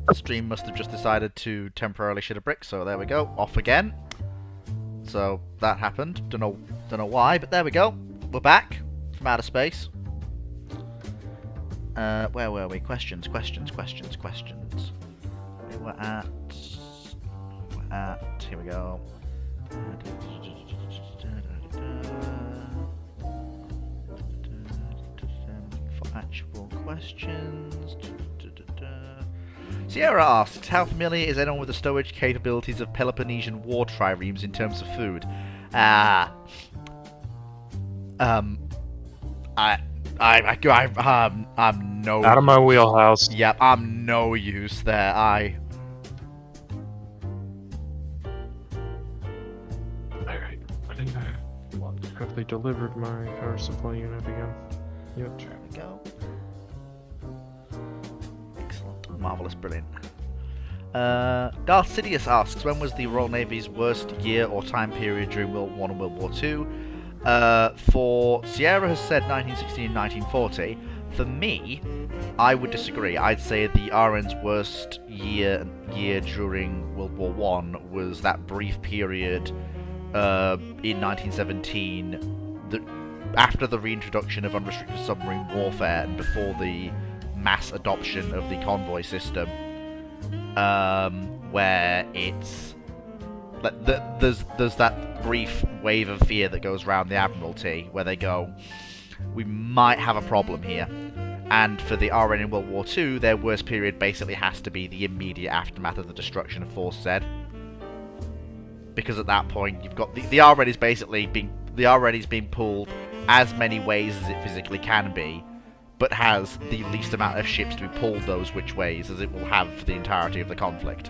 The stream must have just decided to temporarily shit a brick, so there we go. Off again. So that happened. Don't know why, but there we go. We're back from outer space. Where were we? Questions. We were at. Here we go. For actual questions. Sierra asks, how familiar is anyone with the storage capabilities of Peloponnesian war triremes in terms of food? I'm no... Out of my wheelhouse. Yep, I'm no use there. Alright. Have they delivered my power supply unit again? Yep. There we go. Excellent. Marvellous. Brilliant. Darth Sidious asks, when was the Royal Navy's worst year or time period during World War I and World War II? For Sierra has said 1916 and 1940. For me, I would disagree. I'd say the RN's worst year during World War I was that brief period in 1917, after the reintroduction of unrestricted submarine warfare and before the mass adoption of the convoy system, where it's there's that brief wave of fear that goes around the Admiralty, where they go, we might have a problem here. And for the RN in World War II, their worst period basically has to be the immediate aftermath of the destruction of Force Z. Because at that point, you've got the RN is basically being pulled as many ways as it physically can be, but has the least amount of ships to be pulled those which ways as it will have for the entirety of the conflict.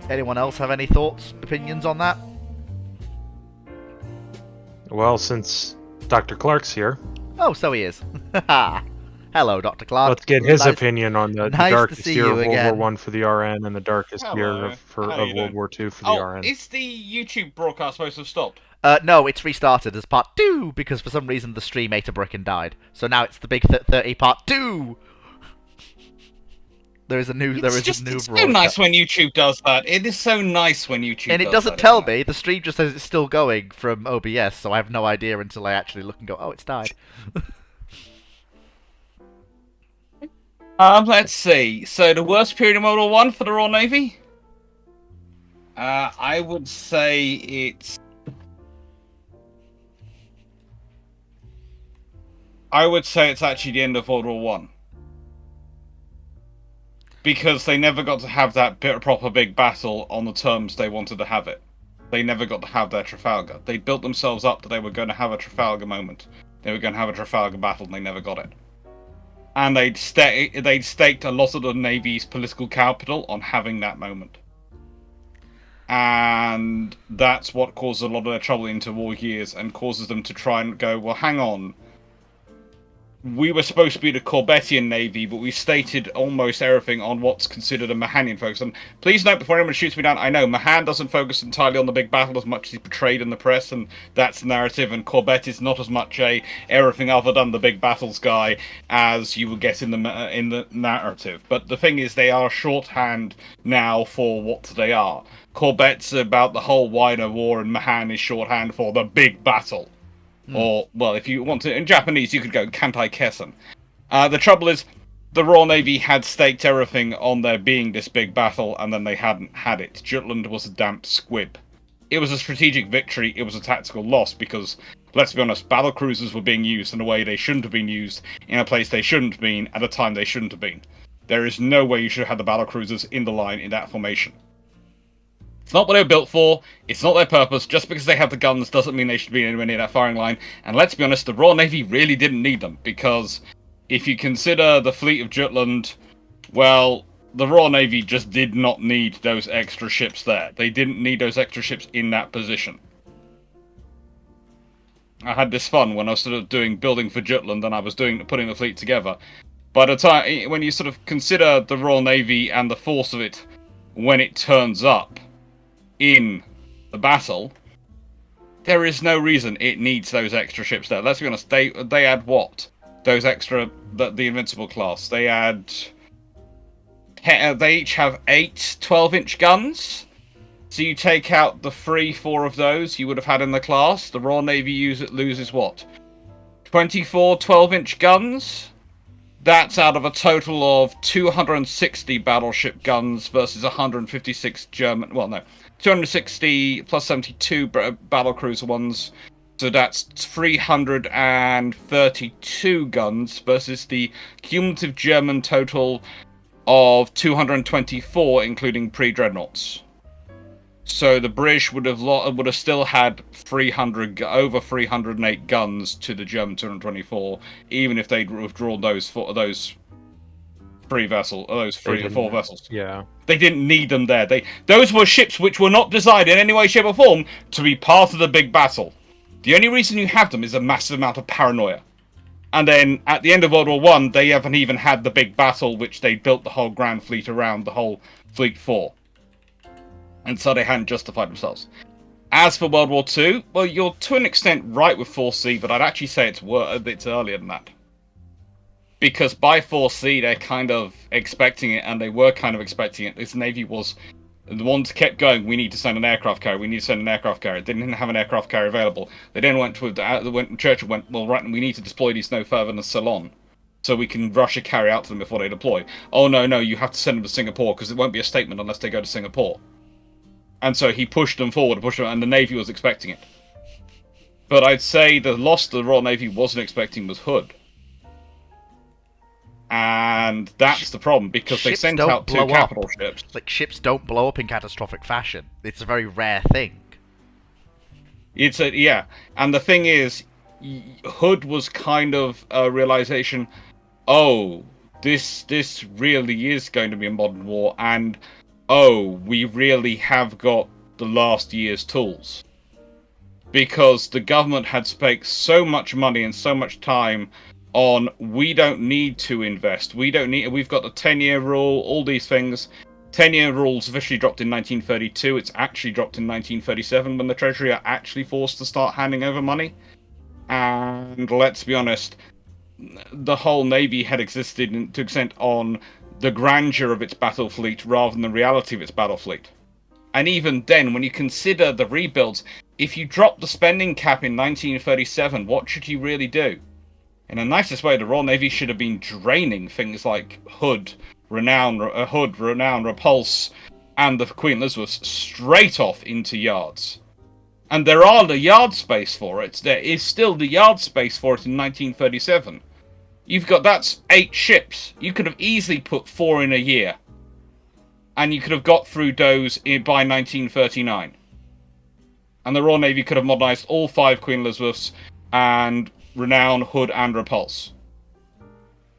Anyone else have any thoughts, opinions on that? Well, since Dr. Clark's here, Oh, so he is. Hello, Dr. Clark. let's get his opinion on the nice to darkest see year you of World again. War I for the RN and the darkest year Hello. of How you World doing? War II for the RN. Is the YouTube broadcast supposed to have stopped? No, it's restarted as part 2, because for some reason the stream ate a brick and died. So now it's the big 30 part 2! It's so nice when YouTube does that. It is so nice when YouTube And it does doesn't that, tell isn't it? me, the stream just says it's still going from OBS, so I have no idea until I actually look and go, oh, it's died. Let's see. So the worst period in World War One for the Royal Navy? I would say it's... actually the end of World War One. Because they never got to have that proper big battle on the terms they wanted to have it. They never got to have their Trafalgar. They built themselves up that they were going to have a Trafalgar moment. They were going to have a Trafalgar battle, and they never got it. And they'd staked a lot of the Navy's political capital on having that moment. And that's what causes a lot of their trouble into war years, and causes them to try and go, well, hang on. We were supposed to be the Corbettian Navy, but we stated almost everything on what's considered a Mahanian focus. And please note, before anyone shoots me down, I know Mahan doesn't focus entirely on the big battle as much as he's portrayed in the press, and that's the narrative, and Corbett is not as much a everything other than the big battles guy as you will get in the narrative. But the thing is, they are shorthand now for what they are. Corbett's about the whole wider war, and Mahan is shorthand for the big battle. Or, well, if you want to, in Japanese, you could go Kantai Kessen. The trouble is, the Royal Navy had staked everything on there being this big battle, and then they hadn't had it. Jutland was a damp squib. It was a strategic victory, it was a tactical loss, because, let's be honest, battle cruisers were being used in a way they shouldn't have been used, in a place they shouldn't have been, at a time they shouldn't have been. There is no way you should have had the battle cruisers in the line in that formation. It's not what they were built for, it's not their purpose. Just because they have the guns doesn't mean they should be anywhere near that firing line. And let's be honest, the Royal Navy really didn't need them, because if you consider the fleet of Jutland, well, the Royal Navy just did not need those extra ships there. They didn't need those extra ships in that position. I had this fun when I was sort of building for Jutland, and I was putting the fleet together. By the time, when you sort of consider the Royal Navy and the force of it when it turns up in the battle, there is no reason it needs those extra ships there. Let's be honest, they had what? Those extra, the Invincible class. They each have 8 12-inch guns. So you take out the 4 of those you would have had in the class. The Royal Navy loses what? 24 12-inch guns? That's out of a total of 260 battleship guns versus 156 German... Well, no. 260 plus 72 battlecruiser ones. So that's 332 guns versus the cumulative German total of 224, including pre-dreadnoughts. So the British would have still had over 308 guns to the German 224, even if they'd withdrawn those 4 vessels. Yeah. They didn't need them there. Those were ships which were not designed in any way, shape, or form to be part of the big battle. The only reason you have them is a massive amount of paranoia. And then at the end of World War I, they haven't even had the big battle which they built the whole Grand Fleet around, the whole Fleet 4. And so they hadn't justified themselves. As for World War II, well, you're to an extent right with 4C, but I'd actually say it's earlier than that. Because by 4C, they're kind of expecting it, and they were kind of expecting it. This Navy was... The ones kept going, we need to send an aircraft carrier, we need to send an aircraft carrier. They didn't have an aircraft carrier available. They then Churchill went, well, right, we need to deploy these no further than Ceylon. So we can rush a carrier out to them before they deploy. Oh, no, you have to send them to Singapore, because it won't be a statement unless they go to Singapore. And so he pushed them forward, and the Navy was expecting it. But I'd say the loss the Royal Navy wasn't expecting was Hood. And that's the problem, because they sent out 2 capital ships. Like, ships don't blow up in catastrophic fashion. It's a very rare thing. Yeah. And the thing is, Hood was kind of a realization, oh, this really is going to be a modern war, and oh, we really have got the last year's tools. Because the government had spent so much money and so much time on, we don't need to invest. We've got the 10-year rule, all these things. 10-year rules officially dropped in 1932. It's actually dropped in 1937 when the Treasury are actually forced to start handing over money. And let's be honest, the whole Navy had existed to extent on the grandeur of its battle fleet rather than the reality of its battle fleet. And even then, when you consider the rebuilds, if you drop the spending cap in 1937, what should you really do? In the nicest way, the Royal Navy should have been draining things like Hood, Renown, Repulse, and the Queen Elizabeth straight off into yards. And there are the yard space for it. There is still the yard space for it in 1937. That's 8 ships. You could have easily put 4 in a year. And you could have got through those by 1939. And the Royal Navy could have modernised all 5 Queen Elizabeths and Renown, Hood, and Repulse.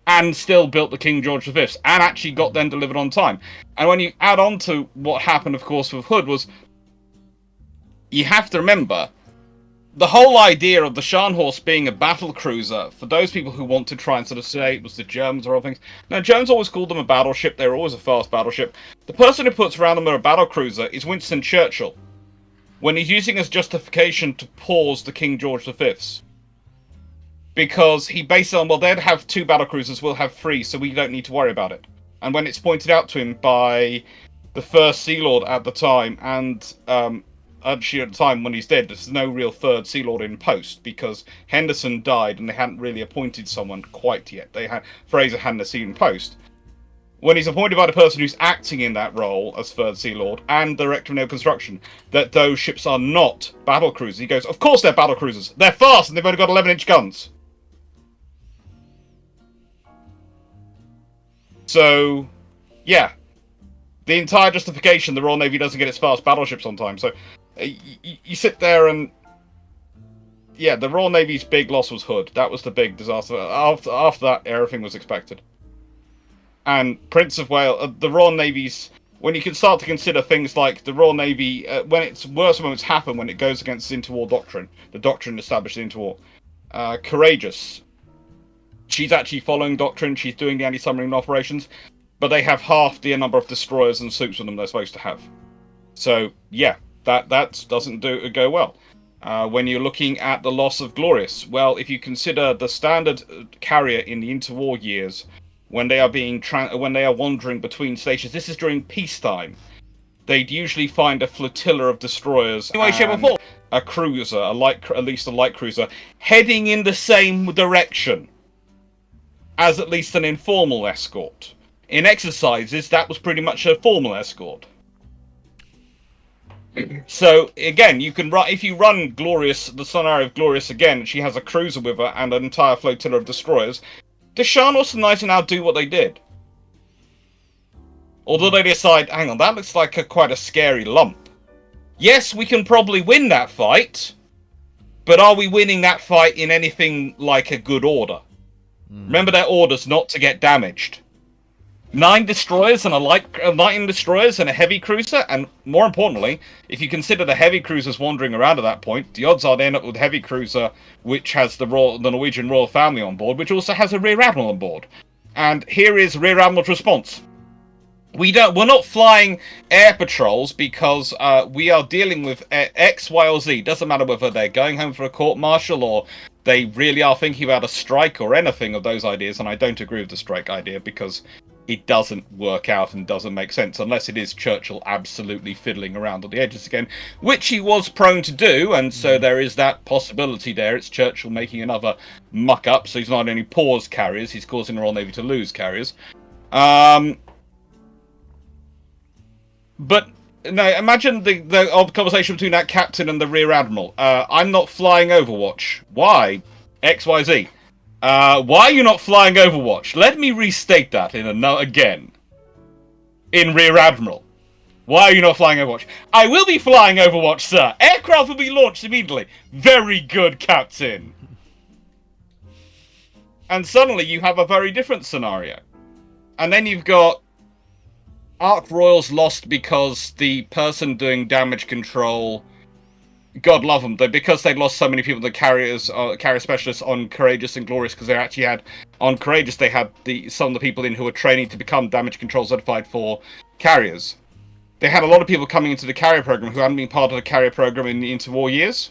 And still built the King George V, and actually got them delivered on time. And when you add on to what happened, of course, with Hood was, you have to remember, the whole idea of the Scharnhorst being a battle cruiser, for those people who want to try and sort of say it was the Germans or all things, no, Germans always called them a battleship, they were always a fast battleship. The person who puts around them a battle cruiser is Winston Churchill, when he's using as justification to pause the King George V's. Because he based it on, well, they'd have 2 battlecruisers, we'll have 3, so we don't need to worry about it. And when it's pointed out to him by the first Sea Lord at the time, and actually at the time when he's dead, there's no real 3rd Sea Lord in post, because Henderson died and they hadn't really appointed someone quite yet. Fraser hadn't a seat in post. When he's appointed by the person who's acting in that role as 3rd Sea Lord and Director of Naval Construction, that those ships are not battlecruisers, he goes, of course they're battlecruisers. They're fast and they've only got 11-inch guns. So, yeah, the entire justification, the Royal Navy doesn't get its fast battleships on time. So, you sit there and, yeah, the Royal Navy's big loss was Hood. That was the big disaster. After that, everything was expected. And Prince of Wales, the Royal Navy's, when you can start to consider things like the Royal Navy, when its worst moments happen, when it goes against the interwar doctrine, the doctrine established in interwar, Courageous. She's actually following doctrine, she's doing the anti-submarine operations, but they have half the number of destroyers and sloops with them they're supposed to have. So, yeah, that doesn't go well. When you're looking at the loss of Glorious, well, if you consider the standard carrier in the interwar years, when they are wandering between stations, this is during peacetime. They'd usually find a flotilla of destroyers, anyway, shape or form, a cruiser, at least a light cruiser, heading in the same direction as at least an informal escort. In exercises, that was pretty much a formal escort. So again, you can run if you run Glorious, the scenario of Glorious again. She has a cruiser with her and an entire flotilla of destroyers. Does Sharnos and Nightingale do what they did? Although they decide, hang on, that looks like quite a scary lump. Yes, we can probably win that fight, but are we winning that fight in anything like a good order? Remember their orders not to get damaged. 9 destroyers and a light destroyers and a heavy cruiser, and more importantly, if you consider the heavy cruisers wandering around at that point, the odds are they end up with a heavy cruiser which has the Norwegian royal family on board, which also has a rear admiral on board. And here is Rear Admiral's response. We're not flying air patrols because we are dealing with X, Y, or Z. Doesn't matter whether they're going home for a court-martial or they really are thinking about a strike or anything of those ideas, and I don't agree with the strike idea because it doesn't work out and doesn't make sense unless it is Churchill absolutely fiddling around on the edges again, which he was prone to do, and so there is that possibility there. It's Churchill making another muck-up, so he's not only paused carriers, he's causing the Royal Navy to lose carriers. But no, imagine the odd conversation between that captain and the rear admiral. I'm not flying Overwatch. Why? X, Y, Z. Why are you not flying Overwatch? Let me restate that again. In Rear Admiral. Why are you not flying Overwatch? I will be flying Overwatch, sir. Aircraft will be launched immediately. Very good, Captain. And suddenly you have a very different scenario. And then you've got Ark Royals lost because the person doing damage control, God love them, because they'd lost so many people, the carrier specialists on Courageous and Glorious, because they actually had, on Courageous, they had some of the people in who were training to become damage control certified for carriers. They had a lot of people coming into the carrier program who hadn't been part of the carrier program in the interwar years.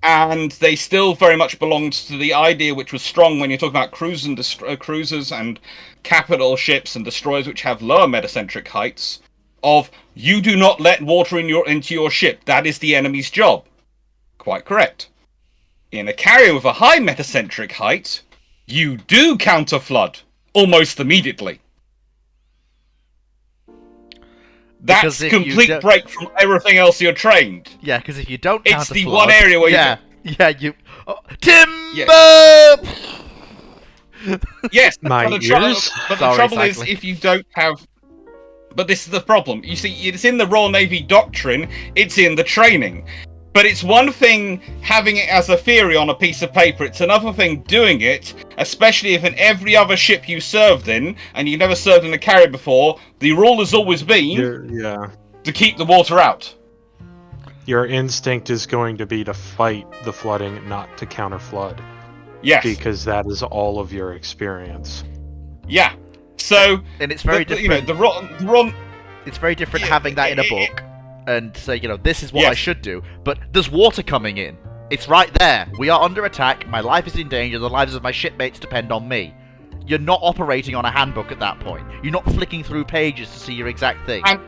And they still very much belonged to the idea, which was strong when you're talking about cruisers and capital ships and destroyers which have lower metacentric heights, of you do not let water into your ship. That is the enemy's job. Quite correct. In a carrier with a high metacentric height, you do counter flood almost immediately. That's a complete break from everything else you're trained. Yeah, because if you don't counter it's the flood, one area where you timber. Yes, My but ears. the trouble is if you don't have. But this is the problem. You see, it's in the Royal Navy doctrine. It's in the training. But it's one thing having it as a theory on a piece of paper. It's another thing doing it, especially if in every other ship you served in, and you never served in a carrier before, the rule has always been to keep the water out. Your instinct is going to be to fight the flooding, not to counter flood. Yes. Because that is all of your experience. Yeah. So, and it's very different. You know, it's very different having that in a book and say, this is what I should do. But there's water coming in. It's right there. We are under attack. My life is in danger. The lives of my shipmates depend on me. You're not operating on a handbook at that point. You're not flicking through pages to see your exact thing. And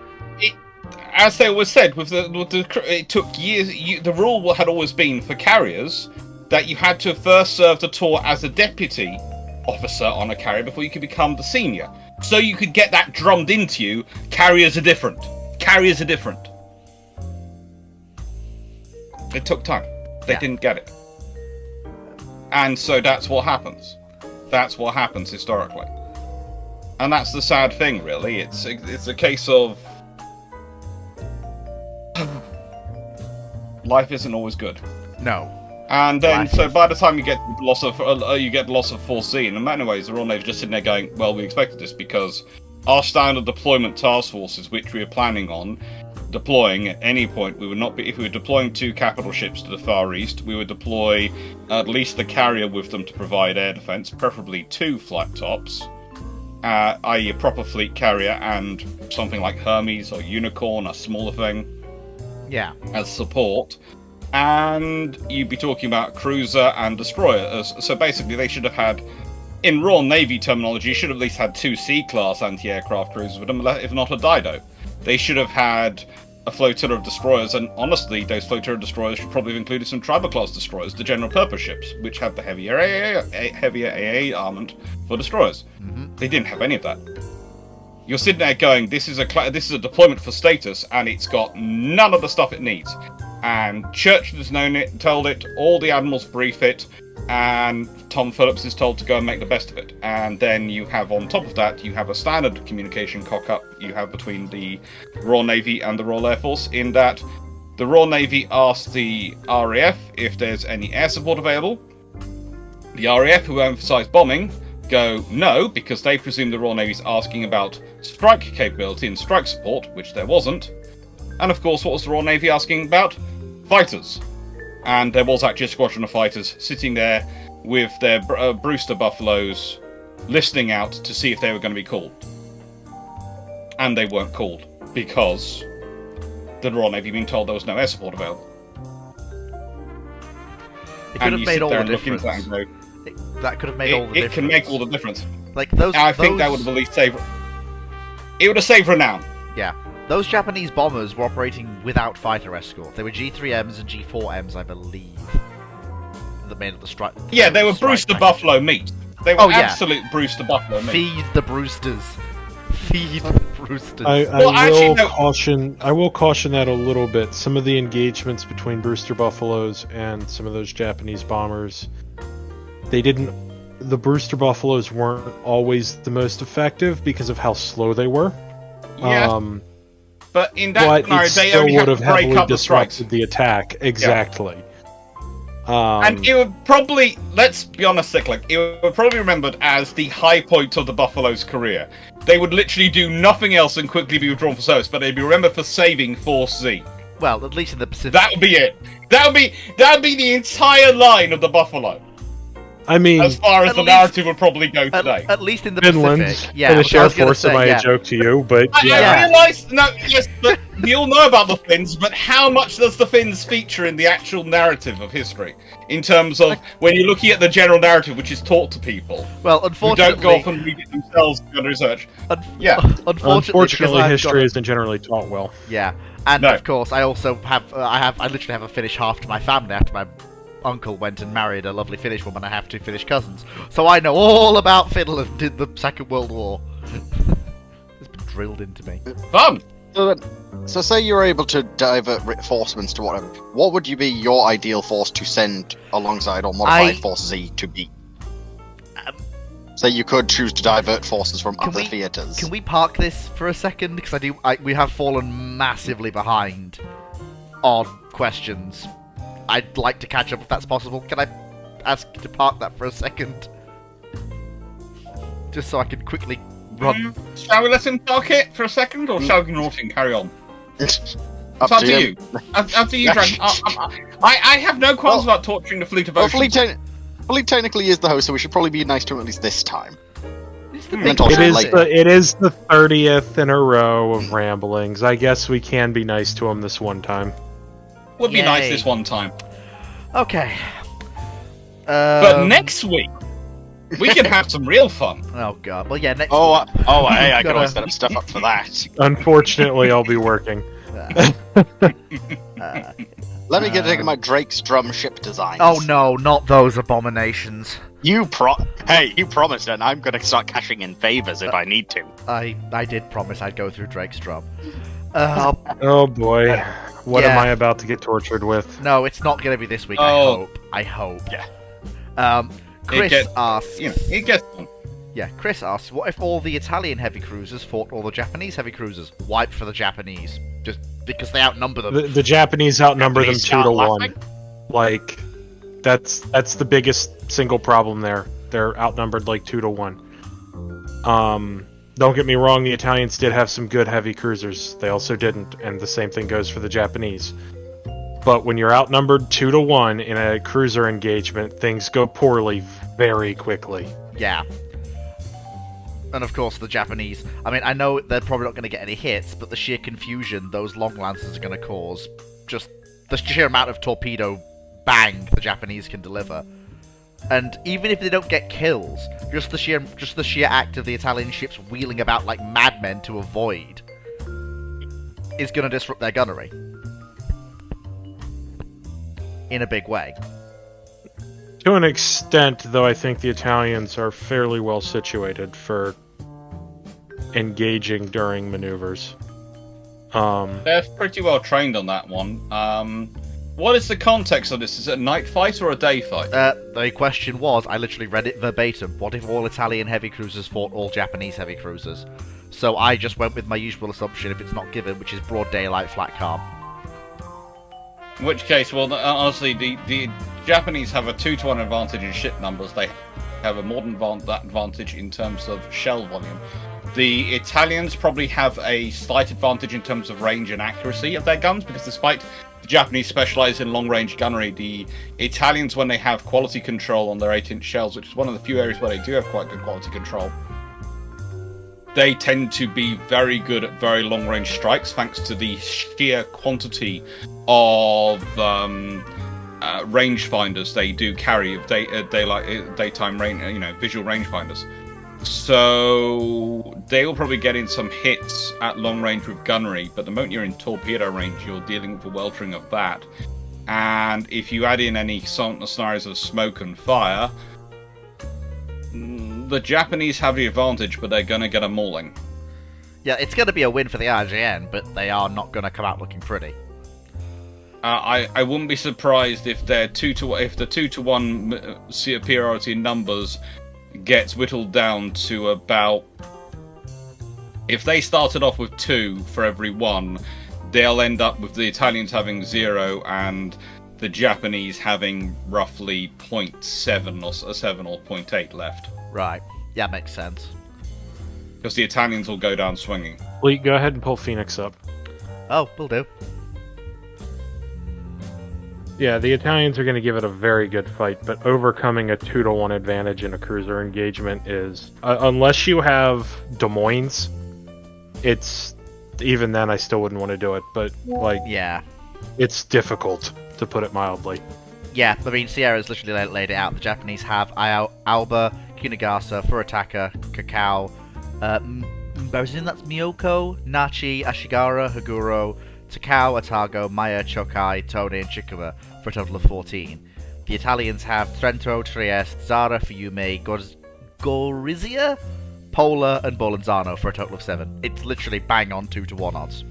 as they always said, it took years. The rule had always been for carriers that you had to first serve the tour as a deputy officer on a carrier before you could become the senior. So you could get that drummed into you. Carriers are different. Carriers are different. It took time. They didn't get it. And so that's what happens. That's what happens historically. And that's the sad thing, really. It's a case of life isn't always good. No. And then, so by the time you get loss of foreseen, in many ways, the Royal Navy is just sitting there going, well, we expected this because our standard deployment task forces, which we are planning on deploying at any point, we would not be, if we were deploying 2 capital ships to the Far East, we would deploy at least the carrier with them to provide air defense, preferably 2 flat tops, i.e. a proper fleet carrier and something like Hermes or Unicorn, a smaller thing, as support. and you'd be talking about cruiser and destroyer. So basically, they should have had, in Royal Navy terminology, should have at least had 2 C-class anti-aircraft cruisers with them, if not a Dido. They should have had a flotilla of destroyers, and honestly, those flotilla of destroyers should probably have included some Tribal-class destroyers, the general-purpose ships, which have the heavier AA armament for destroyers. They didn't have any of that. You're sitting there going, this is a deployment for status, and it's got none of the stuff it needs. And Churchill has known it, told it, all the admirals brief it, and Tom Phillips is told to go and make the best of it. And then you have, on top of that, you have a standard communication cock-up you have between the Royal Navy and the Royal Air Force, in that the Royal Navy asks the RAF if there's any air support available. The RAF, who emphasise bombing, go no, because they presume the Royal Navy's asking about strike capability and strike support, which there wasn't. And of course, what was the Royal Navy asking about? Fighters. And there was actually a squadron of fighters sitting there with their Brewster Buffaloes, listening out to see if they were going to be called. And they weren't called, because the Royal Navy being told there was no air support available. It could have made all the look into difference. that and go, That could have made all the difference. it can make all the difference. Like those. I think that would have at least saved. It would have saved renown. Yeah, those Japanese bombers were operating without fighter escort. They were G3Ms and G4Ms, I believe, that made up the strike. Yeah, they were Brewster Buffalo meat. They were absolute Brewster Buffalo meat. Feed the Brewsters. Feed the Brewsters. I will caution that a little bit. Some of the engagements between Brewster Buffaloes and some of those Japanese bombers, the Brewster Buffaloes weren't always the most effective because of how slow they were. Yeah. But in that scenario, they only had to break up the strikes. The attack, exactly. And it would probably, let's be honest, Cyclic, it would probably be remembered as the high point of the Buffalo's career. They would literally do nothing else and quickly be withdrawn from service, but they'd be remembered for saving Force Z. Well, at least in the Pacific. That would be it. That would be the entire line of the Buffalo. I mean, as far as the narrative would probably go today. At least in the Finland, Pacific. Yeah, Finnish Air Force, am I a joke to you? But I realise, yes, but we all know about the Finns, but how much does the Finns feature in the actual narrative of history? In terms of, when you're looking at the general narrative, which is taught to people, well, unfortunately, who don't go off and read it themselves and research. Unfortunately, history isn't generally taught well. Yeah, and of course, I also have, I literally have a Finnish half to my family after my uncle went and married a lovely Finnish woman. I have 2 Finnish cousins, so I know all about Finland in the Second World War. It's been drilled into me. Fun! So say you're able to divert reinforcements to whatever. What would be your ideal force to send alongside or modify Force Z to be? Say you could choose to divert forces from other theatres. Can we park this for a second? Because we have fallen massively behind on questions. I'd like to catch up if that's possible. Can I ask you to park that for a second? Just so I can quickly run. Shall we let him park it for a second, or shall we ignore him and carry on? It's up to you. Up to you, Dragon. I have no qualms about torturing the Fleet of Oceans. Fleet technically is the host, so we should probably be nice to him at least this time. It is the 30th in a row of ramblings. I guess we can be nice to him this one time. Would be nice this one time. Okay. But next week, we can have some real fun. Oh god. Well, yeah, next week. Hey, I can always set up stuff up for that. Unfortunately, I'll be working. Let me get taking my Drake's drum ship designs. Oh no, not those abominations. You promised, and I'm gonna start cashing in favors if I need to. I did promise I'd go through Drake's drum. Oh boy. What am I about to get tortured with? No, it's not going to be this week, I hope. Yeah. Chris asks... it gets done. Yeah, Chris asks, what if all the Italian heavy cruisers fought all the Japanese heavy cruisers? Wiped for the Japanese. Just because they outnumber them. The Japanese outnumber them 2 to 1. Like, that's the biggest single problem there. They're outnumbered like 2 to 1. Don't get me wrong, the Italians did have some good heavy cruisers. They also didn't, and the same thing goes for the Japanese. But when you're outnumbered 2 to 1 in a cruiser engagement, things go poorly very quickly. Yeah. And of course, the Japanese... I mean, I know they're probably not going to get any hits, but the sheer confusion those long lances are going to cause just the sheer amount of torpedo bang the Japanese can deliver. And even if they don't get kills, just the sheer act of the Italian ships wheeling about like madmen to avoid is going to disrupt their gunnery in a big way. To an extent, though, I think the Italians are fairly well situated for engaging during maneuvers. They're pretty well trained on that one. What is the context of this? Is it a night fight or a day fight? The question was, I literally read it verbatim, what if all Italian heavy cruisers fought all Japanese heavy cruisers? So I just went with my usual assumption if it's not given, which is broad daylight, flat calm. In which case, well, honestly, the Japanese have a 2-to-1 advantage in ship numbers. They have a more than that advantage in terms of shell volume. The Italians probably have a slight advantage in terms of range and accuracy of their guns, because despite the Japanese specialize in long-range gunnery, the Italians, when they have quality control on their 8-inch shells, which is one of the few areas where they do have quite good quality control, they tend to be very good at very long-range strikes, thanks to the sheer quantity of rangefinders they do carry of daytime visual rangefinders. So they'll probably get in some hits at long range with gunnery, but the moment you're in torpedo range, you're dealing with the weltering of that. And if you add in any scenarios of smoke and fire, the Japanese have the advantage, but they're going to get a mauling. Yeah, it's going to be a win for the RJN, but they are not going to come out looking pretty. I wouldn't be surprised if the 2-to-1 superiority in numbers gets whittled down to about... If they started off with 2 for every 1, they'll end up with the Italians having 0 and the Japanese having roughly 0.7 or 7 or 0.8 left. Right. Yeah, makes sense. Because the Italians will go down swinging. Fleet, go ahead and pull Phoenix up. Oh, will do. Yeah, the Italians are going to give it a very good fight, but overcoming a 2-to-1 advantage in a cruiser engagement is... unless you have Des Moines, it's... Even then, I still wouldn't want to do it, but, like... Yeah. It's difficult, to put it mildly. Yeah, I mean, Sierra's literally laid it out. The Japanese have Alba, Kinagasa, Furataka, Kakao, I was in that's Miyoko, Nachi, Ashigara, Haguro, Takao, Atago, Maya, Chokai, Tone, and Chikuma for a total of 14. The Italians have Trento, Trieste, Zara, Fiume, Gorizia, Pola, and Bolenzano for a total of 7. It's literally bang on 2-to-1 odds.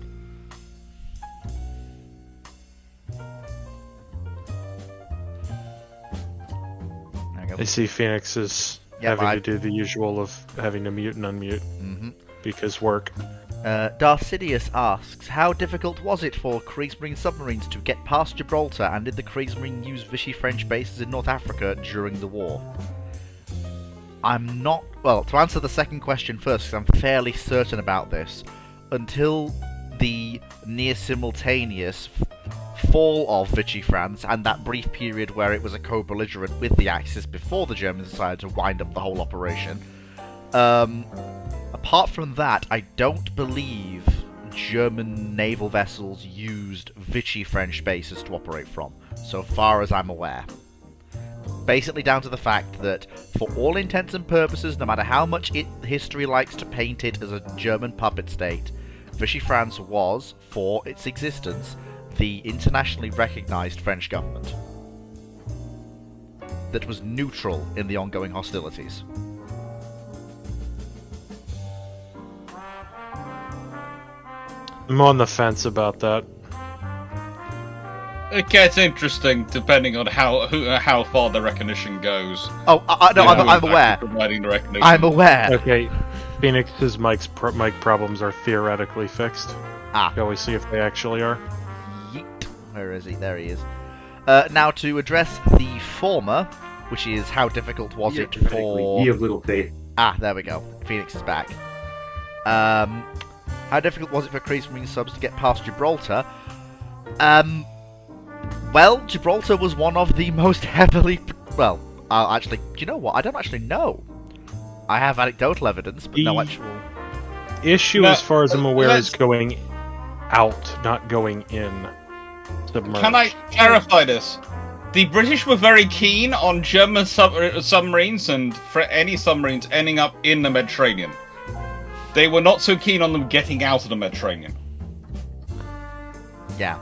I see Phoenix is having to do the usual of having to mute and unmute because work. Darcidius asks, how difficult was it for Kriegsmarine submarines to get past Gibraltar, and did the Kriegsmarine use Vichy French bases in North Africa during the war? I'm not... Well, to answer the second question first, because I'm fairly certain about this, until the near-simultaneous fall of Vichy France, and that brief period where it was a co-belligerent with the Axis before the Germans decided to wind up the whole operation, apart from that, I don't believe German naval vessels used Vichy French bases to operate from, so far as I'm aware. Basically down to the fact that, for all intents and purposes, no matter how much history likes to paint it as a German puppet state, Vichy France was, for its existence, the internationally recognized French government that was neutral in the ongoing hostilities. I'm on the fence about that. It gets interesting depending on how far the recognition goes. Oh, no, I'm aware. Providing the recognition. I'm aware. Okay, Phoenix's mic problems are theoretically fixed. Shall we see if they actually are? Yeet. Where is he? There he is. Now, to address the former, which is how difficult was it for... You have little faith. There we go. Phoenix is back. How difficult was it for Kriegsmarine subs to get past Gibraltar? Well, Gibraltar was one of the most heavily... Well, actually, do you know what? I don't actually know. I have anecdotal evidence, but no actual... Issue, as far as I'm aware, is going out, not going in. submerged. Can I clarify this? The British were very keen on German submarines and for any submarines ending up in the Mediterranean. They were not so keen on them getting out of the Mediterranean. Yeah.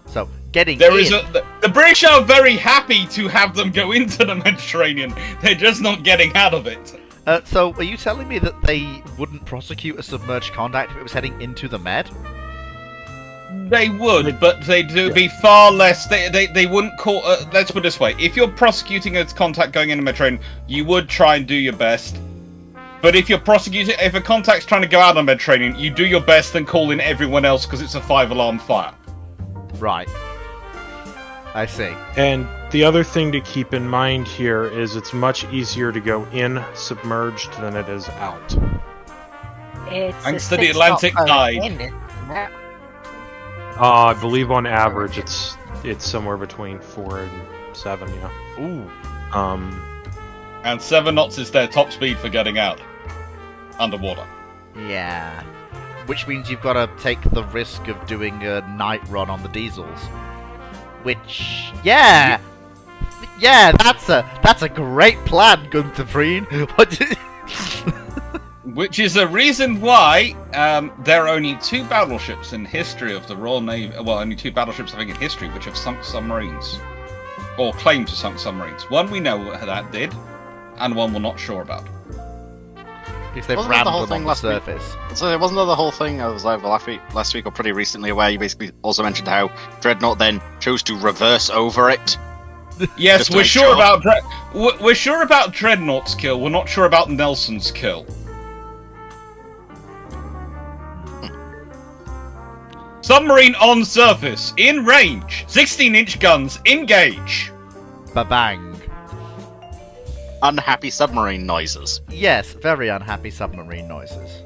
So getting the British are very happy to have them go into the Mediterranean. They're just not getting out of it. So are you telling me that they wouldn't prosecute a submerged contact if it was heading into the Med? They would, but they'd be far less. They wouldn't call. Let's put it this way: if you're prosecuting a contact going in the Mediterranean, you would try and do your best. But if a contact's trying to go out of the Mediterranean, you do your best and call in everyone else because it's a 5-alarm fire. Right. I see. And the other thing to keep in mind here is it's much easier to go in submerged than it is out. Thanks to the Atlantic tide. I believe on average it's somewhere between 4 and 7. Yeah. Ooh. And 7 knots is their top speed for getting out underwater. Yeah. Which means you've got to take the risk of doing a night run on the diesels. Which, yeah, that's a great plan, Gunther Preen. Which is a reason why there are only 2 battleships in history of the Royal Navy. Well, only 2 battleships, I think, in history which have sunk submarines, or claim to sunk submarines. One we know that did, and one we're not sure about. Because they've Wasn't that the whole rammed them thing on the last week? surface. So wasn't there the whole thing I was either last week or pretty recently where you basically also mentioned how Dreadnought then chose to reverse over it? Yes, Just to we're make sure sure. about we're sure about Dreadnought's kill. We're not sure about Nelson's kill. Submarine on surface, in range, 16-inch guns, engage. Ba-bang. Unhappy submarine noises. Yes, very unhappy submarine noises.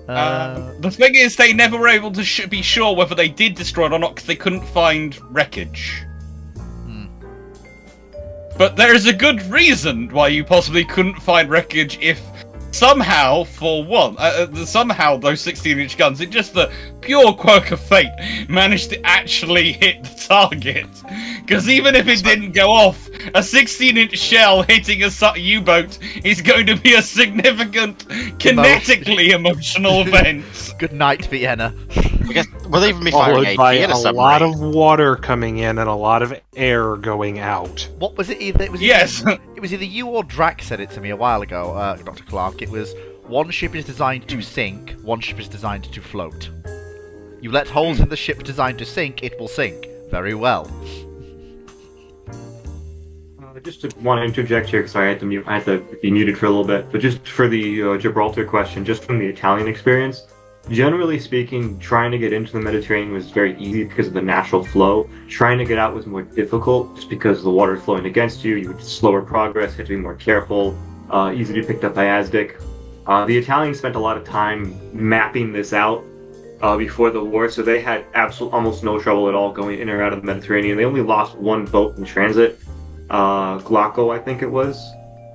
The thing is, they never were able to be sure whether they did destroy it or not because they couldn't find wreckage. But there is a good reason why you possibly couldn't find wreckage if somehow, somehow those 16-inch guns, in just the pure quirk of fate, managed to actually hit the target. Because even if it didn't go off, a 16-inch shell hitting a U-boat is going to be a significant, kinetically emotional event. Good night, Vienna. I guess will they even be firing Followed by AP at a a submarine? lot of water coming in and a lot of air going out. What was it? It was Yes. It was either you or Drax said it to me a while ago, Dr. Clark. It was one ship is designed to sink, one ship is designed to float. You let holes in the ship designed to sink, it will sink. Very well. Just want to interject here because I had to be muted for a little bit. But just for the Gibraltar question, just from the Italian experience, generally speaking, trying to get into the Mediterranean was very easy because of the natural flow. Trying to get out was more difficult just because the water flowing against you. You would slower progress, had to be more careful, easy to be picked up by ASDIC. The Italians spent a lot of time mapping this out before the war, so they had almost no trouble at all going in or out of the Mediterranean. They only lost one boat in transit, Glauco, I think it was.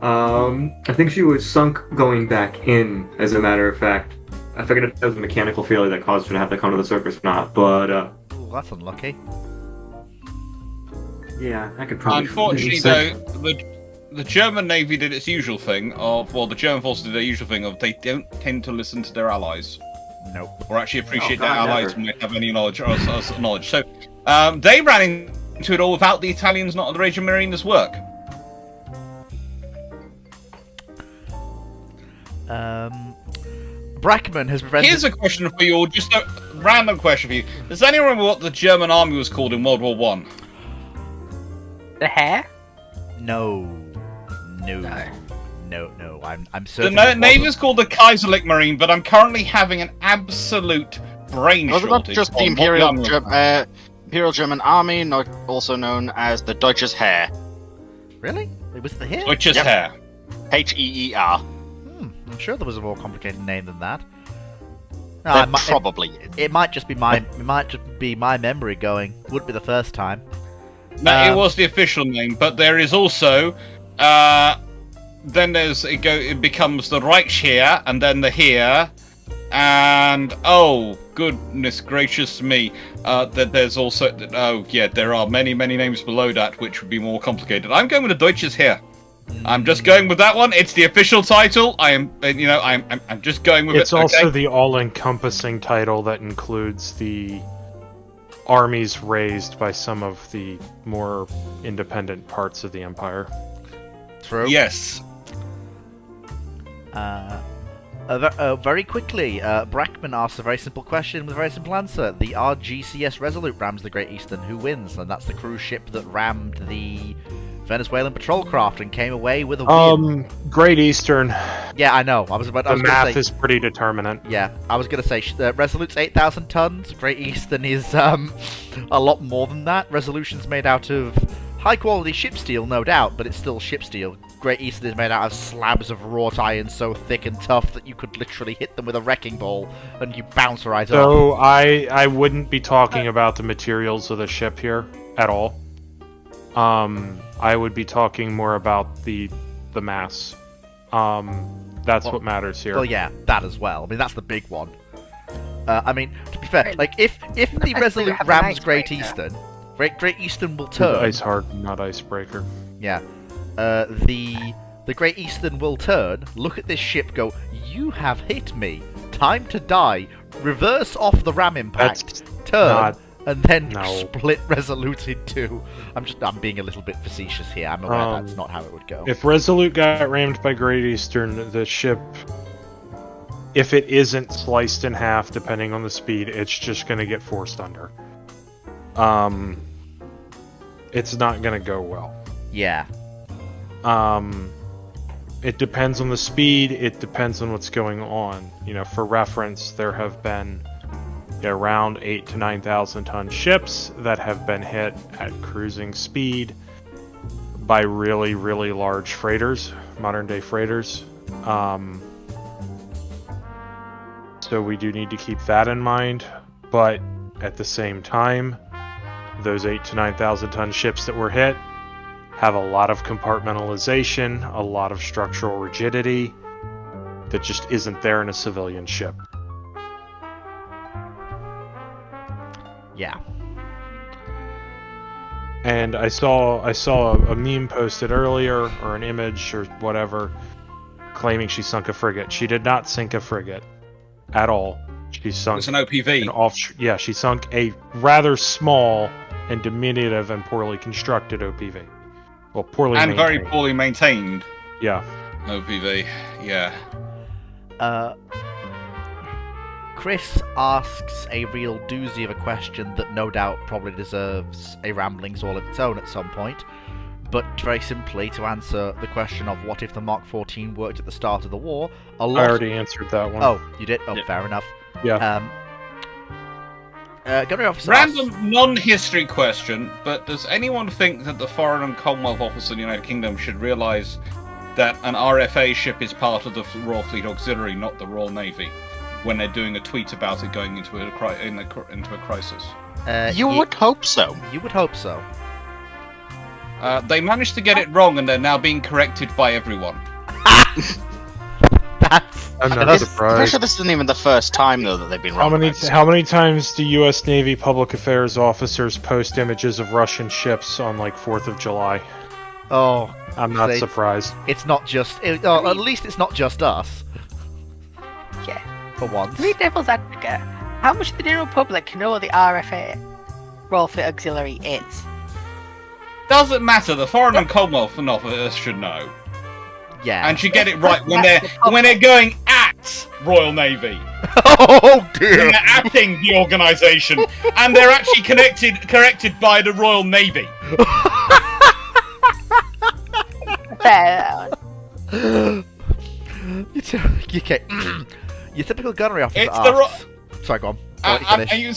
I think she was sunk going back in, as a matter of fact. I forget if that was a mechanical failure that caused her to have to come to the surface or not, but Ooh, that's unlucky. yeah, I could probably... Unfortunately, though, the German Navy did its usual thing the German forces did their usual thing of they don't tend to listen to their allies. Nope. Or actually appreciate Oh, their God, allies never. who might have any knowledge or knowledge. So they ran into it all without the Italians not at the Reggio Marina's work. Brackman has prevented... Here's a question for you all, just a random question for you. Does anyone remember what the German army was called in World War One? The hair? No. I'm certain The it Navy wasn't. is called the Kaiserlich Marine, but I'm currently having an absolute brain Was it shortage. not just the on what Imperial, army was called. Imperial German Army, also known as the Deutsches Heer? Really? It was the hit? Deutsches Yep. Heer. H-E-E-R. I'm sure there was a more complicated name than that. No, There it might- probably it might just be my memory going. Would be the first time. No, it was the official name, but there is also then it becomes the Reichsheer, and then the Heer, and goodness gracious me, that there's also... Oh, yeah, there are many, many names below that, which would be more complicated. I'm going with the Deutsches Heer. I'm just going with that one. It's the official title. I'm just going with it. It's also the all-encompassing title that includes the armies raised by some of the more independent parts of the Empire. True. Yes. Very quickly, Brackman asks a very simple question with a very simple answer. The RGCS Resolute rams the Great Eastern. Who wins? And that's the cruise ship that rammed the Venezuelan patrol craft and came away with a win. Great Eastern. Yeah, I know. I was The gonna math say, is pretty determinant. Yeah, I was going to say Resolute's 8,000 tons. Great Eastern is a lot more than that. Resolution's made out of high-quality ship steel, no doubt, but it's still ship steel. Great Eastern is made out of slabs of wrought iron so thick and tough that you could literally hit them with a wrecking ball and you bounce right off. So I wouldn't be talking about the materials of the ship here at all. I would be talking more about the mass. That's what matters here. Well, yeah, that as well. I mean, that's the big one. I mean, to be fair, like if the Resolute rams Great Eastern, Great Eastern will turn. Ice Heart, not Icebreaker. Yeah. The Great Eastern will turn, look at this ship, go, you have hit me, time to die, reverse off the ram impact, turn, and then split Resolute in two. I'm being a little bit facetious here, I'm aware that's not how it would go. If Resolute got rammed by Great Eastern, the ship, if it isn't sliced in half, depending on the speed, it's just going to get forced under. It's not going to go well. Yeah. It depends on the speed, it depends on what's going on. You know, for reference, there have been around 8,000 to 9,000 ton ships that have been hit at cruising speed by really, really large freighters, modern day freighters. So we do need to keep that in mind, but at the same time, those 8,000 to 9,000 ton ships that were hit have a lot of compartmentalization, a lot of structural rigidity that just isn't there in a civilian ship. Yeah. And I saw a meme posted earlier, or an image, or whatever, claiming she sunk a frigate. She did not sink a frigate at all. She sunk It's an OPV. Yeah, she sunk a rather small and diminutive and poorly constructed OPV. Well, poorly and maintained. very poorly maintained. Yeah. OPV. Yeah. Chris asks a real doozy of a question that no doubt probably deserves a ramblings all of its own at some point. But very simply, to answer the question of what if the Mark 14 worked at the start of the war, I already answered that one. Oh, you did? Oh, Yeah. fair enough. Yeah. Gunnery officer Random non-history question, but does anyone think that the Foreign and Commonwealth Office of the United Kingdom should realise that an RFA ship is part of the Royal Fleet Auxiliary, not the Royal Navy, when they're doing a tweet about it going into a crisis? You would hope so. You would hope so. They managed to get it wrong, and they're now being corrected by everyone. I'm not I'm pretty surprised. sure this isn't even the first time, though, that they've been How wrong. many times do U.S. Navy public affairs officers post images of Russian ships on, like, 4th of July? Oh, I'm not They- surprised. it's not just... at least it's not just us, Yeah. for once. To be devil's advocate, how much of the general public know what the RFA, Royal Fleet Auxiliary, is? Doesn't matter. The Foreign and Commonwealth Office should know, Yeah. and should get it right when That's the problem. they're going at Royal Navy. Oh, When dear! they're acting the organisation, and they're actually corrected by the Royal Navy. Fair. Okay. Your typical gunnery officer It's the asks... Sorry, go on. I'll let you finish. And you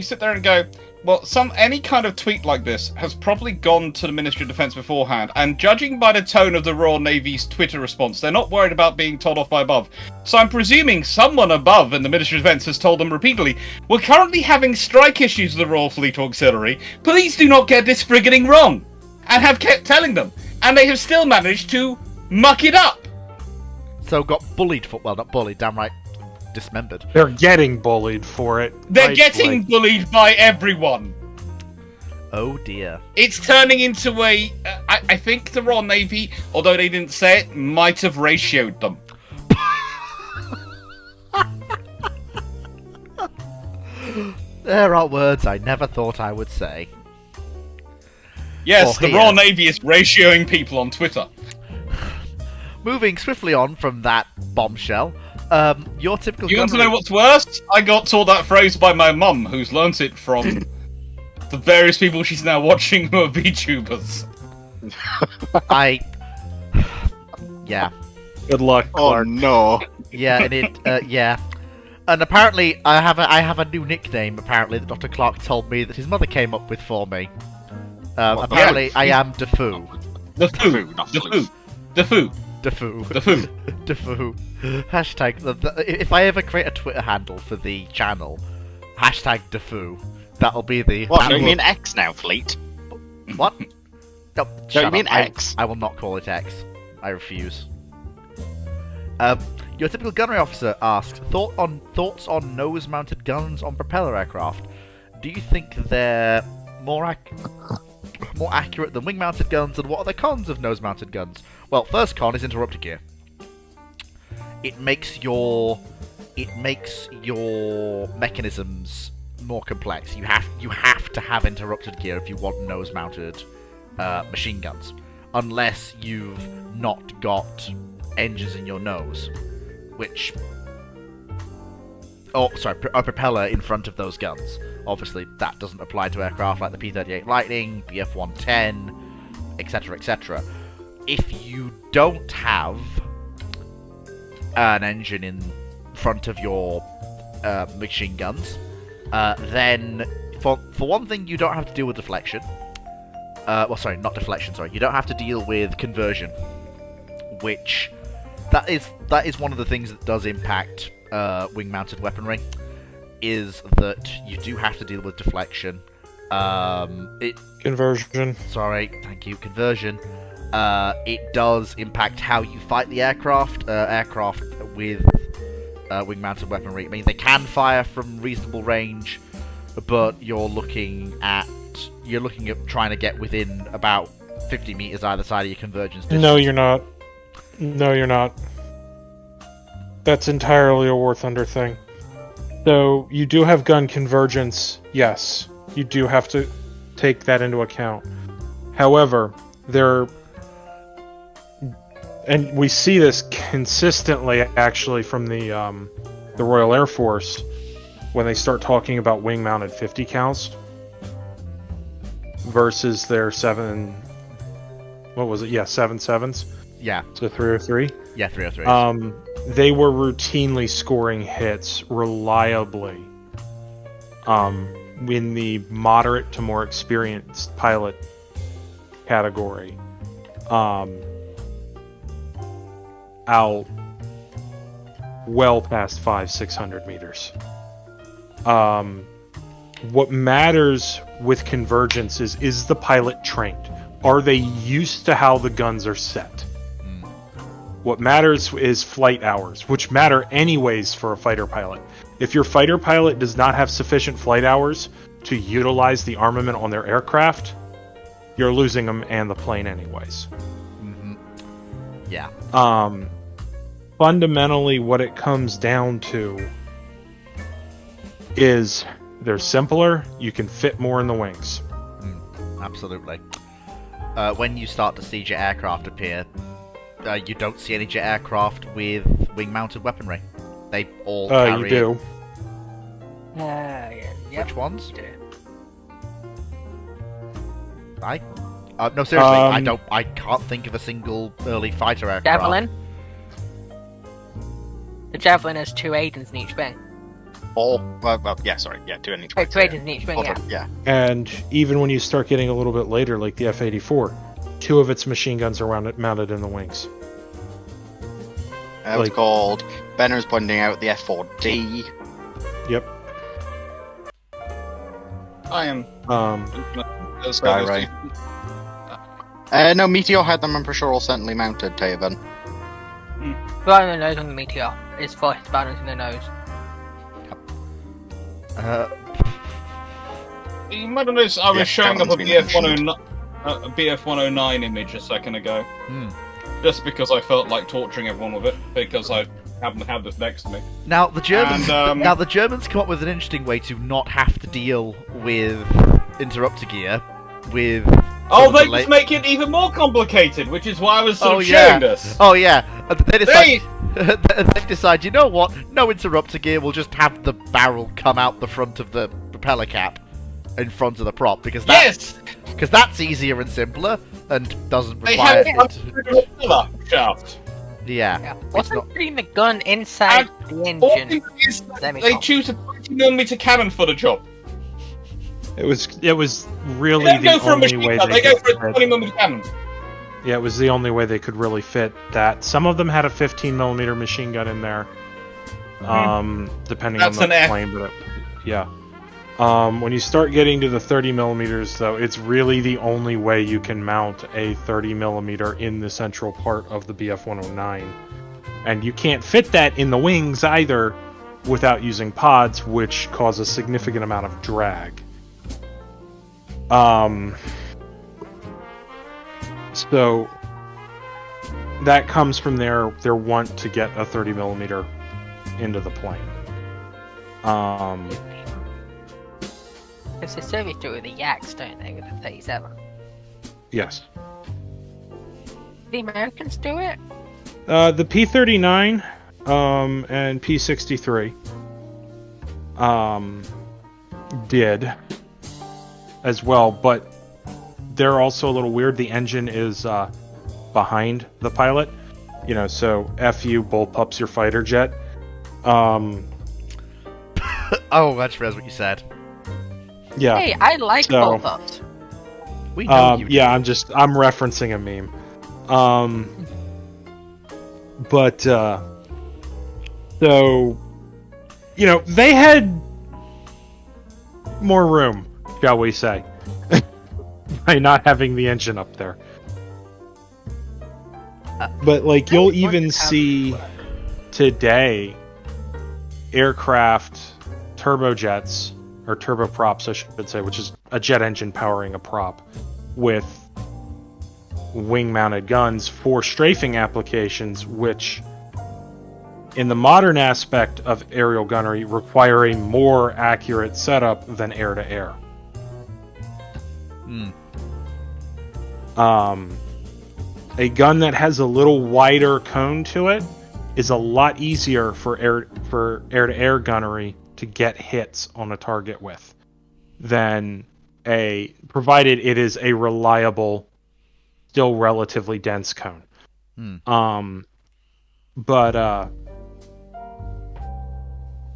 sit there and go, well, any kind of tweet like this has probably gone to the Ministry of Defence beforehand, and judging by the tone of the Royal Navy's Twitter response, they're not worried about being told off by above. So I'm presuming someone above in the Ministry of Defence has told them repeatedly, we're currently having strike issues with the Royal Fleet Auxiliary, please do not get this frigating wrong, and have kept telling them, and they have still managed to muck it up. So got bullied for... Well, not bullied, damn right. dismembered. They're getting bullied for it. They're Right, getting like- bullied by everyone. Oh dear. It's turning into a. I think the Royal Navy, although they didn't say it, might have ratioed them. There are words I never thought I would say. Yes, Or the here. Royal Navy is ratioing people on Twitter. Moving swiftly on from that bombshell, your typical You want to gunnery- know what's worse? I got taught that phrase by my mum, who's learnt it from the various people she's now watching who are VTubers. Yeah. Good luck, Oh Clark. no. Yeah, and yeah. And apparently, I have a new nickname. Apparently, that Dr. Clark told me that his mother came up with for me. Apparently, I am Defoo. The foo, Defoo, not the floof. foo, the foo, Defoo. the foo. Defoo. Hashtag. If I ever create a Twitter handle for the channel, hashtag Defoo. That'll be the. What? that No, you will- mean X now, Fleet? What? No, shut you up. mean I- X? I will not call it X. I refuse. Your typical gunnery officer asks, thoughts on nose-mounted guns on propeller aircraft. Do you think they're more accurate than wing-mounted guns, and what are the cons of nose-mounted guns? Well, first con is interrupter gear. It makes your mechanisms more complex. You have to have interrupted gear if you want nose-mounted machine guns, unless you've not got engines in your nose, which... Oh, sorry, a propeller in front of those guns. Obviously, that doesn't apply to aircraft like the P-38 Lightning, the F-110, etc., etc. If you don't have an engine in front of your machine guns, then for one thing, you don't have to deal with deflection. Well, sorry, not deflection. Sorry, you don't have to deal with conversion, which that is one of the things that does impact wing-mounted weaponry. Is that you do have to deal with deflection. Conversion. Sorry, thank you. Conversion. It does impact how you fight the aircraft. Aircraft with wing-mounted weaponry. I mean, they can fire from reasonable range, but you're looking at trying to get within about 50 meters either side of your convergence distance. No, you're not. No, you're not. That's entirely a War Thunder thing. So, you do have gun convergence, yes. You do have to take that into account. However, and we see this consistently, actually, from the Royal Air Force, when they start talking about wing-mounted 50 counts versus their 7.7s Yeah, to 303. yeah, 303. They were routinely scoring hits reliably in the moderate to more experienced pilot category. Out well past 500-600 meters. What matters with convergence is the pilot trained? Are they used to how the guns are set? What matters is flight hours, which matter anyways for a fighter pilot. If your fighter pilot does not have sufficient flight hours to utilize the armament on their aircraft, you're losing them and the plane anyways. Yeah. Fundamentally, what it comes down to is they're simpler, you can fit more in the wings. Absolutely. When you start to see jet aircraft appear, you don't see any jet aircraft with wing-mounted weaponry. They all carry... You do. Yeah. Which ones? Do. No, seriously, I can't think of a single early fighter aircraft. Javelin. The Javelin has 2 Aidens in each wing. Yeah, sorry. Yeah, 2 in each Oh, wing. 2 Aidens in each wing, yeah. Yeah. And even when you start getting a little bit later, like the F-84, 2 of its machine guns are mounted in the wings. It was called... Benner's pointing out the F4D. Yep. I am. Skyride. No, Meteor had them, I'm pretty sure, all centrally mounted, Taven. Right on the nose on the Meteor is for his balance in the nose. You might have noticed I was Yeah, showing up a Cannon's been BF-109 image a second ago. Hmm. Just because I felt like torturing everyone with it, because I happen to have this next to me. Now the Germans. And, Now the Germans come up with an interesting way to not have to deal with interrupter gear. With Oh, sort of they delay- just make it even more complicated, which is why I was sort of yeah. showing this. Oh yeah. And they decide. They- they decide. You know what? No interrupter gear. We'll just have the barrel come out the front of the propeller cap, in front of the prop, because that's easier and simpler and doesn't They require. have it under the propeller shaft. Yeah. Yeah. It's Wasn't not. putting the gun inside the All engine? they do is Let me they stop. choose a 20mm cannon for the job. It was really They don't the go for a only machine way gun, they they go could for a fit. 20mm cannon. Yeah, it was the only way they could really fit that. Some of them had a 15mm machine gun in there, depending That's on an the F. plane. But yeah, when you start getting to the 30mm, though, it's really the only way you can mount a 30mm in the central part of the BF-109, and you can't fit that in the wings either without using pods, which cause a significant amount of drag. So that comes from their want to get a 30mm into the plane. Because they service do it with the Yaks, don't they, with the 37? Yes. The Americans do it? The P-39 and P-63 did as well, but they're also a little weird. The engine is behind the pilot, so F you, bullpups your fighter jet. Oh, I just realized what you said. Yeah. Hey, I like So- bullpups. We know you. Yeah, I'm referencing a meme. But so they had more room, shall we say, by not having the engine up there. But like you'll even see today aircraft turbojets or turboprops, I should say, which is a jet engine powering a prop with wing-mounted guns for strafing applications, which in the modern aspect of aerial gunnery require a more accurate setup than air-to-air. A gun that has a little wider cone to it is a lot easier for air-to-air gunnery to get hits on a target with than provided it is a reliable, still relatively dense cone. But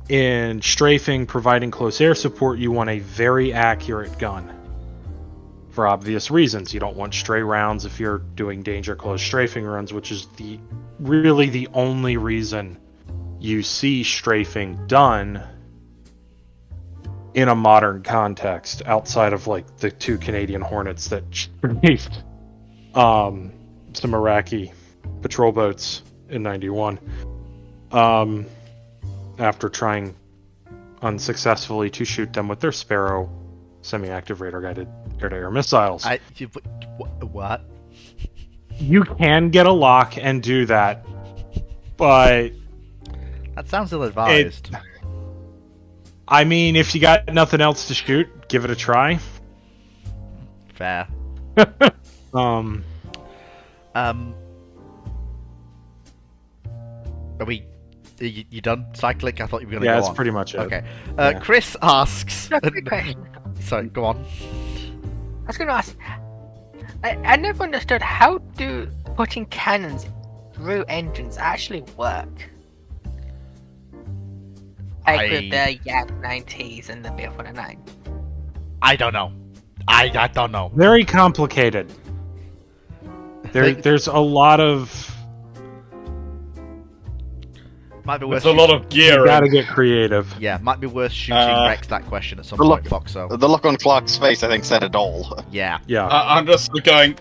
in strafing, providing close air support, you want a very accurate gun. For obvious reasons, you don't want stray rounds if you're doing danger close strafing runs, which is really the only reason you see strafing done in a modern context, outside of like the 2 Canadian Hornets that strafed some Iraqi patrol boats in '91, after trying unsuccessfully to shoot them with their Sparrow semi-active radar-guided air-to-air missiles. What? You can get a lock and do that, but That sounds ill-advised. I mean, if you got nothing else to shoot, give it a try. Fair. Are you done cycling? I thought you were going to Yeah, go that's on. pretty much it. Okay. Yeah. Chris asks. No, quick question. Sorry, go on. I was going to ask. I never understood how do putting cannons through engines actually work? Like with the Yak 90s and the BF-109. I don't know. I don't know. Very complicated. There's a lot of... Might be worth There's a lot of gear. You gotta get creative. Yeah, might be worth shooting Rex that question at some the point, look- Foxo. The look on Clark's face, I think, said it all. Yeah. Yeah. I'm just going.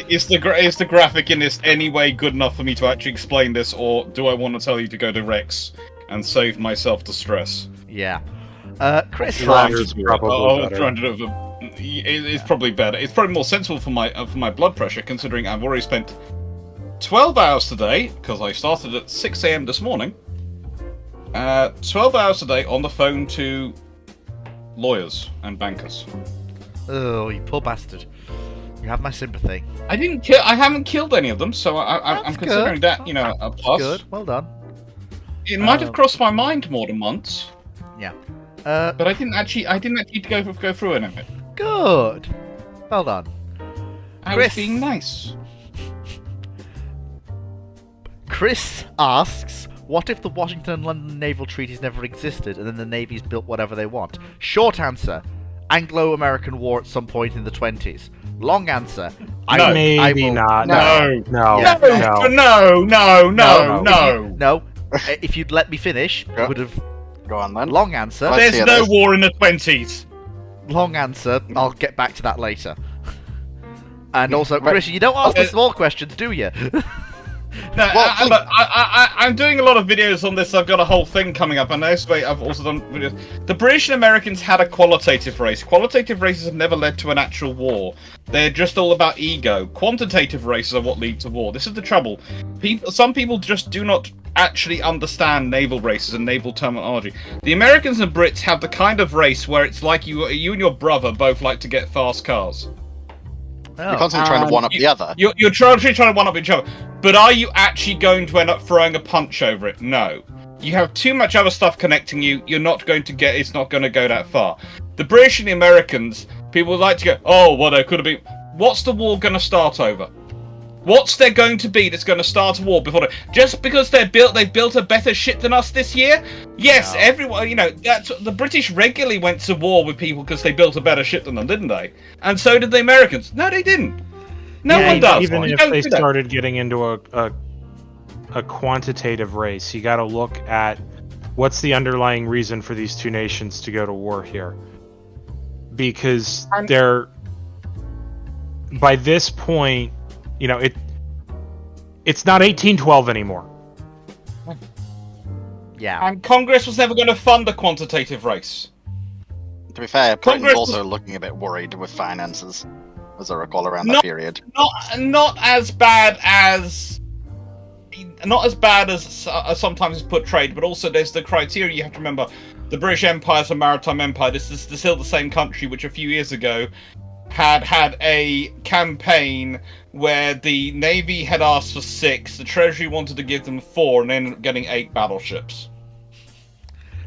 Is the graphic in this any way good enough for me to actually explain this, or do I want to tell you to go to Rex and save myself the stress? Yeah. Chris, Flanders probably Oh, better. 300 of them. It's probably better. It's probably more sensible for my blood pressure, considering I've already spent 12 hours today, because I started at 6 a.m. this morning. 12 hours a day on the phone to lawyers and bankers. oh, you poor bastard. You have my sympathy. I haven't killed any of them, so I'm That's considering good. that, a plus. Good, well done. It might have crossed my mind more than once, Yeah. but I didn't actually go through any of it. Good. Well done. I Chris. was being nice. Chris asks, what if the Washington and London naval treaties never existed and then the navies built whatever they want? Short answer, Anglo-American War at some point in the 20s. Long answer, No. Maybe not. No. No. Yeah. No. No, if you'd let me finish, Yeah. would have. Go on then. Long answer. Let's There's hear no this. war in the 20s. Long answer. I'll get back to that later. And also, Chris, you don't ask the small questions, do you? No, Well, look, I'm doing a lot of videos on this. I've got a whole thing coming up, and I've also done videos. The British and Americans had a qualitative race. Qualitative races have never led to an actual war. They're just all about ego. Quantitative races are what lead to war. This is the trouble. Some people just do not actually understand naval races and naval terminology. The Americans and Brits have the kind of race where it's like you and your brother both like to get fast cars. You're constantly trying to one up the other. You're trying to one up each other, but are you actually going to end up throwing a punch over it? No. You have too much other stuff connecting you. You're not going to get. It's not going to go that far. The British and the Americans, people would like to go, oh, well, there could have been. What's the war going to start over? What's there going to be that's going to start a war before? Just because they've built a better ship than us this year? Yes, No. everyone. That's the British regularly went to war with people because they built a better ship than them, didn't they? And so did the Americans. No, they didn't. No Yeah, one does. Even You if don't they do that. started getting into a quantitative race, you got to look at what's the underlying reason for these two nations to go to war here. Because they're by this point, it's not 1812 anymore. Yeah. And Congress was never going to fund a quantitative race. To be fair, Britain's Congress also was- looking a bit worried with finances, as I recall, around No. that period. Not as bad as sometimes it's portrayed, but also there's the criteria you have to remember. The British Empire is a maritime empire. This is still the same country which a few years ago had a campaign where the Navy had asked for 6, the Treasury wanted to give them 4, and ended up getting 8 battleships.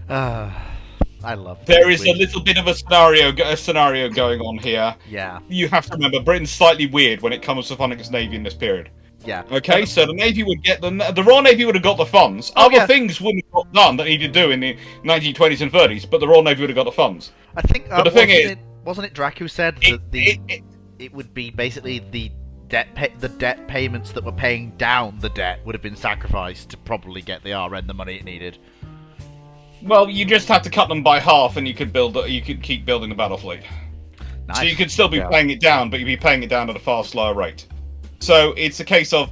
I love There is a weird- little bit of a scenario going on here. Yeah, You have to remember, Britain's slightly weird when it comes to funding its Navy in this period. yeah. Okay, so the Navy would get the Royal Navy would have got the funds. Oh, Other yeah. things wouldn't have got done that needed to do in the 1920s and 30s, but the Royal Navy would have got the funds. I think But the thing is- wasn't it Drac who said It, that it would be basically the debt payments that were paying down the debt would have been sacrificed to probably get the RN the money it needed. well, you just have to cut them by half, and you could keep building the battle fleet. Nice. So you could still be Yeah. paying it down, but you'd be paying it down at a far slower rate. So it's a case of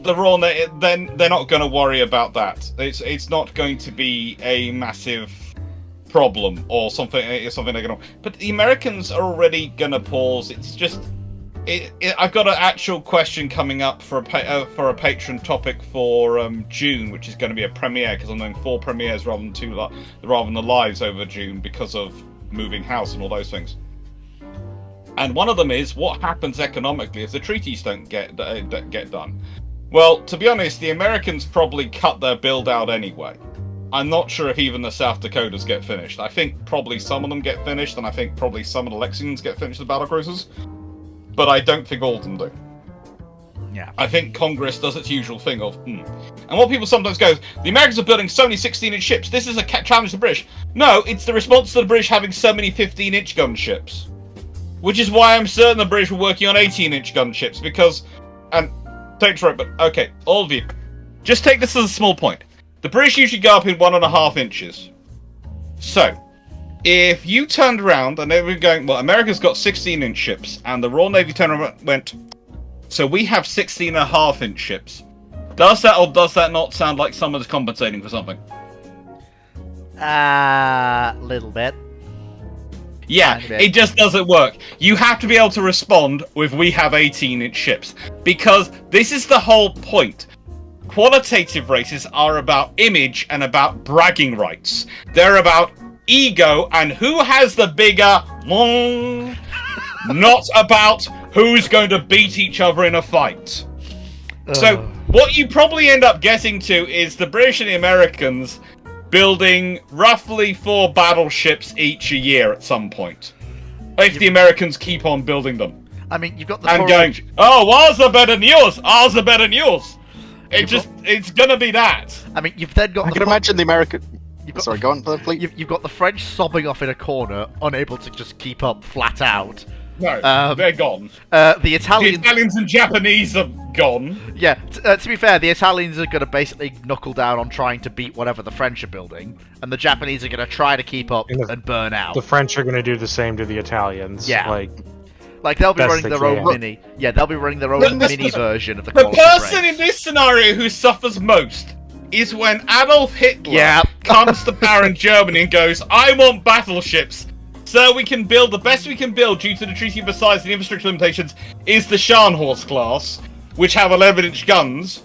the Royal Navy. Then they're not going to worry about that. It's not going to be a massive problem or something. Something they're going to. But the Americans are already going to pause. It's just. I've got an actual question coming up for a patron topic for June, which is going to be a premiere because I'm doing 4 premieres rather than the lives over June because of moving house and all those things. And one of them is what happens economically if the treaties don't get done. Well, to be honest, the Americans probably cut their build out anyway. I'm not sure if even the South Dakotas get finished. I think probably some of them get finished, and I think probably some of the Lexingtons get finished, the battlecruisers. But I don't think all of them do. Yeah. I think Congress does its usual thing of, And what people sometimes go, the Americans are building so many 16-inch ships. This is a challenge to the British. No, it's the response to the British having so many 15-inch gunships. Which is why I'm certain the British were working on 18-inch gunships, because... And, don't try it, but, okay, all of you. Just take this as a small point. The British usually go up in 1.5 inches. So, if you turned around and they were going, well, America's got 16-inch ships, and the Royal Navy turned around and went, so we have 16.5-inch ships. Does that or does that not sound like someone's compensating for something? Little bit. Yeah, Kind of it. it just doesn't work. You have to be able to respond with "we have 18-inch ships," because this is the whole point. Qualitative races are about image and about bragging rights. They're about ego and who has the bigger not about who's going to beat each other in a fight. So what you probably end up getting to is the British and the Americans building roughly 4 battleships each a year at some point. If the Americans keep on building them. I mean, you've got the And going, oh, ours are better than yours, ours are better than yours. It's gonna be that. I mean, you've then got. I can imagine the American. You've got, Sorry, go on, please. You've got the French sobbing off in a corner, unable to just keep up flat out. No, they're gone. The The Italians. Italians and Japanese are gone. Yeah, to be fair, the Italians are going to basically knuckle down on trying to beat whatever the French are building, and the Japanese are going to try to keep up and burn out. The French are going to do the same to the Italians. Yeah. Like they'll be best running they their own can. mini. Yeah, they'll be running their own Look, mini version of the. The quality person race. in this scenario who suffers most is when Adolf Hitler Yeah. comes to power in Germany and goes, I want battleships. So we can build, the best we can build due to the Treaty of Versailles and the infrastructure limitations is the Scharnhorst class, which have 11-inch guns.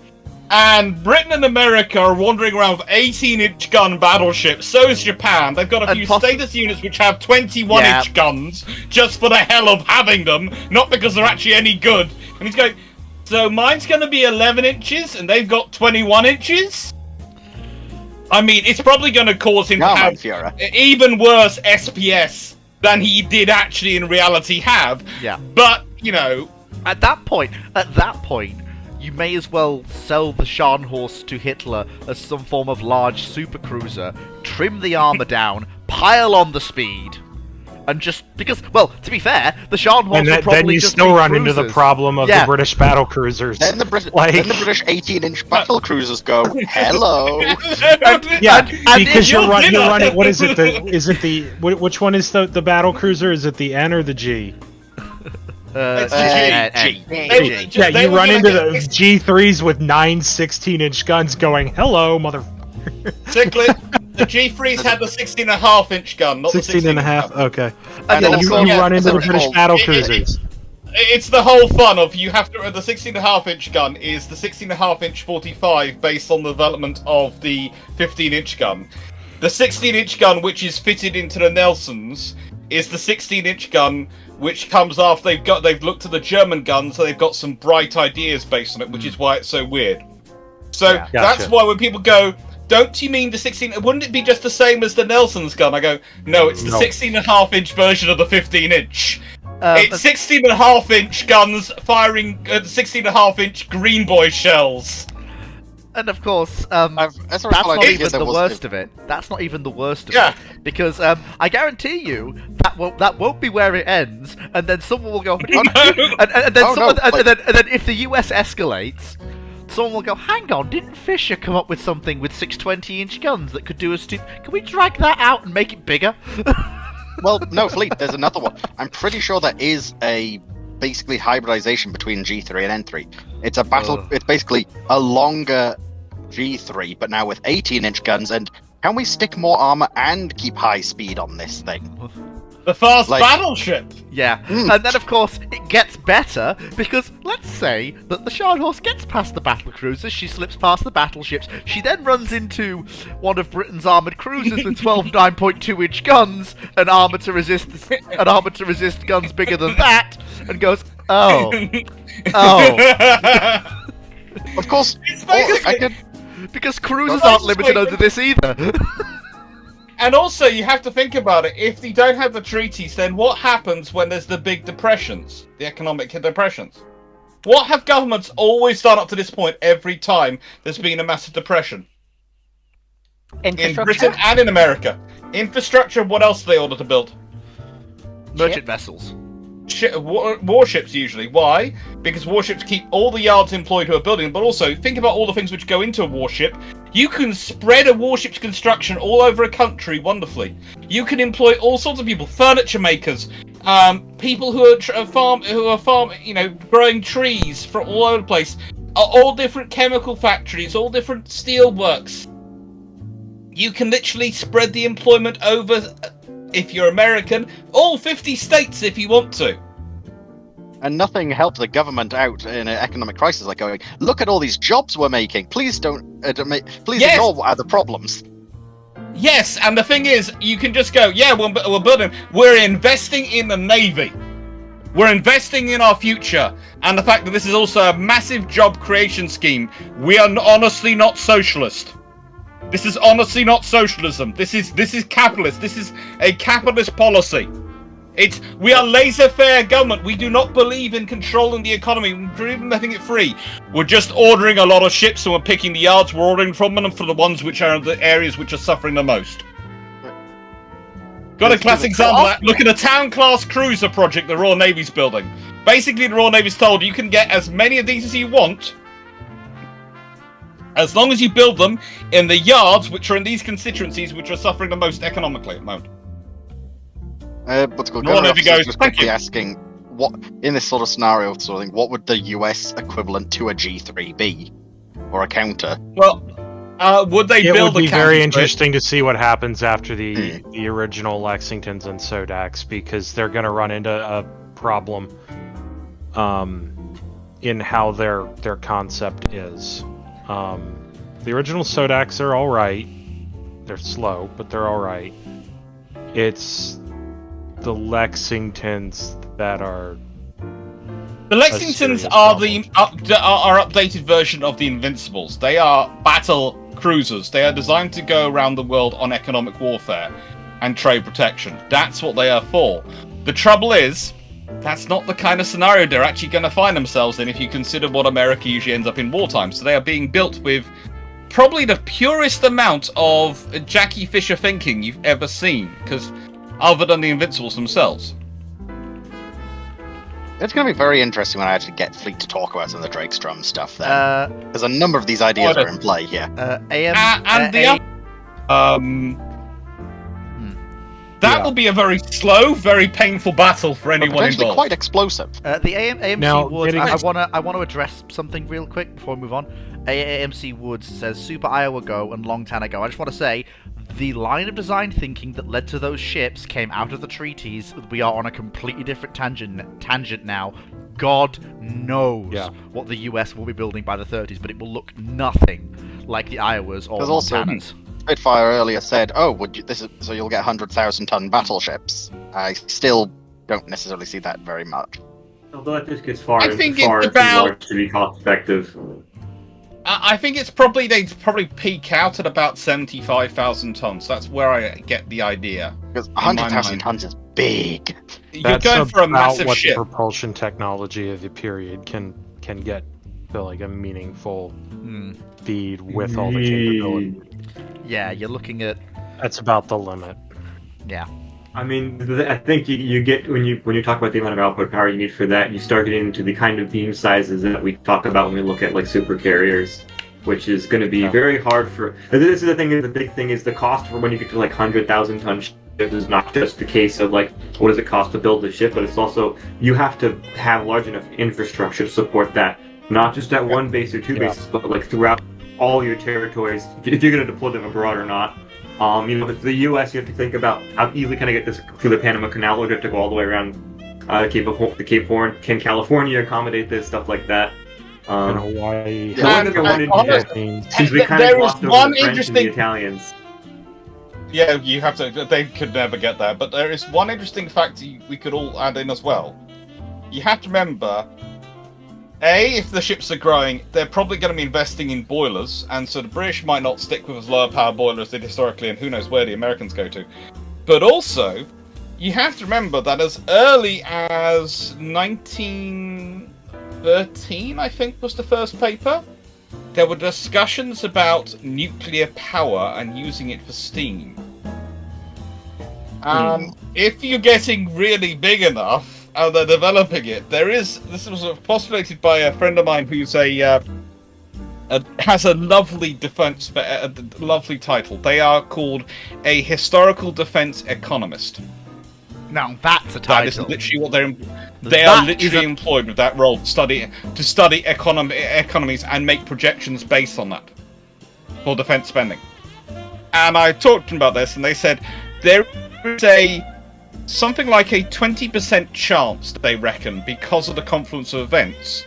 And Britain and America are wandering around with 18-inch gun battleships. So is Japan. They've got a And few possi- status units which have 21-inch guns, just for the hell of having them, not because they're actually any good. And he's going, so mine's going to be 11 inches, and they've got 21 inches? I mean, it's probably going to cause him to Yeah, have Fiora. even worse SPS than he did actually in reality have. Yeah. But, you know, At that point, you may as well sell the Scharnhorst to Hitler as some form of large supercruiser, trim the armor down, pile on the speed, and just because, well, to be fair, the Scharnhorst and will probably then you just still be run into the cruisers. problem of Yeah. the British battle cruisers. Then the Like- 18-inch battle cruisers go, hello. Yeah, and because if you're you're running. dinner- What is it? Which one is the battle cruiser? Is it the N or the G? It's the G. G. Yeah, They you were run gonna into get the this- G3s with 9 16-inch guns going, hello, mother... Cyclic, the G3s had the 16.5-inch gun, not 16 the and a half? 16.5. Okay. And Yeah, then you also- run into the it's British called- battle it- cruisers. It's the whole fun of you have to. The 16.5-inch gun is the 16.5-inch 45 based on the development of the 15-inch gun. The 16-inch gun, which is fitted into the Nelsons, is the 16-inch gun which comes after they've looked at the German guns, so they've got some bright ideas based on it, which is why it's so weird. So Yeah. that's Gotcha. why when people go, don't you mean the 16? Wouldn't it be just the same as the Nelson's gun? I go, no, it's the No. 16.5-inch version of the 15-inch. Um, It's 16.5-inch guns firing 16.5-inch Green Boy shells. and of course, As I that's recall, I not think even there the was- worst of it. That's not even the worst of Yeah. it. Because I guarantee you that won't be where it ends, and then someone will go, No. and then Oh, no, someone, like- and then if the US escalates, someone will go, hang on, didn't Fisher come up with something with 620-inch guns that could do a Can we drag that out and make it bigger? Well, no, Fleet, there's another one. I'm pretty sure there is a basically hybridization between G3 and N3. It's a battle. Ugh. It's basically a longer G3, but now with 18-inch guns. And can we stick more armor and keep high speed on this thing? The fast Like- battleship. Yeah, Mm. and then of course it gets better because let's say that the Scharnhorst gets past the battle cruisers, she slips past the battleships, she then runs into one of Britain's armoured cruisers with 12 9.2-inch guns and armour to resist guns bigger than that, and goes, oh, Of course, It's or I basically- could. because cruisers Well, aren't limited that's under this either. And also, you have to think about it. If they don't have the treaties, then what happens when there's the big depressions, the economic depressions? What have governments always done up to this point every time there's been a massive depression? In Infrastructure. Britain and in America. Infrastructure, what else do they order to build? Merchant vessels. Warships, usually. Why? Because warships keep all the yards employed who are building, but also, think about all the things which go into a warship. You can spread a warship's construction all over a country wonderfully. You can employ all sorts of people, furniture makers, people who are growing trees from all over the place, all different chemical factories, all different steel works. you can literally spread the employment over, if you're American, all 50 states if you want to. And nothing helped the government out in an economic crisis like going, look at all these jobs we're making. Please don't, please Yes. ignore what are the problems. Yes, and the thing is, you can just go, yeah, we're building, we're investing in the Navy. We're investing in our future. And the fact that this is also a massive job creation scheme, we are honestly not socialist. This is honestly not socialism. This is capitalist. This is a capitalist policy. We are laissez-faire government. We do not believe in controlling the economy. We're even letting it free. We're just ordering a lot of ships and we're picking the yards we're ordering from them for the ones which are the areas which are suffering the most. Got a classic example of that. Look at a town-class cruiser project the Royal Navy's building. Basically, the Royal Navy's told you can get as many of these as you want, as long as you build them in the yards which are in these constituencies which are suffering the most economically at the moment. But Royal Navy goes, just "Thank quickly you." asking, what in this sort of scenario, sort of thing, what would the US equivalent to a G3 be, or a counter? Well, would they It build would be a very counter-strike? interesting to see what happens after the original Lexingtons and Sodaks, because they're going to run into a problem in how their concept is. The original Sodaks are all right. They're slow, but they're all right. It's the Lexingtons that are... The Lexingtons serious are problem. are updated version of the Invincibles. They are battle cruisers. They are designed to go around the world on economic warfare and trade protection. That's what they are for. The trouble is, that's not the kind of scenario they're actually going to find themselves in if you consider what America usually ends up in wartime. So they are being built with probably the purest amount of Jackie Fisher thinking you've ever seen, because other than the Invincibles themselves. It's going to be very interesting when I actually get Fleet to talk about some of the Drakestrom stuff then. Uh, Because a number of these ideas are in play here. That will be a very slow, very painful battle for But anyone potentially involved. quite explosive. The AMC Now, Woods. getting- I want to address something real quick before we move on. AMC Woods says Super Iowa go and Long Tanner go. I just want to say, the line of design thinking that led to those ships came out of the treaties. We are on a completely different tangent now. God knows what the US will be building by the 30s, but it will look nothing like the Iowas or There's also Montanas. Spitfire earlier said, "Oh, so you'll get 100,000-ton battleships." I still don't necessarily see that very much. Although that just gets far, I think far it's too about- large to be cost effective. I think it's probably they'd probably peak out at about 75,000 tons. That's where I get the idea. Because my 100,000 mind. tons is big. You're That's going for a about massive what ship. the propulsion technology of the period can get to like a meaningful feed with all the capability. Yeah, you're looking at That's about the limit. I mean, I think you get when you talk about the amount of output power you need for that, you start getting into the kind of beam sizes that we talk about when we look at like super carriers, which is going to be very hard for. This is the thing. The big thing is the cost for when you get to like 100,000-ton ships is not just the case of like what does it cost to build the ship, but it's also you have to have large enough infrastructure to support that, not just at one base or two bases, but like throughout all your territories. If you're going to deploy them abroad or not. You know, for the U.S., you have to think about how easily can I get this through the Panama Canal, or do you have to go all the way around the Cape Horn? Can California accommodate this stuff like that? In Hawaii. The one thing I wanted to Philippines. is we kind There of is lost over one the French and interesting- the Italians. Yeah, you have to. They could never get that. But there is one interesting fact we could all add in as well. You have to remember, if the ships are growing, they're probably going to be investing in boilers, and so the British might not stick with as lower power boilers they did historically, and who knows where the Americans go to. But also, you have to remember that as early as 1913, I think, was the first paper, there were discussions about nuclear power and using it for steam. If you're getting really big enough, and they're developing it, this was postulated by a friend of mine who's has a lovely defense, a lovely title. They are called a historical defense economist. now that's a That is title. literally what they are That is literally a- employed with that role to study economies and make projections based on that for defense spending. and I talked to them about this, and they said there is something like a 20% chance, they reckon, because of the confluence of events,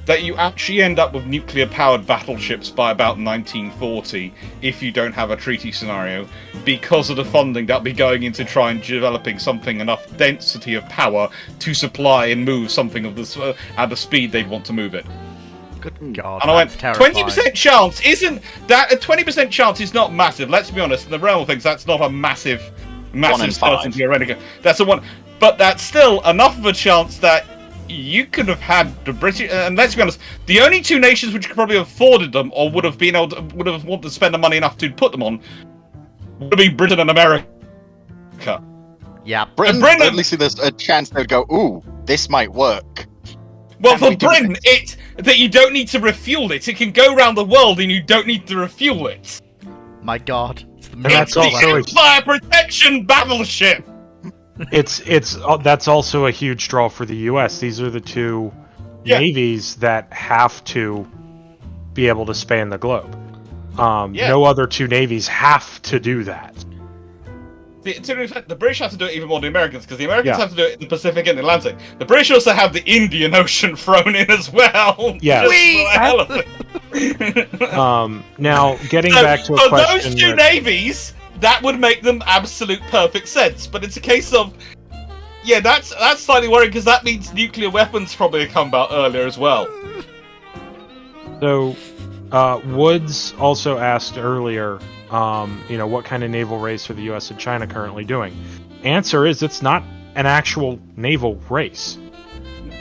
that you actually end up with nuclear-powered battleships by about 1940 if you don't have a treaty scenario, because of the funding that'll be going into trying developing something enough density of power to supply and move something of this at the speed they'd want to move it. Good God, And I went, that's terrifying. 20% chance isn't that a 20% chance is not massive. Let's be honest, in the realm of things, that's not a massive in five. certainty or anything. That's a one, but that's still enough of a chance that you could have had the British. And let's be honest, the only two nations which could probably have afforded them or would have been able to, would have wanted to spend the money enough to put them on would be Britain and America. Yeah. Britain, Britain- at least there's a chance they'd go, ooh, this might work. Well, And for we do Britain, it that you don't need to refuel it. It can go around the world and you don't need to refuel it. My God. It's the And that's It's the also Empire Protection Battleship. that's also a huge draw for the U.S. These are the two Yeah. navies that have to be able to span the globe. Yeah. No other two navies have to do that. The British have to do it even more than the Americans, because the Americans Yeah. have to do it in the Pacific and the Atlantic. The British also have the Indian Ocean thrown in as well. Yeah. Just for the hell of it. Now, getting So, back to a for question. those two navies, that would make them absolute perfect sense. But it's a case of, yeah, that's slightly worrying because that means nuclear weapons probably come about earlier as well. So, Woods also asked earlier, what kind of naval race are the U.S. and China currently doing? Answer is it's not an actual naval race.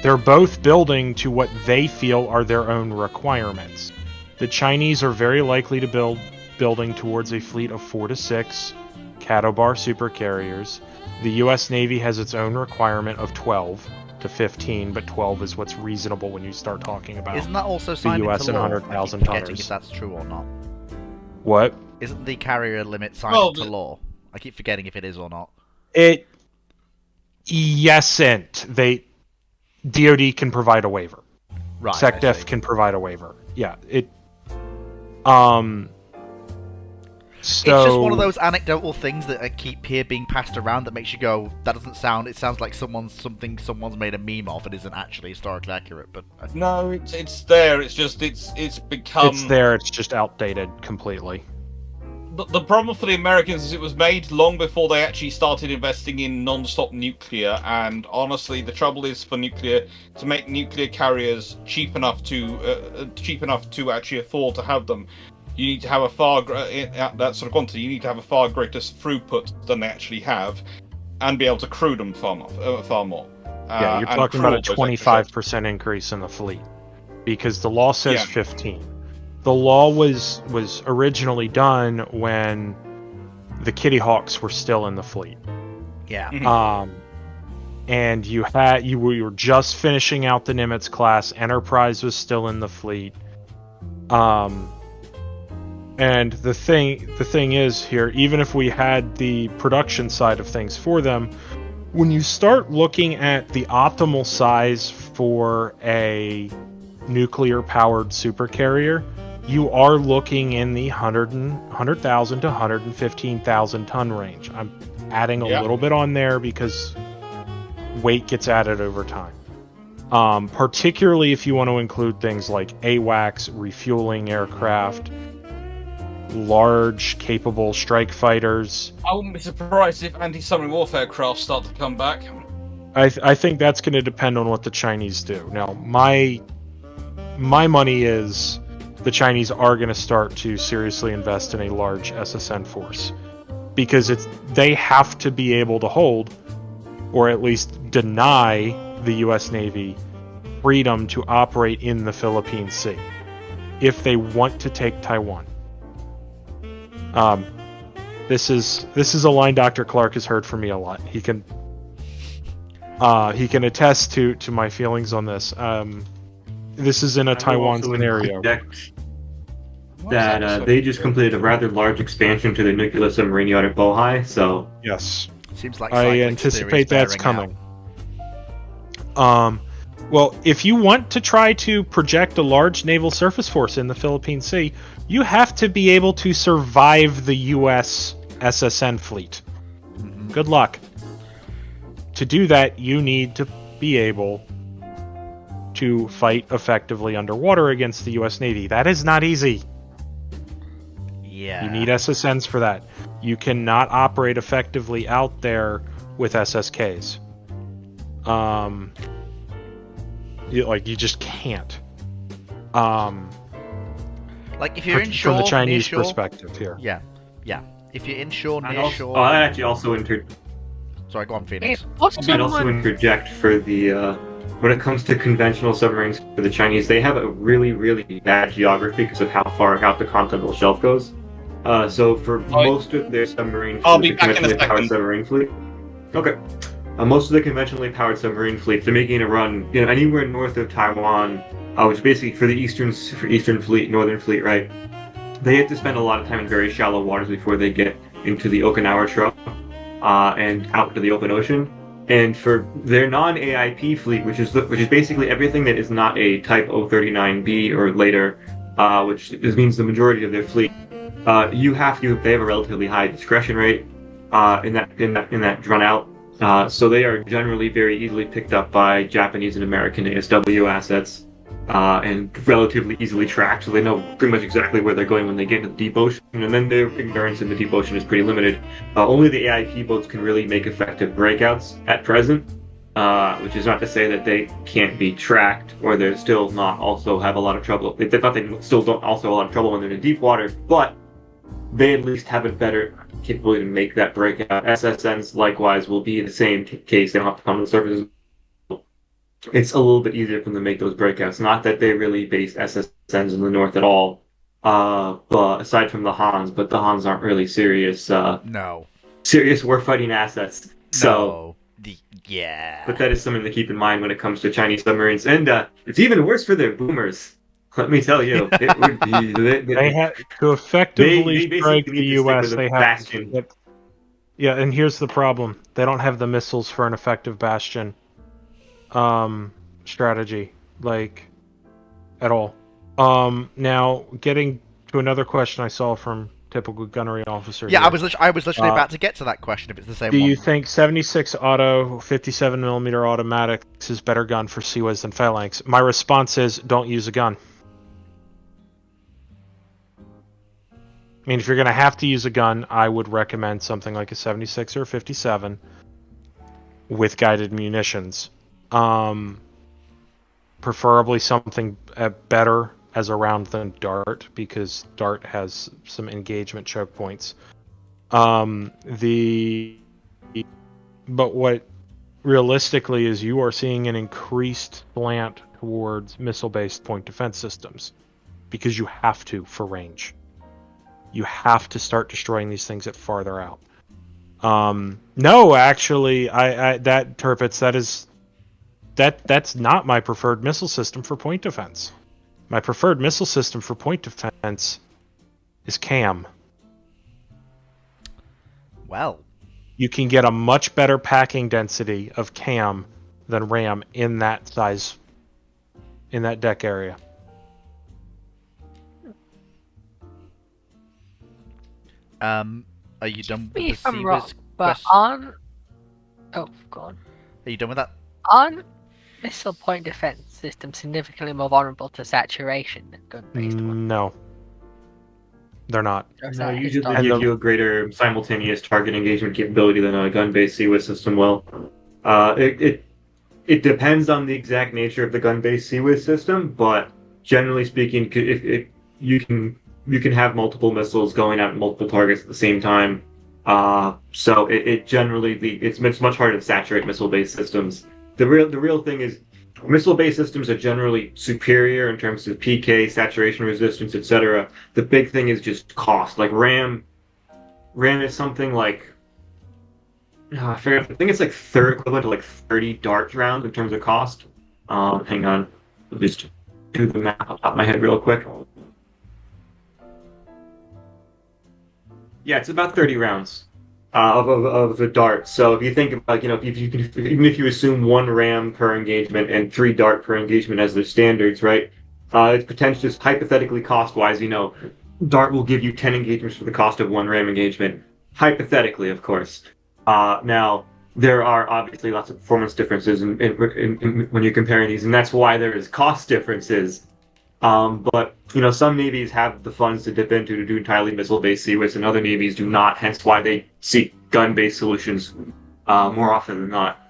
They're both building to what they feel are their own requirements. The Chinese are very likely to building towards a fleet of 4 to 6 Catobar supercarriers. The U.S. Navy has its own requirement of 12 to 15, but 12 is what's reasonable when you start talking about Isn't that also signed US into and law? 100,000 I keep forgetting tonners. if that's true or not. what. Isn't the carrier limit signed Well, into law? I keep forgetting if it is or not. They DoD can provide a waiver. Right. I SecDef see. can provide a waiver. Yeah. It's just one of those anecdotal things that I keep here being passed around that makes you go, that doesn't sound. It sounds like someone's made a meme of. It isn't actually historically accurate, but No, it's there. It's just it's become. It's there. It's just outdated completely. The problem for the Americans is it was made long before they actually started investing in non-stop nuclear, and honestly, the trouble is for nuclear to make nuclear carriers cheap enough to actually afford to have them. You need to have at that sort of quantity. You need to have a far greater throughput than they actually have, and be able to crew them far more. Yeah, you're and talking crew about a all those extra ships. 25% increase in the fleet, because the law says Yeah. 15. The law was originally done when the Kitty Hawks were still in the fleet. yeah. Mhm. And you were just finishing out the Nimitz class. Enterprise was still in the fleet. And the thing is here, even if we had the production side of things for them, when you start looking at the optimal size for a nuclear-powered supercarrier, you are looking in the 100,000 to 115,000 ton range. I'm adding a Yeah. little bit on there because weight gets added over time. Particularly if you want to include things like AWACS, refueling aircraft, large, capable strike fighters. I wouldn't be surprised if anti-submarine warfare craft start to come back. I think that's going to depend on what the Chinese do. Now, my money is the Chinese are going to start to seriously invest in a large SSN force, because they have to be able to hold, or at least deny, the U.S. Navy freedom to operate in the Philippine Sea if they want to take Taiwan. This is a line Dr. Clark has heard from me a lot. He can attest to my feelings on this. This is in a Taiwan scenario. That they just completed a rather large expansion to their nuclear submarine yard at Bohai, so Yes, Seems like I cyclic anticipate theory is that's bearing coming. Well, if you want to try to project a large naval surface force in the Philippine Sea, you have to be able to survive the U.S. SSN fleet. Good luck. To do that, you need to be able to fight effectively underwater against the U.S. Navy. That is not easy. Yeah. You need SSNs for that. You cannot operate effectively out there with SSKs. You just can't. Like if you're inshore, from the Chinese near shore, perspective here. Yeah. If you're inshore, And near also, shore. I'd actually also Sorry, go on, Phoenix. If what's I'd also someone interject for the when it comes to conventional submarines for the Chinese, they have a really, really bad geography because of how far out the continental shelf goes. So for most of their submarine I'll fleet, be back in a conventionally powered second. submarine fleet. Okay. Most of the conventionally powered submarine fleets, they're making a run, anywhere north of Taiwan, which basically for the Eastern Fleet, Northern Fleet, right? They have to spend a lot of time in very shallow waters before they get into the Okinawa Trough and out to the open ocean. And for their non-AIP fleet, which is basically everything that is not a Type 039B or later, which means the majority of their fleet, they have a relatively high discretion rate in that run out. So they are generally very easily picked up by Japanese and American ASW assets, and relatively easily tracked, so they know pretty much exactly where they're going when they get into the deep ocean, and then their ignorance in the deep ocean is pretty limited. Only the AIP boats can really make effective breakouts at present, which is not to say that they can't be tracked, or they're still not also have a lot of trouble. They still don't also have a lot of trouble when they're in deep water, but they at least have a better capability to make that breakout. SSNs likewise will be the same case. They don't have to come to the surface. It's a little bit easier for them to make those breakouts. Not that they really base SSNs in the north at all, but aside from the Hans, but the Hans aren't really serious warfighting assets. So, yeah. But that is something to keep in mind when it comes to Chinese submarines, and it's even worse for their boomers. Let me tell you, it would be. They have to effectively they strike basically the need to stick U.S. with a They have bastion. Yeah, and here's the problem: they don't have the missiles for an effective bastion strategy, at all. Now getting to another question I saw from typical gunnery officer. Yeah, here. I was literally about to get to that question if it's the same Do one. you think 76 auto 57mm automatics is better gun for Seaways than Phalanx? My response is don't use a gun. I mean, if you're going to have to use a gun, I would recommend something like a 76 or a 57 with guided munitions. Preferably something better as a round than Dart, because Dart has some engagement choke points. But what realistically is you are seeing an increased slant towards missile-based point defense systems, because you have to for range. You have to start destroying these things at farther out. No, actually, that Turpitz, that's not my preferred missile system for point defense. My preferred missile system for point defense is CAM. Well, you can get a much better packing density of CAM than RAM in that size, in that deck area. are you done with the if I'm wrong, Seaways but question? oh god, Are you done with that? aren't missile point defense systems significantly more vulnerable to saturation than gun-based ones? No. They're not. Or is No, that usually they historical? give you a greater simultaneous target engagement capability than a gun-based CWIS system will. It depends on the exact nature of the gun-based CWIS system, but generally speaking, if you can have multiple missiles going at multiple targets at the same time. So it's much harder to saturate missile-based systems. The real thing is missile-based systems are generally superior in terms of PK, saturation resistance, etc. The big thing is just cost. Like RAM is something like I think it's like equivalent to like 30 Dart rounds in terms of cost. Hang on, I'll just do the math off the top of my head real quick. Yeah, it's about 30 rounds of the Dart. So if you think about, even if you assume 1 RAM per engagement and 3 Dart per engagement as their standards, right? It's potentially just hypothetically cost-wise, DART will give you 10 engagements for the cost of 1 RAM engagement. Hypothetically, of course. Now, there are obviously lots of performance differences when you're comparing these, and that's why there is cost differences. But, some navies have the funds to dip into to do entirely missile-based CWIS, and other navies do not, hence why they seek gun-based solutions more often than not.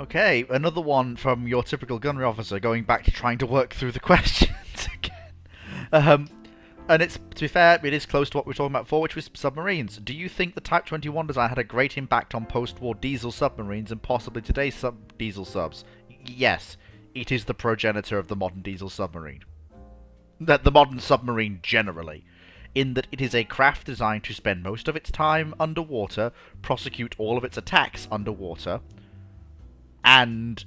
Okay, another one from your typical gunnery officer, going back to trying to work through the questions again. And it's, to be fair, it is close to what we were talking about before, which was submarines. Do you think the Type 21 design had a great impact on post-war diesel submarines and possibly today's diesel subs? Yes, it is the progenitor of the modern diesel submarine. The modern submarine generally, in that it is a craft designed to spend most of its time underwater, prosecute all of its attacks underwater, and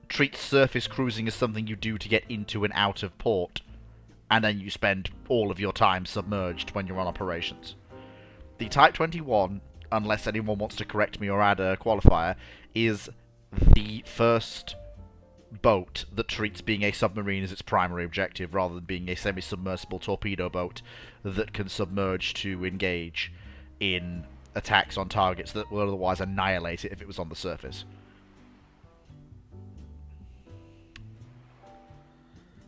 treats surface cruising as something you do to get into and out of port, and then you spend all of your time submerged when you're on operations. The Type 21, unless anyone wants to correct me or add a qualifier, is the first boat that treats being a submarine as its primary objective, rather than being a semi-submersible torpedo boat that can submerge to engage in attacks on targets that would otherwise annihilate it if it was on the surface.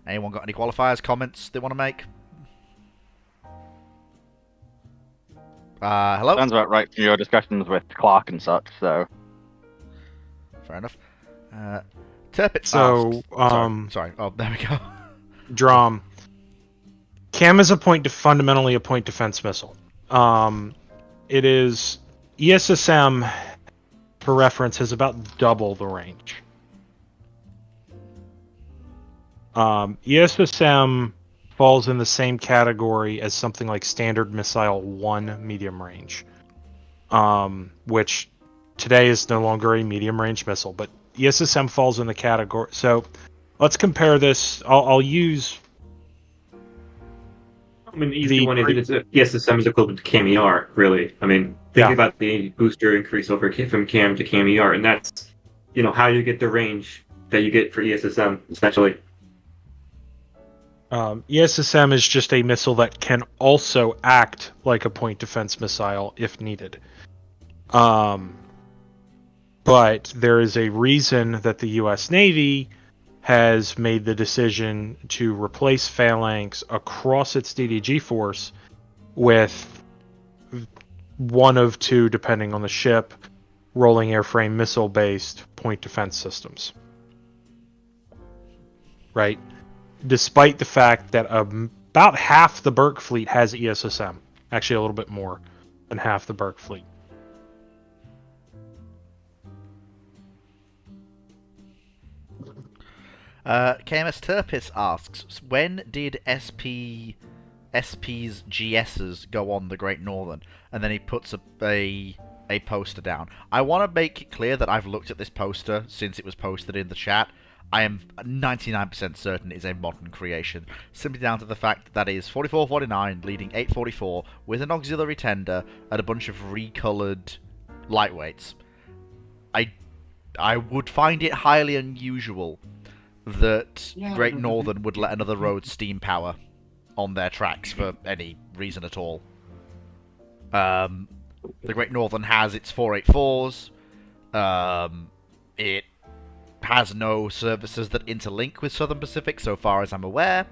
Anyone got any qualifiers, comments they want to make? Hello? Sounds about right from your discussions with Clark and such, so... Fair enough. Turpitz So, asks... Sorry. Oh, there we go. Drum. CAM is fundamentally a point defense missile. It is... ESSM, for reference, has about double the range. ESSM falls in the same category as something like Standard Missile 1 medium range, which today is no longer a medium range missile, but ESSM falls in the category. So let's compare this. I'll use... I mean, the easy one is ESSM is equivalent to CAM-ER, really. I mean, think about the booster increase over from CAM to CAM-ER, and that's, how you get the range that you get for ESSM, essentially. ESSM is just a missile that can also act like a point defense missile if needed. But there is a reason that the U.S. Navy has made the decision to replace Phalanx across its DDG force with one of two, depending on the ship, rolling airframe missile-based point defense systems. Right? Despite the fact that about half the Burke fleet has ESSM. Actually, a little bit more than half the Burke fleet. KMS Turpis asks, when did SP's GSs go on the Great Northern? And then he puts a poster down. I want to make it clear that I've looked at this poster since it was posted in the chat. I am 99% certain it is a modern creation, simply down to the fact that is 4449 leading 844 with an auxiliary tender and a bunch of recoloured lightweights. I would find it highly unusual that Great Northern would let another road steam power on their tracks for any reason at all. The Great Northern has its 484s. It has no services that interlink with Southern Pacific, so far as I'm aware.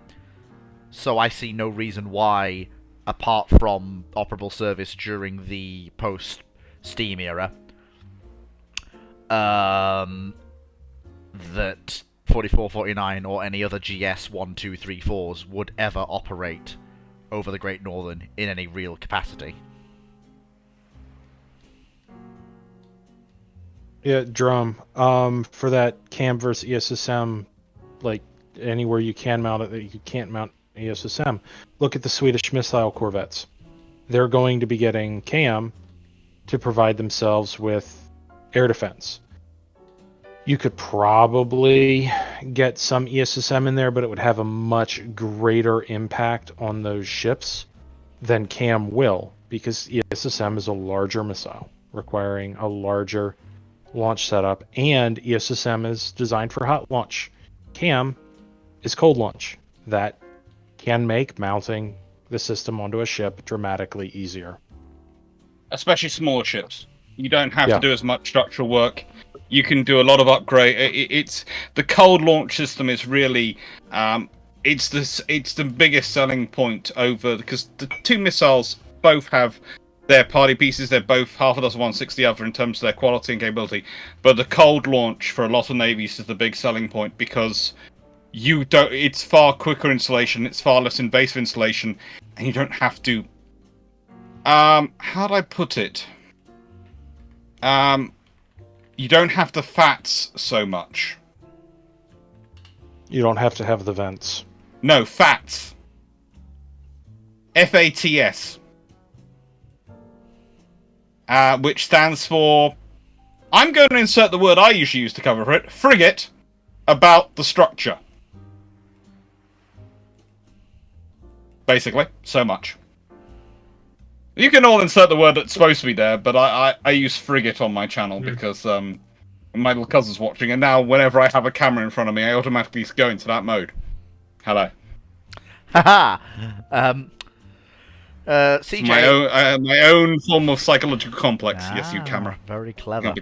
So I see no reason why, apart from operable service during the post-Steam era, that 4449 or any other GS 1234s would ever operate over the Great Northern in any real capacity. Yeah, Drum. For that CAM versus ESSM, like anywhere you can mount it that you can't mount ESSM, look at the Swedish missile corvettes. They're going to be getting CAM to provide themselves with air defense. You could probably get some ESSM in there, but it would have a much greater impact on those ships than CAM will, because ESSM is a larger missile, requiring a larger launch setup, and ESSM is designed for hot launch. CAM is cold launch. That can make mounting the system onto a ship dramatically easier. Especially smaller ships. You don't have Yeah. to do as much structural work. You can do a lot of upgrade. It's the cold launch system is really it's the biggest selling point over, because the two missiles both have their party pieces. They're both half a dozen one, 60 other in terms of their quality and capability. But the cold launch for a lot of navies is the big selling point, because you don't. It's far quicker installation. It's far less invasive installation, and you don't have to. How'd I put it? You don't have the fats so much. You don't have to have the vents. No, fats. FATS. Which stands for... I'm going to insert the word I usually use to cover for it. Frigate about the structure. Basically, so much. You can all insert the word that's supposed to be there, but I use frigate on my channel because my little cousin's watching, and now whenever I have a camera in front of me, I automatically go into that mode. Hello. Haha. CJ. My own form of psychological complex. Yes, you camera. Very clever.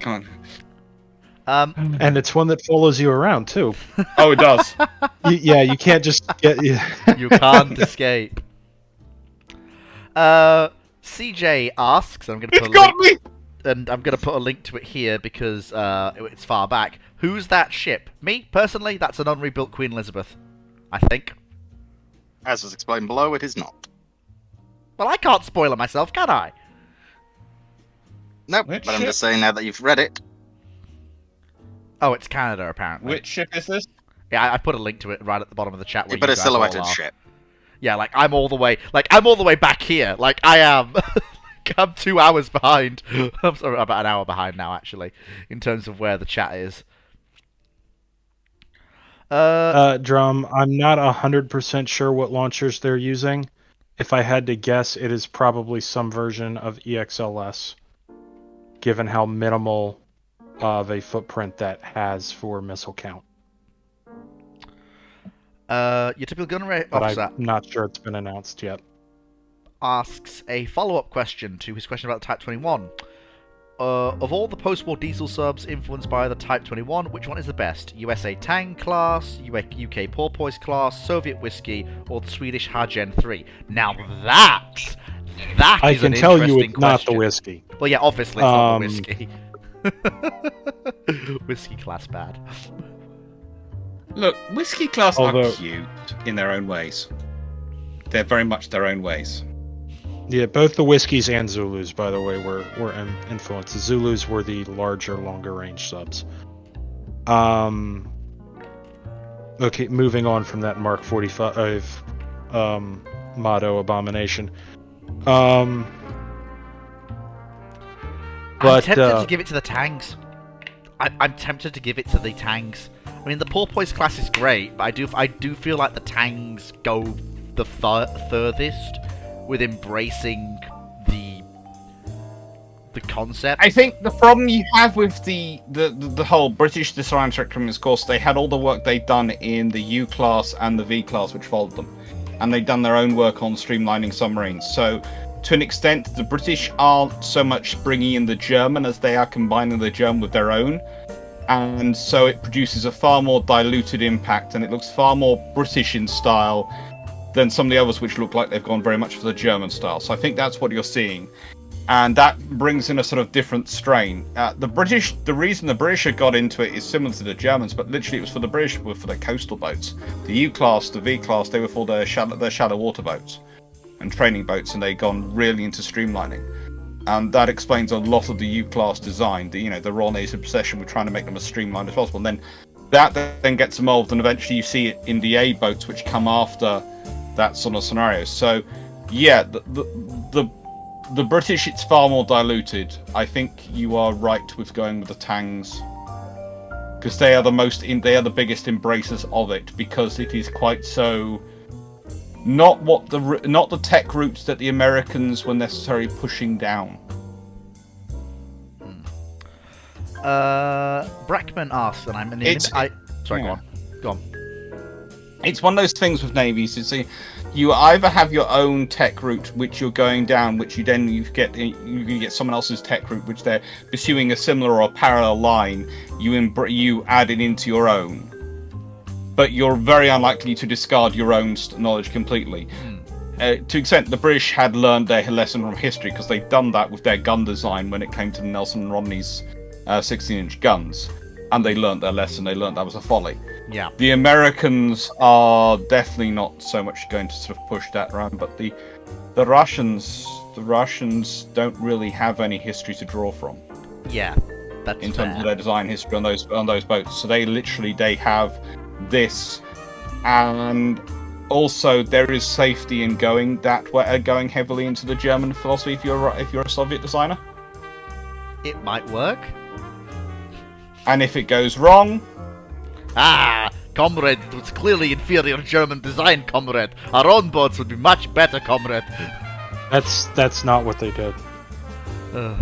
And it's one that follows you around too. Oh, it does. You can't just get. You can't escape. CJ asks, I'm going to put It got me! and I'm going to put a link to it here because it's far back. Who's that ship? Me, personally, that's an unrebuilt Queen Elizabeth. I think. As was explained below, it is not. Well, I can't spoil it myself, can I? Nope, Which but I'm ship? just saying now that you've read it. Oh, it's Canada, apparently. Which ship is this? Yeah, I put a link to it right at the bottom of the chat. Where But you a guys all silhouetted are. ship. Yeah, I'm all the way back here. Like, I am. I'm 2 hours behind. I'm sorry, about an hour behind now, actually, in terms of where the chat is. Drum, I'm not 100% sure what launchers they're using. If I had to guess, it is probably some version of EXLS, given how minimal of a footprint that has for missile count. Your typical gunnery But officer I'm not sure it's been announced yet. asks a follow-up question to his question about the Type 21. Of all the post-war diesel subs influenced by the Type 21, which one is the best? USA Tang class, UK Porpoise class, Soviet Whiskey, or the Swedish Hagen 3? Now that I is can an tell you interesting it's not the question. whiskey. Well, yeah, obviously it's not the whiskey. Whiskey class bad. Look, whiskey class Although- are cute in their own ways. They're very much their own ways. Yeah, both the Whiskies and Zulus, by the way, were influenced. The Zulus were the larger, longer range subs. Okay, moving on from that Mark 45 motto abomination. I'm But, tempted to give it to the Tangs. I'm tempted to give it to the Tangs. I mean, the Porpoise class is great, but I do feel like the Tangs go the furthest with embracing the concept. I think the problem you have with the whole British design spectrum is, of course, they had all the work they'd done in the U class and the V class, which followed them, and they'd done their own work on streamlining submarines. So, to an extent, the British aren't so much bringing in the German as they are combining the German with their own, and so it produces a far more diluted impact, and it looks far more British in style than some of the others, which look like they've gone very much for the German style. So I think that's what you're seeing. And that brings in a sort of different strain. The reason the British had got into it is similar to the Germans, but literally it was for the British were for their coastal boats. The U class, the V class, they were for their shallow water boats and training boats, and they'd gone really into streamlining. And that explains a lot of the U class design. The Royal Navy's obsession with trying to make them as streamlined as possible. And then that then gets evolved, and eventually you see it in the A boats, which come after that sort of scenario. So, yeah, the British, it's far more diluted. I think you are right with going with the Tangs, because they are the biggest embracers of it, because it is quite so not the tech routes that the Americans were necessarily pushing down. Brackman asks, and I'm an It's- Sorry, yeah. go on. It's one of those things with navies. You either have your own tech route, which you're going down, which you get someone else's tech route, which they're pursuing a similar or parallel line. You add it into your own, but you're very unlikely to discard your own knowledge completely. To extent, the British had learned their lesson from history because they'd done that with their gun design when it came to Nelson and Rodney's 16-inch guns, and they learned their lesson. They learned that was a folly. Yeah. The Americans are definitely not so much going to sort of push that around, but the Russians don't really have any history to draw from. Yeah, that's in terms fair. of their design history on those boats. So they have this, and also there is safety in going that way, going heavily into the German philosophy if you're a Soviet designer. It might work. And if it goes wrong, comrade, it was clearly inferior German design, comrade. Our own boats would be much better, comrade. That's not what they did. No,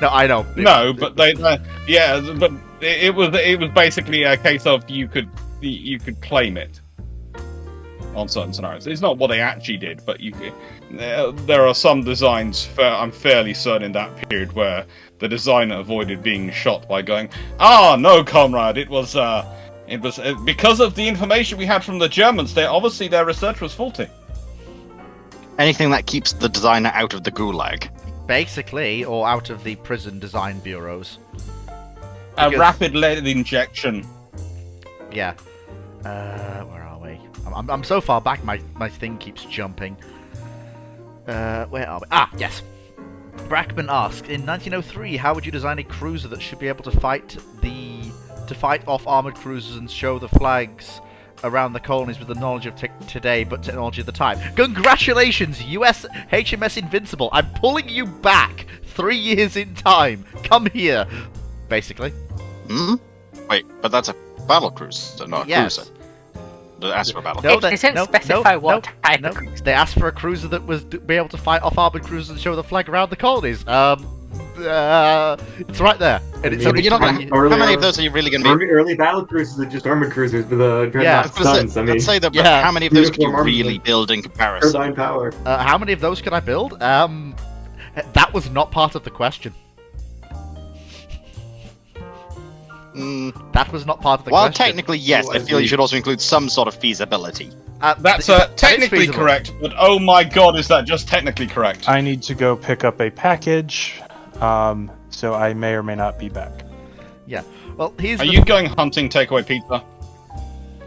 I know. no, but but it was basically a case of you could claim it on certain scenarios. It's not what they actually did, but there are some designs. I'm fairly certain in that period where the designer avoided being shot by going, no, comrade, it was because of the information we had from the Germans. Obviously their research was faulty. Anything that keeps the designer out of the gulag. Basically, or out of the prison design bureaus. A Because- rapid lead injection. Yeah. Where are we? I'm so far back, my thing keeps jumping. Where are we? Yes. Brackman asks, in 1903, how would you design a cruiser that should be able to fight off armored cruisers and show the flags around the colonies with the knowledge of today, but technology of the time? Congratulations, US HMS Invincible! I'm pulling you back 3 years in time. Come here, basically. Wait, but that's a battle cruiser, not a Yes. cruiser. They asked for a battle No, cruiser. It doesn't specify what type no. of cruiser. They asked for a cruiser that was be able to fight off armored cruisers and show the flag around the colonies. It's right there. And it's Yeah, only but you're not gonna, three- how many of those are you really going to be? Early battle cruisers are just armored cruisers with I dreadnought was gonna guns. say, I mean, let's say that, but yeah. how many of those could you Uniform really armament. build in comparison? turbine power. How many of those could I build? That was not part of the question. That was not part of the Well, question. technically, yes. I feel you should also include some sort of feasibility. That's that is technically feasible. correct, but oh my god, is that just technically correct? I need to go pick up a package, so I may or may not be back. Yeah. Well, here's Are the... you going hunting takeaway pizza?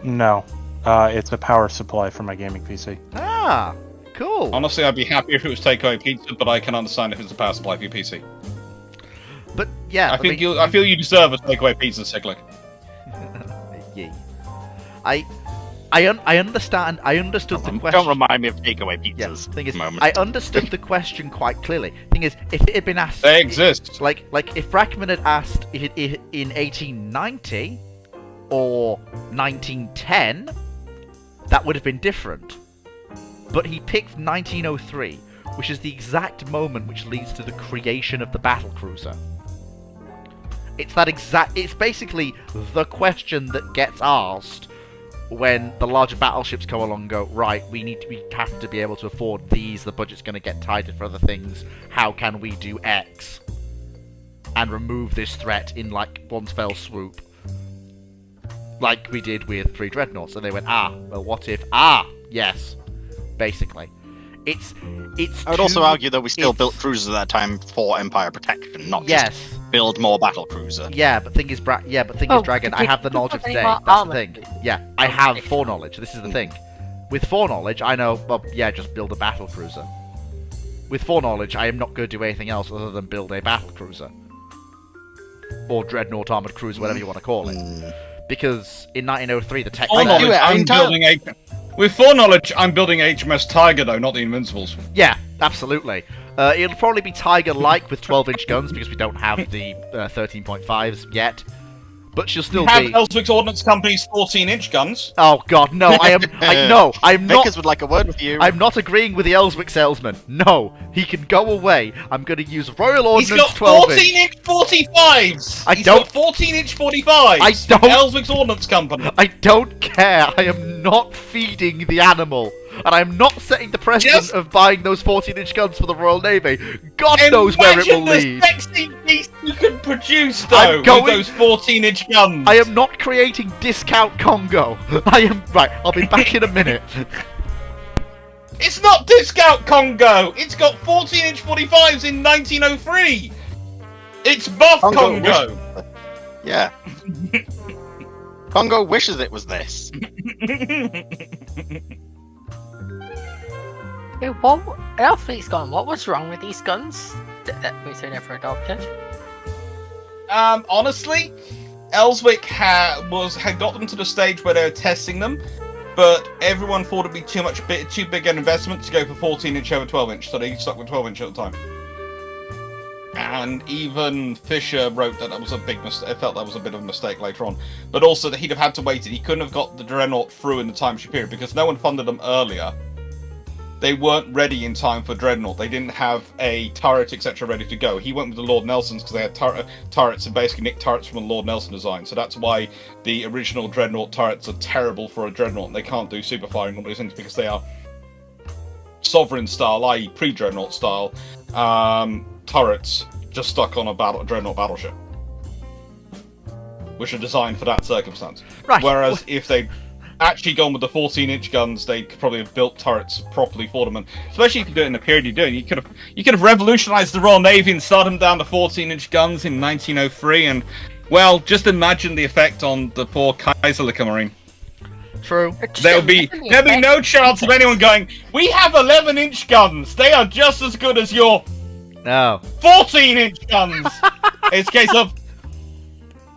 No, it's a power supply for my gaming PC. Cool. Honestly, I'd be happy if it was takeaway pizza, but I can understand if it's a power supply for your PC. But yeah, I feel you deserve a takeaway pizza, Cyclic. Yeah. I understand. I understood the question. Don't remind me of takeaway Yeah. pizzas. Thing is, moment. I understood the question quite clearly. Thing is, if it had been asked, They exist. like if Brackman had asked if in 1890 or 1910, that would have been different. But he picked 1903, which is the exact moment which leads to the creation of the battlecruiser. It's basically the question that gets asked when the larger battleships come along and go, right, we have to be able to afford these, the budget's going to get tighter for other things, how can we do X? And remove this threat in, like, one fell swoop. Like we did with 3 Dreadnoughts, and they went, well, what if, yes, basically. It's I would also argue that we still it's- built cruisers at that time for Empire protection, not Yes. just build more battle cruiser. Yeah, but thing is, Dragon, I have the knowledge of today. more That's the armor. thing. Yeah, I have foreknowledge. This is the thing. With foreknowledge, I know, well, yeah, just build a battle cruiser. With foreknowledge, I am not going to do anything else other than build a battle cruiser. Or dreadnought armored cruiser, whatever you want to call it. Because in 1903, the tech... Like, do it, I'm I'm building with foreknowledge, I'm building HMS Tiger, though, not the Invincibles. Yeah, absolutely. It'll probably be Tiger-like with 12-inch guns, because we don't have the 13.5s yet. but she'll still have be. Elswick's Ordnance Company's 14-inch guns. Oh God, no! I'm not. Vickers would like a word with you. I'm not agreeing with the Elswick salesman. No, he can go away. I'm going to use Royal He's Ordnance got 12 inch. 14-inch 45s. I He's don't- got 14-inch 45s. I from don't- Elswick's Ordnance Company. I don't care. I am not feeding the animal. And I'm not setting the precedent Yes. of buying those 14-inch guns for the Royal Navy. God knows where it will Imagine lead. the sexy beast you could produce, though, I'm going- with those 14-inch guns. I am not creating discount Congo. I am right. I'll be back in a minute. It's not discount Congo. It's got 14-inch 45s in 1903. It's buff Congo. Yeah. Congo wishes it was this. Yeah, what? Elfleet's gone. What was wrong with these guns that we so never adopted? Honestly, Elswick had got them to the stage where they were testing them, but everyone thought it'd be too big an investment to go for 14-inch over 12-inch, so they stuck with 12-inch at the time. And even Fisher wrote that was a big mistake. Felt that was a bit of a mistake later on, but also that he'd have had to wait. He couldn't have got the Dreadnought through in the time period because no one funded them earlier. They weren't ready in time for Dreadnought. They didn't have a turret, etc., ready to go. He went with the Lord Nelsons because they had turrets and basically nicked turrets from the Lord Nelson design. So that's why the original Dreadnought turrets are terrible for a Dreadnought. They can't do super firing and all those things because they are Sovereign style, i.e. pre-Dreadnought style turrets just stuck on a Dreadnought battleship, which are designed for that circumstance. Right. Whereas if they'd actually gone with the 14-inch guns, they could probably have built turrets properly for them, and especially if you do it in the period you're doing, you could have revolutionized the Royal Navy and started them down to 14-inch guns in 1903, and well, just imagine the effect on the poor Kaiserliche Marine. True. There'll be no chance of anyone going, we have 11-inch guns. They are just as good as your No. 14-inch guns. It's a case of,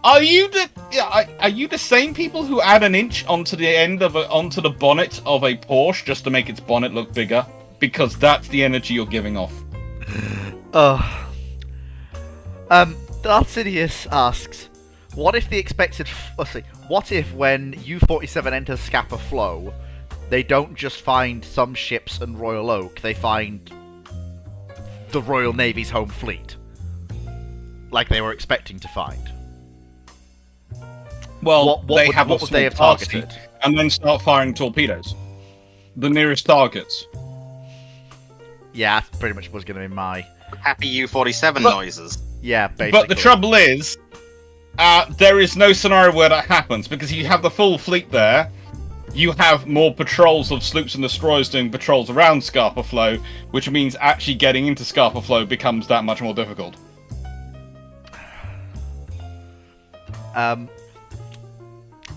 are you the same people who add an inch onto the bonnet of a Porsche just to make its bonnet look bigger? Because that's the energy you're giving off. Darth Sidious asks, what if the expected... what if when U-47 enters Scapa Flow, they don't just find some ships and Royal Oak, they find the Royal Navy's home fleet? Like they were expecting to find. Well, What they would- have what a would they have small party targeted? and then start firing torpedoes. The nearest targets. Yeah, that pretty much was going to be my... Happy U-47 But- noises. Yeah, basically. But the trouble is, there is no scenario where that happens, because you have the full fleet there, you have more patrols of sloops and destroyers doing patrols around Scapa Flow, which means actually getting into Scapa Flow becomes that much more difficult.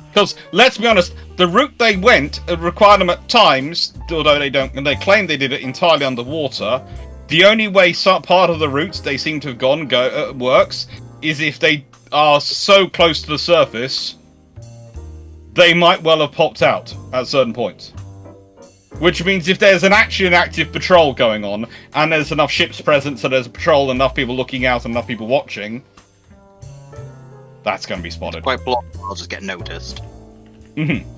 Because, let's be honest, the route they went required them at times, although they claim they did it entirely underwater, the only way part of the route they seem to have gone works is if they are so close to the surface, they might well have popped out at certain points. Which means if there's an active patrol going on, and there's enough ships present so there's a patrol, enough people looking out, enough people watching, that's going to be spotted. Quite blocked, I'll just get noticed. Mm-hmm.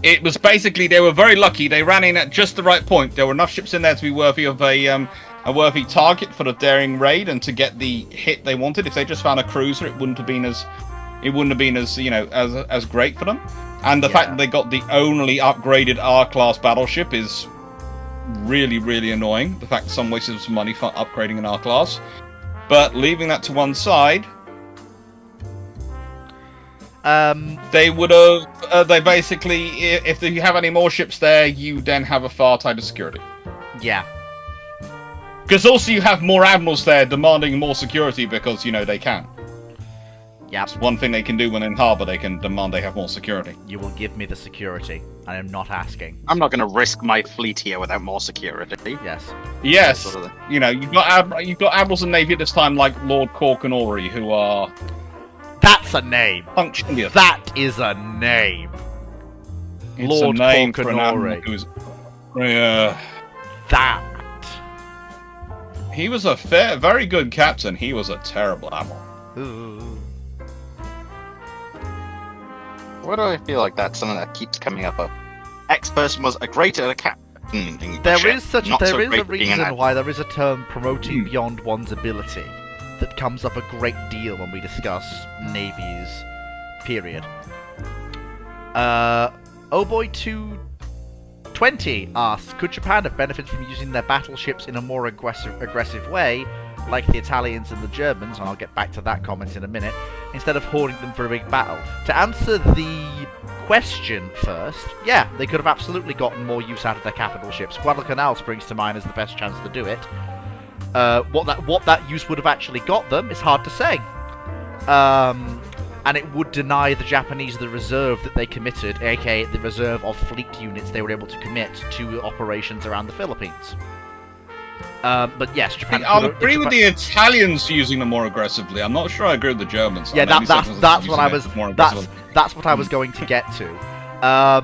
It was basically, they were very lucky. They ran in at just the right point. There were enough ships in there to be worthy of a worthy target for the daring raid and to get the hit they wanted. If they just found a cruiser, it wouldn't have been as as great for them. And the fact that they got the only upgraded R-class battleship is really, really annoying. The fact that some wasted some money for upgrading an R-class. But leaving that to one side, they would have. They basically, if you have any more ships there, you then have a far tighter security. Yeah. Because also you have more admirals there demanding more security because they can. Yeah. It's one thing they can do when in harbour. They can demand they have more security. You will give me the security. I am not asking. I'm not going to risk my fleet here without more security. Yes. Yes, Sort of you've got admirals and navy at this time like Lord Corkenori, who are That's a name. punctilious. That is a name. It's Lord a name for an admiral Corkenori. who's. That. He was a very good captain. He was a terrible admiral. Ooh. Why do I feel like that's something that keeps coming up? X person was a great at a captain. There is a great at being reason an why there is a term promoting beyond one's ability that comes up a great deal when we discuss navies. Period. Oh boy 220 asks, could Japan have benefited from using their battleships in a more aggressive way, like the Italians and the Germans, and I'll get back to that comment in a minute, instead of hoarding them for a big battle? To answer the question first, yeah, they could have absolutely gotten more use out of their capital ships. Guadalcanal springs to mind as the best chance to do it. What that use would have actually got them is hard to say. And it would deny the Japanese the reserve that they committed, aka the reserve of fleet units they were able to commit to operations around the Philippines. But yes, Japan. I'll agree with the Italians using them more aggressively. I'm not sure I agree with the Germans. Yeah, that's what I was. That's what I was going to get to. I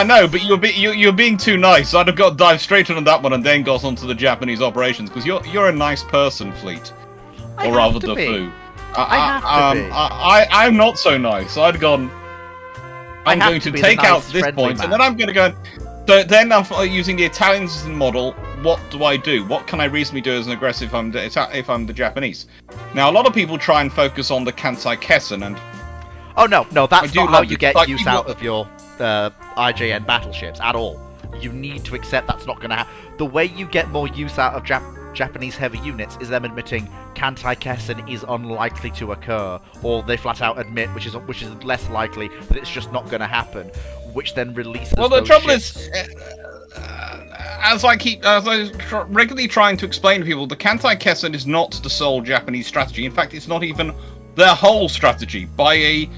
know, but you're being too nice. I'd have got to dive straight into that one and then got onto the Japanese operations because you're a nice person, Fleet, or rather the Fu. I'm not so nice. I'd gone. I'm going to take out this point, and then I'm going to go. So then I'm using the Italians as a model. What do I do? What can I reasonably do as an aggressive if I'm the Japanese? Now, a lot of people try and focus on the Kansai Kessen, and oh no, that's not how you get use out of your IJN battleships at all. You need to accept that's not going to happen. The way you get more use out of Japanese heavy units is them admitting Kansai Kessen is unlikely to occur, or they flat out admit, which is less likely, that it's just not going to happen, which then releases. Well, the trouble ships. is, as I regularly trying to explain to people, the Kansai Kessen is not the sole Japanese strategy. In fact, it's not even their whole strategy by a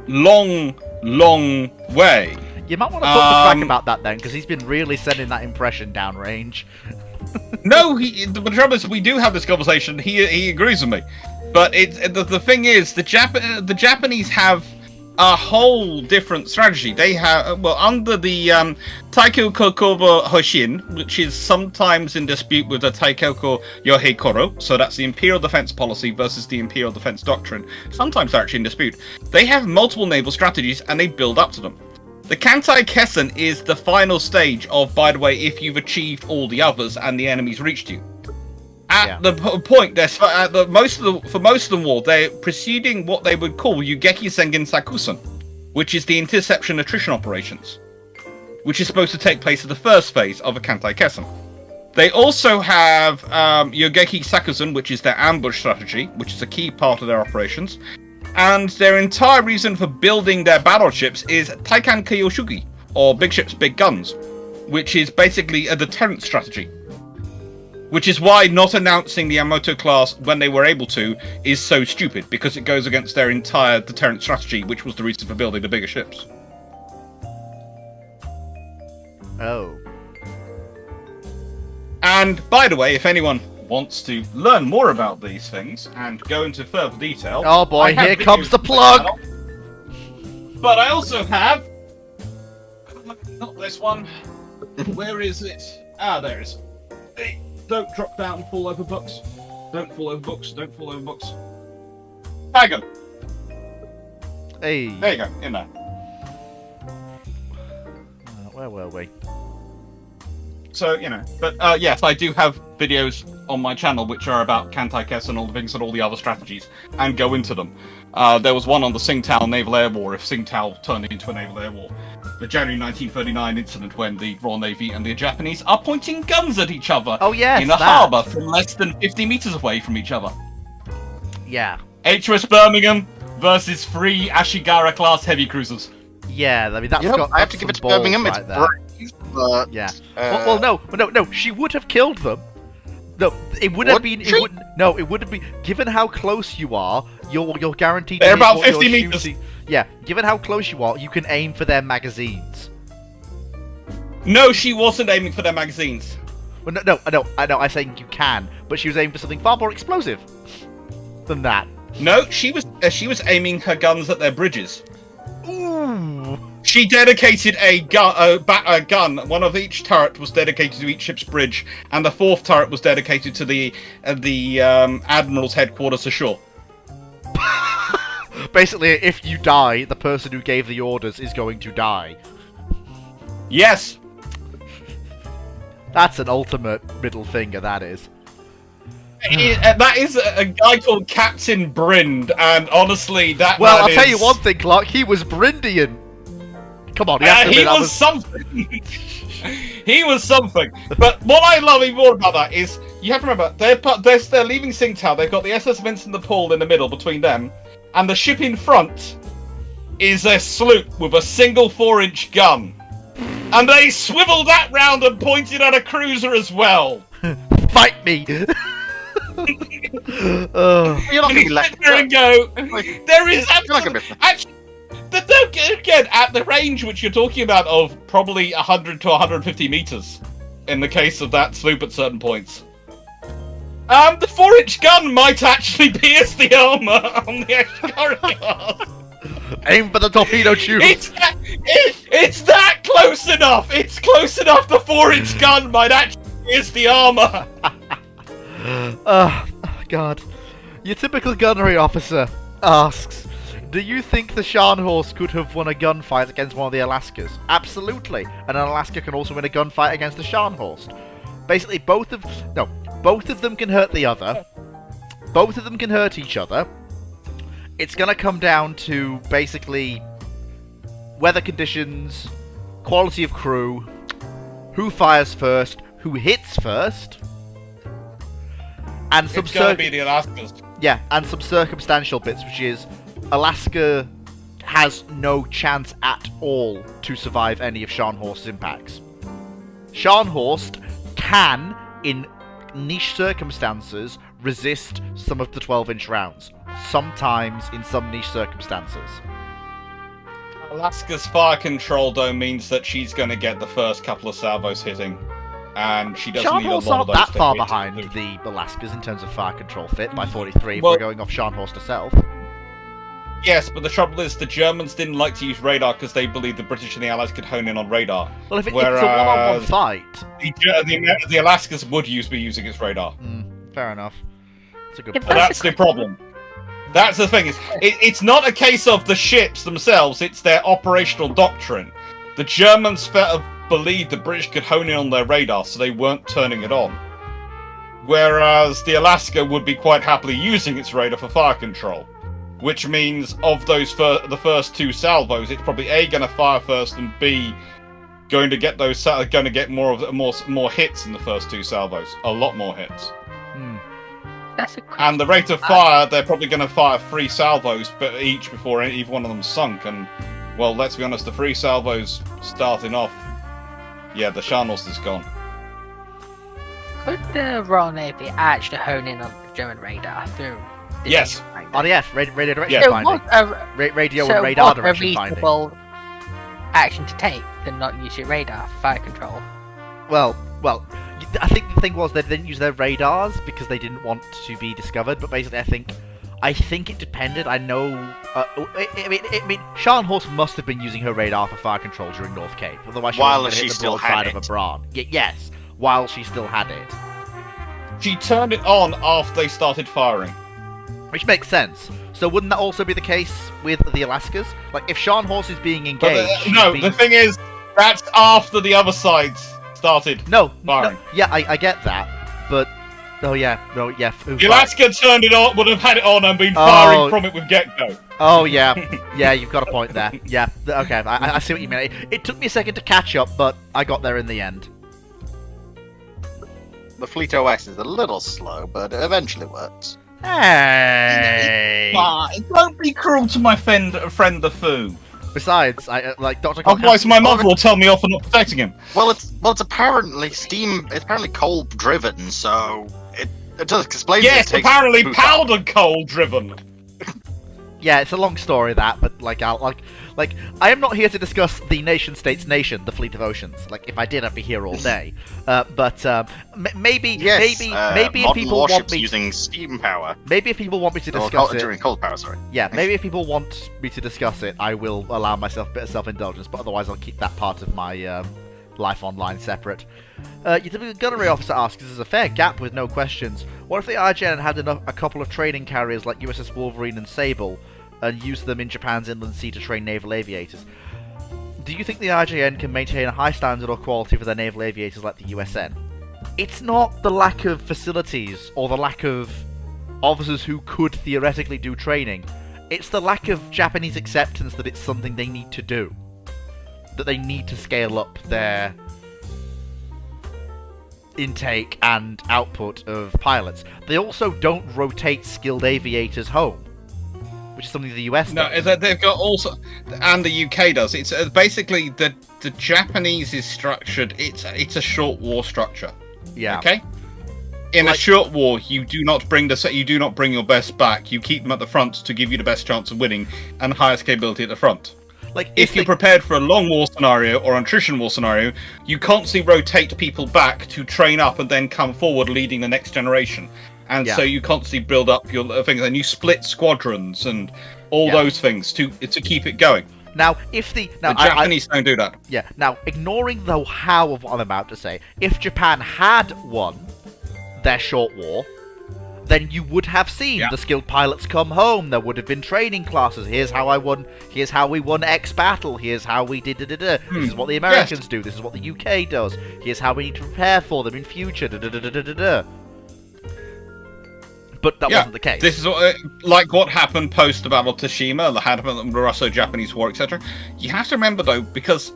long, long way. You might want to talk to Crack about that then, because he's been really sending that impression downrange. No, the trouble is we do have this conversation. He agrees with me, but the thing is the Japanese have a whole different strategy. They have under the Taikyo Kokobo Hoshin, which is sometimes in dispute with the Taikyo Yohei Koro. So that's the Imperial Defense Policy versus the Imperial Defense Doctrine. Sometimes they're actually in dispute. They have multiple naval strategies and they build up to them. The Kansai Kessen is the final stage of, by the way, if you've achieved all the others and the enemy's reached you. At the point, for most of the war, they're preceding what they would call Yugeki Sengen Sakusen, which is the interception attrition operations, which is supposed to take place at the first phase of a Kansai Kessen. They also have Yugeki Sakusen, which is their ambush strategy, which is a key part of their operations. And their entire reason for building their battleships is Taikan Kiyoshugi, or big ships, big guns, which is basically a deterrent strategy. Which is why not announcing the Yamato class when they were able to is so stupid, because it goes against their entire deterrent strategy, which was the reason for building the bigger ships. Oh. And, by the way, if anyone wants to learn more about these things and go into further detail... Oh boy, here comes the plug! But I also have... Not this one. Where is it? Ah, there it is. Hey, don't drop down and fall over books. Don't fall over books. Don't fall over books. Tag 'em. Hey. There you go, in there. Where were we? So, but yes, I do have videos on my channel which are about Kansai Kessen and all the things and all the other strategies, and go into them. There was one on the Tsingtao Naval Air War, if Tsingtao turned into a naval air war. The January 1939 incident when the Royal Navy and the Japanese are pointing guns at each other in a harbour from less than 50 meters away from each other. Yeah. HMS Birmingham versus 3 Ashigara-class heavy cruisers. Yeah, I mean, that's got I have to give it to Birmingham, right it's there. But, yeah. Well, no, she would have killed them. No, it would have been. It would have been. Given how close you are, you're guaranteed. They're about 50 meters. Yeah, given how close you are, you can aim for their magazines. No, she wasn't aiming for their magazines. Well, no, I know. I'm saying you can, but she was aiming for something far more explosive than that. No, she was aiming her guns at their bridges. Ooh. She dedicated a gun. One of each turret was dedicated to each ship's bridge, and the 4th turret was dedicated to the Admiral's headquarters ashore. Basically, if you die, the person who gave the orders is going to die. Yes. That's an ultimate middle finger, that is. That is a guy called Captain Brind, and honestly, that Well, man I'll tell you is- one thing, Clark. He was Brindian. Come on, you have to he admit that was something. He was something. But what I love even more about that is you have to remember they're leaving Tsingtao. They've got the SS Vincent de Paul in the middle between them, and the ship in front is a sloop with a single 4-inch gun, and they swiveled that round and pointed at a cruiser as well. Fight me! Oh. You're not And gonna you be left. sit there and go, Like, there is you're not gonna absolutely... be. Actually, again, at the range which you're talking about of probably 100 to 150 meters, in the case of that sloop at certain points, the 4-inch gun might actually pierce the armor on the Ashkari class. Aim for the torpedo tube! It's that close enough! It's close enough the 4-inch gun might actually pierce the armor! Oh, God. Your typical gunnery officer asks, do you think the Scharnhorst could have won a gunfight against one of the Alaskas? Absolutely. And an Alaska can also win a gunfight against the Scharnhorst. Basically, both of them can hurt the other. Both of them can hurt each other. It's gonna come down to, basically, weather conditions, quality of crew, who fires first, who hits first, and some It's gonna be the Alaskas. yeah, and some circumstantial bits, which is Alaska has no chance at all to survive any of Scharnhorst's impacts. Scharnhorst can, in niche circumstances, resist some of the 12-inch rounds. Sometimes in some niche circumstances. Alaska's fire control, though, means that she's going to get the first couple of salvos hitting. And she doesn't need a Scharnhorst's lot not of those that to far hit. behind the Alaskas in terms of fire control fit by 43 if Well- we're going off Scharnhorst herself. Yes, but the trouble is the Germans didn't like to use radar because they believed the British and the Allies could hone in on radar. Well, if it's a one-on-one Whereas- fight, The Alaskas would be using its radar. fair enough. It's a good If point. That's the problem. That's the thing. It's not a case of the ships themselves, it's their operational doctrine. The Germans believed the British could hone in on their radar, so they weren't turning it on. Whereas the Alaska would be quite happily using its radar for fire control. Which means of those the first two salvos, it's probably A, going to fire first, and B, going to get more hits in the first two salvos. A lot more hits. Hmm. That's a And the rate of fire, they're probably going to fire 3 salvos each before either one of them sunk. And, well, let's be honest, the 3 salvos starting off, yeah, the Scharnhorst is gone. Could the Royal Navy actually hone in on the German radar through? the Yes. radar? RDF, radio direction Yeah. So finding. what a, Radio so and radar what a direction finding. reasonable action to take to not use your radar for fire control. Well, I think the thing was they didn't use their radars because they didn't want to be discovered. But basically, I think it depended. I know. I mean, Scharnhorst must have been using her radar for fire control during North Cape. Otherwise, she While wasn't gonna she hit the still broadside had of it. a Bran. Yes, while she still had it, She turned it on after they started firing. which makes sense. So wouldn't that also be the case with the Alaskas? Like, if Scharnhorst is being But engaged, she'd no, be... the thing is, that's after the other sides started. No, firing. yeah, I get that, but the Alaska turned it on, would have had it on and been Oh. firing from it with get-go. Oh yeah, yeah, you've got a point there. Yeah, okay, I see what you mean. It took me a second to catch up, but I got there in the end. The Fleet OS is a little slow, but it eventually works. Hey. Don't be cruel to my friend the Foo. Besides, I like Dr. Clark Otherwise, my mother will tell me off for not protecting him. Well, it's apparently steam. It's apparently coal driven, so it does explain. that Yes, it takes apparently food powder coal driven. Yeah, it's a long story that, but like I am not here to discuss the nation state's nation, the Fleet of Oceans. Like, if I did, I'd be here all day. Maybe Yes, maybe if modern people want warships me, using steam power. maybe if people want me to Or discuss it, during coal power, sorry. yeah, maybe if people want me to discuss it, I will allow myself a bit of self-indulgence. But otherwise, I'll keep that part of my life online separate. Your typical gunnery officer asks, "This is a fair gap with no questions. What if the IGN had a couple of training carriers like USS Wolverine and Sable?" and use them in Japan's inland sea to train naval aviators. Do you think the IJN can maintain a high standard or quality for their naval aviators like the USN? It's not the lack of facilities or the lack of officers who could theoretically do training. It's the lack of Japanese acceptance that it's something they need to do. That they need to scale up their intake and output of pilots. They also don't rotate skilled aviators home, which is something the US does. No, they've got also, and the UK does. It's basically the Japanese is structured. It's a short war structure. Yeah. Okay. In a short war, you do not bring your best back. You keep them at the front to give you the best chance of winning and highest capability at the front. Like if you're prepared for a long war scenario or an attrition war scenario, you constantly rotate people back to train up and then come forward leading the next generation. And so you constantly build up your things, and you split squadrons and all those things to keep it going. Now, the Japanese don't do that. Yeah. Now, ignoring the how of what I'm about to say, if Japan had won their short war, then you would have seen the skilled pilots come home. There would have been training classes. Here's how I won. Here's how we won X battle. Here's how we did. This is what the Americans do. This is what the UK does. Here's how we need to prepare for them in future. But that wasn't the case. This is what happened post the Battle of Tsushima, the Russo-Japanese War, etc. You have to remember though, because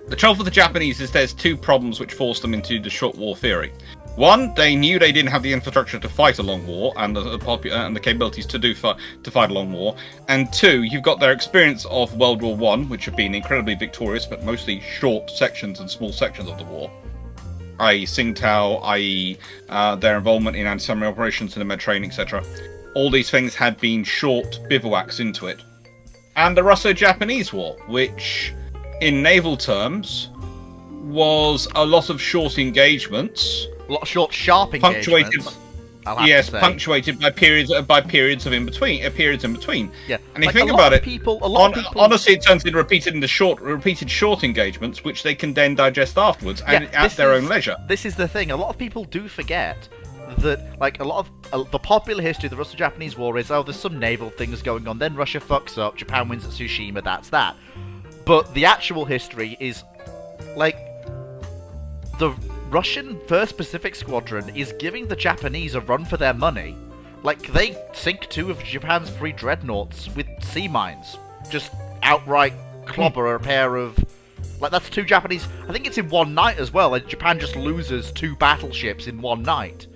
the trouble for the Japanese is there's two problems which forced them into the short war theory. One, they knew they didn't have the infrastructure to fight a long war and the capabilities to fight a long war. And two, you've got their experience of World War One, which have been incredibly victorious, but mostly short sections and small sections of the war. I.e. Tsingtao, i.e. Their involvement in anti-submarine operations in the Mediterranean, etc. All these things had been short bivouacs into it. And the Russo-Japanese War, which, in naval terms, was a lot of short engagements. A lot of short, sharp engagements. Punctuated by periods in between. Yeah, and if you think about it, honestly, it turns into repeated short engagements, which they can then digest afterwards and at their own leisure. This is the thing. A lot of people do forget that, like, a lot of the popular history of the Russo-Japanese War is, there's some naval things going on, then Russia fucks up, Japan wins at Tsushima, that's that. But the actual history is, like, the Russian 1st Pacific Squadron is giving the Japanese a run for their money. Like, they sink 2 of Japan's 3 dreadnoughts with sea mines. Just outright clobber a pair of... Like, that's 2 Japanese... I think it's in one night as well. Like, Japan just loses 2 battleships in one night.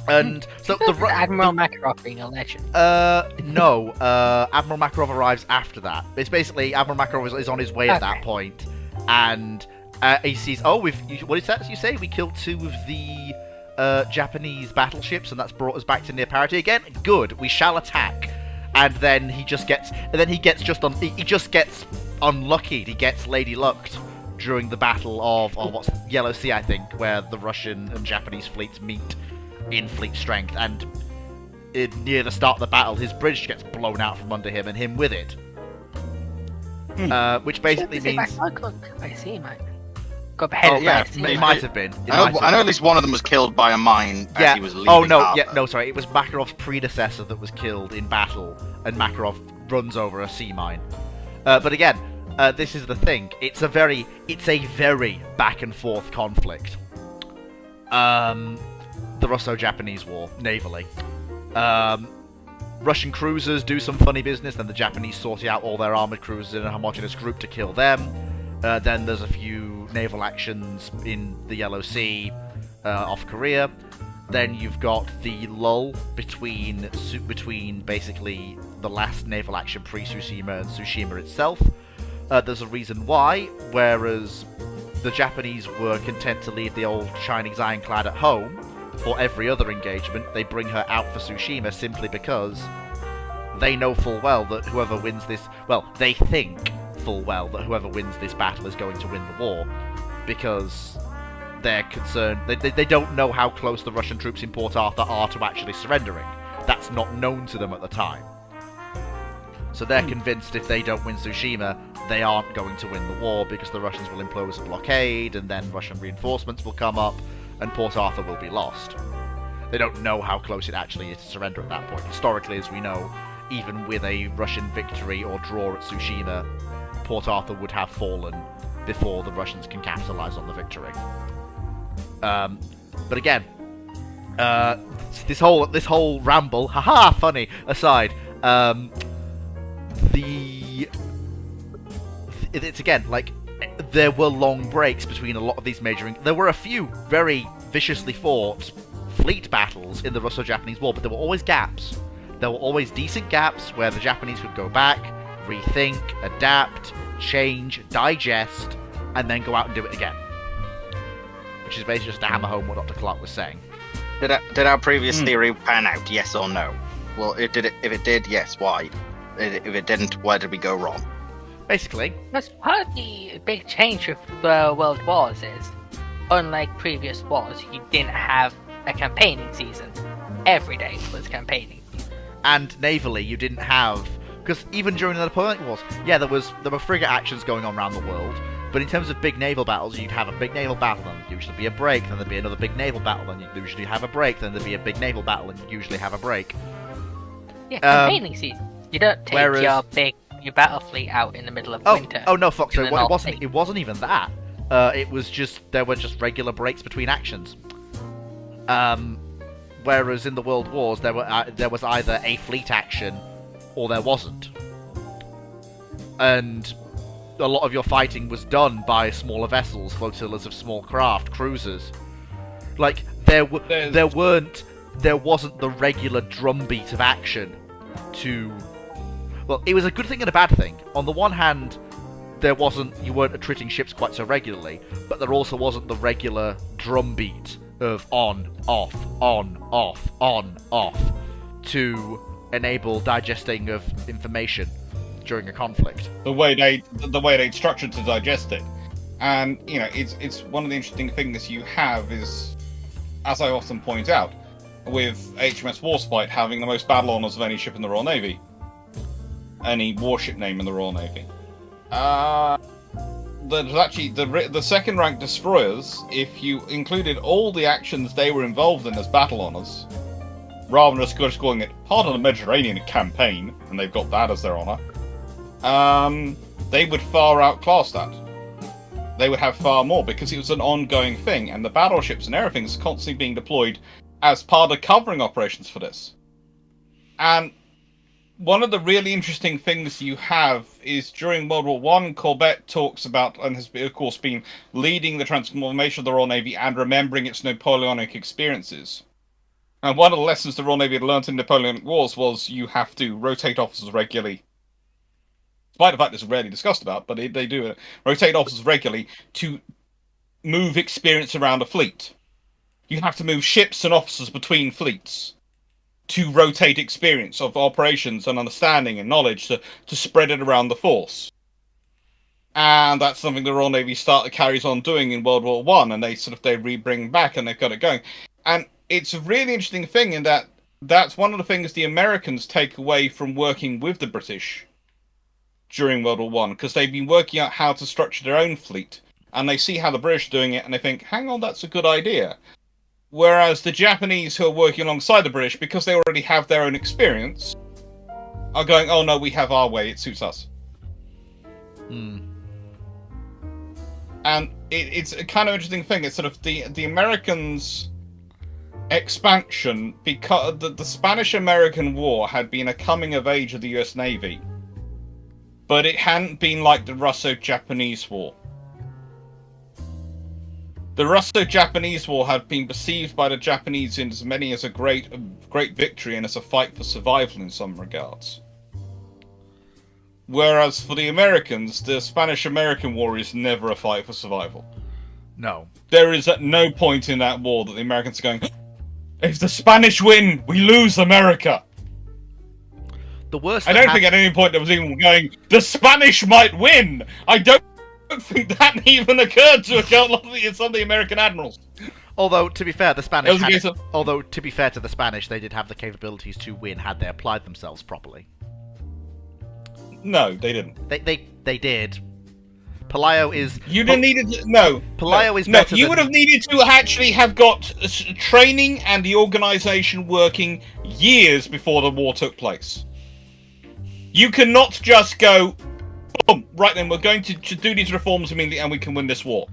And so Admiral Makarov being a legend. No. Admiral Makarov arrives after that. It's basically Admiral Makarov is on his way at that point, and he sees, what is that you say? We killed 2 of the Japanese battleships, and that's brought us back to near parity again. Good. We shall attack. And then he just gets unlucky. He gets lady lucked during the battle of Yellow Sea, I think, where the Russian and Japanese fleets meet in fleet strength, and near the start of the battle, his bridge gets blown out from under him, and him with it. Which basically means... I see, mate. Got beheaded. It might have been. I know at least one of them was killed by a mine as he was leaving. Sorry. It was Makarov's predecessor that was killed in battle, and Makarov runs over a sea mine. But again, this is the thing. It's a very back and forth conflict. The Russo-Japanese War, navally. Russian cruisers do some funny business, then the Japanese sort out all their armoured cruisers in a homogeneous group to kill them. Then there's a few naval actions in the Yellow Sea off Korea. Then you've got the lull between basically the last naval action pre-Tsushima and Tsushima itself. There's a reason why, whereas the Japanese were content to leave the old Chinese ironclad at home for every other engagement, they bring her out for Tsushima simply because they know full well that whoever wins this... Well, they think full well that whoever wins this battle is going to win the war, because they're concerned... They don't know how close the Russian troops in Port Arthur are to actually surrendering. That's not known to them at the time. So they're convinced if they don't win Tsushima, they aren't going to win the war, because the Russians will impose a blockade, and then Russian reinforcements will come up, and Port Arthur will be lost. They don't know how close it actually is to surrender at that point. Historically, as we know, even with a Russian victory or draw at Tsushima, Port Arthur would have fallen before the Russians can capitalize on the victory. But again, this whole ramble, haha, funny aside, it's again like there were long breaks between a lot of these major. There were a few very viciously fought fleet battles in the Russo-Japanese War, but there were always gaps. There were always decent gaps where the Japanese could go back, rethink, adapt, change, digest, and then go out and do it again. Which is basically just to hammer home what Dr. Clark was saying. Did our previous theory pan out? Yes or no? Well, if it did, yes. Why? If it didn't, where did we go wrong? Basically, That's part of the big change with the World Wars is, unlike previous wars, you didn't have a campaigning season. Every day was campaigning season. and navally you didn't have, because even during the Napoleonic Wars, yeah, there were frigate actions going on around the world, but in terms of big naval battles, you'd have a big naval battle, then there'd usually be a break, then there'd be another big naval battle, then you'd usually have a break, then there'd be a big naval battle, and you'd usually have a break. Yeah, campaigning season. You don't take your battle fleet out in the middle of winter. Oh no, Fox! in the North Sea. It wasn't even that. It was just there were just regular breaks between actions. Whereas in the World Wars, there was either a fleet action or there wasn't, and a lot of your fighting was done by smaller vessels, flotillas of small craft, cruisers. Like there wasn't the regular drumbeat of action to. Well, it was a good thing and a bad thing. On the one hand, you weren't attriting ships quite so regularly, but there also wasn't the regular drumbeat of on, off, on, off, on, off, to enable digesting of information during a conflict. The way they structured to digest it, and it's one of the interesting things you have is, as I often point out, with HMS Warspite having the most battle honours of any ship in the Royal Navy. Any warship name in the Royal Navy. There's actually the second rank destroyers, if you included all the actions they were involved in as battle honours, rather than just calling it part of the Mediterranean campaign, and they've got that as their honour, they would far outclass that. They would have far more, because it was an ongoing thing, and the battleships and everything is constantly being deployed as part of covering operations for this. And one of the really interesting things you have is during World War I, Corbett talks about, and has of course been leading the transformation of the Royal Navy and remembering its Napoleonic experiences. And one of the lessons the Royal Navy had learnt in Napoleonic Wars was you have to rotate officers regularly. Despite the fact it's rarely discussed about, but they do it. Rotate officers regularly to move experience around a fleet. You have to move ships and officers between fleets to rotate experience of operations and understanding and knowledge to spread it around the force. And that's something the Royal Navy carries on doing in World War I, and they re-bring back, and they've got it going. And it's a really interesting thing in that that's one of the things the Americans take away from working with the British during World War I, because they've been working out how to structure their own fleet, and they see how the British are doing it, and they think, hang on, that's a good idea. Whereas the Japanese who are working alongside the British, because they already have their own experience, are going, oh no, we have our way, it suits us. And it's a kind of interesting thing. It's sort of the Americans' expansion, because the Spanish-American War had been a coming of age of the US Navy, but it hadn't been like the Russo-Japanese War. The Russo-Japanese War had been perceived by the Japanese in as many as a great victory and as a fight for survival in some regards. Whereas for the Americans, the Spanish-American War is never a fight for survival. No. There is at no point in that war that the Americans are going, if the Spanish win, we lose America. The worst. I don't think at any point there was even going, the Spanish might win. I don't think that even occurred to some of the American admirals. Although, to be fair, the Spanish. Although, to be fair to the Spanish, they did have the capabilities to win had they applied themselves properly. No, they didn't. They did. Pelayo is. You didn't need it. No. Pelayo is better. You would have needed to actually have got training and the organisation working years before the war took place. You cannot just go, boom, right then, we're going to do these reforms immediately and we can win this war.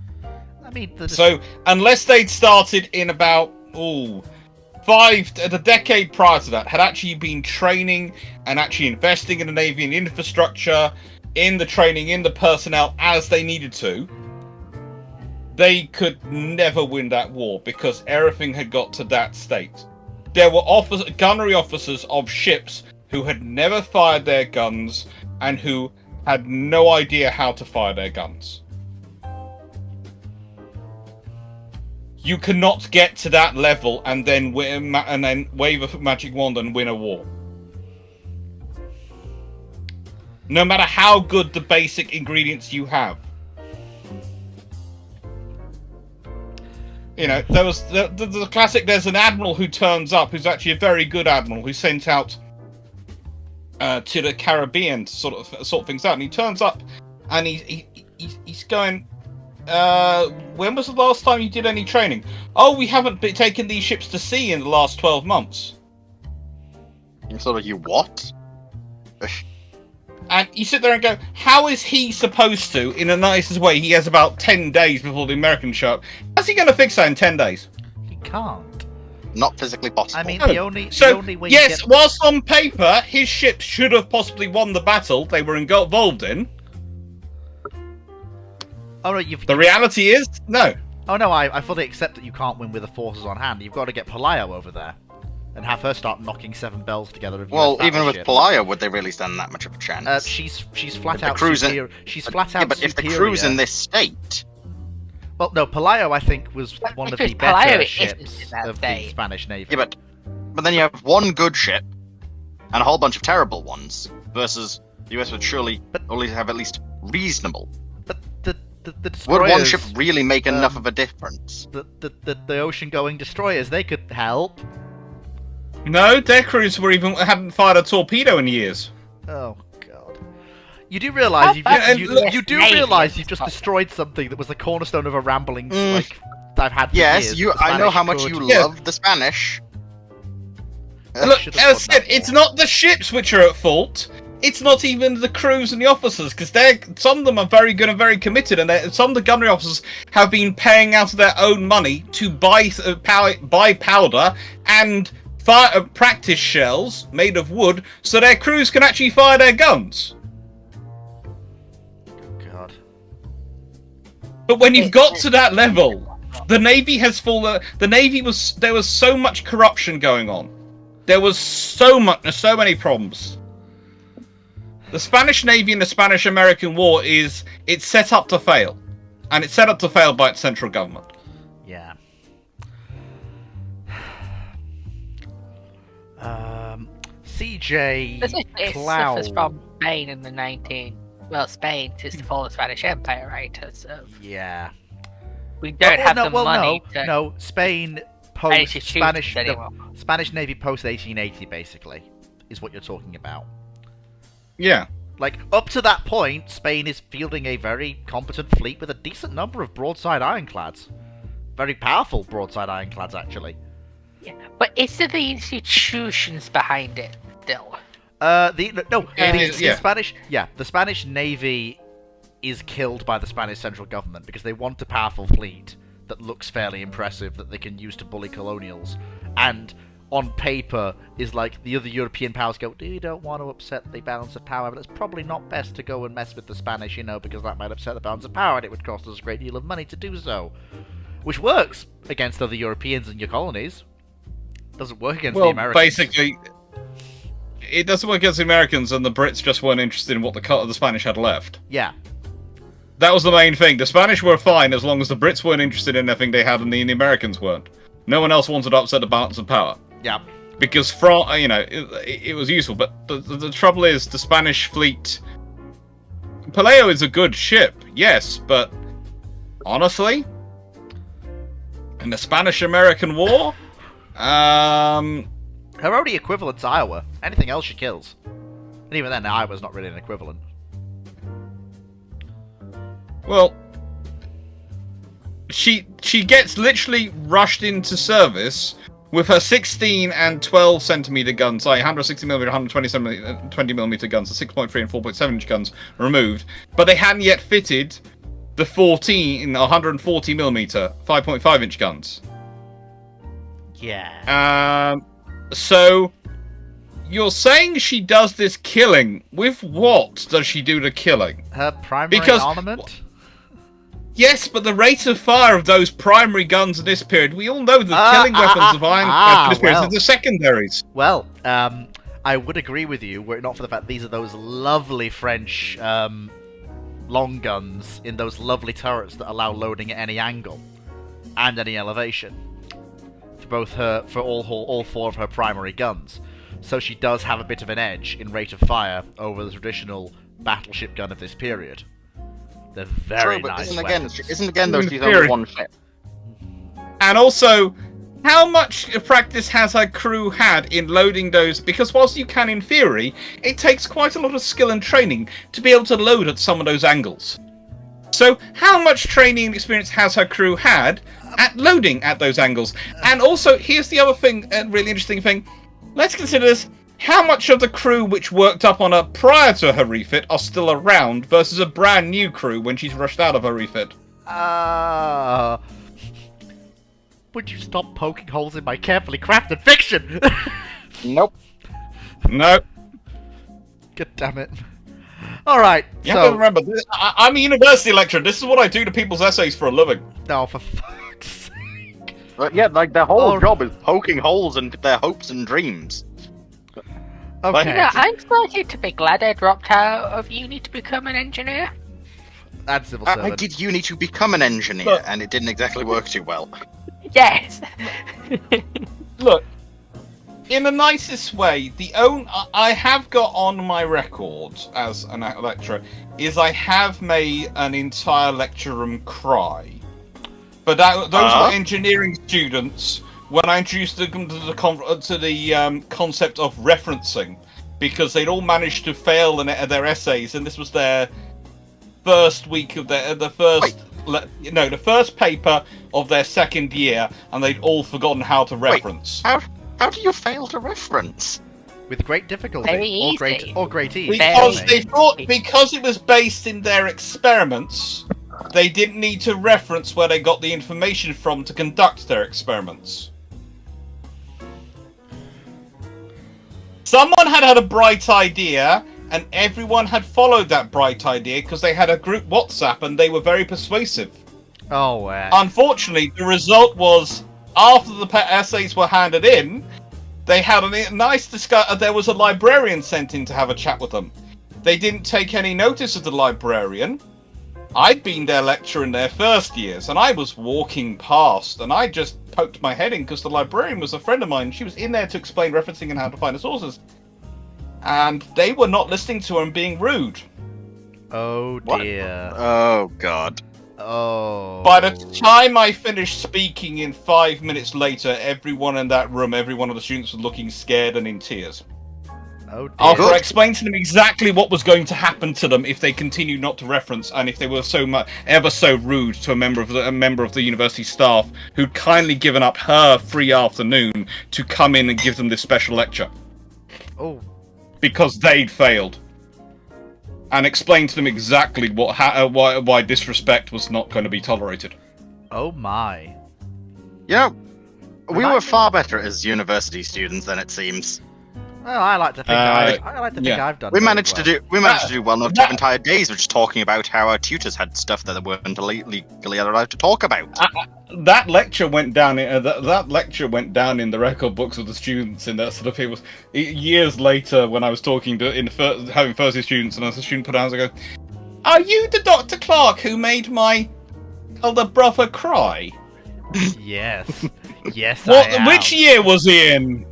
I mean, So, unless they'd started in about, the decade prior to that, had actually been training and actually investing in the Navy and infrastructure, in the training, in the personnel as they needed to, they could never win that war because everything had got to that state. There were gunnery officers of ships who had never fired their guns and who had no idea how to fire their guns. You cannot get to that level and then wave a magic wand and win a war. No matter how good the basic ingredients you have. You know, there was the classic. There's an admiral who turns up, who's actually a very good admiral, who's sent out to the Caribbean to sort things out, and he turns up, and he's going. When was the last time you did any training? Oh, we haven't taken these ships to sea in the last 12 months. Sort of, you what? And you sit there and go, how is he supposed to, in the nicest way, he has about 10 days before the Americans show up, how's he going to fix that in 10 days? he can't. Not physically possible. I mean, No. the only way yes, you get... whilst on paper, his ships should have possibly won the battle they were involved in, Oh, no, the reality is, no. Oh no, I fully accept that you can't win with the forces on hand. You've got to get Pelayo over there and have her start knocking 7 bells together. Of Well, US even with battleships. Pelayo, would they really stand that much of a chance? She's flat the out crew's in- superior. She's flat out yeah, but if the superior. crew's in this state, Well, no, Pelayo I think was one of the Because better Pelayo ships isn't in that of the state. Spanish Navy. yeah, but then you have one good ship and a whole bunch of terrible ones versus the US would surely only have at least reasonable. But the Would destroyers, one ship really make enough of a difference? the ocean-going destroyers, they could help. No, their crews hadn't fired a torpedo in years. Oh god. You do realise you do realise you've just destroyed something that was the cornerstone of a rambling like I've had for Yes, years. I know how much could- you Yeah. love the Spanish. Look, Should've as I won said, that it's war. not the ships which are at fault. It's not even the crews and the officers, because some of them are very good and very committed, and some of the gunnery officers have been paying out of their own money to buy powder and practice shells made of wood, so their crews can actually fire their guns. God. But when you've got to that level, the Navy has fallen. There was so much corruption going on. There was so many problems. The Spanish Navy in the Spanish-American War it's set up to fail. And it's set up to fail by its central government. Yeah. CJ It Clow. suffers from Spain in the Spain is the fall of the Spanish Empire, right? Yeah. We don't have the money to No, Spain manage post to shoot Spanish anymore. Spanish Navy post 1880 basically is what you're talking about. Yeah. Like up to that point, Spain is fielding a very competent fleet with a decent number of broadside ironclads. Very powerful broadside ironclads actually. Yeah. But it's the institutions behind it still. Yeah. The Spanish Navy is killed by the Spanish central government because they want a powerful fleet that looks fairly impressive that they can use to bully colonials, and on paper is like the other European powers go, we don't want to upset the balance of power, but it's probably not best to go and mess with the Spanish, because that might upset the balance of power and it would cost us a great deal of money to do so. Which works against other Europeans and your colonies. Doesn't work against the Americans. Basically, it doesn't work against the Americans, and the Brits just weren't interested in what the Spanish had left. Yeah. That was the main thing. The Spanish were fine as long as the Brits weren't interested in anything they had, and the Americans weren't. No one else wanted to upset the balance of power. Yeah. Because it was useful, but the trouble is the Spanish fleet. Pelayo is a good ship, yes, but honestly, in the Spanish-American War, Her only equivalent's Iowa. Anything else she kills. And even then, Iowa's not really an equivalent. well, she gets literally rushed into service with her 16 and 12 centimeter guns, 160 millimeter, 120 millimeter guns, the 6.3 and 4.7 inch guns removed, but they hadn't yet fitted the 140 millimeter, 5.5 inch guns. Yeah. So you're saying she does this killing? With what does she do the killing? Her primary armament? Yes, but the rate of fire of those primary guns in this period, we all know the killing weapons of Iron in this period are the secondaries. Well, I would agree with you, were it not for the fact these are those lovely French long guns in those lovely turrets that allow loading at any angle and any elevation for all four of her primary guns. So she does have a bit of an edge in rate of fire over the traditional battleship gun of this period. They're very True, but nice isn't again though she's only one ship. And also, how much practice has her crew had in loading those? Because whilst you can, in theory, it takes quite a lot of skill and training to be able to load at some of those angles. So, how much training and experience has her crew had at loading at those angles? And also, here's the other thing, a really interesting thing. Let's consider this. How much of the crew which worked up on her prior to her refit are still around versus a brand new crew when she's rushed out of her refit? Would you stop poking holes in my carefully crafted fiction? Nope. No. God damn it. Alright, You have to remember, I'm a university lecturer. This is what I do to people's essays for a living. No, for fuck's sake. But yeah, like their whole job is poking holes into their hopes and dreams. Okay. You know, I'm starting to be glad I dropped out of uni to become an engineer. And civil I servant. did uni to become an engineer, Look. and it didn't exactly work too well. Yes. Look, in the nicest way, I have got on my record as a lecturer is I have made an entire lecture room cry. But those were engineering students when I introduced them to the concept of referencing, because they'd all managed to fail in their essays, and this was their first week of the first paper of their second year, and they'd all forgotten how to reference. How do you fail to reference? With great difficulty. Very easy. Or great ease. Because they thought, because it was based in their experiments, they didn't need to reference where they got the information from to conduct their experiments. Someone had a bright idea, and everyone had followed that bright idea because they had a group WhatsApp and they were very persuasive. Oh, Unfortunately, the result was, after the essays were handed in, they had a nice discussion. There was a librarian sent in to have a chat with them. They didn't take any notice of the librarian. I'd been their lecturer in their first years, and I was walking past, and I just poked my head in because the librarian was a friend of mine. She was in there to explain referencing and how to find the sources. And they were not listening to her and being rude. Oh dear. Oh god. Oh. By the time I finished speaking in 5 minutes later, everyone in that room, every one of the students was looking scared and in tears. Oh dear. After I explained to them exactly what was going to happen to them if they continued not to reference, and if they were ever so rude to a member of the university staff who'd kindly given up her free afternoon to come in and give them this special lecture. Oh. Because they'd failed. And explained to them exactly why disrespect was not going to be tolerated. Oh my. You know, we were far better as university students than it seems. Well, I like to think I've done. We very managed well. to do well enough to have entire days of just talking about how our tutors had stuff that they weren't legally allowed to talk about. That lecture went down. That lecture went down in the record books of the students in that sort of people. Years later, when I was talking to having first year students, and as a student put down, I go, "Are you the Dr. Clark who made my elder brother cry?" Yes. Yes. Which year was he in?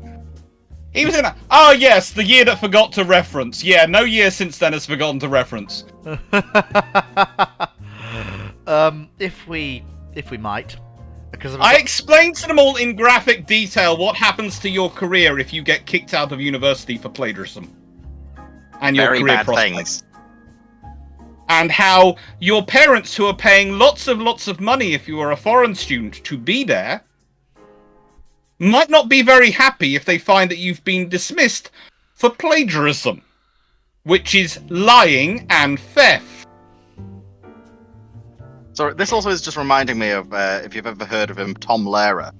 He was in. Oh yes, the year that forgot to reference. Yeah, no year since then has forgotten to reference. If we might, because I explained to them all in graphic detail what happens to your career if you get kicked out of university for plagiarism, and your Very career bad prospects. things. And how your parents, who are paying lots of money if you are a foreign student to be there, might not be very happy if they find that you've been dismissed for plagiarism, which is lying and theft. So this also is just reminding me of, if you've ever heard of him, Tom Lehrer,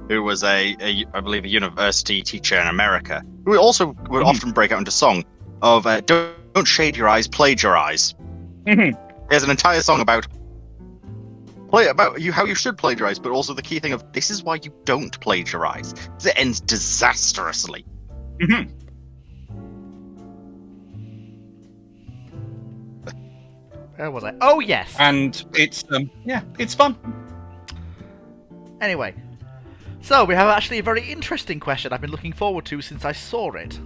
who was I believe, a university teacher in America, who also would often break out into song of don't shade your eyes, plagiarize. There's an entire song about how you should plagiarize, but also the key thing of this is why you don't plagiarize. It ends disastrously. Where was I? Oh yes. And it's it's fun. Anyway, so we have actually a very interesting question I've been looking forward to since I saw it.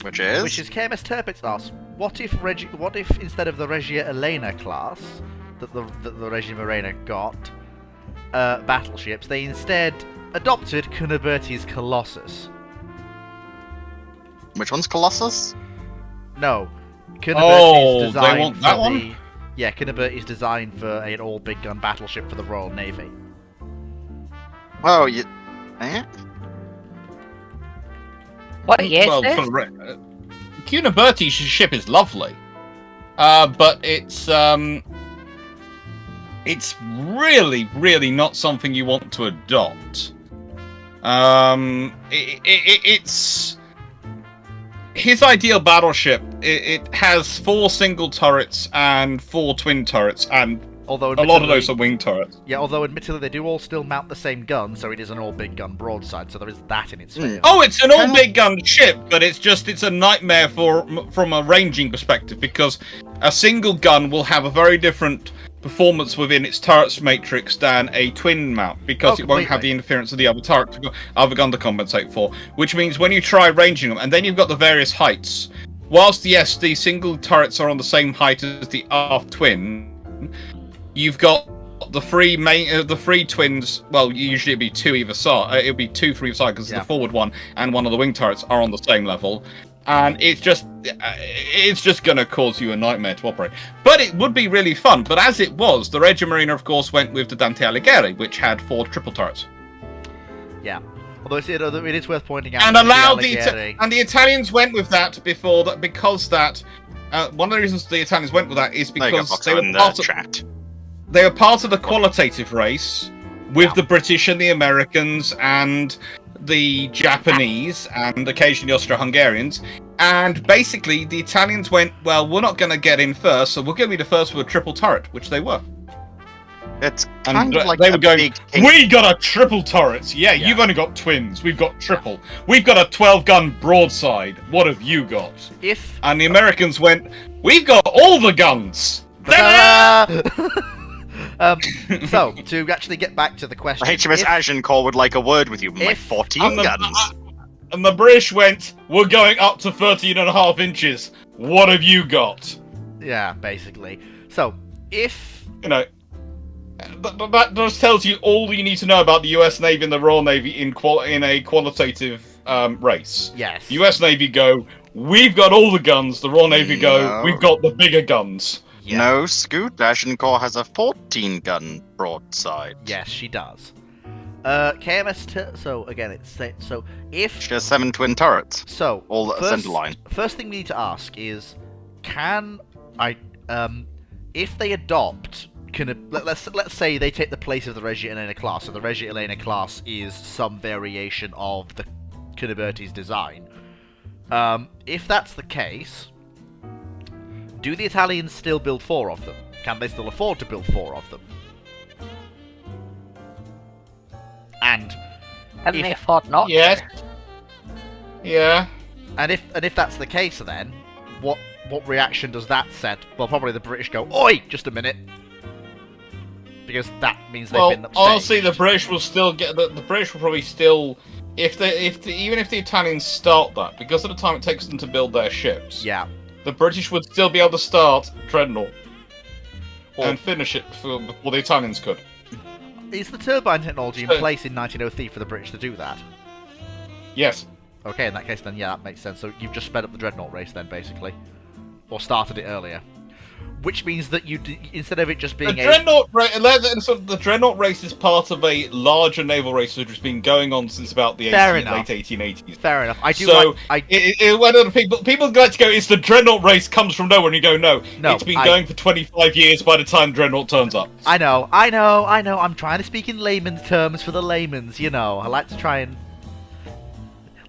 Which is? Which is KMS Turpitz asks, what if instead of the Regia Elena class that the Regia Morena got battleships, they instead adopted Kunaberti's Colossus? Which one's Colossus? No. Kunaberti's They designed want for that one? Yeah, Kunaberti's designed for an all big gun battleship for the Royal Navy. Oh, What year is Well, this? Kunaberti's ship is lovely, but it's really not something you want to adopt. It's his ideal battleship. It has 4 single turrets and 4 twin turrets, and Although a lot of those are wing turrets. Yeah, although admittedly they do all still mount the same gun, so it is an all big gun broadside, so there is that in its favour. Oh, it's an all big gun ship, but it's a nightmare from a ranging perspective, because a single gun will have a very different performance within its turrets matrix than a twin mount, because it won't have the interference of the other other gun to compensate for. Which means when you try ranging them, and then you've got the various heights. Whilst yes, the single turrets are on the same height as the aft twin, you've got the three twins. Well, usually it'd be 2 either side. It'll be 2 for either side, because the forward one and one of the wing turrets are on the same level, and it's just going to cause you a nightmare to operate. But it would be really fun. But as it was, the Regia Marina, of course, went with the Dante Alighieri, which had 4 triple turrets. Yeah. Although it is worth pointing out, And that allowed the the Italians went with that before that, because that one of the reasons the Italians went with that is because they were part of the qualitative race with the British and the Americans and the Japanese and occasionally Austro-Hungarians. And basically, the Italians went, well, we're not going to get in first, so we're going to be the first with a triple turret, which they were. It's kind of like they were going, big we got a triple turret. Yeah, you've only got twins. We've got triple. We've got a 12-gun broadside. What have you got? And the Americans went, we've got all the guns. So, to actually get back to the question... HMS Agincourt would like a word with you, my 14 guns. And the British went, we're going up to 13.5 inches. What have you got? Yeah, basically. So, if... You know, that just tells you all you need to know about the US Navy and the Royal Navy in a qualitative race. Yes. US Navy go, we've got all the guns. The Royal Navy go, we've got the bigger guns. Yeah. No, Scoot, Agincourt has a 14-gun broadside. Yes, she does. KMS... So, again, it's... So, if... She has 7 twin turrets. So, all at center line. First thing we need to ask is, can I... if they adopt... Let's say they take the place of the Regia Elena class, so the Regia Elena class is some variation of the Kunaberti's design. If that's the case... Do the Italians still build 4 of them? Can they still afford to build 4 of them? And Can they afford not? Yes. Yeah. And if that's the case, then what reaction does that set? Well, probably the British go, "Oi, just a minute," because that means they've been upstaged. Honestly, the British will still get the British will probably still even if the Italians start that, because of the time it takes them to build their ships. Yeah. The British would still be able to start Dreadnought and finish it before the Italians could. Is the turbine technology in place in 1903 for the British to do that? Yes. Okay, in that case, then yeah, that makes sense. So you've just sped up the Dreadnought race, then, basically, or started it earlier. which means that instead of it just being The Dreadnought race is part of a larger naval race which has been going on since about the Fair late enough. 1880s. Fair enough. I do So, like. When other people like to go, it's the Dreadnought race comes from nowhere, and you go, no, No, it's been going for 25 years by the time Dreadnought turns up. I know. I'm trying to speak in layman's terms for the layman's, you know. I like to try and...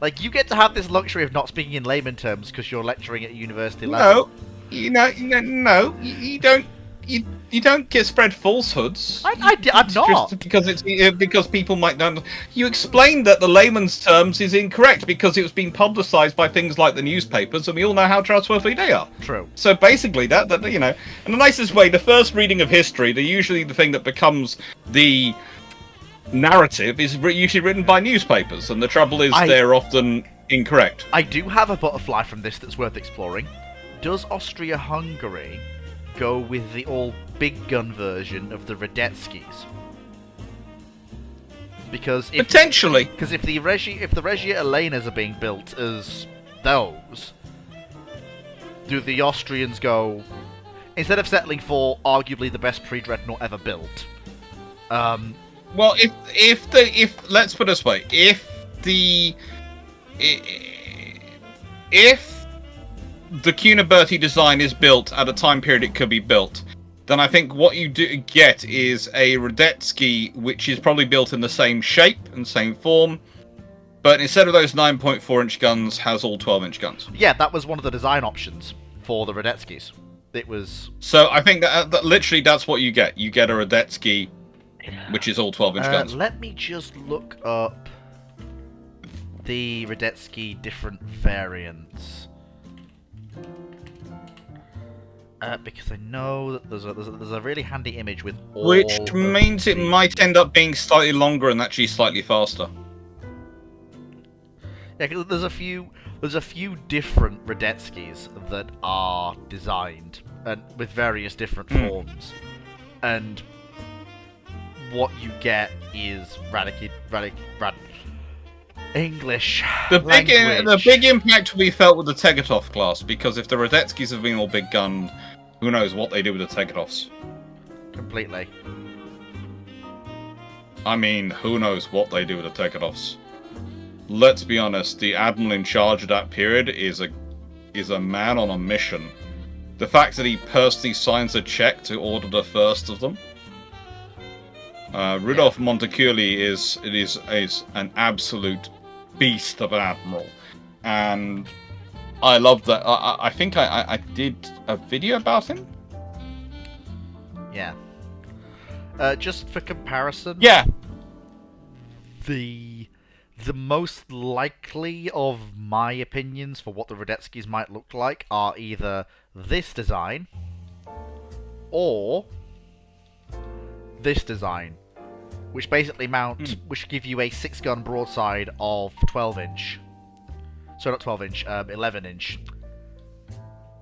Like, you get to have this luxury of not speaking in layman terms because you're lecturing at a university level. No, you don't. You don't get spread falsehoods. I'm not. Just because people might not. You explained that the layman's terms is incorrect because it was being publicised by things like the newspapers, and we all know how trustworthy they are. True. So basically, that you know, in the nicest way, the first reading of history, they're usually the thing that becomes the narrative is usually written by newspapers, and the trouble is they're often incorrect. I do have a butterfly from this that's worth exploring. Does Austria-Hungary go with the all big gun version of the Radetskis? Because if Potentially. Because if the Regia Elenas are being built as those, do the Austrians go, instead of settling for arguably the best pre-dreadnought ever built? Well, if let's put it this way, if the Cuniberti design is built at a time period it could be built, then I think what you do get is a Radetzky which is probably built in the same shape and same form, but instead of those 9.4-inch guns, has all 12-inch guns. Yeah, that was one of the design options for the Radetskis. It was... So I think that literally that's what you get. You get a Radetzky which is all 12-inch guns. Let me just look up the Radetsky different variants. Because I know that there's a really handy image with all Which means it might end up being slightly longer and actually slightly faster. Yeah, 'cause there's a few different Radetskis that are designed and with various different forms, and what you get is English. The big impact will be felt with the Tegetov class, because if the Radetskis have been all big gunned, who knows what they do with the Tegetovs. Completely. I mean, who knows what they do with the Tegetovs. Let's be honest, the admiral in charge of that period is a man on a mission. The fact that he personally signs a check to order the first of them. Rudolf Montecuculi is an absolute beast of an admiral, and I love that. I think I did a video about him. Yeah. Just for comparison. Yeah. The most likely of my opinions for what the Radetskis might look like are either this design or this design, which basically which give you a 6-gun broadside of 12-inch. So not 12-inch, 11-inch.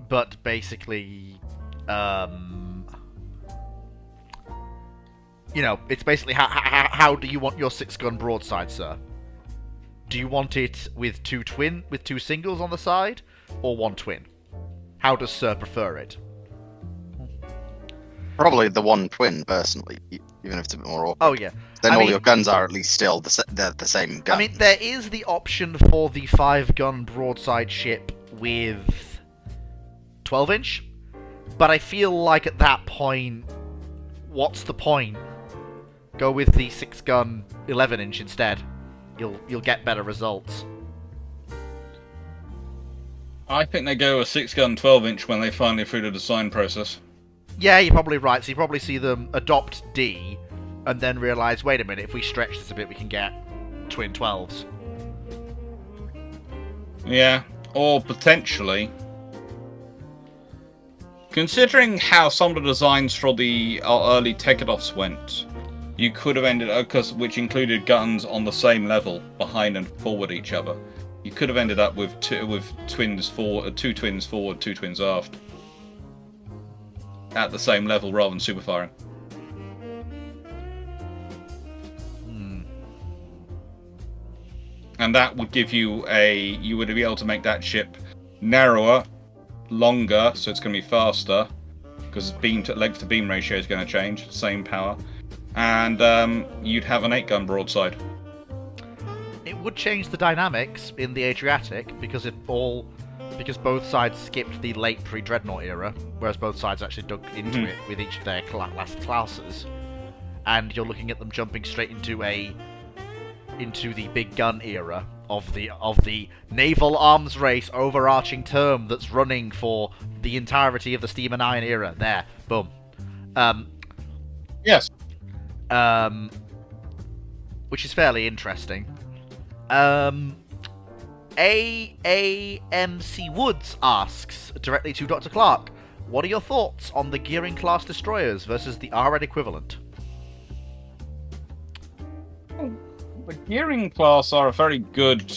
But basically, you know, it's basically how do you want your 6-gun broadside, sir? Do you want it with two singles on the side, or one twin? How does sir prefer it? Probably the one twin, personally, even if it's a bit more awkward. Oh yeah. Then all your guns are at least still the same gun. I mean, there is the option for the 5-gun broadside ship with 12-inch, but I feel like at that point, what's the point? Go with the 6-gun 11-inch instead. You'll get better results. I think they go a 6-gun 12-inch when they finally through the design process. Yeah, you're probably right. So you probably see them adopt D, and then realise, wait a minute, if we stretch this a bit, we can get twin 12s. Yeah, or potentially. Considering how some of the designs for the early Tegetovs went, you could have ended up, which included guns on the same level, behind and forward each other. You could have ended up with two twins forward, 2 twins forward, 2 twins aft, at the same level rather than super firing. And that would give you you would be able to make that ship narrower, longer, so it's going to be faster, because length to beam ratio is going to change, same power, and you'd have an 8-gun broadside. It would change the dynamics in the Adriatic because because both sides skipped the late pre-Dreadnought era, whereas both sides actually dug into it with each of their last classes, and you're looking at them jumping straight into the big gun era of the naval arms race overarching term that's running for the entirety of the Steam and Iron era. There, boom. Yes. Which is fairly interesting. AAMC Woods asks directly to Dr. Clark, what are your thoughts on the Gearing class destroyers versus the RN equivalent? The Gearing class are a very good...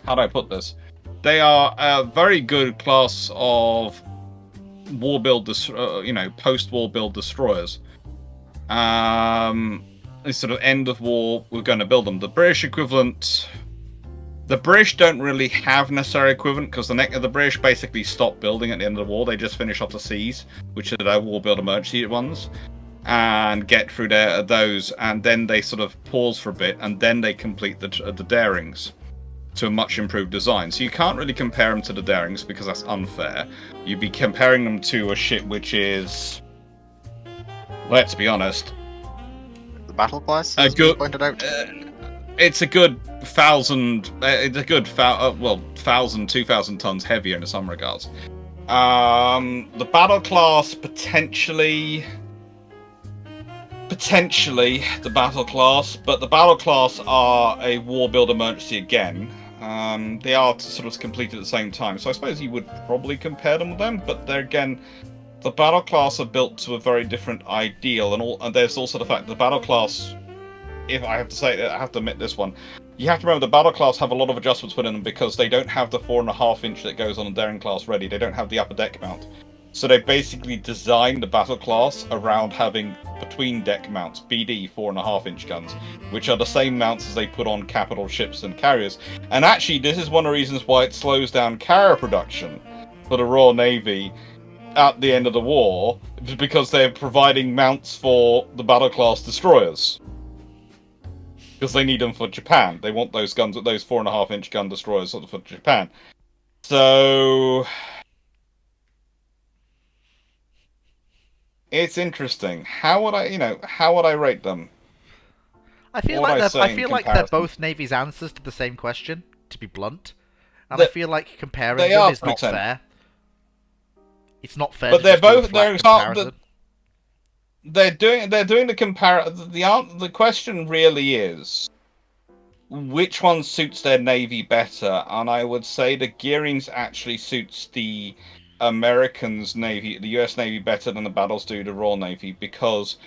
How do I put this? They are a very good class of post-war build destroyers. This sort of end of war, we're going to build them. The British equivalent... The British don't really have necessary equivalent because the British basically stopped building at the end of the war. They just finish off the Seas, which are their war build emergency ones, and get through those, and then they sort of pause for a bit, and then they complete the Darings to a much improved design. So you can't really compare them to the Darings because that's unfair. You'd be comparing them to a ship which is, let's be honest, The battle class, a as good pointed out. It's a good 1,000. It's a good 1,000, 2,000 tons heavier in some regards. The battle class potentially the battle class, but the battle class are a war build emergency again. They are sort of completed at the same time, so I suppose you would probably compare them with them. But they're again, the battle class are built to a very different ideal, and there's also the fact that the battle class. If I have to say it, I have to admit this one. You have to remember the battle class have a lot of adjustments put in them because they don't have the 4.5 inch that goes on a Daring class ready. They don't have the upper deck mount. So they basically designed the battle class around having between deck mounts, BD 4.5 inch guns, which are the same mounts as they put on capital ships and carriers. And actually, this is one of the reasons why it slows down carrier production for the Royal Navy at the end of the war, because they're providing mounts for the battle class destroyers. Because they need them for Japan. They want those guns, those 4.5 inch gun destroyers for Japan. So it's interesting. How would I rate them? I feel like they're both Navy's answers to the same question, to be blunt. And I feel like comparing them is not fair. It's not fair. But they're both they're doing the comparison. The question really is, which one suits their navy better? And I would say the Gearings actually suits the Americans' navy, the U.S. Navy, better than the battles do the Royal Navy, because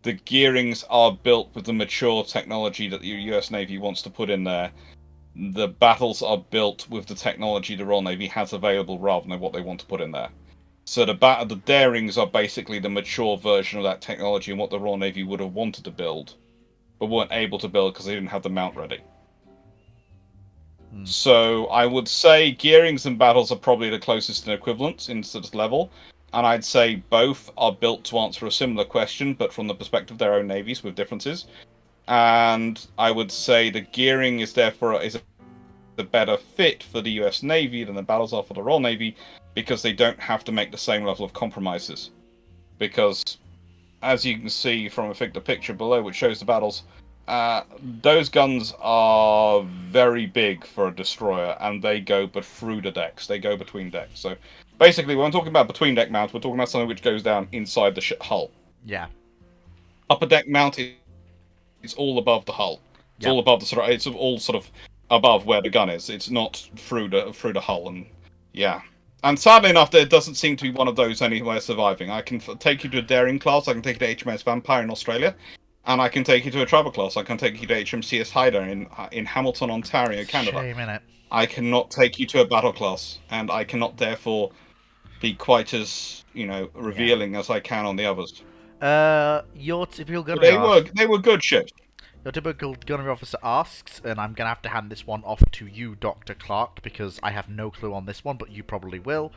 the Gearings are built with the mature technology that the U.S. Navy wants to put in there. The battles are built with the technology the Royal Navy has available rather than what they want to put in there. So the Darings are basically the mature version of that technology and what the Royal Navy would have wanted to build, but weren't able to build because they didn't have the mount ready. So I would say Gearings and battles are probably the closest in equivalence in sort of level, and I'd say both are built to answer a similar question, but from the perspective of their own navies with differences. And I would say the Gearing is therefore the better fit for the US Navy than the battles are for the Royal Navy, because they don't have to make the same level of compromises. Because, as you can see from the picture below, which shows the battles, those guns are very big for a destroyer, and they go through the decks. They go between decks. So, basically, when I'm talking about between deck mounts, we're talking about something which goes down inside the hull. Yeah. Upper deck mount is all above the hull. It's all above the it's all sort of above where the gun is. It's not through the hull, and yeah. And sadly enough, there doesn't seem to be one of those anywhere surviving. I can take you to a Daring class, I can take you to HMS Vampire in Australia, and I can take you to a Travel class. I can take you to HMCS Hyder in Hamilton, Ontario, Canada. Shame, innit? I cannot take you to a battle class, and I cannot therefore be quite as, revealing as I can on the others. Your typical gunnery They were good ships. Your typical gunnery officer asks, and I'm going to have to hand this one off to you, Dr. Clark, because I have no clue on this one, but you probably will.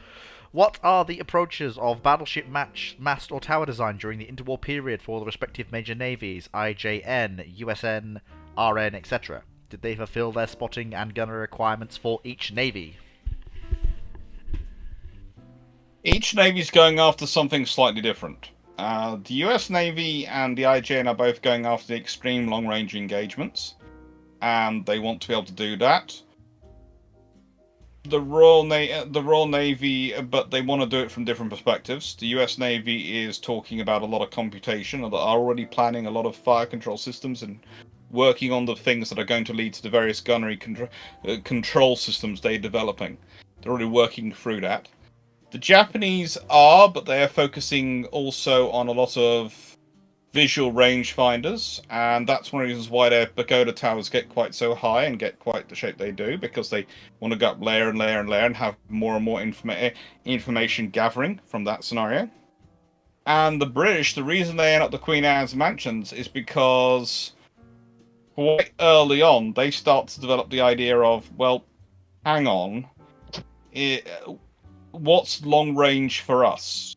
What are the approaches of battleship mast or tower design during the interwar period for the respective major navies, IJN, USN, RN, etc.? Did they fulfill their spotting and gunnery requirements for each navy? Each navy's going after something slightly different. The US Navy and the IJN are both going after the extreme long-range engagements, and they want to be able to do that. The Royal Navy, but they want to do it from different perspectives. The US Navy is talking about a lot of computation, and they're already planning a lot of fire control systems and working on the things that are going to lead to the various gunnery control systems they're developing. They're already working through that. The Japanese are, but they are focusing also on a lot of visual rangefinders, and that's one of the reasons why their pagoda towers get quite so high and get quite the shape they do, because they want to go up layer and layer and layer and have more and more information gathering from that scenario. And the British, the reason they end up the Queen Anne's mansions is because quite early on they start to develop the idea of, well, hang on, what's long range for us?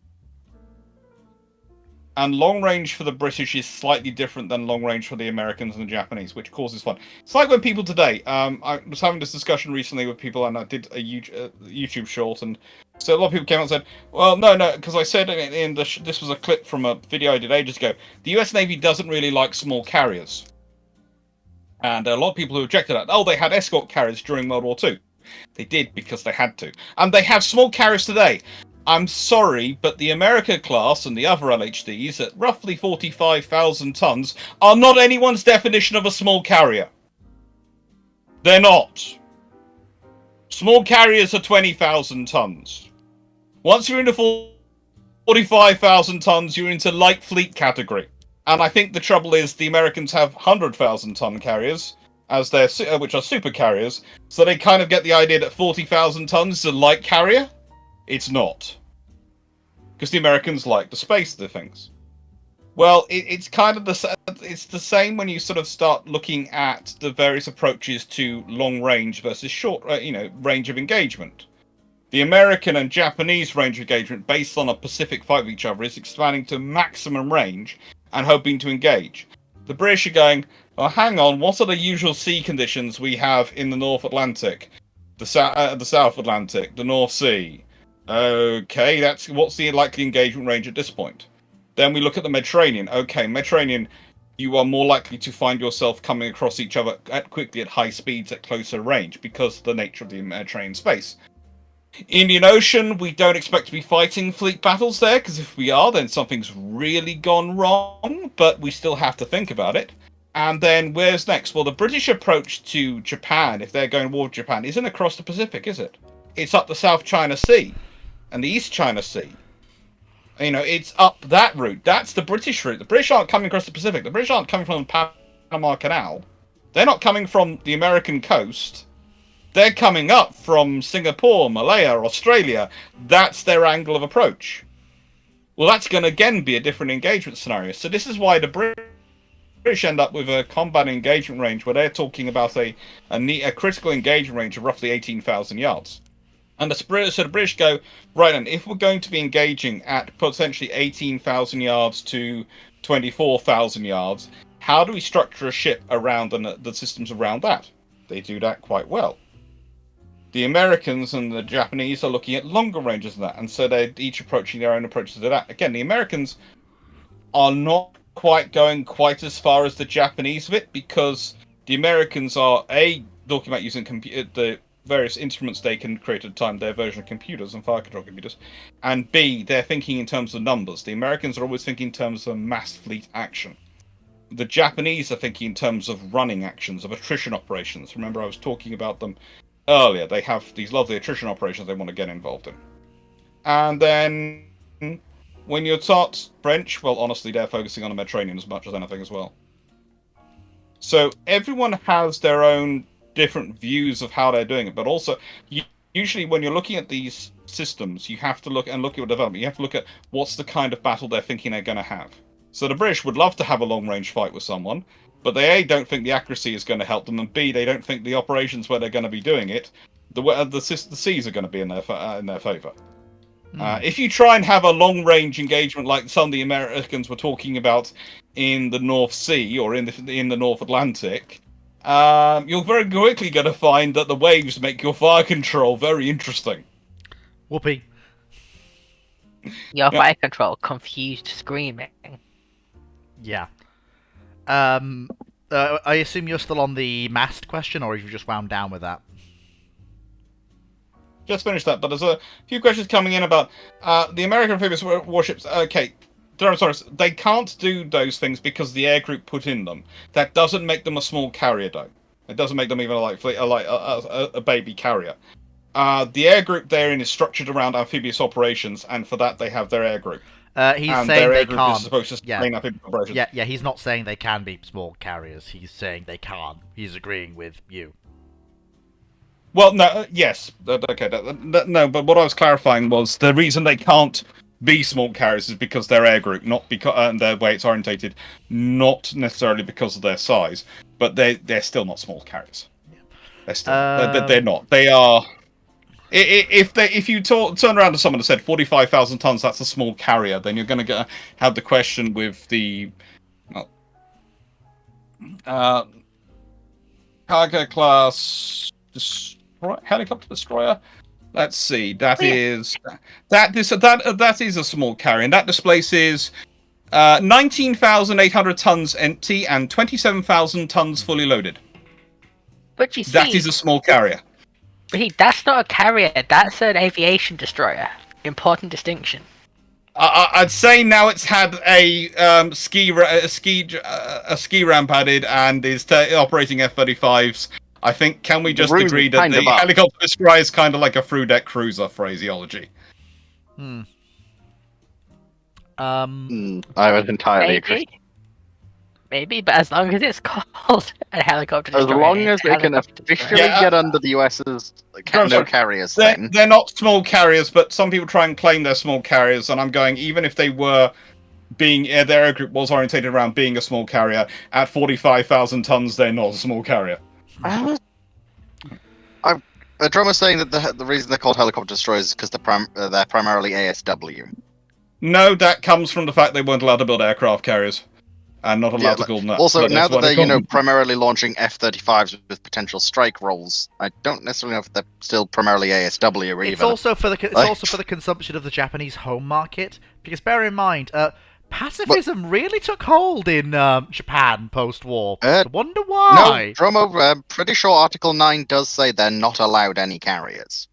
And long range for the British is slightly different than long range for the Americans and the Japanese, which causes fun. It's like when people today, I was having this discussion recently with people, and I did a YouTube short, and so a lot of people came out and said, well, no, because I said this was a clip from a video I did ages ago, the US Navy doesn't really like small carriers. And a lot of people who objected that, they had escort carriers during World War II. They did because they had to. And they have small carriers today. I'm sorry, but the America class and the other LHDs at roughly 45,000 tons are not anyone's definition of a small carrier. They're not. Small carriers are 20,000 tons. Once you're into 45,000 tons, you're into light fleet category. And I think the trouble is the Americans have 100,000 ton carriers, as their which are super carriers, so they kind of get the idea that 40,000 tons is a light carrier. It's not, because the Americans like the space of the things. Well, it's kind of it's the same when you sort of start looking at the various approaches to long range versus short, range of engagement. The American and Japanese range of engagement, based on a Pacific fight with each other, is expanding to maximum range and hoping to engage. The British are going, oh, hang on, what are the usual sea conditions we have in the North Atlantic, the South Atlantic, the North Sea? Okay, what's the likely engagement range at this point? Then we look at the Mediterranean. Okay, Mediterranean, you are more likely to find yourself coming across each other quickly at high speeds at closer range because of the nature of the Mediterranean space. Indian Ocean, we don't expect to be fighting fleet battles there, because if we are, then something's really gone wrong, but we still have to think about it. And then where's next? Well, the British approach to Japan, if they're going to war with Japan, isn't across the Pacific, is it? It's up the South China Sea and the East China Sea. It's up that route. That's the British route. The British aren't coming across the Pacific. The British aren't coming from the Panama Canal. They're not coming from the American coast. They're coming up from Singapore, Malaya, Australia. That's their angle of approach. Well, that's going to again be a different engagement scenario. So this is why the British end up with a combat engagement range where they're talking about a critical engagement range of roughly 18,000 yards. And the British go, right, and if we're going to be engaging at potentially 18,000 yards to 24,000 yards, how do we structure a ship around the systems around that? They do that quite well. The Americans and the Japanese are looking at longer ranges than that, and so they're each approaching their own approaches to that. Again, the Americans are not quite going quite as far as the Japanese of it, because the Americans are talking about using the various instruments they can create at a time, their version of computers and fire control computers, and B, they're thinking in terms of numbers. The Americans are always thinking in terms of mass fleet action. The Japanese are thinking in terms of running actions, of attrition operations. Remember, I was talking about them earlier. They have these lovely attrition operations they want to get involved in. And then when you're taught French, well, honestly, they're focusing on the Mediterranean as much as anything as well. So everyone has their own different views of how they're doing it, but also usually when you're looking at these systems, you have to look at your development. You have to look at what's the kind of battle they're thinking they're going to have. So the British would love to have a long-range fight with someone, but they A, don't think the accuracy is going to help them, and B, they don't think the operations where they're going to be doing it, the seas are going to be in their favour. If you try and have a long-range engagement like some of the Americans were talking about in the North Sea or in the North Atlantic, you're very quickly going to find that the waves make your fire control very interesting. Whoopee. Your fire control, confused screaming. Yeah. I assume you're still on the mast question, or have you just wound down with that? Just finished that, but there's a few questions coming in about the American amphibious warships. Okay, Tyrannosaurus, they can't do those things because the air group put in them. That doesn't make them a small carrier, though. It doesn't make them even a baby carrier. The air group therein is structured around amphibious operations, and for that they have their air group. He's and saying their they air group can't. is supposed to sustain amphibious operations. Yeah, he's not saying they can be small carriers. He's saying they can't. He's agreeing with you. Well, no, yes, okay, no, but what I was clarifying was the reason they can't be small carriers is because their air group, not because and the way it's orientated, not necessarily because of their size, but they're still not small carriers. They're still they're not. They are. If you turn around to someone and said 45,000 tons, that's a small carrier, then you're going to have the question with the cargo class helicopter destroyer. Let's see. That is a small carrier, and that displaces 19,800 tons empty and 27,000 tons fully loaded. But you see, that is a small carrier. That's not a carrier. That's an aviation destroyer. Important distinction. I'd say now it's had a ski ramp added and is operating F-35s. I think, can we just agree that the helicopter destroyer is kind of like a through-deck cruiser phraseology? I would entirely agree. Maybe, but as long as it's called a helicopter destroyer. As long as they can officially get under the US's no carriers thing. They're not small carriers, but some people try and claim they're small carriers, and I'm going, even if they were being, their air group was orientated around being a small carrier, at 45,000 tons, they're not a small carrier. Drummer's saying that the reason they're called helicopter destroyers is because they're primarily ASW. No, that comes from the fact they weren't allowed to build aircraft carriers. And not allowed to call them that. Also, now that they're, primarily launching F-35s with potential strike rolls, I don't necessarily know if they're still primarily ASW or even. It's also for the consumption of the Japanese home market, because bear in mind, pacifism really took hold in Japan post-war. I wonder why. No, Dromo, I'm pretty sure Article 9 does say they're not allowed any carriers.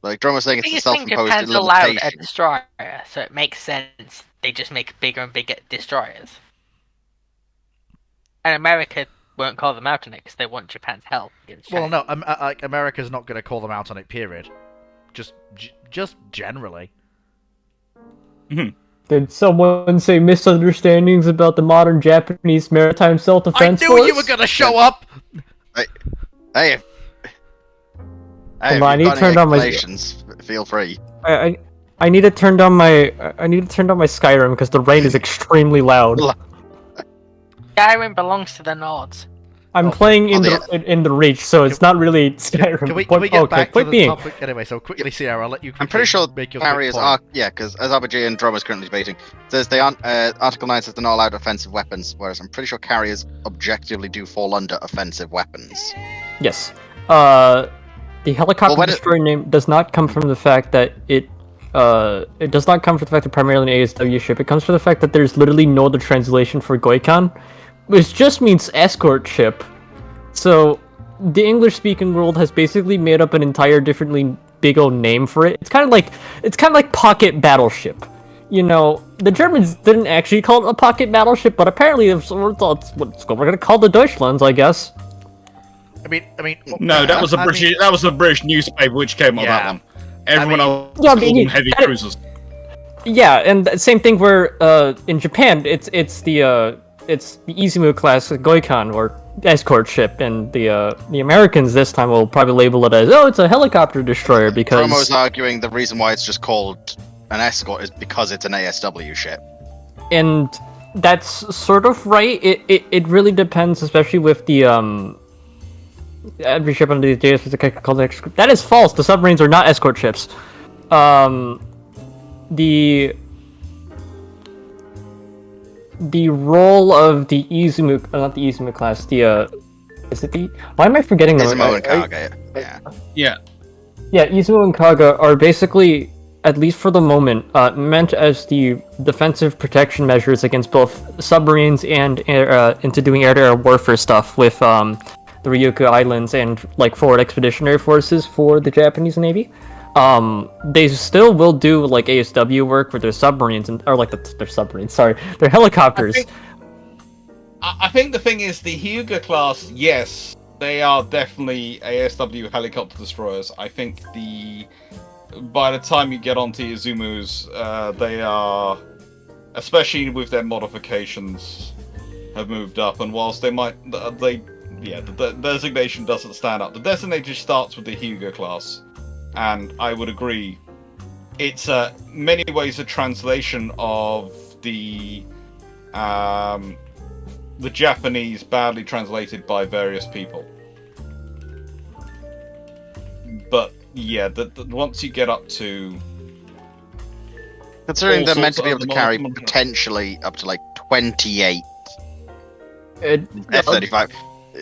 Like Dromo's saying, it's a self-imposed Japan's allowed a destroyer, so it makes sense. They just make bigger and bigger destroyers. And America won't call them out on it because they want Japan's help. Well, no, America's not going to call them out on it, period. Just generally. Did someone say misunderstandings about the modern Japanese maritime self-defense force? I knew you were going to show up! Hey, I need to turn down my... Feel free. I need to turn down my Skyrim because the rain is extremely loud. Skyrim belongs to the Nords. I'm playing in the Reach, so it's not really Skyrim. Can we get back to the topic? Anyway, so quickly, Sierra, I'll let you. I'm pretty sure carriers are, because as RBG and Drum is currently debating, says they aren't. Article 9 says they're not allowed offensive weapons, whereas I'm pretty sure carriers objectively do fall under offensive weapons. Yes. The helicopter destroyer name does not come from the fact that it does not come from the fact that primarily an ASW ship. It comes from the fact that there's literally no other translation for Goikan, which just means escort ship. So the English-speaking world has basically made up an entire differently big old name for it. It's kind of like pocket battleship. You know, the Germans didn't actually call it a pocket battleship, but apparently it's what we're gonna call the Deutschlands, I guess. I mean. No, that was a British newspaper which came up with that one. Everyone else called them heavy cruisers. Yeah, and the same thing where in Japan it's the Izumo class Goikan or escort ship, and the Americans this time will probably label it as it's a helicopter destroyer because. Promo's arguing the reason why it's just called an escort is because it's an ASW ship. And that's sort of right. It really depends, especially with the every ship under the JS is called escort. That is false. The submarines are not escort ships. the role of the Izumo, not the Izumo class, is it the? Why am I forgetting them? Izumo and Kaga, yeah. Yeah. Yeah, Izumo and Kaga are basically, at least for the moment, meant as the defensive protection measures against both submarines and into doing air-to-air warfare stuff with the Ryukyu Islands and like forward expeditionary forces for the Japanese Navy. They still will do like ASW work with their submarines their submarines. Sorry, their helicopters. I think the thing is the Hyuga class. Yes, they are definitely ASW helicopter destroyers. I think by the time you get onto Izumo's, they are, especially with their modifications, have moved up. And whilst the designation doesn't stand up. The designation starts with the Hyuga class. And I would agree, it's many ways a translation of the Japanese badly translated by various people. But yeah, once you get up to, considering they're meant to be able to carry potentially up to like 28 F-35.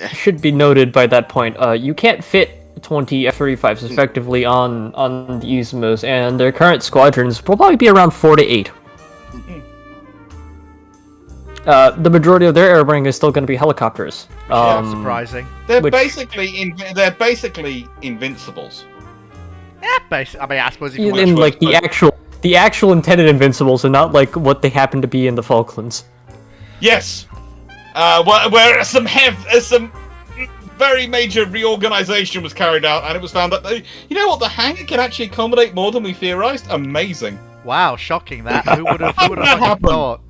Should be noted by that point, you can't fit 20 F-35s effectively on the Izumos, and their current squadrons will probably be around 4 to 8. The majority of their air wing is still going to be helicopters. That's surprising. They're basically invincibles. Yeah, I mean, I suppose if you in like the actual intended invincibles, and not like what they happen to be in the Falklands. Yes. Where some very major reorganization was carried out, and it was found that you know what, the hangar can actually accommodate more than we theorized. Amazing. Wow, shocking that. Who would have thought?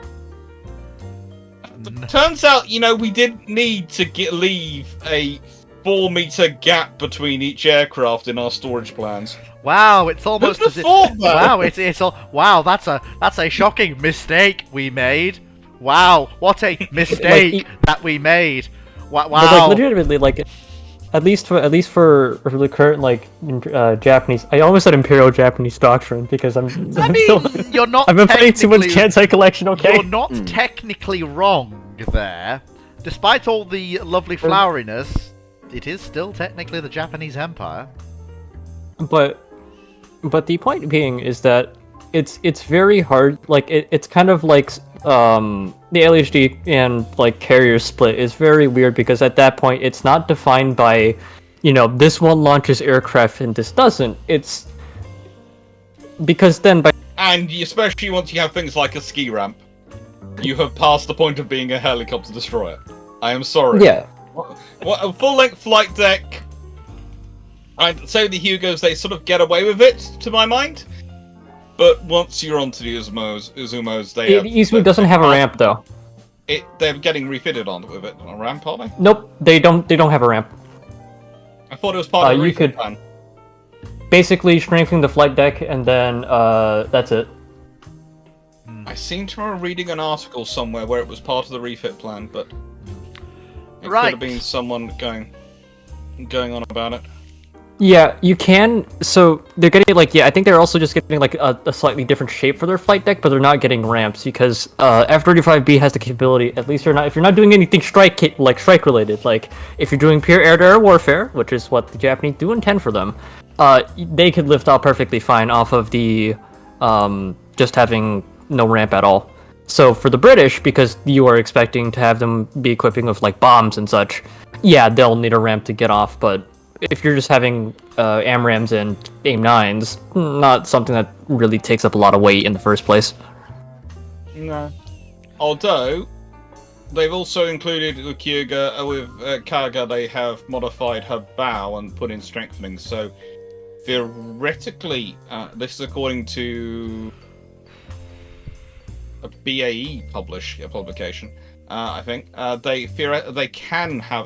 Turns out, we didn't need to leave a 4-meter gap between each aircraft in our storage plans. Wow, it's almost Who'd have thought that? Wow, it's all wow. That's a shocking mistake we made. Wow, what a mistake that we made. Wow. But like legitimately, like at least for the current Japanese, I almost said Imperial Japanese doctrine because you're not. I've been playing too much Kansai Collection. Okay, you're not technically wrong there. Despite all the lovely floweriness, it is still technically the Japanese Empire. But the point being is that it's very hard. Like it's kind of like the LHD and like carrier split is very weird because at that point it's not defined by, this one launches aircraft and this doesn't. It's because then and especially once you have things like a ski ramp, you have passed the point of being a helicopter destroyer. I am sorry. Yeah. What a full-length flight deck. I'd say the Hugos, they sort of get away with it, to my mind. But once you're onto the Izumos, Izumo doesn't have a ramp though. They're getting refitted on with it. A ramp, are they? Nope, they don't have a ramp. I thought it was part of the refit plan. Basically strengthen the flight deck and then that's it. I seem to remember reading an article somewhere where it was part of the refit plan, but it could have been someone going on about it. Yeah, you can. So they're getting I think they're also just getting like a slightly different shape for their flight deck, but they're not getting ramps because F-35B has the capability. At least if you're not doing anything strike related, like if you're doing pure air-to-air warfare, which is what the Japanese do intend for them, they could lift off perfectly fine off of the just having no ramp at all. So for the British, because you are expecting to have them be equipping with like bombs and such, yeah, they'll need a ramp to get off, but if you're just having AMRAAMs and AIM-9s, not something that really takes up a lot of weight in the first place. No. Although, they've also included with Kyuga, with Kaga, they have modified her bow and put in strengthening. So, theoretically, this is according to a BAE publication. I think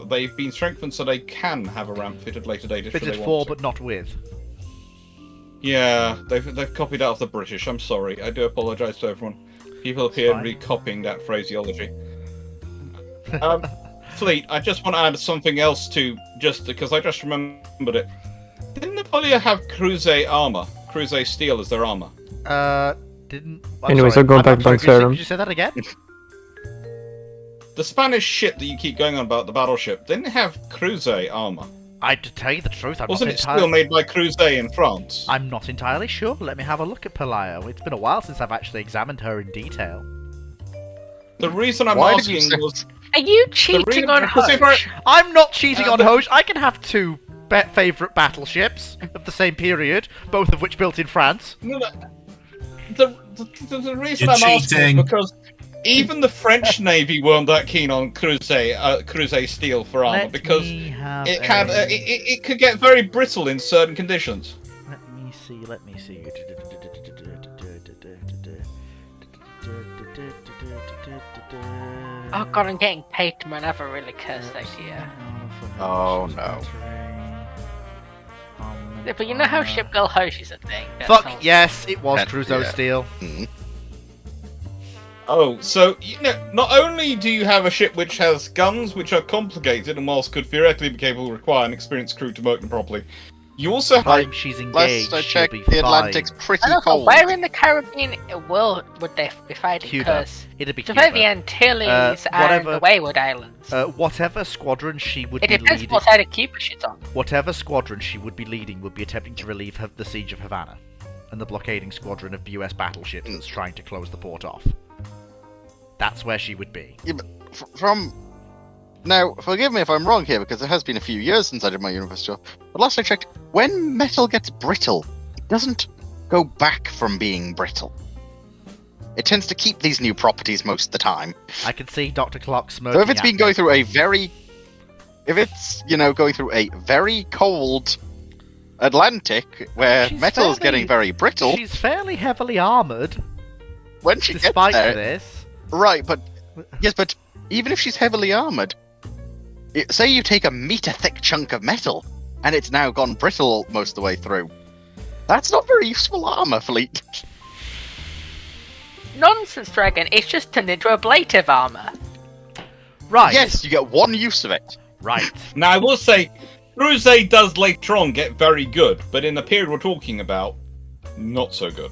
they've been strengthened so they can have a ramp fitted later date. Fitted for, but not with. Yeah, they've copied out of the British. I'm sorry. I do apologise to everyone. People appear to be copying that phraseology. Fleet, I just want to add something else to just because I just remembered it. Didn't Napoleon have cruiser armor? Crusade steel as their armor? Didn't. Anyways, I'm going back to Bunk Serum. Could you say that again? The Spanish ship that you keep going on about, the battleship, didn't have Crusade armor. To tell you the truth, Wasn't it still made by Crusade in France? I'm not entirely sure. Let me have a look at Pelayo. It's been a while since I've actually examined her in detail. The reason I'm Why did you asking say- was... Are you cheating on Hosh? I'm not cheating on but- Hoge. I can have two favourite battleships of the same period, both of which built in France. No, no. The reason You're I'm asking is cheating. because even the French Navy weren't that keen on Crusade steel for armor Let because me have it had a- it could get very brittle in certain conditions. Let me see. Oh god, I'm getting paid to never really curse this year. Oh, no. Yeah, but you know how Ship Girl Hosh is a thing? That Fuck sounds- yes, it was That- Crusoe yeah. Steel. Mm. Oh, so you know, not only do you have a ship which has guns which are complicated and whilst could theoretically be capable, require an experienced crew to work them properly, you also have Time she's engaged, Last I she'll checked, be the fine. Atlantic's pretty I don't know, cold. where in the Caribbean world would they be fighting? Cuba. Because It'd be to Cuba. the Antilles and whatever- the Wayward Islands. Whatever squadron she would It be depends leading, what side of Cuba she's on. whatever squadron she would be leading would be attempting to relieve the siege of Havana, and the blockading squadron of U.S. battleships that's trying to close the port off. That's where she would be. From now, forgive me if I'm wrong here, because it has been a few years since I did my university tour. But last I checked, when metal gets brittle, it doesn't go back from being brittle. It tends to keep these new properties most of the time. I can see Dr. Clock smoking. So if it's at been me. going through a very, going through a very cold Atlantic where She's metal is fairly- getting very brittle, She's fairly heavily armored, when she despite gets there, this. right? But yes, but even if she's heavily armored, say you take a meter-thick chunk of metal and it's now gone brittle most of the way through. That's not very useful armor, Fleet. Nonsense, Dragon. It's just turned into ablative armor. Right. Yes, you get one use of it. Right. Now I will say, Crusade does later on get very good, but in the period we're talking about, not so good.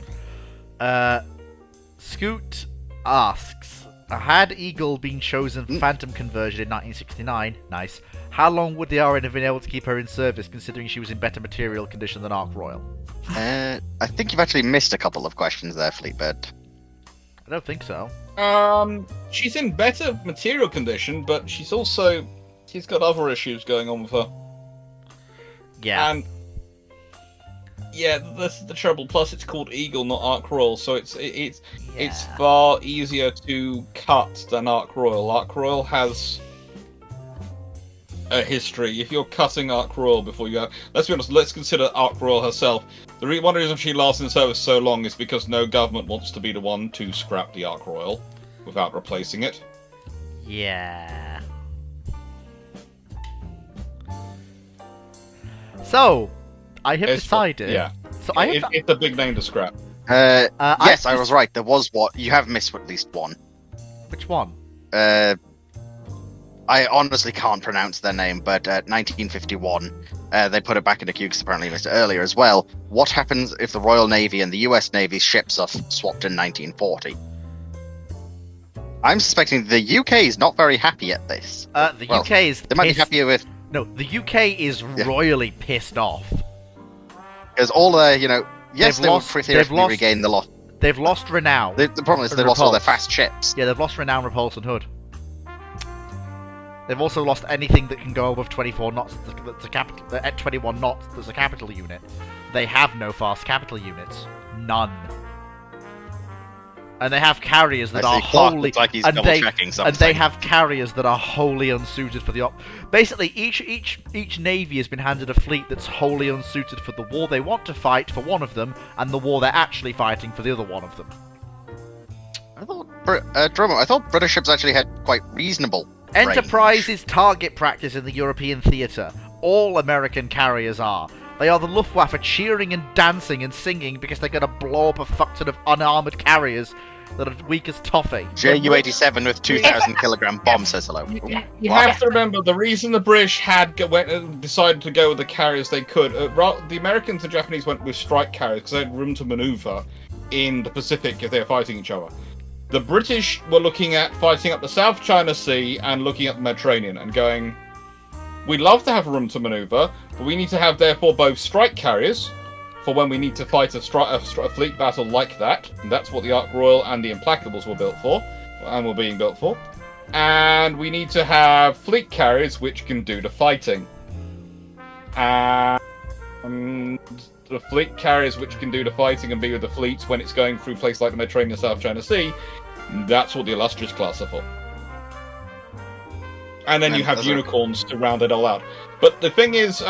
Scoot asks, had Eagle been chosen for Phantom conversion in 1969, nice, how long would the RN have been able to keep her in service, considering she was in better material condition than Ark Royal? I think you've actually missed a couple of questions there, Fleetbird. I don't think so. She's in better material condition, but she's got other issues going on with her. Yeah. And yeah, this is the trouble. Plus, it's called Eagle, not Ark Royal, so it's far easier to cut than Ark Royal. Ark Royal has a history. If you're cutting Ark Royal before you have, let's be honest. Let's consider Ark Royal herself. One reason she lasts in service so long is because no government wants to be the one to scrap the Ark Royal without replacing it. Yeah. So, I have decided. Yeah. So I have. It's a big name to scrap. Yes, I was right. There was one. You have missed at least one. Which one? I honestly can't pronounce their name, but 1951, they put it back in the queue because apparently you missed it earlier as well. What happens if the Royal Navy and the US Navy's ships are swapped in 1940? I'm suspecting the UK is not very happy at this. The Well, UK is. They might be pissed- happier with, No, the UK is royally pissed off. because all their, yes, They've they lost- will they've theoretically lost- regain the lot. They've lost renown. The problem is and they lost all their repulse. fast ships. Yeah, they've lost renown, repulse, and hood. They've also lost anything that can go above 24 knots. That's a capital. At 21 knots, there's a capital unit. They have no fast capital units. None. And they have carriers that I are see Clark wholly. looks like he's and they double-checking something. and they have carriers that are wholly unsuited for the Basically, each navy has been handed a fleet that's wholly unsuited for the war they want to fight for one of them, and the war they're actually fighting for the other one of them. I thought, Dromo, I thought British ships actually had quite reasonable range. Enterprise is target practice in the European theatre. All American carriers are. They are the Luftwaffe cheering and dancing and singing because they're going to blow up a fuck ton of unarmoured carriers that are weak as toffee. JU-87 with 2,000 kilogram bomb says hello. You have to remember the reason the British decided to go with the carriers they could. The Americans and Japanese went with strike carriers because they had room to maneuver in the Pacific if they were fighting each other. The British were looking at fighting up the South China Sea and looking at the Mediterranean and going, we'd love to have room to maneuver, but we need to have therefore both strike carriers for when we need to fight a fleet battle like that. And that's what the Ark Royal and the Implacables were built for, and were being built for. And we need to have fleet carriers which can do the fighting. And the fleet carriers which can do the fighting and be with the fleets when it's going through places like the Mediterranean, South China Sea, that's what the Illustrious class are for. And then you have unicorns to round it all out. But the thing is,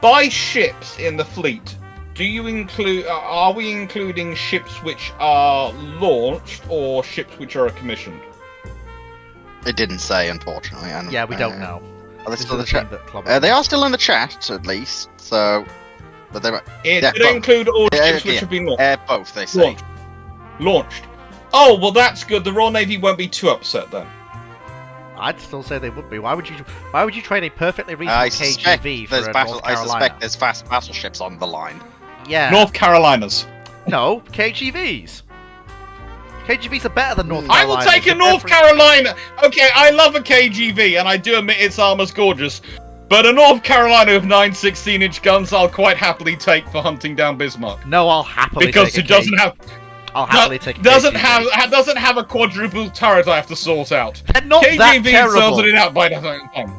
by ships in the fleet, do you include? Are we including ships which are launched or ships which are commissioned? It didn't say, unfortunately. Yeah, we don't know. Are they still in the This is chat? thing that Club- They are still in the chat, at least. So, but they Do they include all ships which have been launched? both. They say. Launched. Oh, well, that's good. The Royal Navy won't be too upset then. I'd still say they would be. Why would you trade a perfectly reasonable I suspect KGV for there's a battle. North I Carolina? suspect there's fast battleships on the line. Yeah. North Carolinas. No, KGVs. KGVs are better than North I Carolina. will take a North Carolina. Okay, I love a KGV, and I do admit its armor's gorgeous. But a North Carolina with 9 16-inch guns, I'll quite happily take for hunting down Bismarck. No, I'll happily Because take it doesn't have. I'll happily take a doesn't KGV. doesn't have a quadruple turret I have to sort out. They're not that KGV terrible. sorted it out by the time.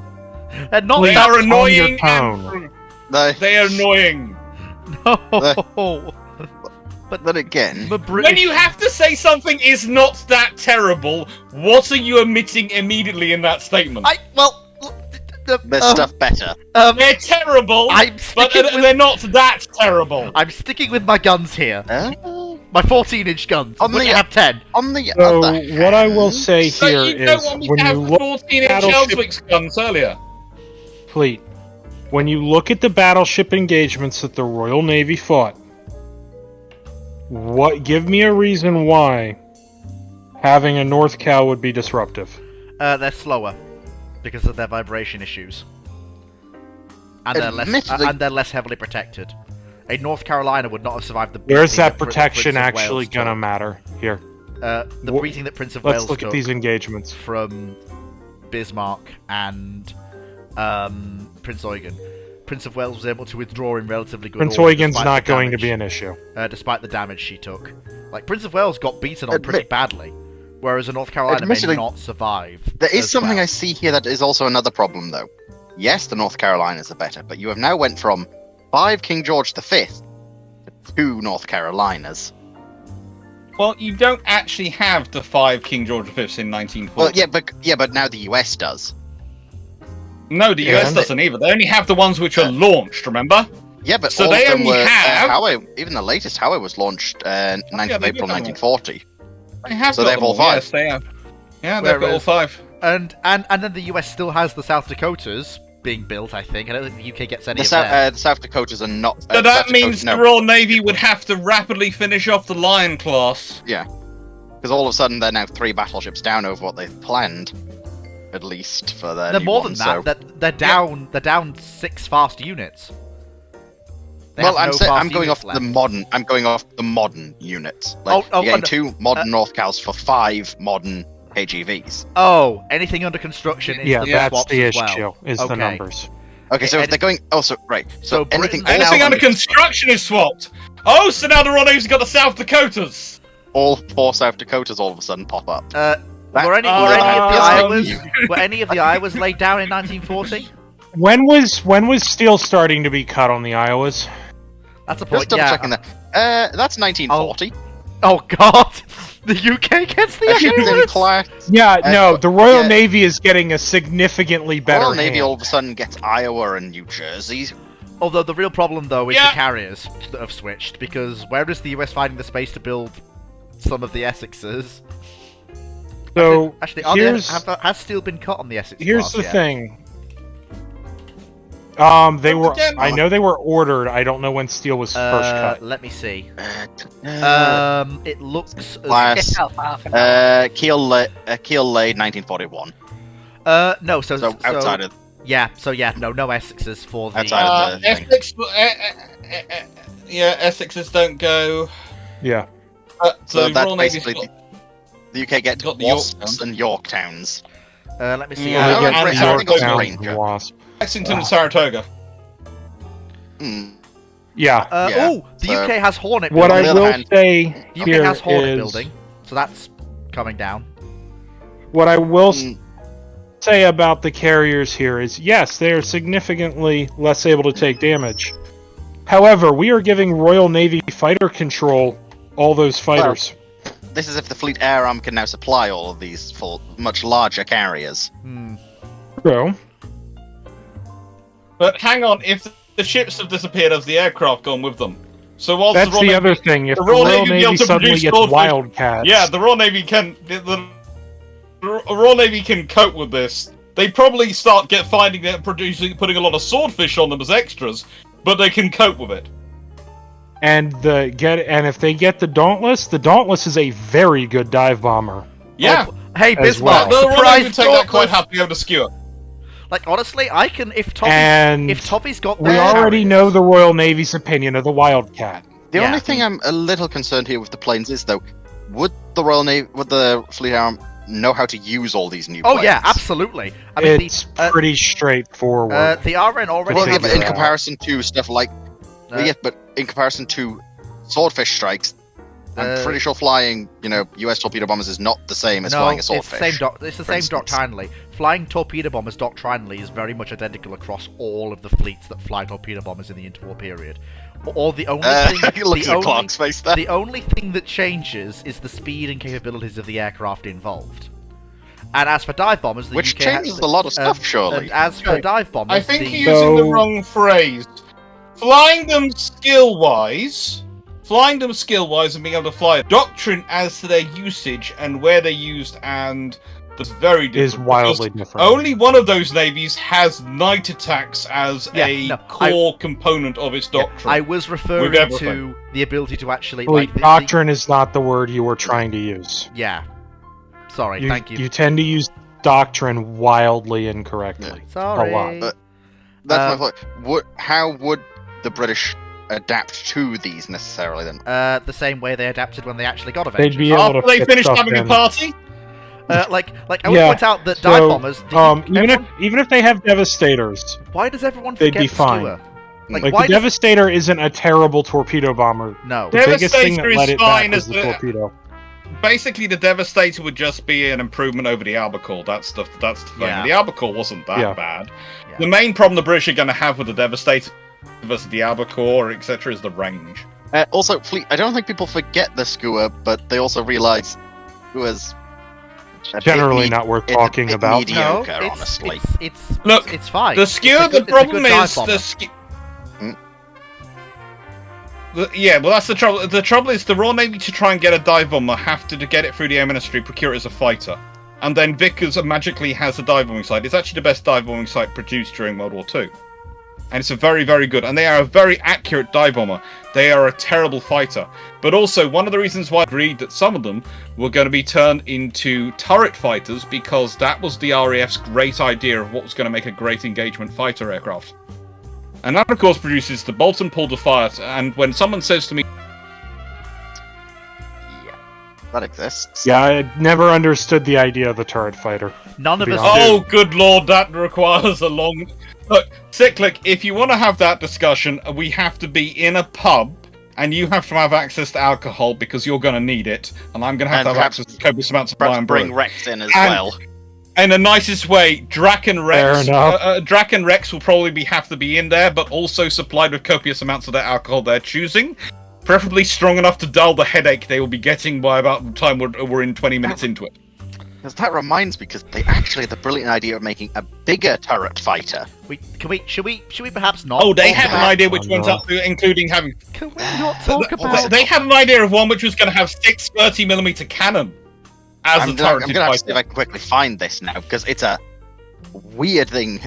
They're not They that are annoying. tone. They are annoying. No. But again, The British. When you have to say something is not that terrible, what are you omitting immediately in that statement? there's stuff better. They're terrible, I'm but sticking with they're not that terrible. I'm sticking with my guns here. Uh, My 14-inch guns. On which the- I have 10. on the So other what I will hand- say So here you don't is want me when to you have look 14-inch battleship- Elswick's guns earlier. fleet, when you look at the battleship engagements that the Royal Navy fought, give me a reason why having a North Cal would be disruptive. They're slower because of their vibration issues, and Admittedly- they're less heavily protected. A North Carolina would not have survived the. Where's beating that Prince protection of actually Wales gonna took. matter? Here, The Wh- beating that Prince of let's Wales look took at these engagements. from Bismarck and Prince Eugen. Prince of Wales was able to withdraw in relatively good Prince order. Eugen's despite not the going to damage, be an issue. despite the damage she took. Like Prince of Wales got beaten on pretty Admit- badly, whereas a North Carolina may Admittedly, not survive. There is as something well. I see here that is also another problem, though. Yes, the North Carolinas are better, but you have now went from 5 King George V to 2 North Carolinas. Well, you don't actually have the 5 King George V's in 1940. Well, but now the US does. No, the US And- doesn't either. They only have the ones which are launched, remember? Yeah, but So all they of them only were. have- Howe, even the latest Howe was launched 9th of they April do have 1940. They have So got they have them all 5. Yes, they have. Yeah, they've got all Whereas- 5. And then the US still has the South Dakotas being built. I think. I don't think the UK gets any The of them. South Dakotas are not. So that South means Dakotas, no, the Royal Navy would have to rapidly finish off the Lion class. because all of a sudden they're now 3 battleships down over what they've planned, at least for their. They're new more one, than so- that. They're down. They're down 6 fast units. They Well, have no I'm fast going units off left. the modern. I'm going off the modern units. Like, Oh, you're getting no. 2 modern North Cals for 5 modern KGVs. Oh, anything under construction is Yeah, the that's swaps the as issue. well. Is the Okay. numbers. Okay, so and- if they're going, also right. So, So anything Britain's- now Anything under construction is swapped. Oh, so now the Royal Navy's got the South Dakotas. all 4 South Dakotas all of a sudden pop up. Were any of the Iowas laid down in 1940? When was steel starting to be cut on the Iowas? That's a Just point. double Yeah. checking that. That's 1940. Oh God, the UK gets the A ship in Iowas. class. Yeah, no, the Royal yeah. Navy is getting a significantly better Royal Navy hand. all of a sudden gets Iowa and New Jersey. Although the real problem though is Yeah. the carriers that have switched, because where is the US finding the space to build some of the Essexes? So, Actually, has steel been cut on the Essex? here's class the yet? thing. They were. Again, I know they were ordered. I don't know when steel was first cut. Let me see. Uh, It looks. Last- It's out for half an hour. Keel Lay, 1941. No. So outside of Yeah. So yeah. No Essexes for the. Outside of the thing. Essex, yeah, Essexes don't go. Yeah. So the that's Royal Navy's basically got- the UK get got the Wasps Yorktowns. and Yorktowns. Let me see. Yeah, We I get think the York it was Yorktown Ranger. Wasp. Lexington and Saratoga. Hmm. Yeah. Yeah, Oh, the so- UK has Hornet. What building. I on the will other hand- say UK here has Hornet is building, so that's coming down. what I will Mm. say about the carriers here is yes, they are significantly less able to take damage. However, we are giving Royal Navy fighter control all those fighters. This is if the Fleet Air Arm can now supply all of these for much larger carriers. Hmm. So, But hang on, if the ships have disappeared, has the aircraft gone with them? So whilst that's the Royal the Navy, other thing. If the the Royal Royal Navy will be able Navy to suddenly produce gets swordfish- Wildcats, yeah, the Royal Navy can. The Royal Navy can cope with this. They probably start finding that putting a lot of swordfish on them as extras, but they can cope with it. and if they get the Dauntless is a very good dive bomber. Yeah, Hey, As Bismarck, well. the Royal Navy would surprise take that quite Dauntless! happily over the skewer. Like honestly, I can if And Toffee's got. we their already carriers- know the Royal Navy's opinion of the Wildcat. The Yeah. only thing I'm a little concerned here with the planes is though, would the Fleet Air Arm know how to use all these new Oh planes? yeah, absolutely. I mean, It's pretty straightforward. the RN already. Well, yeah, has but in Yeah. comparison to stuff like uh, yeah, but in comparison to swordfish strikes, I'm Uh, pretty sure flying, U.S. torpedo bombers is not the same as no, flying a it's swordfish. the same. It's the for same instance. doctrinally. Flying torpedo bombers doctrinally is very much identical across all of the fleets that fly torpedo bombers in the interwar period. Or the only thing. Look the at only- Clark's face there. The only thing that changes is the speed and capabilities of the aircraft involved. And as for dive bombers, the Which UK has- changes a lot of stuff, surely. And as for dive bombers, I think the, you're using the So- wrong phrase. Flying them skill-wise and being able to fly. Doctrine as to their usage and where they're used, and that's very different. is wildly because different. Only one of those navies has night attacks as Yeah, a no, core component of its yeah, doctrine. I was referring With everything. to the ability to actually Wait, like the- doctrine is not the word you were trying to use. yeah. Sorry, thank you. You tend to use doctrine wildly incorrectly. Sorry. a lot. But- That's Um, my thought. How would the British adapt to these necessarily then? The same way they adapted when they actually got They'd Avengers. be able After to they fit finished stuff having a in. party, Like I would Yeah, point out that dive So, bombers. even if they have devastators, why does everyone they'd forget be the fine. skewer? like why the does- Devastator isn't a terrible torpedo bomber. No. The biggest thing that Devastator is let it fine back as was the the- torpedo. basically the Devastator would just be an improvement over the Albacore. That's the thing. Yeah. The Albacore wasn't that Yeah. bad. Yeah. The main problem the British are going to have with the Devastator versus the Albacore, etc., is the range. Also, Fleet. I don't think people forget the Skua, but they also realize Skua's a bit Generally me- not worth it's a talking bit about. mediocre, no, honestly. It's Look, it's fine. The It's skewer, a good- the it's a problem good dive is bomber. the skewer. Hmm? Yeah, well, that's the trouble. The trouble is the Royal Navy to try and get a dive bomber have to get it through the Air Ministry, procure it as a fighter, and then Vickers magically has a dive bombing site. It's actually the best dive bombing site produced during World War II, and it's a very, very good. And they are a very accurate dive bomber. They are a terrible fighter, but also one of the reasons why I agreed that some of them were going to be turned into turret fighters because that was the RAF's great idea of what was going to make a great engagement fighter aircraft. And that, of course, produces the Bolton Pull to Fire. And when someone says to me, Yeah, that exists. Yeah, I never understood the idea of the turret fighter. None of us Beyond- "Oh, do. good lord, that requires a long..." Look, Cyclic, if you want to have that discussion, we have to be in a pub, and you have to have access to alcohol because you're going to need it, and I'm going to have And to have perhaps- access to copious amounts of Perhaps wine bring brew. Rex in as And- well. In the nicest way, Drac and Rex. Fair enough. Drac and Rex will probably have to be in there, but also supplied with copious amounts of their alcohol they're choosing. Preferably strong enough to dull the headache they will be getting by about the time we're in 20 minutes into it. Because that reminds me, because they actually had the brilliant idea of making a bigger turret fighter. Should we perhaps not? Oh, they talk had an about- idea which went no. up to including having. Can we not talk about? They had an idea of one which was going to have 6 30mm cannon as I'm a gonna turreted have to see if fighter. I can quickly find this now, because it's a weird thing.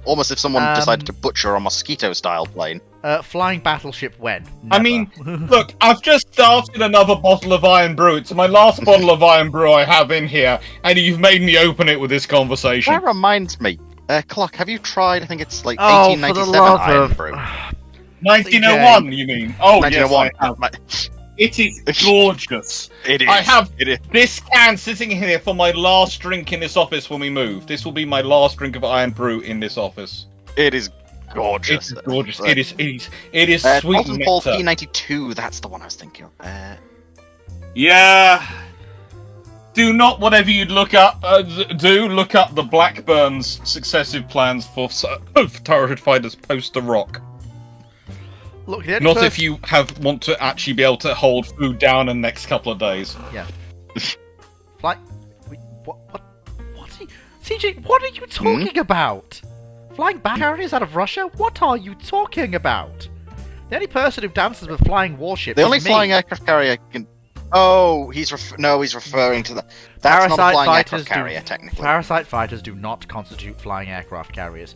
Almost if someone Um, decided to butcher a mosquito-style plane. Flying battleship when? I Never. mean, look, I've just started another bottle of Iron Brew. It's my last bottle of Iron Brew I have in here, and you've made me open it with this conversation. That reminds me. Clock, have you tried, I think it's like Oh, for the 1897 love Iron of... Brew? 1901, you mean? Oh, yes, I 1901. have. It is gorgeous. It is. I have It is. this can sitting here for my last drink in this office when we move. This will be my last drink of Iron Brew in this office. It is gorgeous. It's gorgeous. It is sweet Molten Paul nectar. P92, that's the one I was thinking of. Yeah. Do not, whatever you'd look up, look up the Blackburn's successive plans for turret fighters post the rock. Look, the only Not person- if you want to actually be able to hold food down in the next couple of days. Fly... Wait, what are you... CJ, what are you talking about? Flying back carriers out of Russia? What are you talking about? The only person who dances with flying warships The is only me. flying aircraft carrier can... Oh, he's referring to the... That's not a Parasite flying fighters aircraft carrier, do... technically. Parasite fighters do not constitute flying aircraft carriers.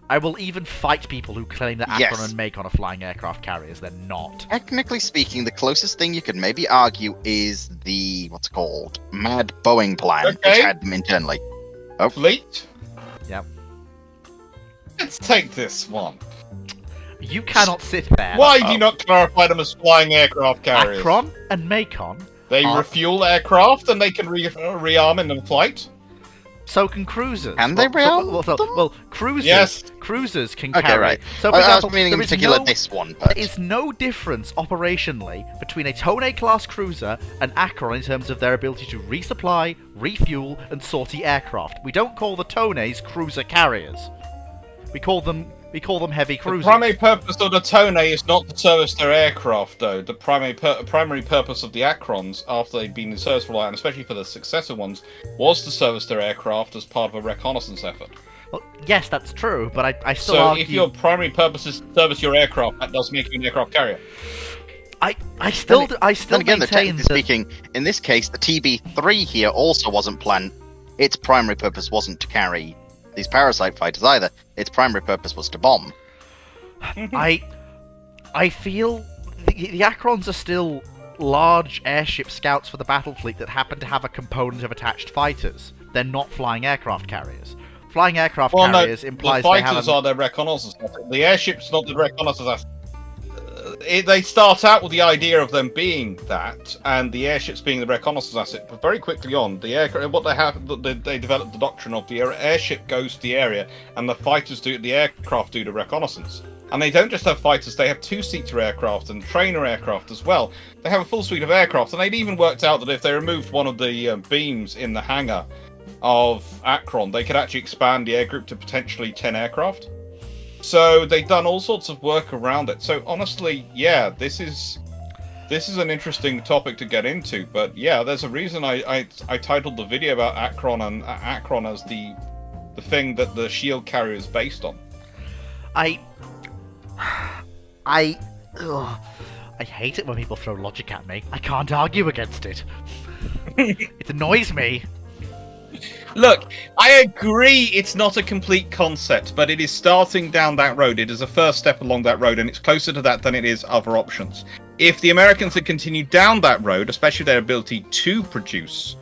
I will even fight people who claim that Yes. Akron and Macon are flying aircraft carriers. They're not. Technically speaking, the closest thing you could maybe argue is the, what's it called? Mad Boeing plan, which Okay. had them internally. Fleet? Yep. Let's take this one. You cannot sit there. Why do you not clarify them as flying aircraft carriers? Akron and Macon. They are- refuel aircraft and they can rearm in flight. So can cruisers. Can they rearm them? Well, cruisers. Yes. Cruisers can Okay, carry. right. So, for I example, was meaning in there is particular no- this one, but... There is no difference operationally between a Tone class cruiser and Akron in terms of their ability to resupply, refuel, and sortie aircraft. We don't call the Tones cruiser carriers. We call them heavy The cruisers. primary purpose of the Tone is not to service their aircraft, though. The primary purpose of the Acrons, after they'd been in service for a while, and especially for the successor ones, was to service their aircraft as part of a reconnaissance effort. Well, yes, that's true, but I still So argue. if your primary purpose is to service your aircraft, that does make you an aircraft carrier. I still Then again, maintain technically that. speaking, in this case, the TB3 here also wasn't planned. Its primary purpose wasn't to carry these parasite fighters either. Its primary purpose was to bomb. I feel the Acrons are still large airship scouts for the battle fleet that happen to have a component of attached fighters. They're not flying aircraft carriers. Flying aircraft carriers the implies they have fighters a... are their reconnaissance asset. The airship's not the reconnaissance asset. They start out with the idea of them being that, and the airships being the reconnaissance asset. But very quickly on, the aircraft, what they have, they developed the doctrine of the airship goes to the area, and the aircraft do the reconnaissance. And they don't just have fighters; they have two-seater aircraft and trainer aircraft as well. They have a full suite of aircraft, and they'd even worked out that if they removed one of the beams in the hangar of Akron, they could actually expand the air group to potentially 10 aircraft. So they've done all sorts of work around it. So honestly, yeah, this is an interesting topic to get into. But yeah, there's a reason I titled the video about Akron and Akron as the thing that the shield carrier is based on. I hate it when people throw logic at me. I can't argue against it. It annoys me. Look, I agree it's not a complete concept, but it is starting down that road. It is a first step along that road, and it's closer to that than it is other options. If the Americans had continued down that road, especially their ability to produce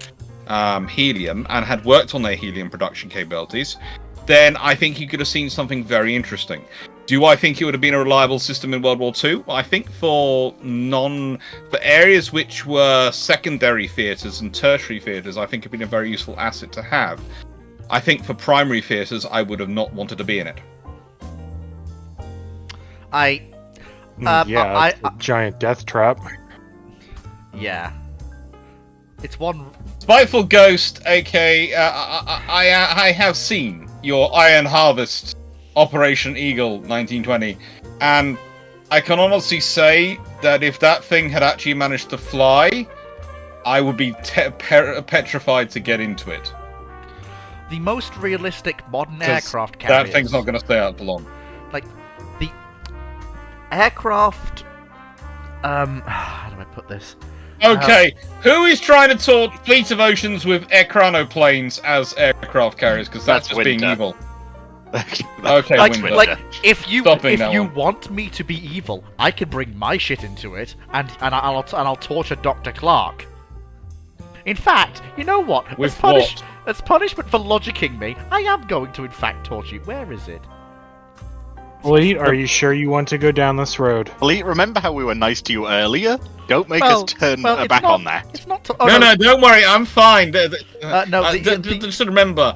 helium, and had worked on their helium production capabilities, then I think you could have seen something very interesting. Do I think it would have been a reliable system in World War II? I think for areas which were secondary theatres and tertiary theatres, I think it would been a very useful asset to have. I think for primary theatres, I would have not wanted to be in it. Yeah, it's a giant death trap. Yeah. It's one... Spiteful Ghost, aka I have seen your Iron Harvest Operation Eagle 1920, and I can honestly say that if that thing had actually managed to fly, I would be petrified to get into it. The most realistic modern 'Cause aircraft carriers... That thing's not going to stay out for long. Like, the aircraft... how do I put this? Okay, who is trying to taunt Fleet of Oceans with Ekranoplanes as aircraft carriers? Because that's just being Winter. evil. Okay, like, Winder. like if you Stopping that one. want me to be evil, I can bring my shit into it, and I'll torture Dr. Clark. In fact, you know what? With As punishment for logicking me, I am going to in fact torture you. Where is it? Fleet, are you sure you want to go down this road? Lee, remember how we were nice to you earlier? Don't make us turn it's back not, on that. It's not. No, don't worry, I'm fine. No, Just remember,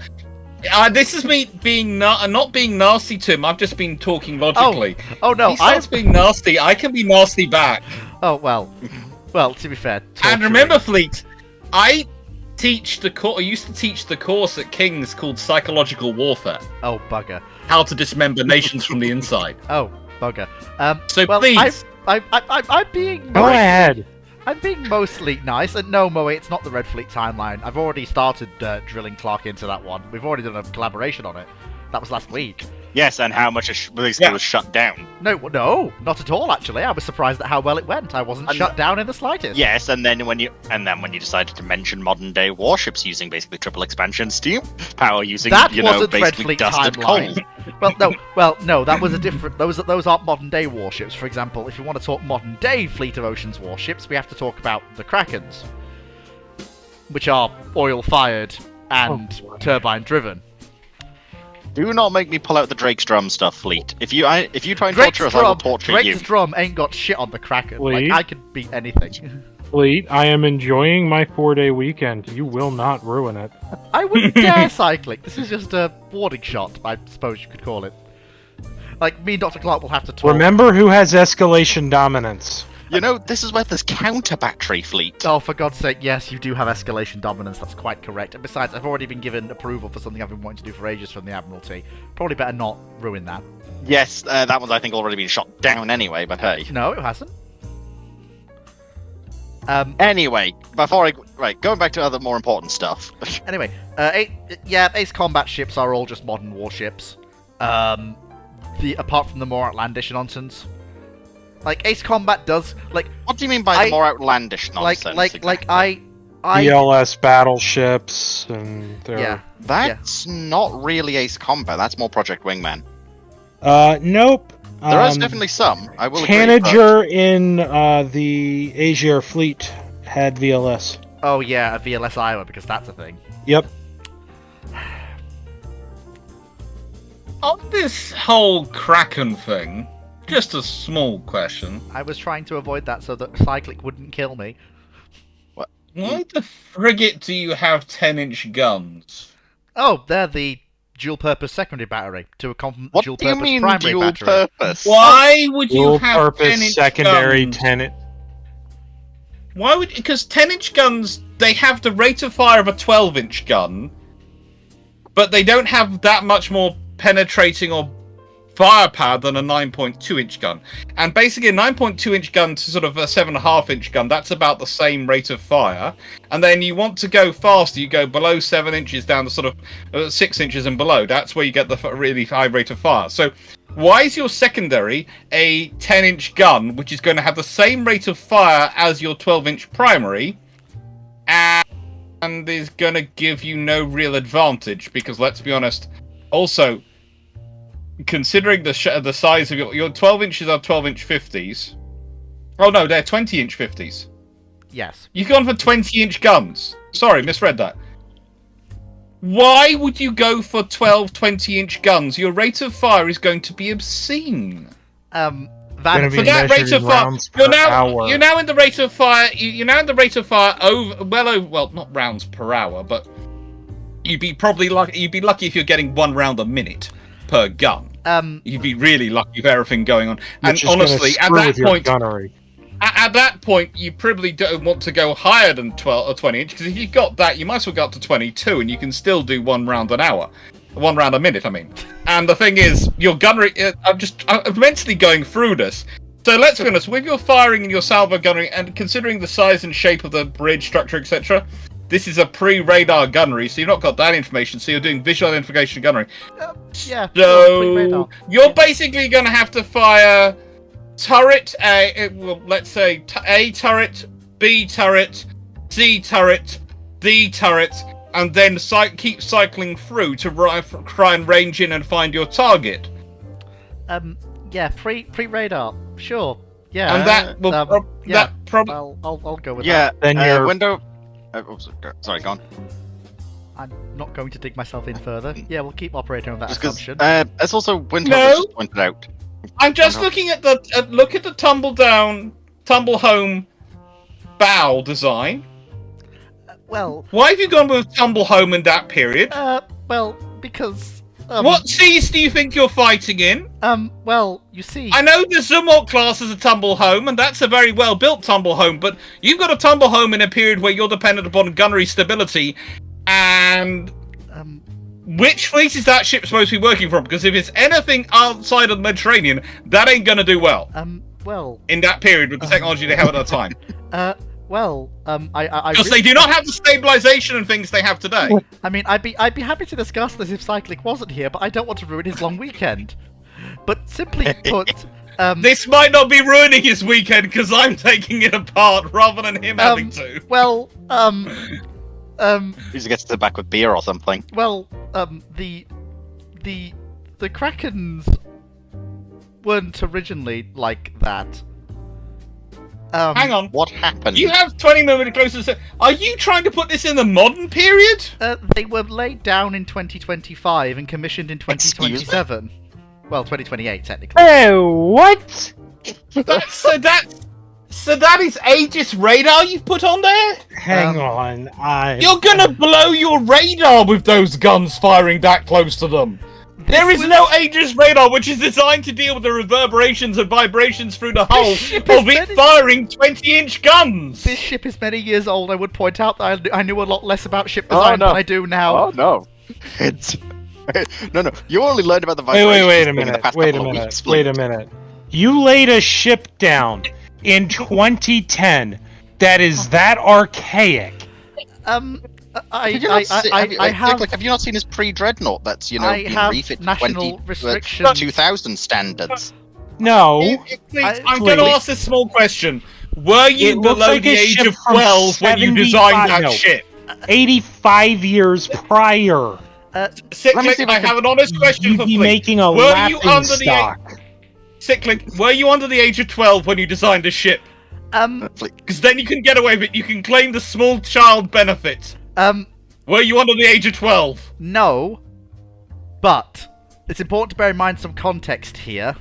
this is me being not being nasty to him. I've just been talking logically. Oh no, he starts being nasty. I can be nasty back. Oh well. Well, to be fair. And remember, Fleet, I used to teach the course at King's called Psychological Warfare. Oh bugger. How to dismember nations from the inside. Oh bugger. So well, please, I'm being. Go ahead. I'm being mostly nice, and no, Moe, it's not the Red Fleet timeline. I've already started drilling Clark into that one. We've already done a collaboration on it. That was last week. Yes, and how much it basically was shut down. No, not at all. Actually, I was surprised at how well it went. I wasn't shut down in the slightest. Yes, and then when you decided to mention modern day warships using basically triple expansion steam power, using that wasn't Red basically Fleet dusted coal. timeline. no, that was a different. Those aren't modern day warships. For example, if you want to talk modern day Fleet of Oceans warships, we have to talk about the Krakens, which are oil fired and turbine driven. Do not make me pull out the Drake's drum stuff, Fleet. If you try and torture us, I will torture you. Drake's drum ain't got shit on the Kraken. Fleet? Like, I could beat anything. Fleet, I am enjoying my 4-day weekend. You will not ruin it. I wouldn't dare cycling. This is just a warning shot, I suppose you could call it. Like, me and Dr. Clark will have to talk. Remember who has escalation dominance. This is where there's counter battery, Fleet. Oh, for God's sake, yes, you do have escalation dominance, that's quite correct. And besides, I've already been given approval for something I've been wanting to do for ages from the Admiralty. Probably better not ruin that. Yes, that one's I think already been shot down anyway, but hey. No, it hasn't. Anyway, going back to other more important stuff. Anyway, Ace Combat ships are all just modern warships. Apart from the more outlandish nonsense. Like, Ace Combat does, like... What do you mean by the more outlandish nonsense? BLS battleships, and That's not really Ace Combat, that's more Project Wingman. Nope. There is definitely some, I will Tanager in the Asia Fleet had VLS. Oh yeah, a VLS Iowa, because that's a thing. Yep. on this whole Kraken thing, just a small question. I was trying to avoid that so that Cyclic wouldn't kill me. Why the frigate do you have 10-inch guns? Oh, they're the dual-purpose secondary battery to a complement What dual-purpose do you mean primary dual battery. purpose? Why would you have Dual-purpose 10-inch secondary guns? 10. Why would... Because 10-inch guns, they have the rate of fire of a 12-inch gun, but they don't have that much more penetrating or firepower than a 9.2-inch gun. And basically a 9.2-inch gun to sort of a 7.5-inch gun, that's about the same rate of fire. And then you want to go faster, you go below 7 inches down to sort of 6 inches and below. That's where you get the really high rate of fire. So why is your secondary a 10-inch gun, which is going to have the same rate of fire as your 12-inch primary, and is going to give you no real advantage? Because let's be honest, also, considering the size of your 12 inches are 12-inch 50s. Oh no, they're 20-inch 50s. Yes. You've gone for 20-inch guns. Sorry, misread that. Why would you go for 12 20-inch guns? Your rate of fire is going to be obscene. Gonna For be that rate measured of in fire, rounds per hour. you're now in the rate of fire. You're now in the rate of fire well, not rounds per hour, but you'd be lucky if you're getting 1 round a minute per gun. You'd be really lucky with everything going on. And honestly, at that point, you probably don't want to go higher than 12 or 20 inch, because if you've got that, you might as well go up to 22, and you can still do 1 round an hour. 1 round a minute, I mean. And the thing is, your gunnery... I'm mentally going through this. So let's be honest, with your firing and your salvo gunnery, and considering the size and shape of the bridge structure, etc., this is a pre-radar gunnery, so you've not got that information, so you're doing visual identification gunnery. Yeah. So you're basically going to have to fire turret A, well, let's say A turret, B turret, C turret, D turret, and then keep cycling through to try and range in and find your target. Yeah, pre-radar, sure. Yeah, And that will I'll go with Yeah, that. Then you're- window. Sorry, go on. I'm not going to dig myself in further. Yeah, we'll keep operating on that Just because assumption. it's also Windhover No. just pointed out. I'm just no. looking at the look at the tumble home bow design. Well, Why have you gone with tumble home in that period? well, because What seas do you think you're fighting in? well, you see, I know the Zumwalt class is a tumble home, and that's a very well built tumble home, but you've got a tumble home in a period where you're dependent upon gunnery stability, and which fleet is that ship supposed to be working from? Because if it's anything outside of the Mediterranean, that ain't gonna do well well, in that period with the technology they have at that time. well, I Because really- they do not have the stabilization and things they have today. I mean, I'd be happy to discuss this if Cyclic wasn't here, but I don't want to ruin his long weekend. But simply put, This might not be ruining his weekend because I'm taking it apart rather than him having to. well, He gets to the back with beer or something. well, the Krakens weren't originally like that. Hang on. What happened? You have 20 minutes closer to... Are you trying to put this in the modern period? They were laid down in 2025 and commissioned in 2027. Well, 2028 technically. Hey, what? So that is Aegis radar you've put on there? Hang on, You're gonna blow your radar with those guns firing that close to them. There is no Aegis radar which is designed to deal with the reverberations and vibrations through the hull ship is of it very- firing 20-inch guns. This ship is many years old. I would point out that I knew a lot less about ship design no. than I do now. Oh no! It's no. You only learned about the Wait vibrations a in the minute. past Wait a couple of minute. weeks, Wait a Fleet. minute. You laid a ship down in 2010 that is that archaic. Have you not have you not seen his pre-dreadnought? That's I been have refit to national 20 restrictions. 2000 standards. No. Please, I'm going to ask this small question. Were you It looks below like the a age ship of from 12 when you 75 designed that no. ship? 85 years prior. Cyclic, see if I I can- have an honest question You'd for be Fleet. making a Were you laughing under the stock. Cyclic, were you under the age of 12 when you designed a ship? Fleet. Because then you can get away with it. You can claim the small child benefit. Were you under the age of 12? No, but it's important to bear in mind some context here.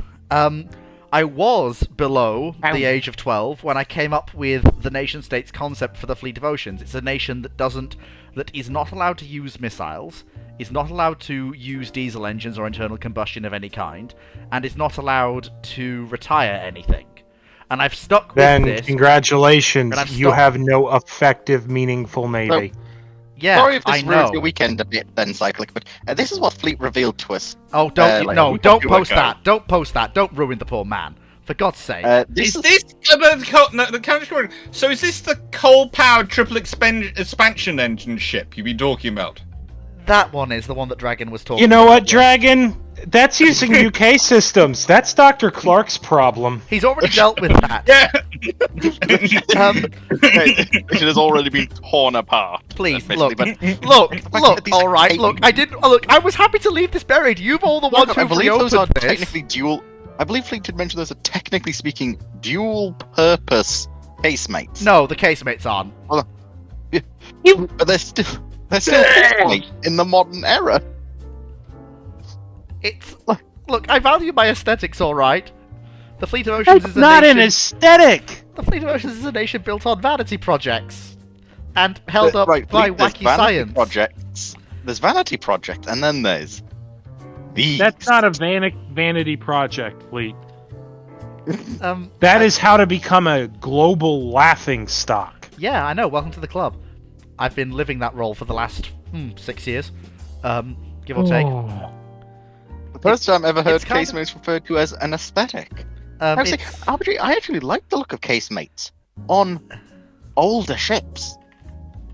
I was below the age of 12 when I came up with the nation-state's concept for the Fleet of Oceans. It's a nation that is not allowed to use missiles, is not allowed to use diesel engines or internal combustion of any kind, and is not allowed to retire anything. And I've stuck with Then this. congratulations, But I've you stopped- have no effective, meaningful navy. Yeah, Sorry if I this ruins know. your weekend a bit, then, Cyclic, but this is what Fleet revealed to us. Oh, don't like, no! we Don't can do a post go. that! Don't post that! Don't ruin the poor man! For God's sake! This Is this the counter? So is this the coal-powered triple expansion engine ship you've been talking about? That one is the one that Dragon was talking. You know what, about, yeah. Dragon? That's using UK systems. That's Dr. Clark's problem. He's already dealt with that. Yeah. it has already been torn apart. Please officially, look, but look. these All right, are look. I didn't look. I was happy to leave this buried. You've all the ones I who believe those are reopened this. technically dual. I believe Fleet did mention those are technically speaking dual-purpose casemates. No, the casemates aren't. But they're still casemates in the modern era. It's look. I value my aesthetics. All right. The Fleet of Oceans That's is a not nation. an aesthetic! The Fleet of Oceans is a nation built on vanity projects and held up Right, by Fleet, there's wacky vanity science. projects. There's vanity project, and then there's these. That's not a vanity project, Fleet. That Is how to become a global laughing stock. Yeah, I know. Welcome to the club. I've been living that role for the last 6 years, give or take. the first time I ever heard it's kind of- casemates referred to as an aesthetic. Um, I was like, it's- I actually like the look of casemates on older ships,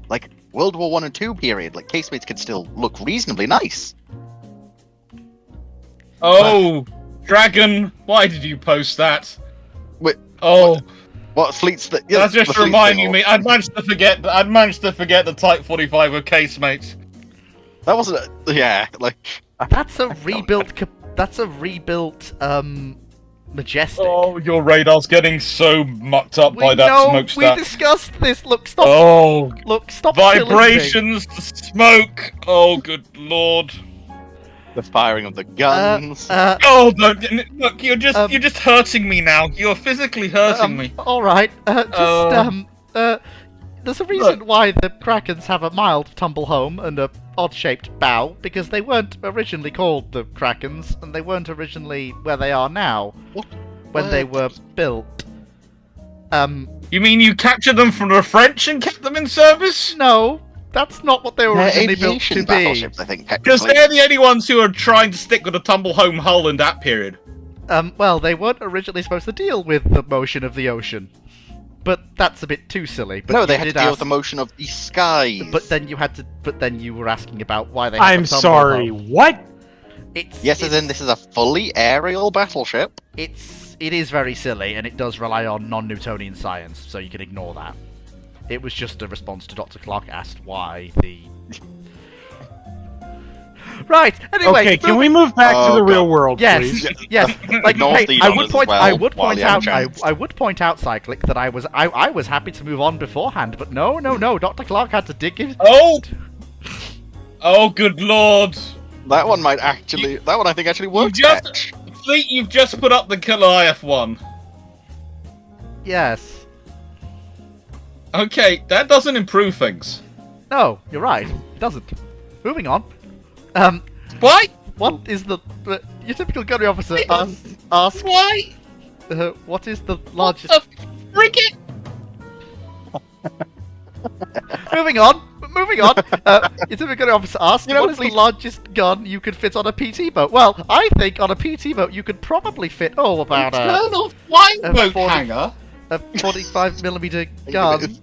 like World War One and Two period. Like casemates could still look reasonably nice. Oh, Dragon, why did you post that? Wait, Oh, What fleets that? That's just the fleet reminding thing, me. I'd managed to forget. I'd managed to forget the Type 45 with casemates. That wasn't. Like. That's a rebuilt. That's a rebuilt. Majestic. Oh, your radar's getting so mucked up by that we smokestack. discussed this. Look, stop. Oh, Look, stop. killing me. vibrations, the smoke. Oh, good lord. The firing of the guns. Oh, look, you're just hurting me now. You're physically hurting me. All right. There's a reason why the Krakens have a mild tumble home and a odd-shaped bow, because they weren't originally called the Krakens, and they weren't originally where they are now when they were built. You mean you captured them from the French and kept them in service? No, that's not what they were They're originally built aviation to be. battleships, I think. Because technically. they're the only ones who are trying to stick with a tumble home hull in that period. Well, they weren't originally supposed to deal with the motion of the ocean. But that's a bit too silly. But No, you they had to did deal with ask- the motion of the skies. But then you had to. But then you were asking about why they. Had I'm the tumble sorry, home. what? Yes, as in this is a fully aerial battleship. It is very silly, and it does rely on non-Newtonian science, so you can ignore that. It was just a response to Dr. Clark asked why the. Right. Anyway. Okay, can we move back to the God. real world, Yes. please? Yes. Like, Ignore hey, the I others would as point. well, I would while point you have out. a chance. I would point out, Cyclic, that I was happy to move on beforehand, but no. Dr. Clark had to dig in. Oh, good lord. That one might actually. That one I think actually works. just- Fleet, you've just put up the Goliath one. Yes. Okay, that doesn't improve things. No, you're right. It doesn't. Moving on. Why? What is the your typical gunnery officer asks? Why? What is the largest? The frigate? Moving on. Your typical gunnery officer asks, You know, what is the please- largest gun you could fit on a PT boat? Well, I think on a PT boat you could probably fit about Internal flying a boat 40 hangar? a 45mm gun.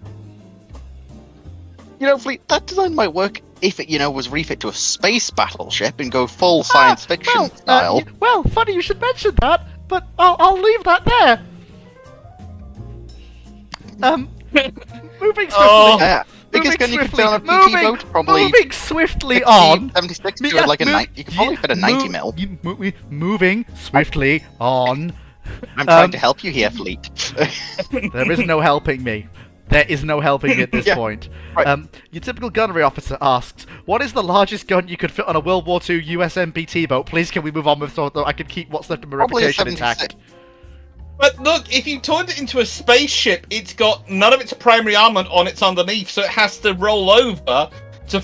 You know, Fleet, that design might work if it, was refit to a space battleship and go full science fiction style. Well, funny you should mention that, but I'll leave that there. Moving swiftly. Oh. Biggest gun you could swiftly, fit on a PT boat, probably moving swiftly on. 76 Me- to like a mo- 90. You could probably fit a 90 mil. Moving swiftly on. I'm trying to help you here, Fleet. There is no helping me. There is no helping me at this Yeah, point. right. Your typical gunnery officer asks, what is the largest gun you could fit on a World War II USMBT boat? Please, can we move on with so that I can keep what's left of my Probably a reputation 76. intact? But look, if you turned it into a spaceship, it's got none of its primary armament on its underneath, so it has to roll over to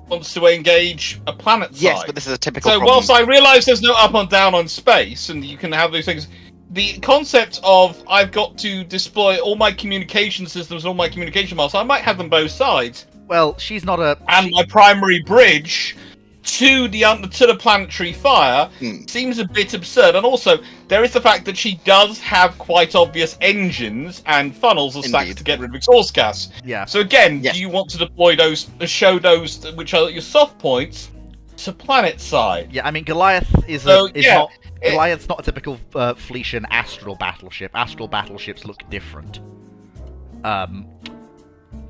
wants to engage a planet side. Yes, but this is a typical So problem. whilst I realise there's no up and down on space, and you can have these things, the concept of I've got to deploy all my communication systems, all my communication miles, I might have them both sides, Well, she's not a... and my primary bridge to the planetary fire seems a bit absurd. And also, there is the fact that she does have quite obvious engines and funnels and stacks Indeed. to get rid of exhaust gas. Yeah. So again, Yes. do you want to deploy those, show those which are your soft points to planet side? Yeah, I mean, Goliath is So, yeah, not... it- Goliath's not a typical Felician astral battleship. Astral battleships look different.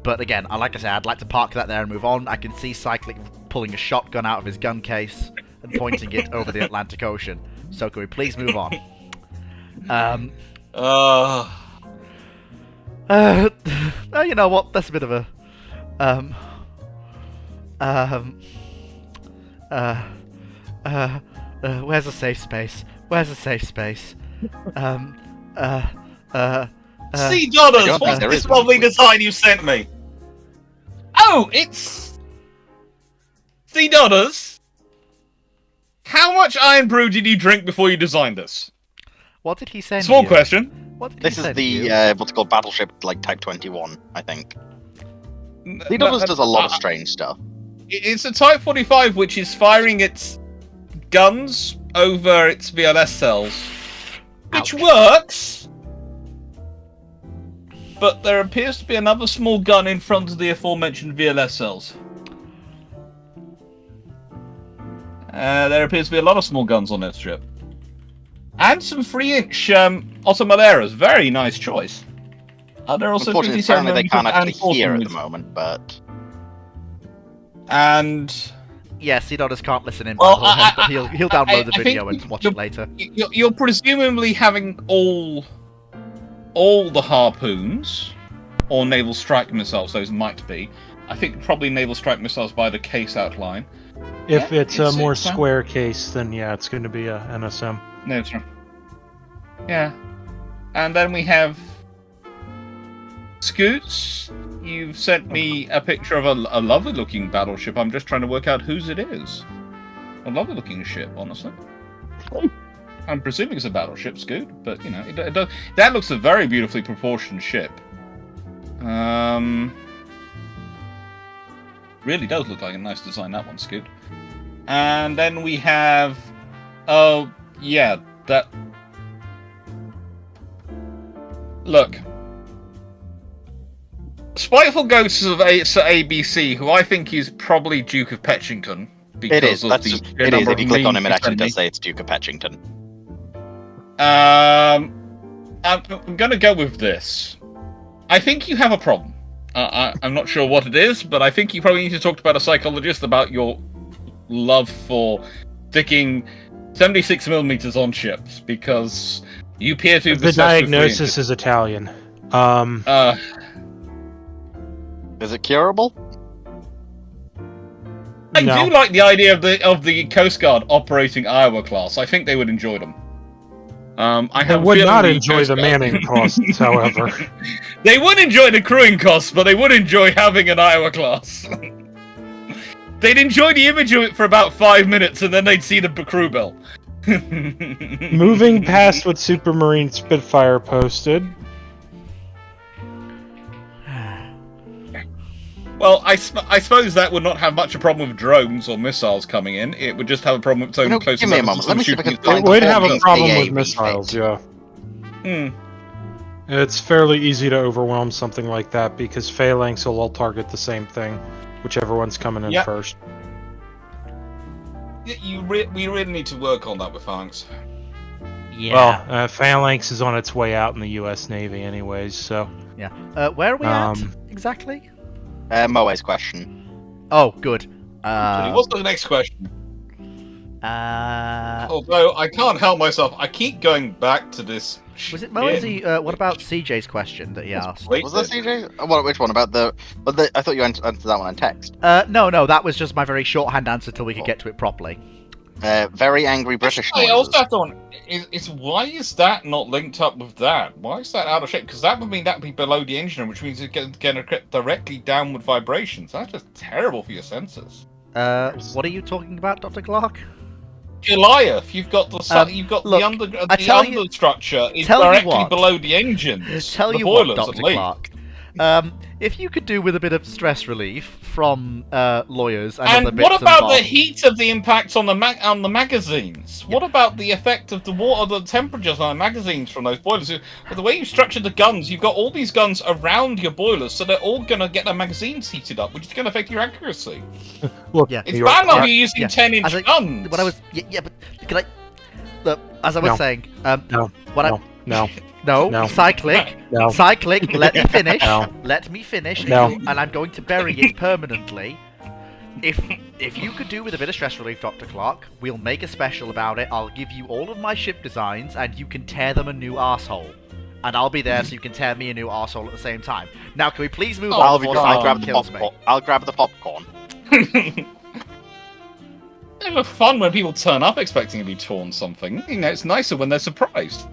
But again, like I said, I'd like to park that there and move on. I can see Cyclic pulling a shotgun out of his gun case and pointing it over the Atlantic Ocean. So can we please move on? You know what? That's a bit of a... where's a safe space? Where's a safe space? See, Dodders, God, what's there this is one, lovely please. design you sent me? Oh, it's... See, Dodders, how much Iron Brew did you drink before you designed this? What did he send Small you? question. What did This he is send the you? what's it called battleship like Type 21, I think. The others does a lot of strange stuff. It's a Type 45 which is firing its guns over its VLS cells, which works. But there appears to be another small gun in front of the aforementioned VLS cells. There appears to be a lot of small guns on that strip. And some 3-inch Ottomaleras. Very nice choice. They're also Unfortunately, 57 apparently they can't and actually 40 hear at the meters. moment, but... Yes, Cdonis can't listen in, Well, but he'll download the I video think and watch it later. You're presumably having all the harpoons, or naval strike missiles, those might be. I think probably naval strike missiles by the case outline. If Yeah, it's a more it's, square case, then yeah, it's going to be a NSM. No, sir. Yeah. And then we have Scoots. You've sent me a picture of a lovely looking battleship. I'm just trying to work out whose it is. A lovely looking ship, honestly. I'm presuming it's a battleship, Scoot, but you know, it does. That looks a very beautifully proportioned ship. Really does look like a nice design, that one, Scoot. And then we have, oh yeah, that. Look, Spiteful Ghosts of ABC, who I think is probably Duke of Petchington. It is. Because It of is. the If number you of click on him, it memes actually he does sent say it's Duke of Petchington. me. I'm gonna go with this. I think you have a problem. I'm not sure what it is, but I think you probably need to talk about a psychologist about your love for sticking 76mm on ships, because you appear to be The diagnosis is Italian. Is it curable? I No. do like the idea of the Coast Guard operating Iowa class. I think they would enjoy them. I I have a would feeling not the enjoy Coast the Guard- manning costs, however. They would enjoy the crewing costs, but they would enjoy having an Iowa class. They'd enjoy the image of it for about 5 minutes, and then they'd see the crew bell. Moving past what Supermarine Spitfire posted. Well, I suppose that would not have much a problem with drones or missiles coming in. It would just have a problem with its own close give me a moment. Let me see if I can It find would the have a Fortnite problem AA with missiles, yeah. Hmm. It's fairly easy to overwhelm something like that because phalanx will all target the same thing, whichever one's coming in Yep. first. We really need to work on that with Phalanx. Yeah. Well, phalanx is on its way out in the U.S. Navy, anyways. So Where are we at um, exactly? Moe's question. Oh, good. What's the next question? Uh, Although I can't help myself, I keep going back to this. was it Mo? Is he, what about CJ's question that he asked? Was that CJ? What? Which one? About the? I thought you answered that one in text. No, that was just my very shorthand answer till we could get to it properly. Very angry British I noises. also have to wonder, is why is that not linked up with that? Why is that out of shape? Because that would mean that would be below the engine, which means it's going to get directly downward vibrations. That's just terrible for your sensors. What are you talking about, Dr. Clark? Goliath, you've got the look, I the tell you- understructure is tell you directly what. below the engines. Tell the you what, boilers, Dr. at least. Clark. If you could do with a bit of stress relief from lawyers and other And bits what about and the bobs. heat of the impact on the magazines? What about the effect of the water, the temperatures on the magazines from those boilers? With the way you structured the guns, you've got all these guns around your boilers, so they're all going to get their magazines heated up, which is going to affect your accuracy. look, Yeah. It's New York bad enough Times- you're using yeah. 10-inch As I- guns. What I was, yeah, but can I? Look, as I was No. saying, No, what no, no, no, cyclic, no. cyclic. Let me finish. No. Let me finish. No. And I'm going to bury it permanently. If you could do with a bit of stress relief, Dr. Clark, we'll make a special about it. I'll give you all of my ship designs, and you can tear them a new arsehole. And I'll be there so you can tear me a new arsehole at the same time. Now, can we please move on I'll before grab Cyclone the kills me? popcorn. I'll grab the popcorn. It's never fun when people turn up expecting to be torn something. You know, it's nicer when they're surprised.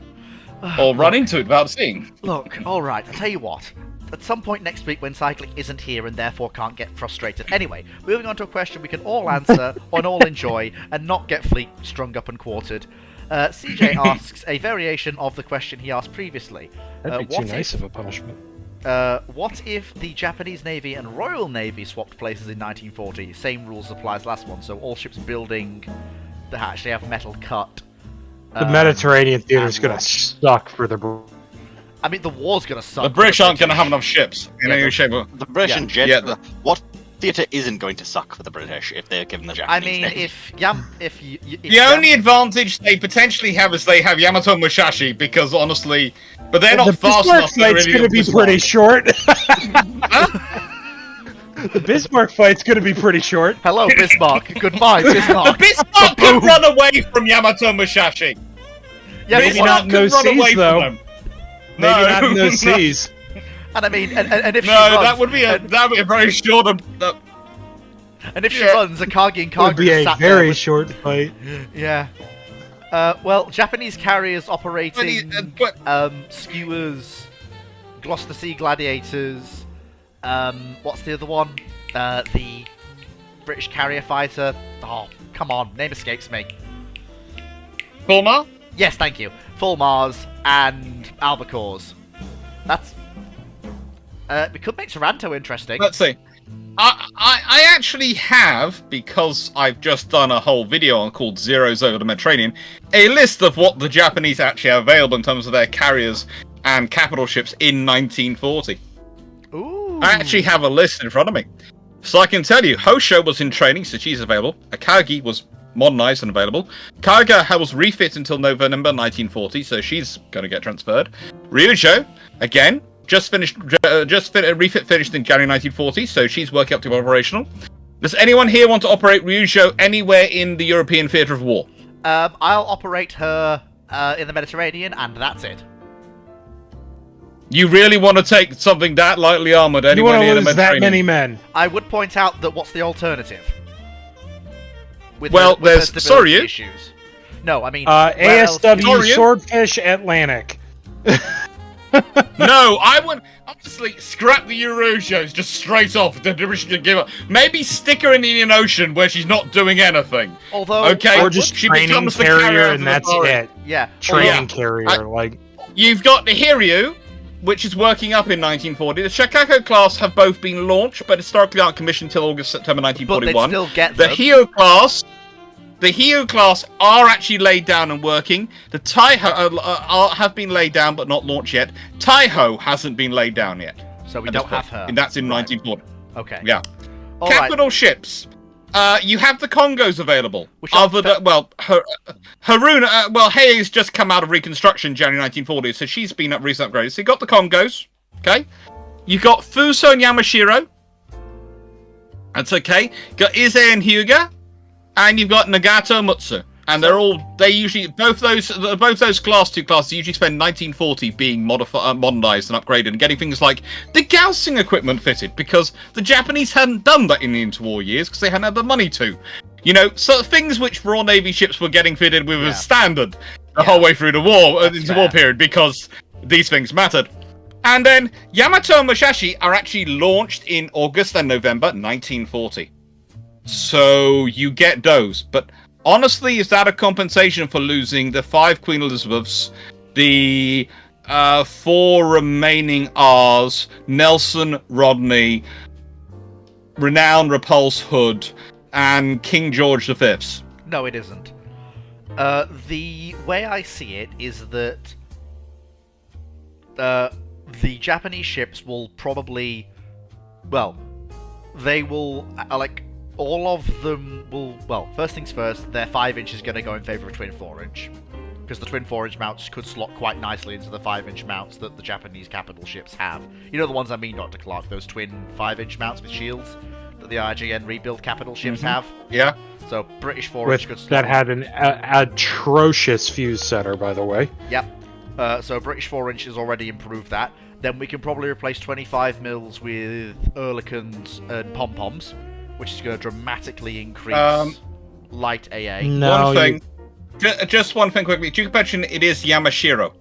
Or run into it without seeing. Look, alright, I'll tell you what. At some point next week when Cyclic isn't here and therefore can't get frustrated. Anyway, moving on to a question we can all answer and all enjoy and not get Fleet strung up and quartered. CJ asks a variation of the question he asked previously. That'd be What too nice if- of a punishment. What if the Japanese Navy and Royal Navy swapped places in 1940? Same rules apply as last one, so all ships building that actually have metal cut. The Mediterranean theater's and gonna what? suck for the. I mean, the war's gonna suck. The for British aren't going to have enough ships in Yeah, any the- shape or... The British Yeah. in jet. Yeah, theatre isn't going to suck for the British if they're given the I Japanese mean, name. if The only advantage they potentially have is they have Yamato Musashi, because honestly, but they're not the fast Bismarck enough. They're fight's really gonna be Bismarck. pretty short. The Bismarck fight's gonna be pretty short. hello Bismarck, goodbye The Bismarck. Bismarck can run away from Yamato Musashi. Yeah, Maybe Bismarck not in can those run away seas, from though. them. Maybe No, not in those no. seas. and I mean, and if she No, runs, that would be a very short. and if she yeah. runs, Akagi and It would Kaga be just a sat there very with- short fight. Yeah. Well, Japanese carriers operating But skewers, Gloucester Sea Gladiators. What's the other one? The British carrier fighter. Oh, come on, name escapes me. Fulmar? Yes, thank you. Fulmars and Albacores. That's. We could make Taranto interesting. Let's see. I actually have, because I've just done a whole video on called Zeros Over the Mediterranean, a list of what the Japanese actually have available in terms of their carriers and capital ships in 1940. Ooh. I actually have a list in front of me. So I can tell you, Hosho was in training, so she's available. Akagi was modernized and available. Kaga was refit until November 1940, so she's going to get transferred. Ryujo, again, refit finished in January 1940, so she's working up to operational. Does anyone here want to operate Ryujo anywhere in the European theatre of war? I'll operate her in the Mediterranean, and that's it. You really want to take something that lightly armored You anywhere want near to the lose that Mediterranean? many men? I would point out that what's the alternative? With Well, with there's stability Soryu. issues. No, I mean where else- ASW Soryu? Swordfish Atlantic. No, I would honestly scrap the Eurojos just straight off. The division can give up. Maybe stick her in the Indian Ocean where she's not doing anything. Although, Okay, Or just she training becomes the carrier carrier of and the that's authority. it. yeah, Training carrier, like... You've got the Hiryu, which is working up in 1940. The Shikako class have both been launched, but historically aren't commissioned until September but they'd 1941. still get The them. Hio class are actually laid down and working. The Taiho have been laid down but not launched yet. Taiho hasn't been laid down yet. So we at this don't have point. her. And that's in Right. 1940. Okay. Yeah. All right. Capital ships. You have the Congos available. Which are Other than, well, Haruna, Hei's just come out of reconstruction in January 1940, so she's been recently upgraded. So you got the Congos, okay? You got Fuso and Yamashiro. That's okay. You got Ize and Hyuga. And you've got Nagato Mutsu. And they usually, both those class 2 classes usually spend 1940 being modernized and upgraded and getting things like the Gaussing equipment fitted, because the Japanese hadn't done that in the interwar years because they hadn't had the money to. You know, so things which Royal Navy ships were getting fitted with as standard the whole way through the war, war period, because these things mattered. And then Yamato and Musashi are actually launched in August and November 1940. So you get those, but honestly, is that a compensation for losing the 5 Queen Elizabeths, the 4 remaining R's, Nelson, Rodney, Renown, Repulse, Hood, and King George V's? No, it isn't. The way I see it is that the Japanese ships will probably, well, they will all of them will. Well, first things first, their 5-inch is going to go in favour of twin 4-inch, because the twin 4-inch mounts could slot quite nicely into the 5-inch mounts that the Japanese capital ships have. You know the ones I mean, Dr. Clark, those twin 5-inch mounts with shields that the IJN rebuild capital ships have. Yeah. So British 4-inch could slot. That had an atrocious fuse setter, by the way. Yep. So British 4-inch has already improved that. Then we can probably replace 25 mils with Oerlikons and pom-poms, which is going to dramatically increase light AA. No, One thing. Just one thing quickly. Duke mentioned it is Yamashiro.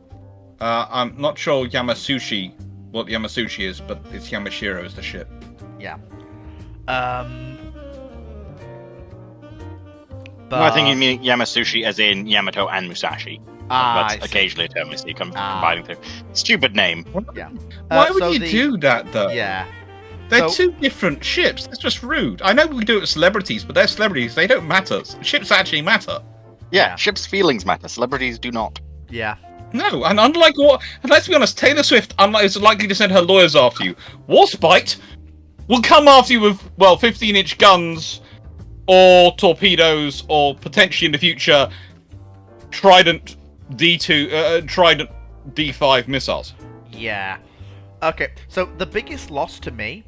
I'm not sure what Yamasushi is, but it's Yamashiro is the ship. Yeah. No, I think you mean Yamasushi as in Yamato and Musashi. I That's see. occasionally a term we see combining through. Stupid name. Yeah. Why would so you the- do that, though? Yeah. They're So- 2 different ships. That's just rude. I know we do it with celebrities, but they're celebrities. They don't matter. Ships actually matter. Yeah, Yeah. ships' feelings matter. Celebrities do not. Yeah. No, and unlike what... And let's be honest, Taylor Swift is likely to send her lawyers after you. Warspite? will come after you with 15-inch guns, or torpedoes, or potentially in the future, Trident Trident D5 missiles. Yeah. Okay, so the biggest loss to me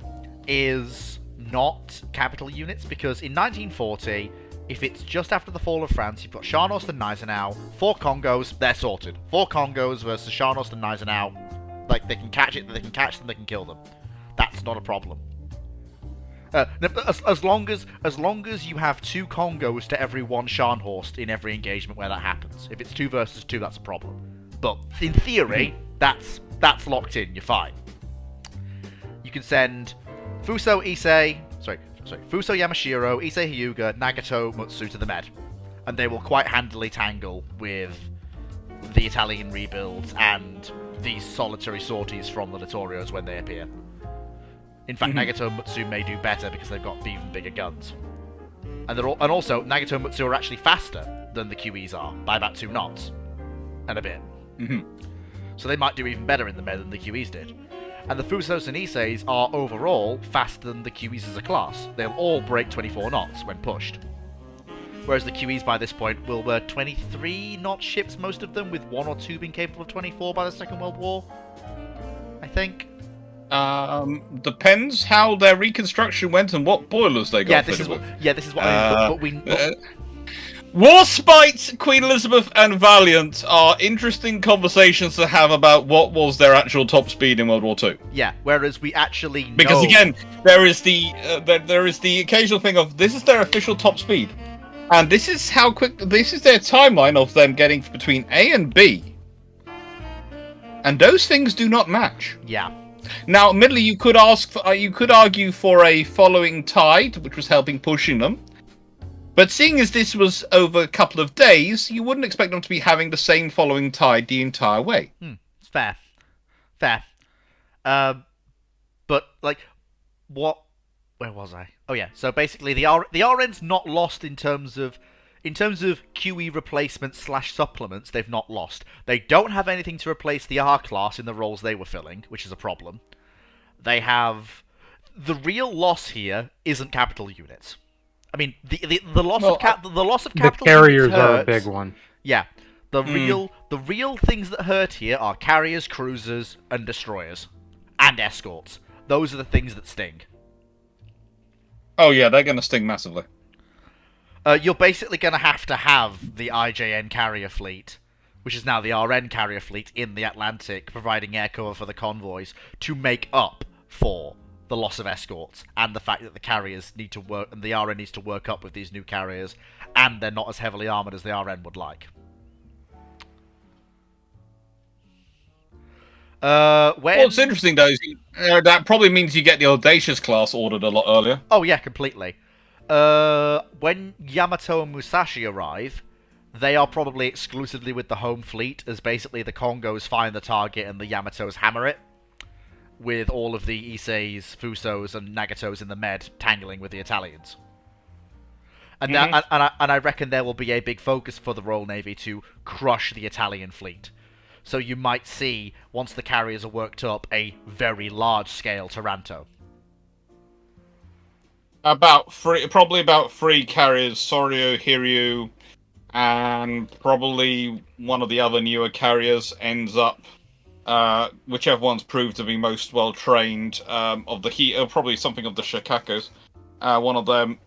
is not capital units, because in 1940, if it's just after the fall of France, you've got Scharnhorst and Gneisenau, 4 Congos, they're sorted. 4 Congos versus Scharnhorst and Gneisenau, like, they can catch them, they can kill them. That's not a problem. As long as you have 2 Congos to every 1 Scharnhorst in every engagement where that happens. If it's 2 versus 2, that's a problem. But in theory, that's locked in. You're fine. You can send Fuso Yamashiro, Issei Hyuga, Nagato, Mutsu to the Med, and they will quite handily tangle with the Italian rebuilds and these solitary sorties from the Littorios when they appear. In fact, Nagato and Mutsu may do better because they've got even bigger guns. And also, Nagato and Mutsu are actually faster than the QEs are, by about 2 knots. And a bit. So they might do even better in the Med than the QEs did. And the Fusos and Isseis are overall faster than the QEs as a class. They'll all break 24 knots when pushed. Whereas the QEs by this point will 23 knot ships, most of them, with 1 or 2 being capable of 24 by the Second World War. I think. Depends how their reconstruction went and what boilers they got. Yeah, this is what I mean. Warspite, Queen Elizabeth, and Valiant are interesting conversations to have about what was their actual top speed in World War II. Yeah, whereas we actually know... Because again, there is the occasional thing of this is their official top speed, and this is how quick. This is their timeline of them getting between A and B, and those things do not match. Yeah. Now, admittedly, you could argue for a following tide, which was helping pushing them. But seeing as this was over a couple of days, you wouldn't expect them to be having the same following tide the entire way. It's fair. But, like, what... Where was I? Oh, yeah. So, basically, the RN's not lost in terms of QE replacements / supplements. They've not lost. They don't have anything to replace the R class in the roles they were filling, which is a problem. They have... The real loss here isn't capital units. I mean, the loss of capital the carriers hurts. are a big one. Yeah, the real things that hurt here are carriers, cruisers, and destroyers, and escorts. Those are the things that sting. Oh yeah, they're going to sting massively. You're basically going to have the IJN carrier fleet, which is now the RN carrier fleet, in the Atlantic, providing air cover for the convoys to make up for the loss of escorts, and the fact that the carriers need to work, and the RN needs to work up with these new carriers, and they're not as heavily armoured as the RN would like. What's interesting though is that probably means you get the Audacious class ordered a lot earlier. Oh yeah, completely. When Yamato and Musashi arrive, they are probably exclusively with the home fleet, as basically the Congos find the target and the Yamatos hammer it, with all of the Isseis, Fusos, and Nagatos in the Med tangling with the Italians. And I reckon there will be a big focus for the Royal Navy to crush the Italian fleet. So you might see, once the carriers are worked up, a very large-scale Taranto. Probably about 3 carriers, Soryu, Hiryu, and probably one of the other newer carriers ends up, whichever one's proved to be most well trained of the probably something of the Shikakos. One of them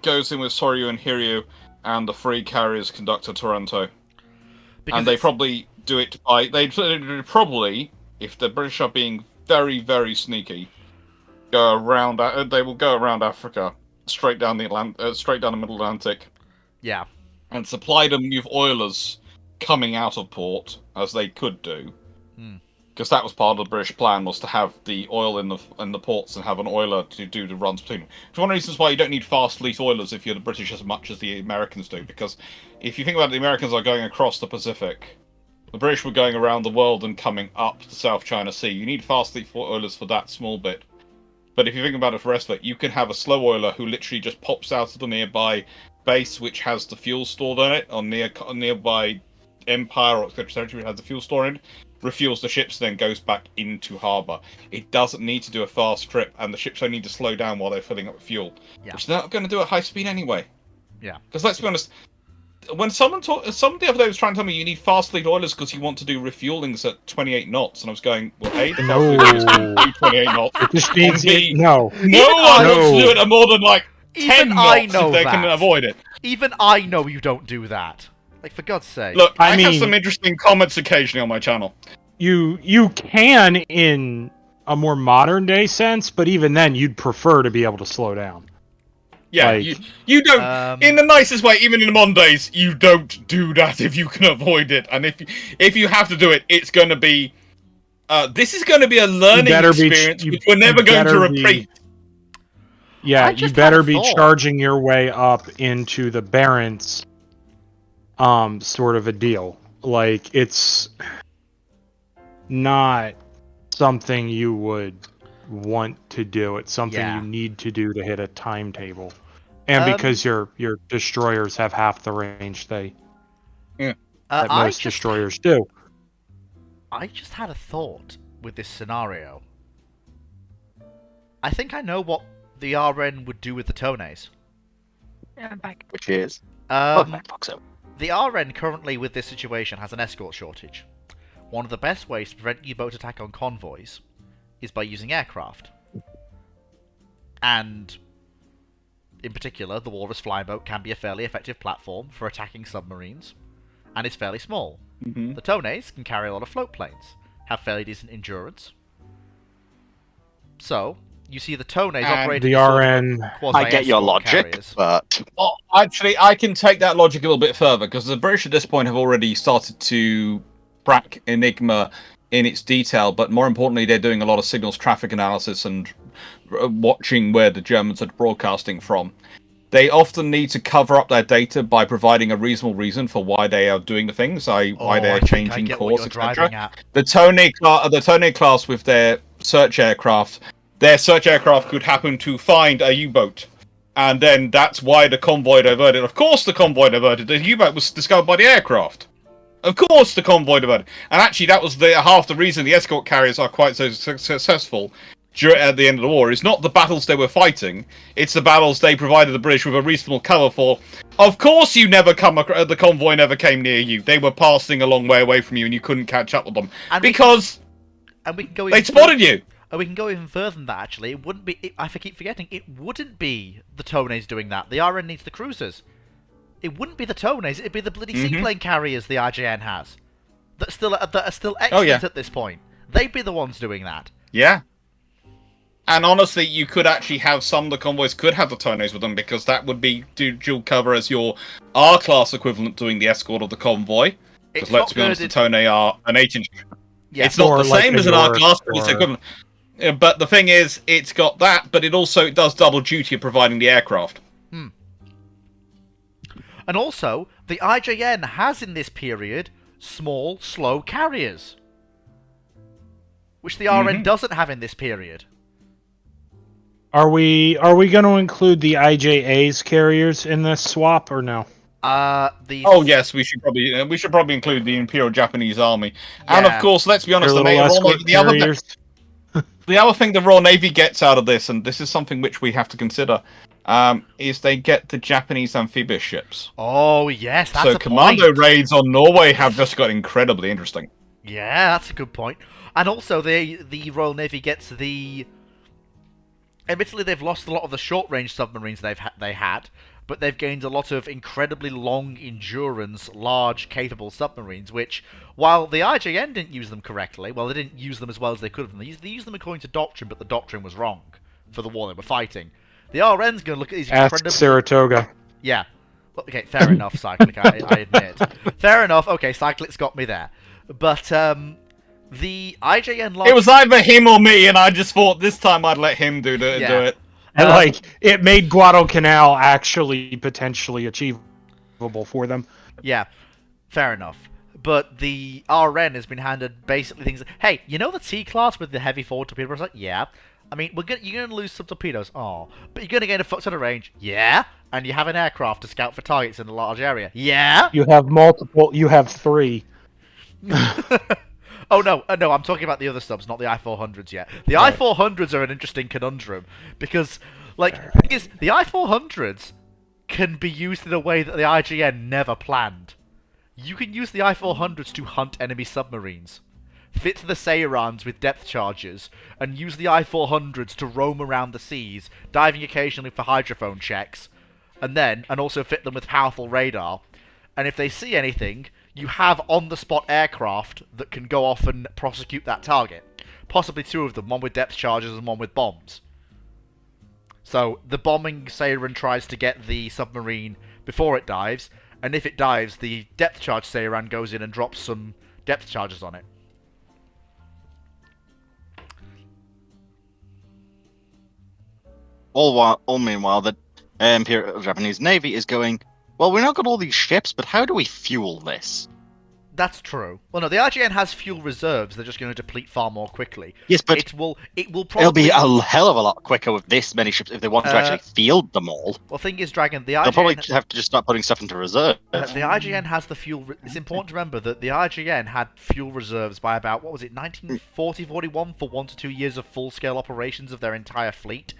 goes in with Soryu and Hiryu, and the 3 carriers conduct a Taranto. And they probably do it by probably, if the British are being very, very sneaky, go around. They will go around Africa, straight down the Middle Atlantic. Yeah. And supply them with oilers coming out of port, as they could do. Because that was part of the British plan, was to have the oil in the ports and have an oiler to do the runs between them. It's one of the reasons why you don't need fast fleet oilers if you're the British as much as the Americans do. Because if you think about it, the Americans are going across the Pacific. The British were going around the world and coming up the South China Sea. You need fast fleet oilers for that small bit. But if you think about it for the rest of it, you can have a slow oiler who literally just pops out of the nearby base, which has the fuel stored on it, on nearby empire or territory has the fuel stored in, refuels the ships, then goes back into harbour. It doesn't need to do a fast trip, and the ships only need to slow down while they're filling up with fuel, which they're not going to do at high speed anyway. Yeah. Because let's be honest, when someone the other day was trying to tell me you need fast lead oilers because you want to do refuelings at 28 knots, and I was going, well, A, the fast lead oilers can do 28 knots. It just means B, no. No one wants to do it at more than like 10 Even knots I know if they that. can avoid it. Even I know you don't do that. Like, for God's sake. Look, I I have mean- some interesting comments occasionally on my channel. You can in a more modern day sense, but even then, you'd prefer to be able to slow down. Yeah, Like- you don't. In the nicest way, even in the modern days, you don't do that if you can avoid it. And if you have to do it, it's going to be. This is going to be a learning experience, which we're never going to repeat. Yeah, I you just better had a be thought. charging your way up into the Barents, sort of a deal. Like, it's not something you would want to do. It's something Yeah. you need to do to hit a timetable. And because your destroyers have half the range that most destroyers do. I just had a thought with this scenario. I think I know what the RN would do with the Tones. Yeah, I'm back. Which is... oh, Um, my fuck's up. the RN currently with this situation has an escort shortage. One of the best ways to prevent U-boat attack on convoys is by using aircraft. And, in particular, the Walrus flying boat can be a fairly effective platform for attacking submarines, and is fairly small. Mm-hmm. The Tones can carry a lot of float planes, have fairly decent endurance. So, you see the Tones And operating The as sort of RN... I get your quasi-escort logic, carriers. but... Well, actually, I can take that logic a little bit further because the British at this point have already started to crack Enigma in its detail, but more importantly, they're doing a lot of signals traffic analysis and watching where the Germans are broadcasting from. They often need to cover up their data by providing a reasonable reason for why they are doing the things, why Oh, they're I think I changing get what course, you're etc. driving at. The Tone class with their search aircraft could happen to find a U-boat. And then that's why the convoy diverted. Of course the convoy diverted. The U-boat was discovered by the aircraft. Of course the convoy diverted. And actually that was half the reason the escort carriers are quite so successful at the end of the war. Is not the battles they were fighting, it's the battles they provided the British with a reasonable cover for. Of course the convoy never came near you. They were passing a long way away from you and you couldn't catch up with them. And because And we can go they even spotted you. And we can go even further than that, actually. It wouldn't be... I keep forgetting, it wouldn't be the Tones doing that. The RN needs the cruisers. It wouldn't be the Tones, it'd be the bloody seaplane carriers the IJN has. That are still excellent at this point. They'd be the ones doing that. Yeah. And honestly, you could actually have some of the convoys could have the Tones with them because that would be dual cover as your R-class equivalent doing the escort of the convoy. Because It's let's not be honest, the good Tone are an 8-inch. Yeah. It's not Or the like same a as an York R-class, but it's or- equivalent. But the thing is, it's got that, but it also does double duty of providing the aircraft. And also, the IJN has in this period small, slow carriers. Which the RN doesn't have in this period. Are we going to include the IJA's carriers in this swap or no? Oh yes, we should probably include the Imperial Japanese Army, and Yeah. of course, let's be honest, Their the, little Royal escort Navy, the other carriers? the other thing the Royal Navy gets out of this, and this is something which we have to consider, is they get the Japanese amphibious ships. Oh, yes, that's So a commando point. raids on Norway have just got incredibly interesting. Yeah, that's a good point. And also, the Royal Navy gets the... Admittedly, they've lost a lot of the short-range submarines they had, but they've gained a lot of incredibly long endurance, large, capable submarines, which, while the IJN didn't use them correctly, well, they didn't use them as well as they could have. They used them according to doctrine, but the doctrine was wrong for the war they were fighting. The RN's going to look at these Ask incredibly... Saratoga. Yeah. Well, okay, fair enough, Cyclic, I admit. Fair enough, okay, Cyclic's got me there. But, the IJN large... It was either him or me, and I just thought this time I'd let him do it. And it made Guadalcanal actually potentially achievable for them. Yeah, fair enough. But the RN has been handed basically things... Hey, you know the T-class with the heavy forward torpedo? I was like, yeah. I mean, you're going to lose some torpedoes. Oh, but you're going to gain a foot ton of range. Yeah. And you have an aircraft to scout for targets in a large area. Yeah. You have multiple. You have 3. Oh no, no, I'm talking about the other subs, not the I-400s yet. The Right. I-400s are an interesting conundrum because, like, the thing is, the I-400s can be used in a way that the IGN never planned. You can use the I-400s to hunt enemy submarines, fit the Saurons with depth charges, and use the I-400s to roam around the seas, diving occasionally for hydrophone checks, and also fit them with powerful radar. And if they see anything, you have on-the-spot aircraft that can go off and prosecute that target. Possibly two of them, one with depth charges and one with bombs. So the bombing Sauron tries to get the submarine before it dives, and if it dives, the depth charge Sauron goes in and drops some depth charges on it. All meanwhile, the Imperial Japanese Navy is going, well, we've now got all these ships, but how do we fuel this? That's true. Well, no, the IGN has fuel reserves. They're just going to deplete far more quickly. Yes, but it will probably... it'll be a hell of a lot quicker with this many ships if they want to actually field them all. Well, thing is, Dragon, the They'll IGN... probably have to just start putting stuff into reserve. The IGN has the fuel... It's important to remember that the IGN had fuel reserves by about, 1940-41 for 1 to 2 years of full-scale operations of their entire fleet.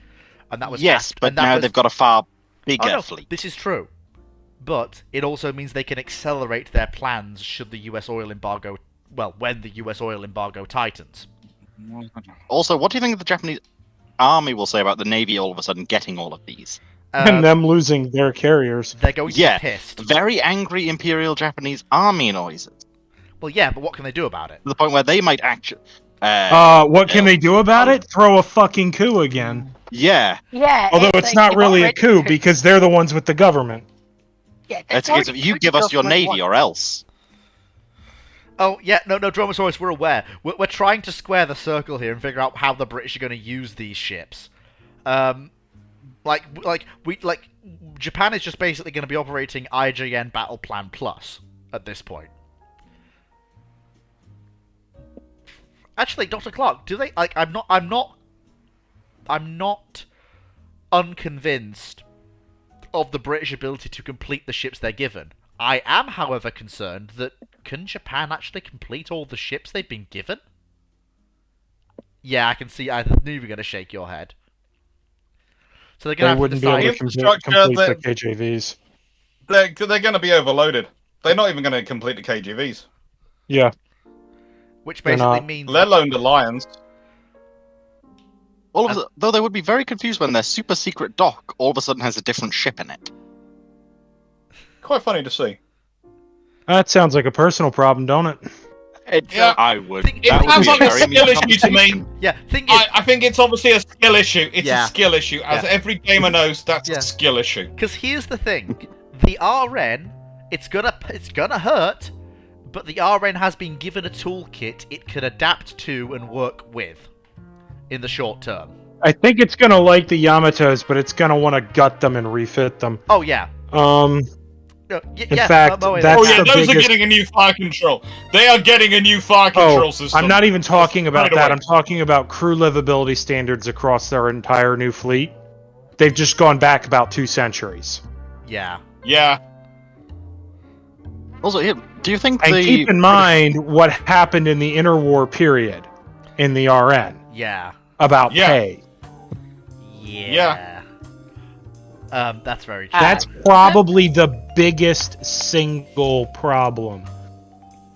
And that was... Yes, but now they've got a far bigger fleet. This is true. But it also means they can accelerate their plans should the US oil embargo... Well, when the US oil embargo tightens. Also, what do you think the Japanese army will say about the Navy all of a sudden getting all of these? And them losing their carriers. They're going to be pissed. Very angry Imperial Japanese army noises. Well, yeah, but what can they do about it? To the point where they might actually... what can they do about it? Throw a fucking coup again. Yeah. Yeah. Although it's like not they've really a already- coup because they're the ones with the government. Yeah, It's a case of you give us your Navy or else. Oh, yeah, no, Dromasaurus, we're aware. We're trying to square the circle here and figure out how the British are going to use these ships. Japan is just basically going to be operating IGN Battle Plan Plus at this point. Actually, Dr. Clark, do they, I'm not unconvinced of the British ability to complete the ships they're given. I am, however, concerned that can Japan actually complete all the ships they've been given? Yeah, I can see. I knew you were going to shake your head. So they're going to have to decide. Be able to complete the KJVs. They're going to be overloaded. They're not even going to complete the KGVs. Yeah. Which basically means... Let alone the Lions. Though they would be very confused when their super secret dock all of a sudden has a different ship in it. Quite funny to see. That sounds like a personal problem, don't it? Yeah. I would. It sounds like a skill issue to me. Yeah, thing is... I think it's obviously a skill issue. It's Yeah. a skill issue. As every gamer knows, that's a skill issue. Because here's the thing. The RN, it's gonna hurt, but the RN has been given a toolkit it can adapt to and work with in the short term. I think it's gonna like the Yamatos, but it's gonna want to gut them and refit them. Oh, yeah. In fact, that's those biggest... are getting a new fire control. They are getting a new fire control system. I'm not even talking about that. away. I'm talking about crew livability standards across their entire new fleet. They've just gone back about 2 centuries. Yeah. Yeah. Also, do you think And keep in mind what happened in the interwar period in the RN Yeah. about pay. Yeah. That's very true. That's probably the biggest single problem.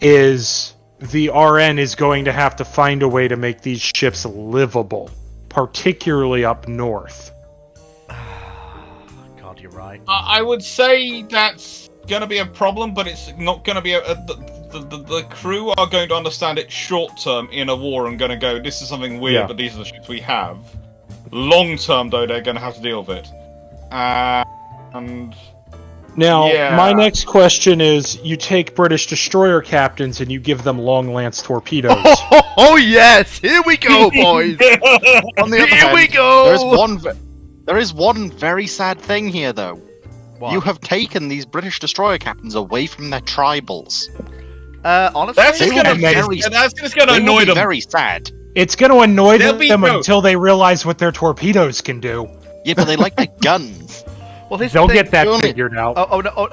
Is the RN is going to have to find a way to make these ships livable, particularly up north. God, you're right. I would say that's going to be a problem, but it's not going to be the crew are going to understand it short term in a war and going to go, this is something weird, but these are the ships we have. Long term, though, they're going to have to deal with it. And now, my next question is: you take British destroyer captains and you give them long lance torpedoes. Oh yes! Here we go, boys. On the other Here hand, we go. There is one very sad thing here, though. What? You have taken these British destroyer captains away from their tribals. Honestly, that's just going to annoy them. Very sad. It's going to annoy them until they realize what their torpedoes can do. Yeah, but they like their guns. Well, they'll get that figured out. Oh no!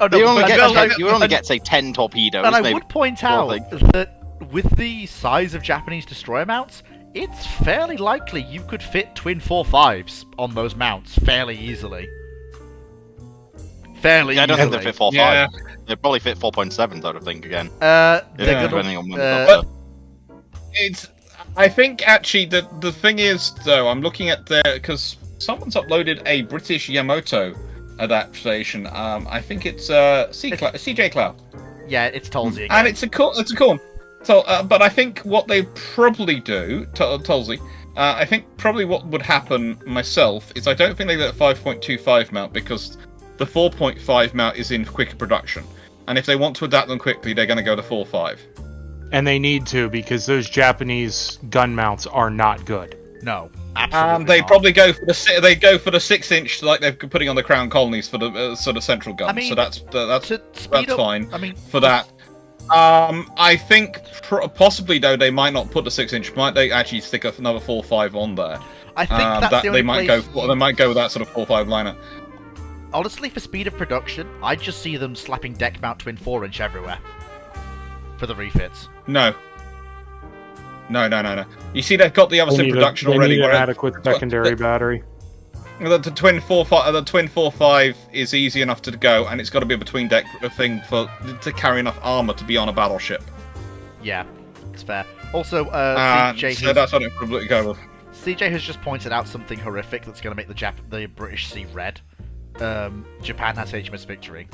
You only get, say, 10 torpedoes. And I maybe. would point out that with the size of Japanese destroyer mounts, it's fairly likely you could fit twin 4.5s on those mounts fairly easily. Fairly Yeah, I don't easily. think they fit 4.5. Yeah. They probably fit 4.7s, I would think, again. They're Yeah. Depending on when uh, I think actually the thing is though, I'm looking at because someone's uploaded a British Yamato adaptation. I think it's CJ Cloud, yeah, it's Tulsi again. and it's a cool one. So, but I think what they probably do, Tulsi, I think probably what would happen myself is I don't think they get a 5.25 mount because the 4.5 mount is in quicker production, and if they want to adapt them quickly, they're going to go to 4.5. And they need to, because those Japanese gun mounts are not good. No, absolutely They not. probably go for the 6-inch like they're putting on the Crown Colonies for the sort of central gun. I mean, so that's to speed up, fine I mean, for that. I think possibly though they might not put the 6-inch. Might they actually stick another 4.5 on there? I think that's that the only they might place They might go with that sort of 4.5 liner. Honestly, for speed of production, I just see them slapping deck mount twin 4-inch everywhere for the refits. No. You see, they've got the others in production already. They need an where adequate secondary battery. the twin 4.5 is easy enough to go, and it's got to be a between deck thing to carry enough armor to be on a battleship. Yeah, it's fair. Also, So that's what it probably go with. CJ has just pointed out something horrific that's going to make the British see red. Japan has HMS Victory,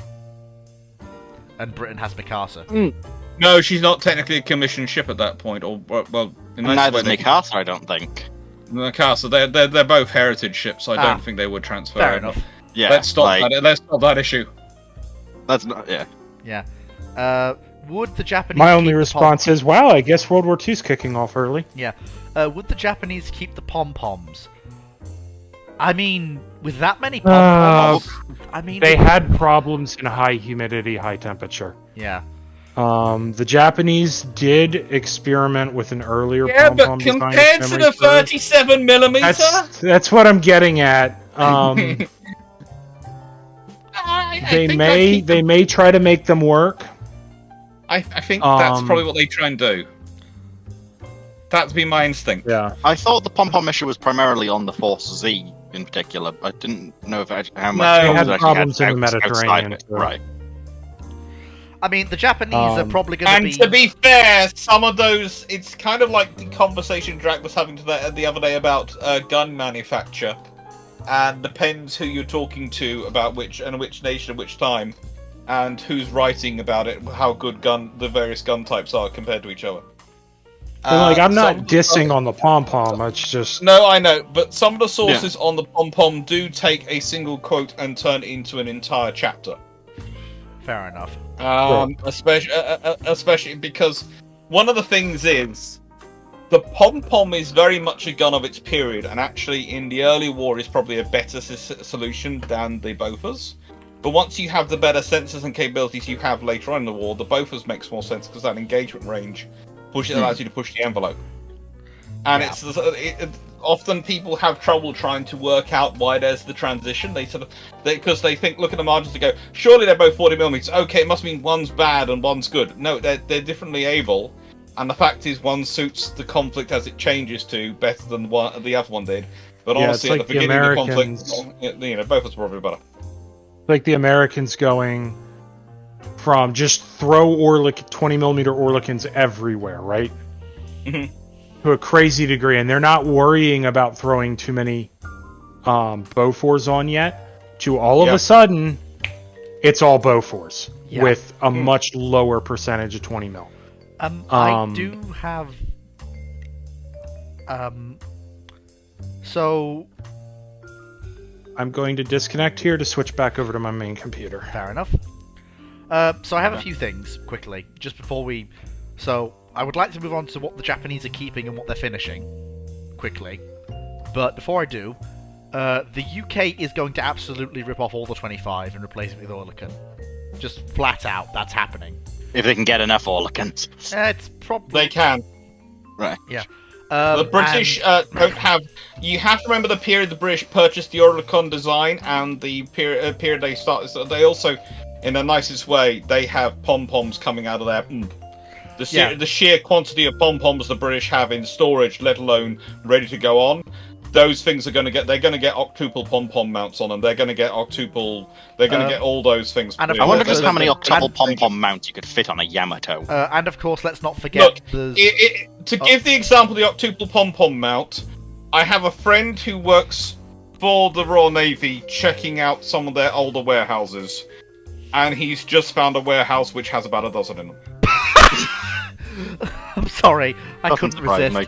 and Britain has Mikasa. No, she's not technically a commissioned ship at that point, or well, And neither is Mikasa, I don't think. Mikasa, they're both heritage ships. So I don't think they would transfer. Fair over. enough. Yeah, Let's stop that. Let's stop that issue. That's not. Yeah. Yeah. Would the Japanese? My only keep the response is, wow, I guess World War II's kicking off early. would the Japanese keep the pom-poms? I mean, with that many pom-poms, I mean, They had problems in high humidity, high temperature. yeah. The Japanese did experiment with an earlier Yeah, pom-pom but design, compared if to memory the serves. 37mm, That's what I'm getting at. They may try to make them work. I think that's probably what they try and do. That'd be my instinct. Yeah. I thought the pom-pom issue was primarily on the Force Z in particular. I didn't know how much. No, They it had was actually problems in the outside Mediterranean, it. too. Right. I mean, the Japanese are probably going And to be fair, some of those, it's kind of like the conversation Drac was having the other day about gun manufacture, and depends who you're talking to about which nation, which time, and who's writing about it, how good the various gun types are compared to each other. And, I'm not some- dissing on the pom-pom, it's just... No, I know, but some of the sources on the pom-pom do take a single quote and turn it into an entire chapter. fair enough. Especially because one of the things is the pom-pom is very much a gun of its period, and actually in the early war is probably a better solution than the Bofors. But once you have the better sensors and capabilities you have later on in the war, the Bofors makes more sense because that engagement range allows you to push the envelope. And often people have trouble trying to work out why there's the transition. Because they think, look at the margins and go, surely they're both 40mm. Okay, it must mean one's bad and one's good. No, they're differently able. And the fact is, one suits the conflict as it changes to better than the other one did. But Yeah, honestly, it's at the like the beginning of the Americans- conflict, both of us probably better. Like the Americans going from just throw 20mm Orlikins everywhere, right? Mhm. To a crazy degree, and they're not worrying about throwing too many Bofors on yet. To all of a sudden, it's all Bofors with a much lower percentage of 20mm. I do have. So I'm going to disconnect here to switch back over to my main computer. fair enough. So I have a few things quickly just before we. So I would like to move on to what the Japanese are keeping and what they're finishing quickly. But before I do, the UK is going to absolutely rip off all the 25 and replace it with Orlican. Just flat out, that's happening. If they can get enough Orlikans. It's probably They can. Right. yeah. The British don't have. You have to remember the period the British purchased the Orlikon design, and the period they started. So they also, in the nicest way, they have pom poms coming out of their. The sheer quantity of pom-poms the British have in storage, let alone ready to go on, those things are going to get. They're going to get octuple pom-pom mounts on them. They're going to get octuple. They're going to get all those things. And I wonder just how many octuple pom-pom mounts you could fit on a Yamato. And of course, let's not forget. Look, to give the example of the octuple pom-pom mount, I have a friend who works for the Royal Navy checking out some of their older warehouses, and he's just found a warehouse which has about a dozen in them. I'm sorry, I couldn't resist.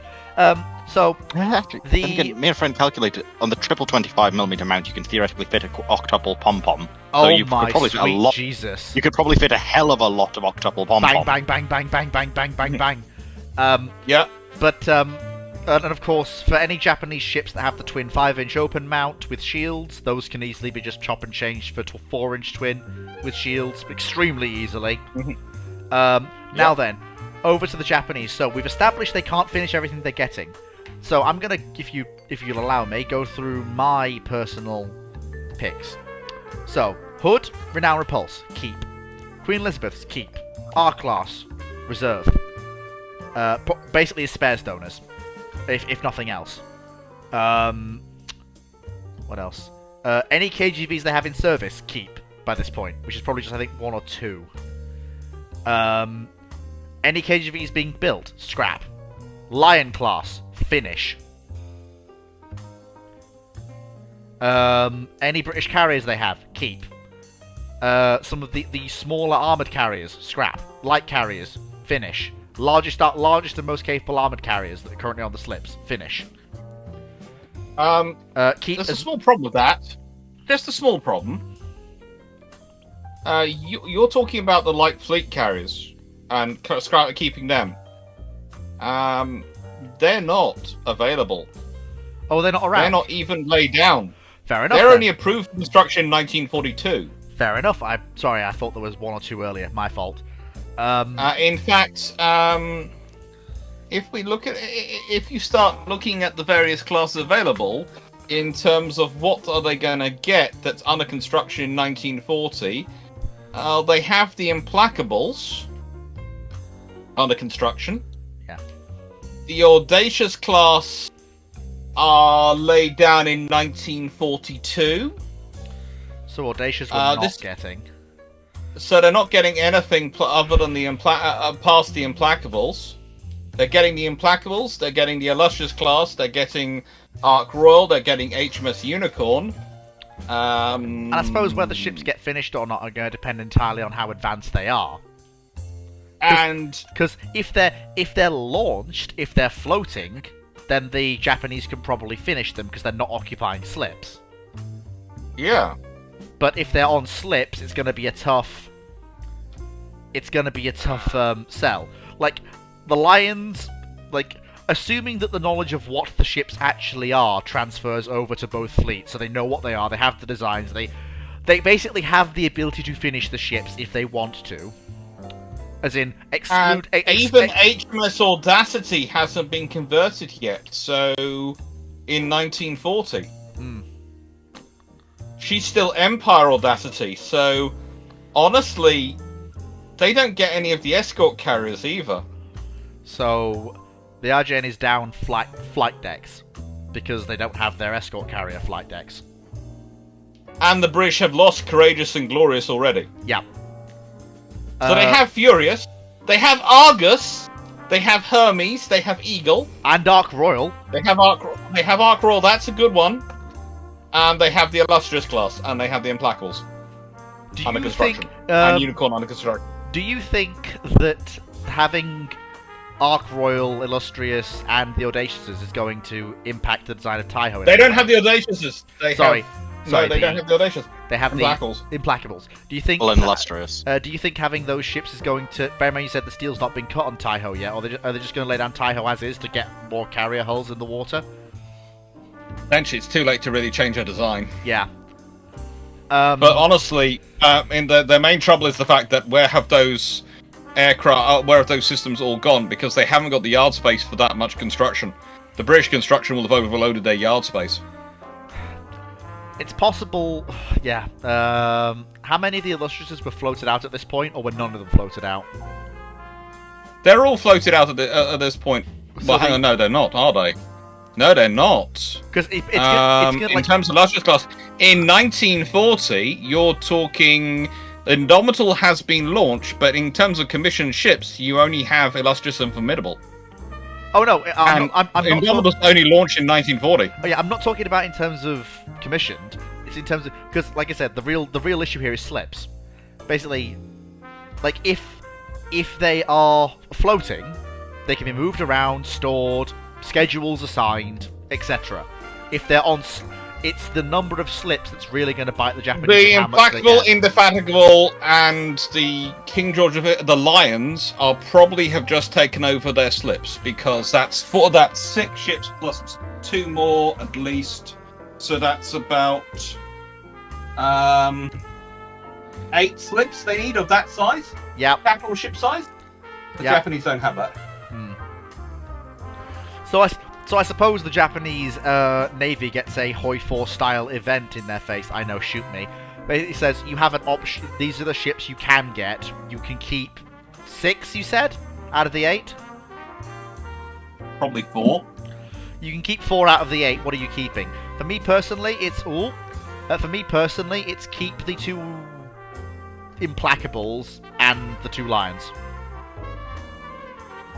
So me and a friend calculated on the triple 25mm mount, you can theoretically fit an octuple pom-pom. Oh so you my could probably fit a lot. Jesus! You could probably fit a hell of a lot of octuple pom-pom. Bang, bang, bang, bang, bang, bang, bang, bang, bang. Yeah. But and of course, for any Japanese ships that have the twin 5-inch open mount with shields, those can easily be just chop and changed for 4-inch twin with shields extremely easily. Now then, over to the Japanese. So we've established they can't finish everything they're getting. So I'm gonna, if you'll allow me, go through my personal picks. So Hood, Renown, Repulse, keep. Queen Elizabeth's keep. R-Class, reserve. Basically, as spares donors, if nothing else. What else? Any KGVs they have in service, keep. By this point, which is probably just I think 1 or 2. Any KGVs being built, scrap. Lion class, finish. Any British carriers they have, keep. Some of the smaller armoured carriers, scrap. Light carriers, finish. Largest and most capable armoured carriers that are currently on the slips, finish. Keep. There's a small problem with that. Just a small problem. You're talking about the light fleet carriers and keeping them. They're not available. Oh, they're not around? They're not even laid down. Fair enough. They're only approved for construction in 1942. Fair enough. Sorry, I thought there was 1 or 2 earlier. My fault. In fact, if you start looking at the various classes available, in terms of what are they going to get that's under construction in 1940, they have the Implacables under construction. Yeah. The Audacious class are laid down in 1942. So Audacious we're not getting. So they're not getting anything other than the past the Implacables. They're getting the Implacables, they're getting the Illustrious class, they're getting Ark Royal, they're getting HMS Unicorn. And I suppose whether ships get finished or not are going to depend entirely on how advanced they are. Because if they're launched, if they're floating, then the Japanese can probably finish them because they're not occupying slips. Yeah. But if they're on slips, it's going to be a tough. Sell. Like the Lions, assuming that the knowledge of what the ships actually are transfers over to both fleets, so they know what they are, they have the designs, they basically have the ability to finish the ships if they want to. As in, exclude... even HMS Audacity hasn't been converted yet, so... in 1940. She's still Empire Audacity, so... honestly, they don't get any of the escort carriers either. So, the RJN is down flight decks, because they don't have their escort carrier flight decks. And the British have lost Courageous and Glorious already. Yeah. So they have Furious, they have Argus, they have Hermes, they have Eagle, and Ark Royal. They have Ark Royal. That's a good one. And they have the Illustrious class, and they have the Implacables under construction, and Unicorn under construction. Do you think that having Ark Royal, Illustrious, and the Audaciouses is going to impact the design of Taiho? They don't have the Audaciouses. They don't have the Audacious. They have Implacables. the Implacables. Do you think? Well, Illustrious. Do you think having those ships is going to? Bear in mind, you said the steel's not been cut on Taiho yet, or are they just going to lay down Taiho as is to get more carrier hulls in the water? Eventually, it's too late to really change her design. Yeah. But honestly, their main trouble is the fact that where have those systems all gone? Because they haven't got the yard space for that much construction. The British construction will have overloaded their yard space. It's possible, yeah. How many of the Illustriouses were floated out at this point, or were none of them floated out? They're all floated out at this point. Well, hang on, no, they're not, are they? No, they're not. Because in terms of illustrious class, in 1940, you're talking Indomitable has been launched, but in terms of commissioned ships, you only have Illustrious and Formidable. Oh no, I'm not Indomitable's only launched in 1940. Oh yeah, I'm not talking about in terms of commissioned. It's in terms of because, like I said, the real issue here is slips. Basically, like if they are floating, they can be moved around, stored, schedules assigned, etc. If they're on, it's the number of slips that's really going to bite the Japanese. The Implacable, Indefatigable, and the King George of the Lions are probably have just taken over their slips because that's 6 ships plus 2 more at least. So that's about 8 slips they need of that size. Yeah. Capital ship size. The Japanese don't have that. So I suppose the Japanese Navy gets a Hoi 4 style event in their face. I know, shoot me. Basically says you have an option. These are the ships you can get. You can keep 6, you said, out of the 8? Probably 4. You can keep 4 out of the 8. What are you keeping? For me personally, it's keep the 2 Implacables and the 2 Lions.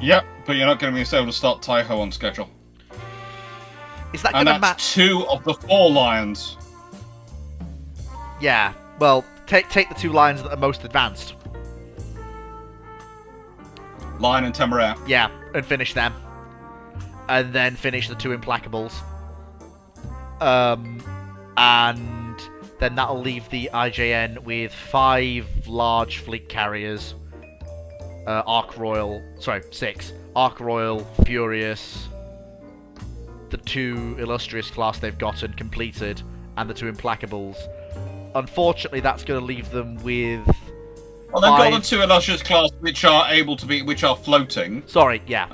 Yep, but you're not going to be able to start Taiho on schedule. Is that going to match? 2 of the 4 Lions. Yeah. Well, take the 2 Lions that are most advanced. Lion and Temeraire. Yeah, and finish them. And then finish the 2 Implacables. And then that'll leave the IJN with 5 large fleet carriers. 6. Ark Royal, Furious, the 2 Illustrious class they've gotten completed, and the 2 Implacables. Unfortunately, that's going to leave them with. Well, they've got the 2 Illustrious class which are floating. Sorry, yeah.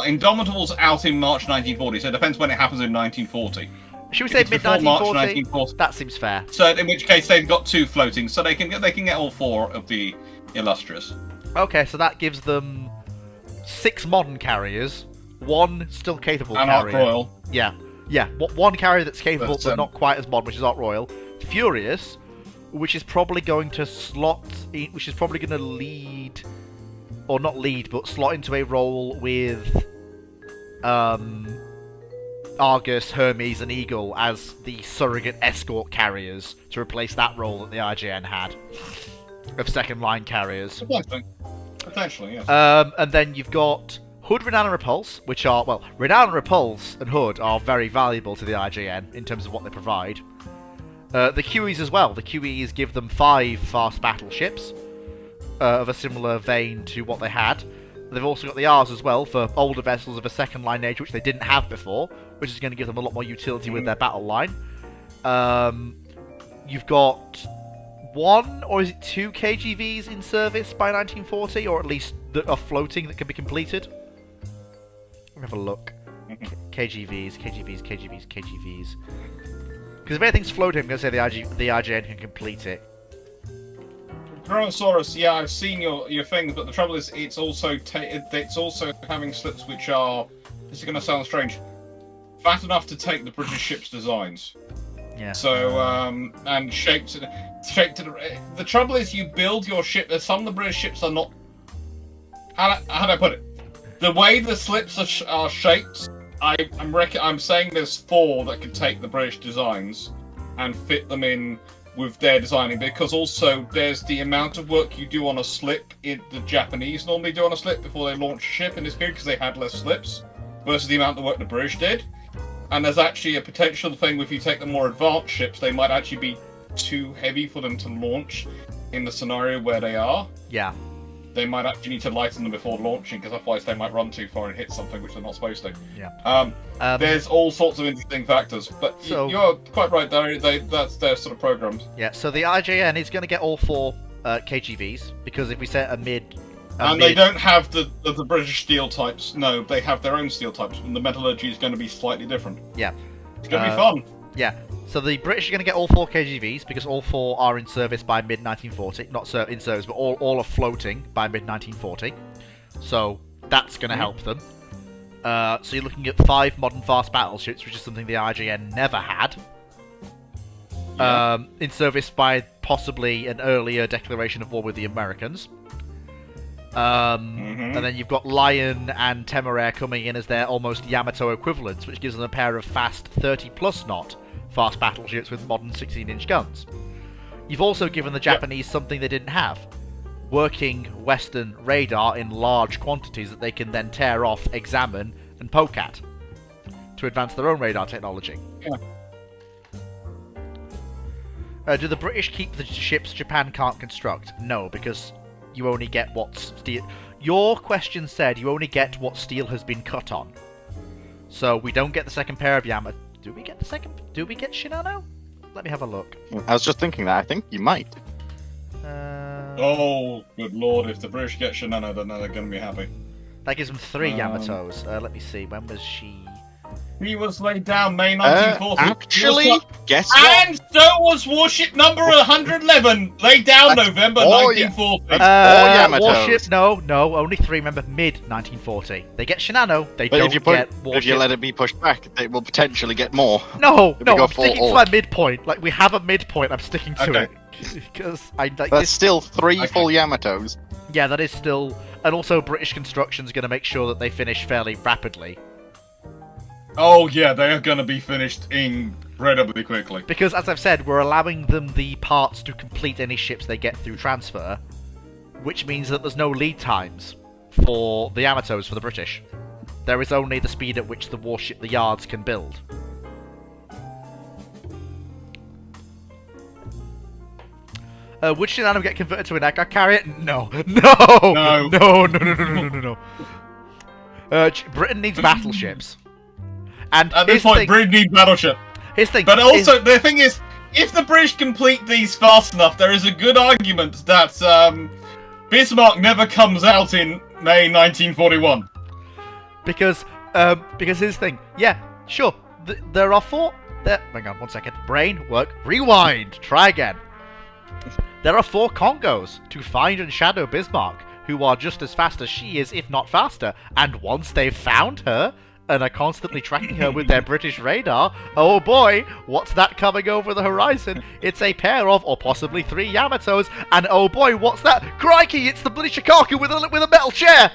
Indomitable's out in March 1940, so it depends when it happens in 1940. Should we say mid 1940? That seems fair. So in which case they've got 2 floating, so they can get all 4 of the Illustrious. Okay, so that gives them 6 modern carriers, 1 still capable and carrier. Ark Royal. Yeah. 1 carrier that's capable but not quite as modern, which is Ark Royal. Furious, which is probably going to slot, which is probably going to lead, or not lead, but slot into a role with Argus, Hermes, and Eagle as the surrogate escort carriers to replace that role that the IJN had of second line carriers. Potentially, yes. And then you've got Hood, Renown, and Repulse, which are, well, Renown, Repulse, and Hood are very valuable to the IJN in terms of what they provide. The QEs as well. The QEs give them 5 fast battleships of a similar vein to what they had. They've also got the R's as well for older vessels of a second line nature, which they didn't have before, which is going to give them a lot more utility with their battle line. You've got 1 or is it 2 KGVs in service by 1940, or at least that are floating that can be completed. Let me have a look. KGVs. Because if anything's floating, I'm going to say the IJN can complete it. Tyrannosaurus, yeah, I've seen your thing, but the trouble is, it's also having slips which are. This is going to sound strange. Fat enough to take the British ship's designs. Yeah. So and shaped to the trouble is, you build your ship. Some of the British ships are not. How do I put it? The way the slips are shaped, I'm saying there's 4 that could take the British designs and fit them in with their designing, because also there's the amount of work you do on a slip the Japanese normally do on a slip before they launch a ship in this period because they had less slips versus the amount of work the British did. And there's actually a potential thing if you take the more advanced ships, they might actually be too heavy for them to launch in the scenario where they are. Yeah. They might actually need to lighten them before launching, because otherwise they might run too far and hit something which they're not supposed to. Yeah. There's all sorts of interesting factors, but you're quite right. That's their sort of programs. Yeah. So the IJN is going to get all 4 KGVs, because if we set a mid. They don't have the British steel types. No, they have their own steel types, and the metallurgy is going to be slightly different. Yeah. It's going to be fun. Yeah. So the British are going to get all 4 KGVs, because all 4 are in service by mid-1940. Not in service, but all are floating by mid-1940. So that's going to help them. So you're looking at 5 modern fast battleships, which is something the IJN never had. In service by possibly an earlier declaration of war with the Americans. And then you've got Lion and Temeraire coming in as their almost Yamato equivalents, which gives them a pair of fast 30+ knot fast battleships with modern 16-inch guns. You've also given the Japanese something they didn't have. Working Western radar in large quantities that they can then tear off, examine, and poke at to advance their own radar technology. Do the British keep the ships Japan can't construct? No, because you only get what steel... Your question said you only get what steel has been cut on. So we don't get the second pair of Yamato... Do we get Shinano? Let me have a look. I was just thinking that. I think you might. Oh, good lord, if the British get Shinano, then they're going to be happy. That gives them 3 Yamatos. Let me see, when was she... He was laid down May 1940. Actually, guess what? And so was warship number 111, laid down November 1940. Yamatos. Warship, no, only 3, remember, mid-1940. They get Shinano, they don't get warship. If you let it be pushed back, they will potentially get more. No, I'm sticking to my midpoint. Like, we have a midpoint, I'm sticking to it. Because That's still 3 full Yamatos. Yeah, that is still... And also, British construction's going to make sure that they finish fairly rapidly. Oh yeah, they are going to be finished incredibly quickly. Because, as I've said, we're allowing them the parts to complete any ships they get through transfer, which means that there's no lead times for the Yamatos for the British. There is only the speed at which the warship, the yards, can build. Would Shinano get converted to an aircraft carrier? No. Britain needs battleships. And at this point, Britain needs battleship. His thing, but also the thing is, if the British complete these fast enough, there is a good argument that Bismarck never comes out in May 1941. Because his thing, yeah, sure, there are 4. Hang on, 1 second. Brain work. Rewind. Try again. There are 4 Congos to find and shadow Bismarck, who are just as fast as she is, if not faster. And once they've found her, and are constantly tracking her with their British radar, oh boy, what's that coming over the horizon? It's a pair of, or possibly 3 Yamatos, and oh boy, what's that? Crikey, it's the bloody Shikaku with a metal chair!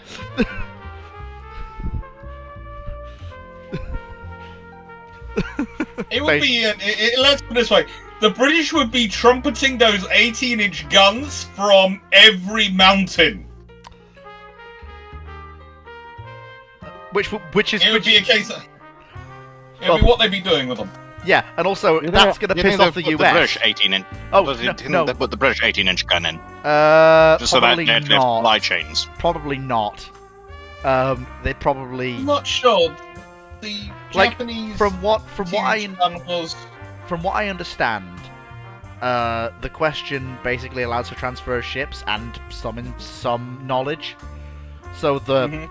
It would be, let's put it this way, the British would be trumpeting those 18-inch guns from every mountain. It would be a case of... It would be what they'd be doing with them. Yeah, and also, that's going to piss off the US. The British 18-inch... Oh, no. They put the British 18-inch gun in? Just so that their supply chains. Probably not. They probably... I'm not sure. The Japanese... From what I understand, the question basically allows for transfer of ships and some knowledge. So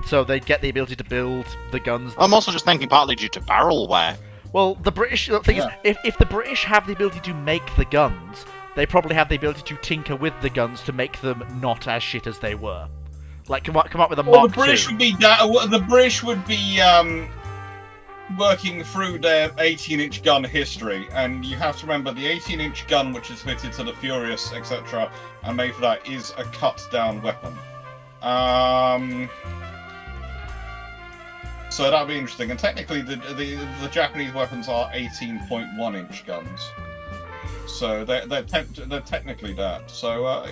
so they get the ability to build the guns. I'm also just thinking partly due to barrel wear. Well, the British thing is, if the British have the ability to make the guns, they probably have the ability to tinker with the guns to make them not as shit as they were. Like come up with a Mark II. The British would be working through their 18-inch gun history, and you have to remember the 18-inch gun, which is fitted to the Furious, etc., and made for that, is a cut-down weapon. So that'd be interesting. And technically, the Japanese weapons are 18.1-inch guns, so they're technically that. So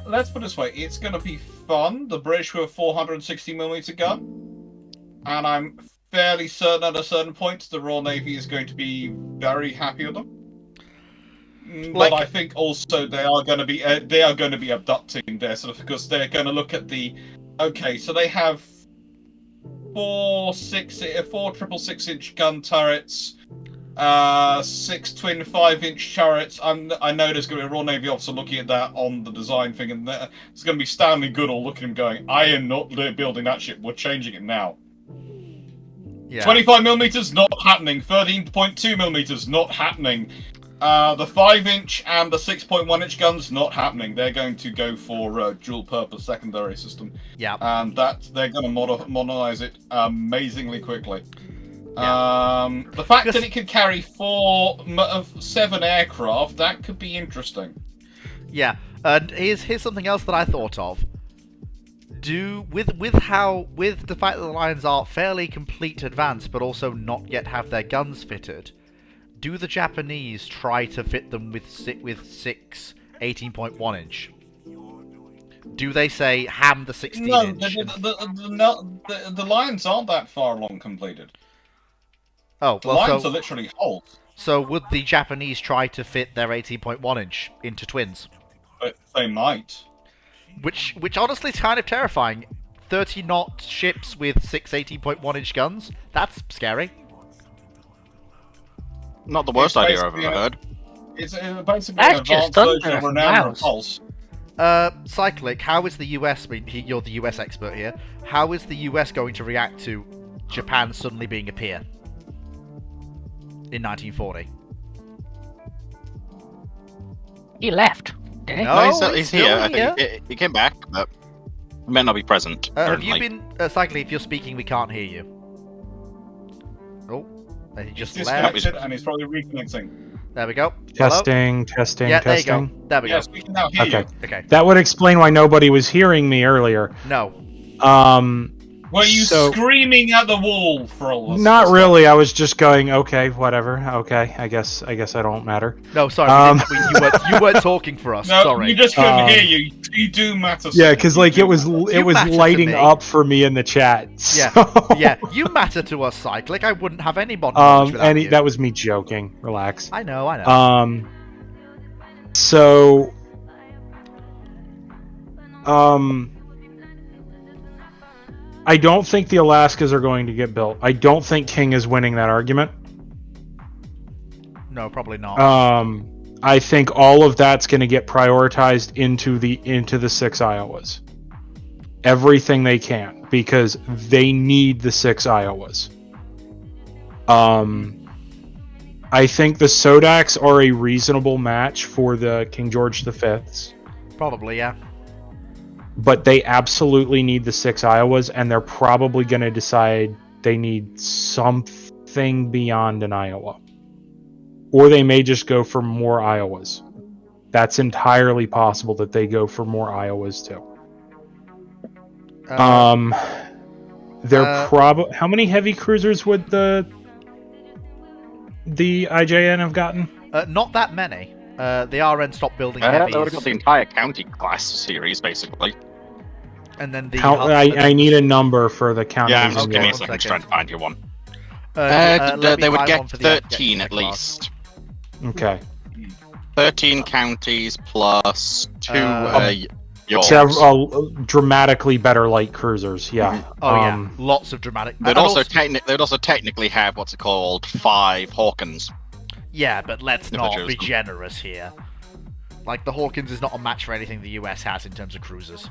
let's put it this way: it's going to be fun. The British with a 460mm gun, and I'm fairly certain at a certain point the Royal Navy is going to be very happy with them. But I think also they are going to be abducting their sort of, because they're going to look at the so they have 4 6.6-inch gun turrets, 6 twin 5-inch turrets. I know there's going to be a Royal Navy officer looking at that on the design thing, and it's going to be Stanley Goodall looking at him going, "I am not building that ship. We're changing it now." Yeah. 25mm not happening. 13.2mm not happening. The 5-inch and the 6.1-inch guns not happening. They're going to go for dual-purpose secondary system. Yeah. And that they're going to modernize it amazingly quickly. Yeah. The fact that it could carry 7 aircraft, that could be interesting. Yeah, and here's something else that I thought of. With the fact that the Lions are fairly complete advanced, but also not yet have their guns fitted, do the Japanese try to fit them with six 18.1-inch? Do they say ham the 16-inch? No, the Lions aren't that far along completed. Oh, The well, Lions are literally whole. So would the Japanese try to fit their 18.1-inch into twins? But they might. Which honestly is kind of terrifying. 30-knot ships with 6 18.1-inch guns? That's scary. Not the worst idea I've ever heard. It's basically That's an advanced just version under of a Renown mouse. Repulse. Cyclic, how is the US, you're the US expert here, how is the US going to react to Japan suddenly being a peer in 1940? He left. Did he? No, he's still here. I here. think he came back, but he may not be present. Have you currently. been... Cyclic, if you're speaking, we can't hear you. Oh, and he just He's left. disconnected and he's probably reconnecting. There we go. Hello? Testing. Yeah, there you Testing. go. There we Yes, go. we can now hear Okay. you. Okay. That would explain why nobody was hearing me earlier. No. Were you So- screaming at the wall for all this? Not really. I was just going, okay, whatever. Okay, I guess I don't matter. No, sorry. You weren't talking for us. No, Sorry. we just couldn't hear you. You do matter. Yeah, because like it was matter to lighting me. up for me in the chat. Yeah, so- yeah. You matter to us, Cyclic. I wouldn't have any modern knowledge without and you. that was me joking. Relax. I know. So, I don't think the Alaskas are going to get built. I don't think King is winning that argument. No, probably not. I think all of that's going to get prioritized into the 6 Iowas. Everything they can, because they need the 6 Iowas. I think the Sodaks are a reasonable match for the King George V's. Probably, yeah. But they absolutely need the 6 Iowas, and they're probably going to decide they need something beyond an Iowa. Or they may just go for more Iowas. That's entirely possible that they go for more Iowas too. They're how many heavy cruisers would the IJN have gotten? Not that many. The RN stopped building They heavies. would have got the entire county class series, basically. And then the... I need a number for the counties. Yeah, in just give me a Europe. second to try and find you one. let me They would find get one for the 13 at extra class. least. Okay. 13 counties plus 2 Yorks. Dramatically better light cruisers, yeah. Oh, yeah. Lots of dramatic... They'd and also technically have what's it called 5 Hawkins. Yeah, but let's If I not chose be them. generous here. Like, the Hawkins is not a match for anything the US has in terms of cruisers.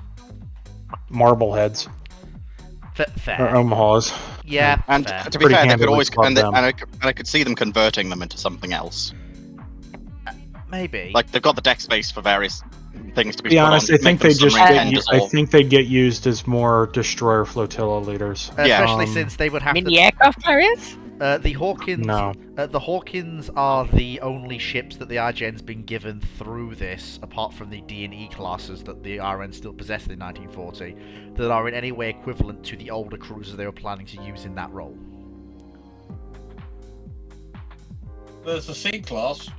Marbleheads. Fair. Or Omahas. Yeah, And fair. to be Pretty fair, they could handily always club and them. I could see them converting them into something else. Maybe. Like they've got the deck space for various things to be. To be put honest, on, I think make them they just submarine get, tenders I or- think they get used as more destroyer flotilla leaders. Yeah. Especially since they would have Mini to... aircraft carriers? The Hawkins... No. The Hawkins are the only ships that the IGN's been given through this, apart from the D&E classes that the RN still possessed in 1940, that are in any way equivalent to the older cruisers they were planning to use in that role. There's the C class.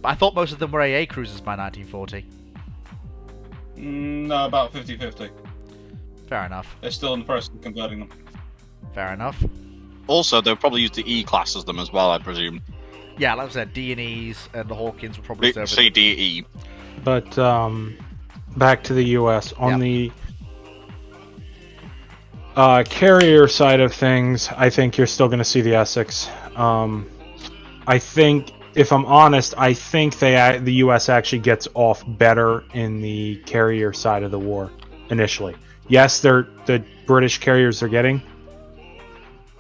But I thought most of them were AA cruisers by 1940. No, about 50-50. Fair enough. They're still in the process of converting them. Fair enough. Also, they'll probably use the E class as them as well, I presume. Yeah, like I said, D&Es and the Hawkins would probably serve as... CDE. But back to the U.S. on Yep. the carrier side of things, I think you're still going to see the Essex. I think, if I'm honest, I think the U.S. actually gets off better in the carrier side of the war initially. Yes, the British carriers they're getting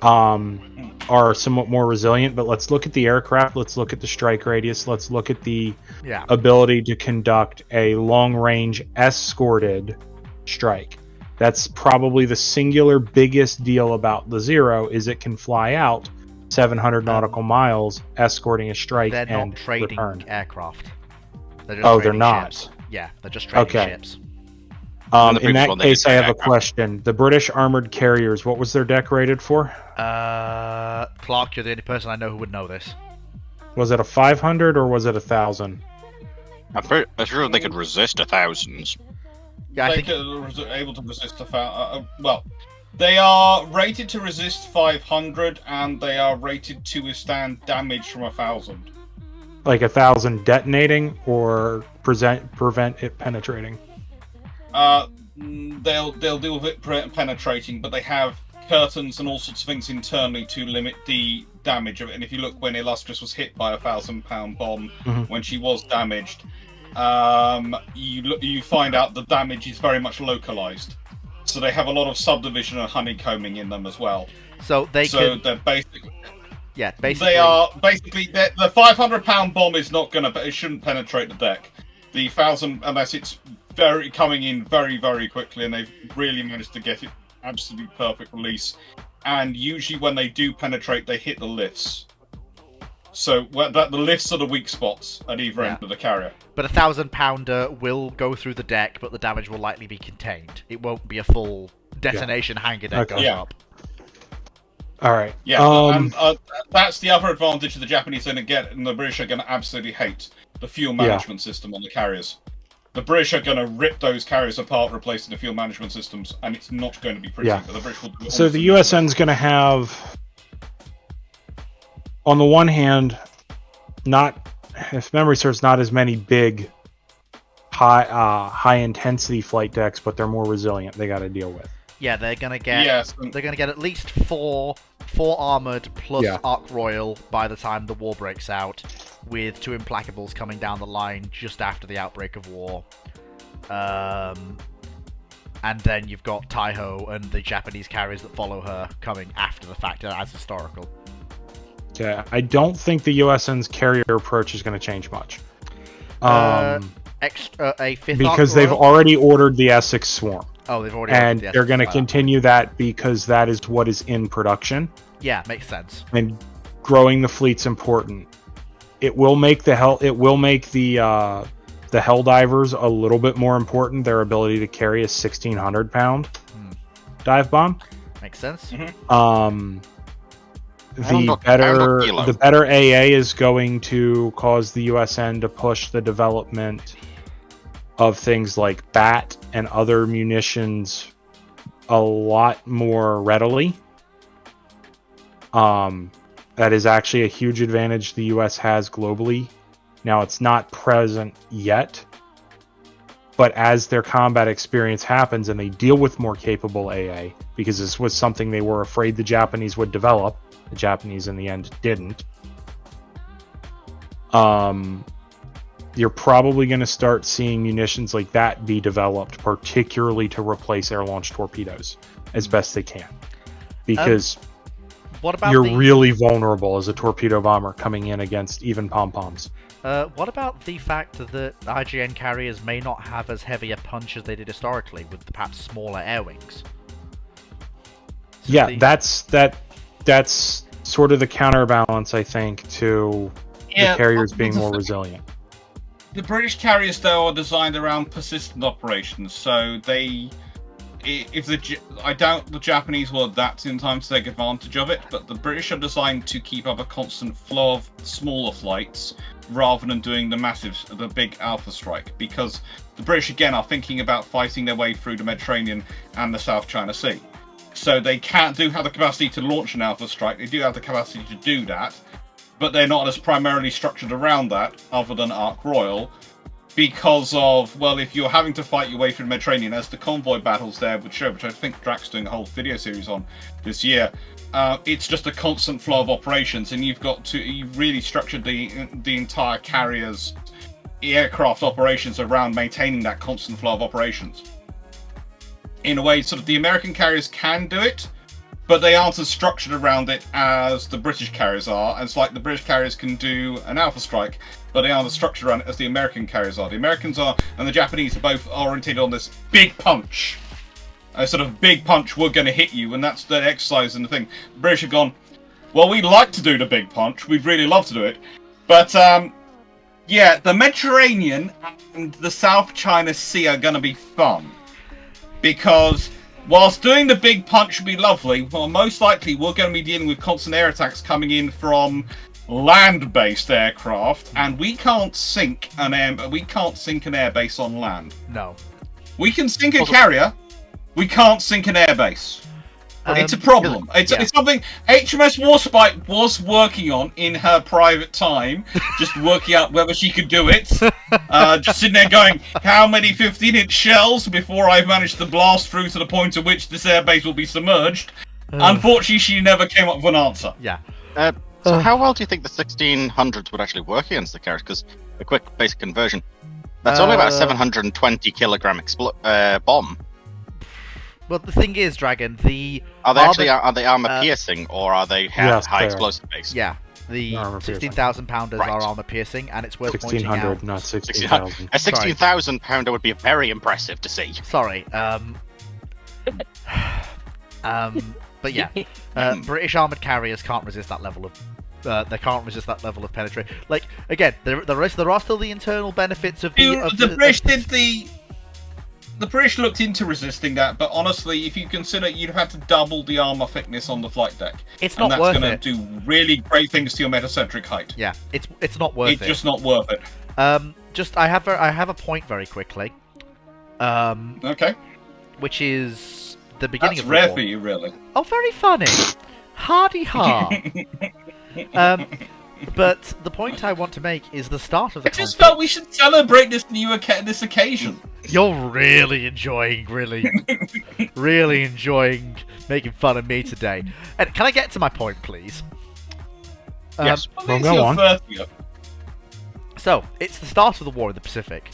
are somewhat more resilient. But let's look at the aircraft. Let's look at the strike radius. Let's look at the ability to conduct a long-range escorted strike. That's probably the singular biggest deal about the Zero, is it can fly out 700 nautical miles escorting a strike They're and not trading return. aircraft. They're They're not. Ships. Yeah, they're just trading ships. In that case, I have a question. The British armored carriers, what was their deck rated for? Clark, you're the only person I know who would know this. Was it a 500 or was it 1,000? I'm sure they could resist 1,000s. Yeah, I think they're able to resist well, they are rated to resist 500, and they are rated to withstand damage from 1,000. Like 1,000 detonating, or prevent it penetrating? They'll deal with it penetrating, but they have curtains and all sorts of things internally to limit the damage of it. And if you look, when Illustrious was hit by a 1,000-pound bomb, when she was damaged, you find out the damage is very much localized. So they have a lot of subdivision and honeycombing in them as well. So they're basically. Yeah, basically. They are basically the 500-pound bomb is not gonna. It shouldn't penetrate the deck. The 1,000, unless it's coming in very, very quickly, and they've really managed to get it absolutely perfect release. And usually, when they do penetrate, they hit the lifts. So the lifts are the weak spots at either end of the carrier. But a 1,000-pounder will go through the deck, but the damage will likely be contained. It won't be a full detonation hanger that goes up. All right. Yeah, and that's the other advantage that the Japanese are going to get, and the British are going to absolutely hate the fuel management system on the carriers. The British are going to rip those carriers apart, replacing the fuel management systems, and it's not going to be pretty. But the British will do it. So the USN's going to have, on the one hand, not, if memory serves, not as many big, high intensity flight decks, but they're more resilient. They got to deal with. Yeah, they're gonna get. They're gonna get at least four armored plus Ark Royal by the time the war breaks out, with 2 Implacables coming down the line just after the outbreak of war. And then you've got Taiho and the Japanese carriers that follow her coming after the fact as historical. Yeah, I don't think the USN's carrier approach is going to change much. A 5th because Ark they've Royal? already ordered the Essex Swarm. Oh, they've already and ordered the they're going to Essex continue that because that is what is in production. Yeah, makes sense. And growing the fleet's important. It will make the Helldivers a little bit more important. Their ability to carry a 1,600-pound dive bomb makes sense. The better AA is going to cause the USN to push the development of things like BAT and other munitions a lot more readily. That is actually a huge advantage the US has globally. Now, it's not present yet, but as their combat experience happens and they deal with more capable AA, because this was something they were afraid the Japanese would develop, the Japanese in the end didn't, you're probably going to start seeing munitions like that be developed, particularly to replace air-launched torpedoes as best they can. Because you're really vulnerable as a torpedo bomber coming in against even pom-poms. What about the fact that IGN carriers may not have as heavy a punch as they did historically, with perhaps smaller air wings? That's sort of the counterbalance, I think, to the carriers being more resilient. The British carriers, though, are designed around persistent operations, so I doubt the Japanese will adapt in time to take advantage of it, but the British are designed to keep up a constant flow of smaller flights rather than doing the big Alpha Strike, because the British, again, are thinking about fighting their way through the Mediterranean and the South China Sea. So they do have the capacity to launch an Alpha Strike, they do have the capacity to do that, but they're not as primarily structured around that, other than Ark Royal, because of, well, if you're having to fight your way through the Mediterranean, as the convoy battles there would show, which I think Drax's doing a whole video series on this year, it's just a constant flow of operations, and you've really structured the entire carrier's aircraft operations around maintaining that constant flow of operations. In a way, sort of the American carriers can do it, but they aren't as structured around it as the British carriers are. And it's like the British carriers can do an alpha strike, but they aren't as structured around it as the American carriers are. The Americans are, and the Japanese are both oriented on this big punch. A sort of big punch, we're going to hit you, and that's the exercise and the thing. The British have gone, well, we'd like to do the big punch, we'd really love to do it, but yeah, the Mediterranean and the South China Sea are going to be fun. Because whilst doing the big punch would be lovely, well, most likely we're going to be dealing with constant air attacks coming in from land-based aircraft, and we can't sink an airbase on land. No. We can sink a carrier, we can't sink an airbase. It's a problem. It's something HMS Warspite was working on in her private time, just working out whether she could do it. Just sitting there going, how many 15-inch shells before I've managed to blast through to the point at which this airbase will be submerged? Unfortunately, she never came up with an answer. Yeah. So how well do you think the 1600s would actually work against the carriers? Because a quick basic conversion, that's only about a 720 kilogram bomb. Well, the thing is, Dragon, are they armor piercing, or are they high explosive base? Yeah, the 16,000 pounders are armor piercing, and it's worth pointing out. 1600, not 16,000. A 16,000 pounder would be very impressive to see. Sorry, but yeah, British armored carriers can't resist that level of. They can't resist that level of penetration. Like again, there are still the internal benefits of the British The British looked into resisting that, but honestly, if you consider you'd have to double the armor thickness on the flight deck, it's not worth it. And that's going to do really great things to your metacentric height. Yeah, it's not worth it. It's just not worth it. I have a point very quickly. Okay. Which is the beginning of the rare war. For you, really. Oh, very funny. Hardy ha. But the point I want to make is the start of the conflict. I just felt we should celebrate this this occasion. You're really enjoying making fun of me today. And can I get to my point, please? Yes. Well, go on. So, it's the start of the war in the Pacific.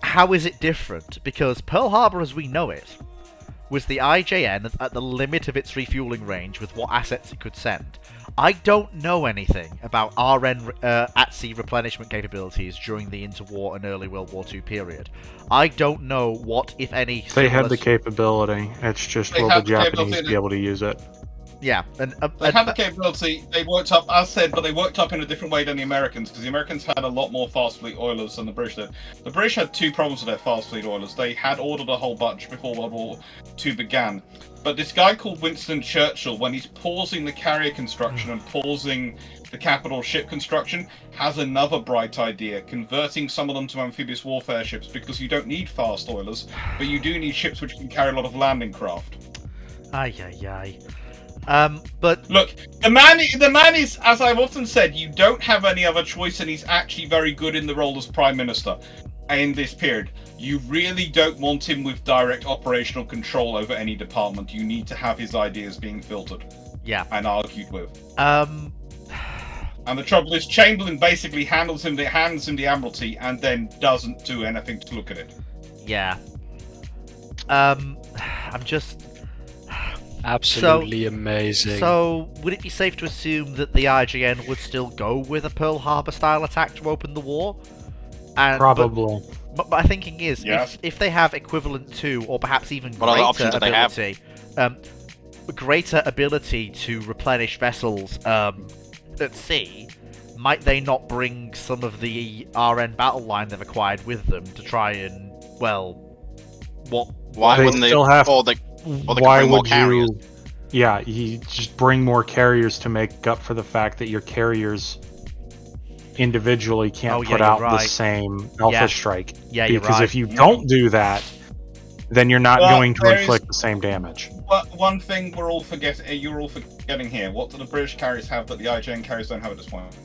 How is it different? Because Pearl Harbor, as we know it, was the IJN at the limit of its refueling range with what assets it could send. I don't know anything about RN at-sea replenishment capabilities during the interwar and early World War II period. I don't know what, if any... They had the capability. It's just will the Japanese be able to use it? Yeah, and they had the capability. They worked up, as said, but they worked up in a different way than the Americans, because the Americans had a lot more fast fleet oilers than the British did. The British had two problems with their fast fleet oilers. They had ordered a whole bunch before World War II began, but this guy called Winston Churchill, when he's pausing the carrier construction and pausing the capital ship construction, has another bright idea: converting some of them to amphibious warfare ships, because you don't need fast oilers, but you do need ships which can carry a lot of landing craft. Aye. But look, the man is, as I've often said, you don't have any other choice, and he's actually very good in the role as Prime Minister in this period. You really don't want him with direct operational control over any department. You need to have his ideas being filtered. Yeah. And argued with. And the trouble is, Chamberlain basically hands him the Admiralty and then doesn't do anything to look at it. Yeah. I'm just... Absolutely amazing. So, would it be safe to assume that the IJN would still go with a Pearl Harbor style attack to open the war? Probably. But my thinking is, if they have equivalent to, or perhaps even greater ability to replenish vessels at sea, might they not bring some of the RN battle line they've acquired with them to try and, well, why wouldn't they? Why would you? Yeah, you just bring more carriers to make up for the fact that your carriers individually can't put out the same alpha strike. Yeah, because if you don't do that, then you're not going to inflict the same damage. One thing you're all forgetting here. What do the British carriers have that the IJN carriers don't have at this point?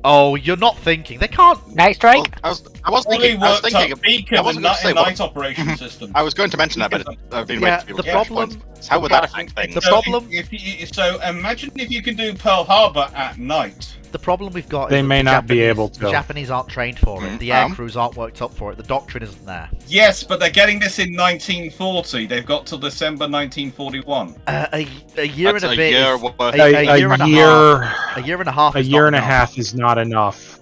Oh, you're not thinking. They can't. Night strike? Well, I was thinking night operation system. I was going to mention that, but I've been waiting to be able to point. How would that affect things? So imagine if you can do Pearl Harbor at night. The problem we've got They is that may the not be Japanese- able to. The Japanese aren't trained for it. The air crews aren't worked up for it. The doctrine isn't there. Yes, but they're getting this in 1940. They've got till December 1941. A year That's and a a bit. year Is, worth. a year and a half. A year and a half. A is year not and a enough. half is not enough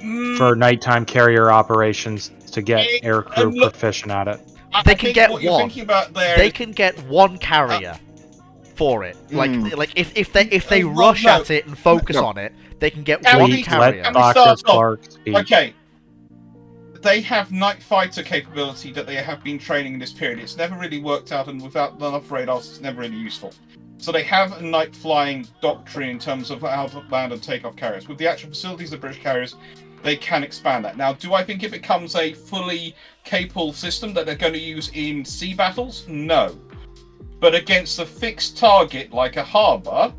Mm, for nighttime carrier operations to get air crew look- proficient at it. They I can think get what you're one. thinking about there. They can get one carrier for it. Like if they well, rush no. at it and focus No. on it, they can get Can one we- carrier. can we Let start Dr. off? Clark speak. Okay. They have night fighter capability that they have been training in this period. It's never really worked out, and without enough radars, it's never really useful. So they have a night flying doctrine in terms of how to land and take off carriers. With the actual facilities of British carriers, they can expand that. Now, do I think it becomes a fully capable system that they're going to use in sea battles? No. But against a fixed target like a harbour,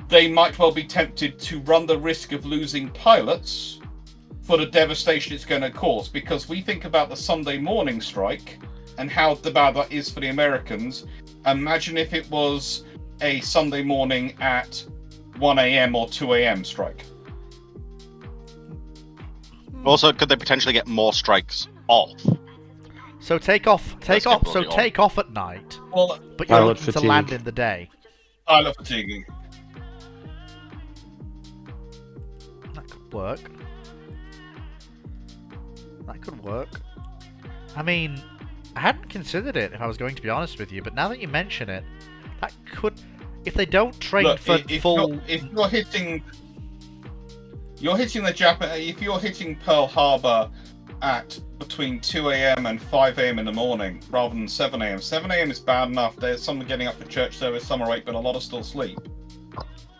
they might well be tempted to run the risk of losing pilots for the devastation it's going to cause. Because we think about the Sunday morning strike and how bad that is for the Americans. Imagine if it was a Sunday morning at 1 a.m. or 2 a.m. strike. Also, could they potentially get more strikes off? So take off get rolling on. take off at night, Well, but you're Pilot looking to fatigue. land in the day. pilot fatiguing. That could work. That could work. I mean, I hadn't considered it, if I was going to be honest with you, but now that you mention it, that could... If they don't train Look, for if full... you're hitting the Japan, if you're hitting Pearl Harbor at between 2 a.m. and 5 a.m. in the morning rather than 7 a.m. 7 a.m. is bad enough. There's some getting up for church service, some are awake, but a lot are still asleep.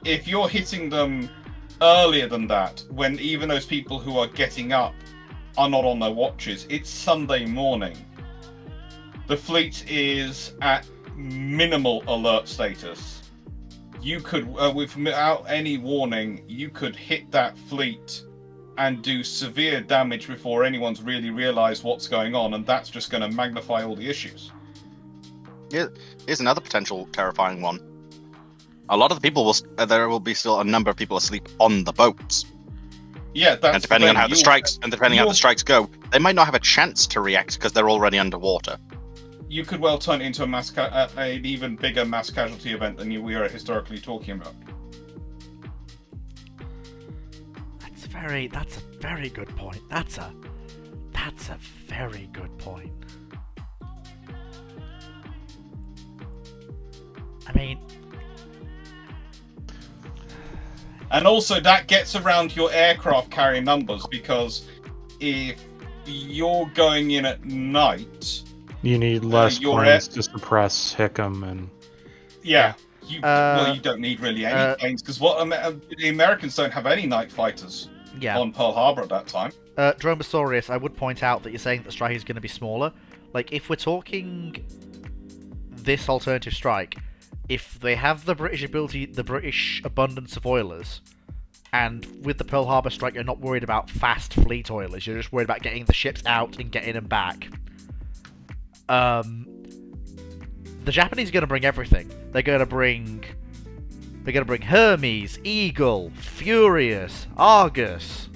If you're hitting them earlier than that, when even those people who are getting up are not on their watches, it's Sunday morning. The fleet is at minimal alert status. You could, without any warning, you could hit that fleet and do severe damage before anyone's really realised what's going on, and that's just going to magnify all the issues. Here's another potential terrifying one. A lot of the people there will be still a number of people asleep on the boats. Yeah, that's And depending on how the strikes go, they might not have a chance to react because they're already underwater. You could well turn it into an even bigger mass casualty event than we are historically talking about. That's a very good point. That's a very good point. I mean... And also, that gets around your aircraft carrier numbers, because if you're going in at night... You need less your planes to suppress Hickam and... Yeah. You don't need really any planes, because the Americans don't have any night fighters on Pearl Harbor at that time. Dromasaurus, I would point out that you're saying that strike is going to be smaller. Like, if we're talking this alternative strike, if they have the British ability, the British abundance of oilers, and with the Pearl Harbor strike, you're not worried about fast fleet oilers, you're just worried about getting the ships out and getting them back. The Japanese are going to bring everything. They're going to bring Hermes, Eagle, Furious, Argus,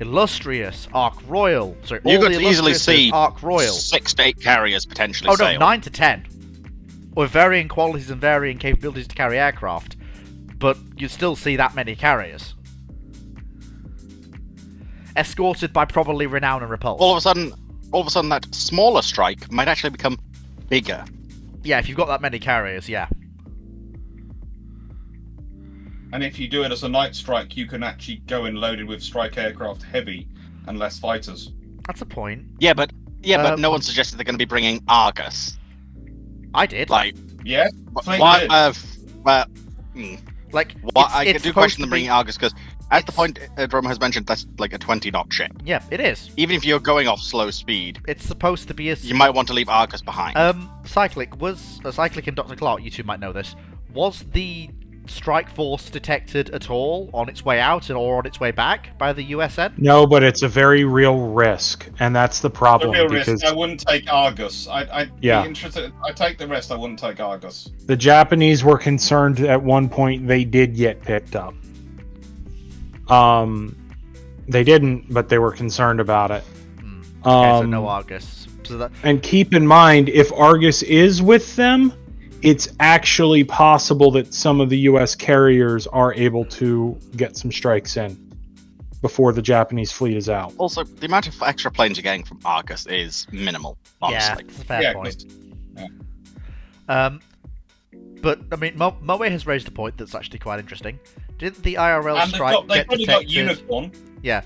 Illustrious, Ark Royal. Sorry, You all could the easily Illustriouses, see Ark Royal. 6 to 8 carriers potentially Oh no, sail. 9 to 10. With varying qualities and varying capabilities to carry aircraft. But you'd still see that many carriers. Escorted by probably Renown and Repulse. All of a sudden, that smaller strike might actually become bigger. Yeah, if you've got that many carriers, yeah. And if you do it as a night strike, you can actually go in loaded with strike aircraft heavy and less fighters. That's a point. Yeah, but no one suggested they're going to be bringing Argus. I did. Like, Yeah, Flint what? did. Like, I it's do supposed question to them be- bringing Argus because at the it's- point Droma has mentioned, that's like a 20-knot ship. Yeah, it is. Even if you're going off slow speed, It's supposed to be a... you might want to leave Argus behind. Cyclic and Dr. Clark, you two might know this. Was the strike force detected at all on its way out or on its way back by the USN? No, but it's a very real risk, and that's the problem. The real because risk. I wouldn't take Argus. I'd Yeah. be interested. I'd take the rest. I wouldn't take Argus. the Japanese were concerned at one point they did get picked up. They didn't, but they were concerned about it. Okay, so no Argus. So that, And keep in mind, if Argus is with them, it's actually possible that some of the U.S. carriers are able to get some strikes in before the Japanese fleet is out. Also, the amount of extra planes you're getting from Argus is minimal, yeah, honestly. it's a fair point. But I mean, Moe has raised a point that's actually quite interesting. Didn't the IRL And strike they've get probably got detected? Unicorn. Yeah.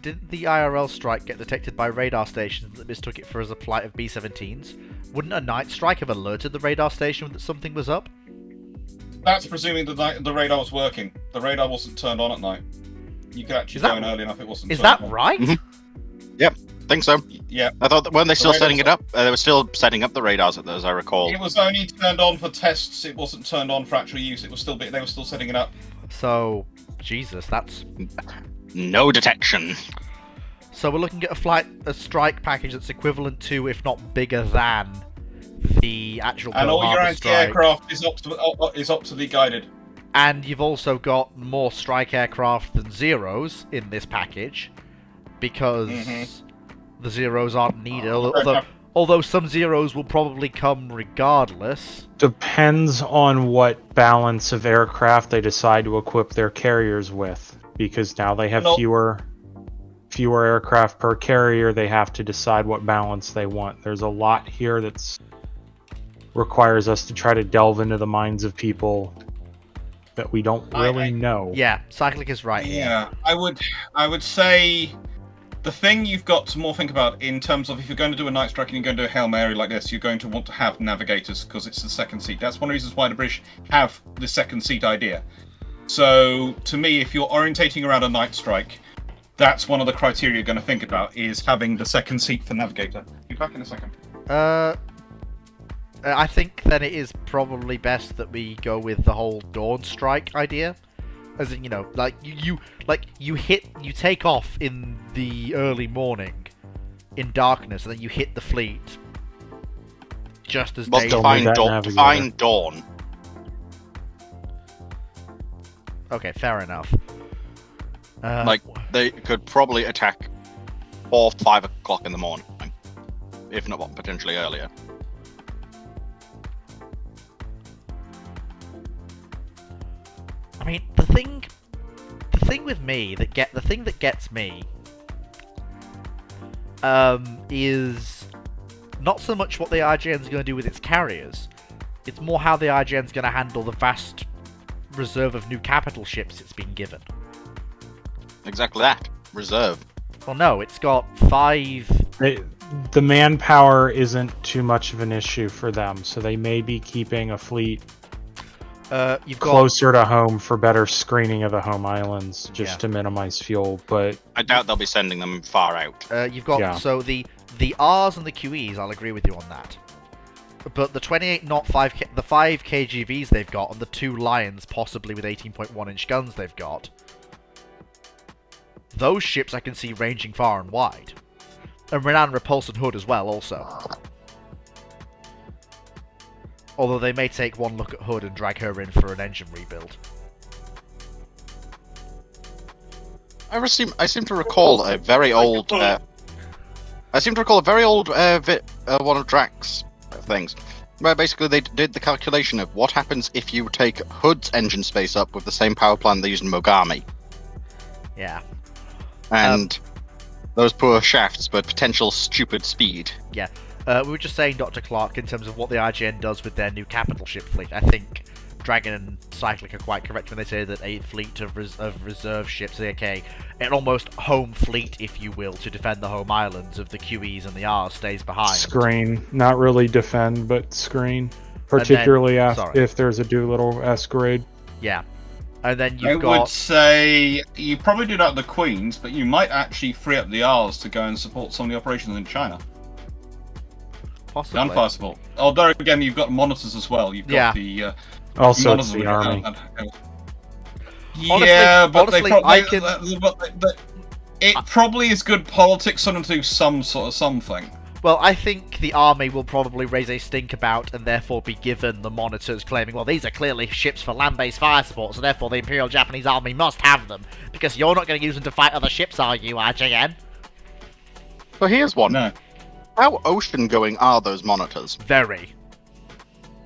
Didn't the IRL strike get detected by radar stations that mistook it for as a flight of B-17s? Wouldn't a night strike have alerted the radar station that something was up? That's presuming the radar was working. The radar wasn't turned on at night. You could actually go in early enough. It wasn't. Is turned that on. right? Yep, think so. Yeah. I thought that when they're still radars setting it up, they were still setting up the radars, as I recall. It was only turned on for tests. It wasn't turned on for actual use. It was still. They were still setting it up. So, Jesus, that's... No detection. So we're looking at a strike package that's equivalent to, if not bigger than, the actual And Pearl all your Harbor strike. anti-aircraft is optically guided. And you've also got more strike aircraft than Zeros in this package, because the Zeros aren't needed. Although some Zeros will probably come regardless. Depends on what balance of aircraft they decide to equip their carriers with, because now they have fewer aircraft per carrier. They have to decide what balance they want. There's a lot here that's requires us to try to delve into the minds of people that we don't really know. Yeah, Cyclic is right here. Yeah, I would say the thing you've got to more think about in terms of if you're going to do a night strike and you're going to do a Hail Mary like this, you're going to want to have navigators because it's the second seat. That's one of the reasons why the British have the second seat idea. So to me, if you're orientating around a night strike, that's one of the criteria you're going to think about is having the second seat for navigator. Be back in a second. I think then it is probably best that we go with the whole dawn strike idea. As in, you know, like you take off in the early morning in darkness, and then you hit the fleet just as day. Define dawn. Okay, fair enough. Like they could probably attack 4 or 5 o'clock in the morning, if not potentially earlier. I mean, the thing with me the thing that gets me is not so much what the IJN's going to do with its carriers. It's more how the IJN's going to handle the vast reserve of new capital ships it's been given. Exactly that. Reserve. Well, no, it's got 5... The manpower isn't too much of an issue for them, so they may be keeping a fleet you've got... closer to home for better screening of the home islands, just to minimize fuel, but... I doubt they'll be sending them far out. You've got... So the Rs and the QEs, I'll agree with you on that. But the 28 knot 5 KGVs they've got, and the 2 Lions, possibly with 18.1-inch guns they've got, those ships I can see ranging far and wide. And Renan, Repulse, and Hood as well, also. Although they may take one look at Hood and drag her in for an engine rebuild. I seem to recall a very old... one of Drax things, where basically they did the calculation of what happens if you take Hood's engine space up with the same power plant they used in Mogami. Yeah. And those poor shafts, but potential stupid speed. Yeah. We were just saying, Dr. Clark, in terms of what the IGN does with their new capital ship fleet. I think Dragon and Cyclic are quite correct when they say that a fleet of reserve ships, an almost home fleet, if you will, to defend the home islands of the QEs and the Rs stays behind. Screen. Not really defend, but screen. Particularly if there's a Doolittle escalade. Yeah. And then you've I would say you probably do that with the Queens, but you might actually free up the R's to go and support some of the operations in China. Possibly. Gunfire support. Although again, you've got monitors as well. You've got the Also, None it's of them the would army. have that. Yeah, but honestly, they I probably. can- It probably is good politics for them to do some sort of something. Well, I think the army will probably raise a stink about and therefore be given the monitors claiming, well, these are clearly ships for land-based fire support, so therefore the Imperial Japanese Army must have them, because you're not going to use them to fight other ships, are you, RJN? So here's one. No. How ocean-going are those monitors? Very.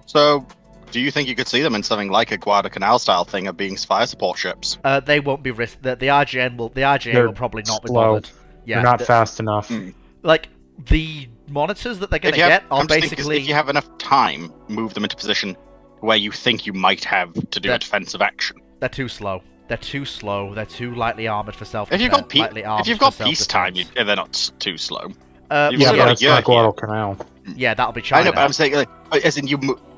So, do you think you could see them in something like a Guadalcanal-style thing of being fire support ships? They won't be risked. The RGN will. The RGN They're will probably not be slow. bothered. Yeah, They're not the- fast enough. Like the monitors that they're going to get are I'm just thinking, basically. if you have enough time, move them into position where you think you might have to do a That- defensive action. They're too slow. They're too slow. They're too lightly armored for self. If you've got for peacetime, self-defense. they're not too slow. yeah, you've Yeah, got but a that's year not here. Guadalcanal. yeah, that'll be I China. know, but I'm saying, as in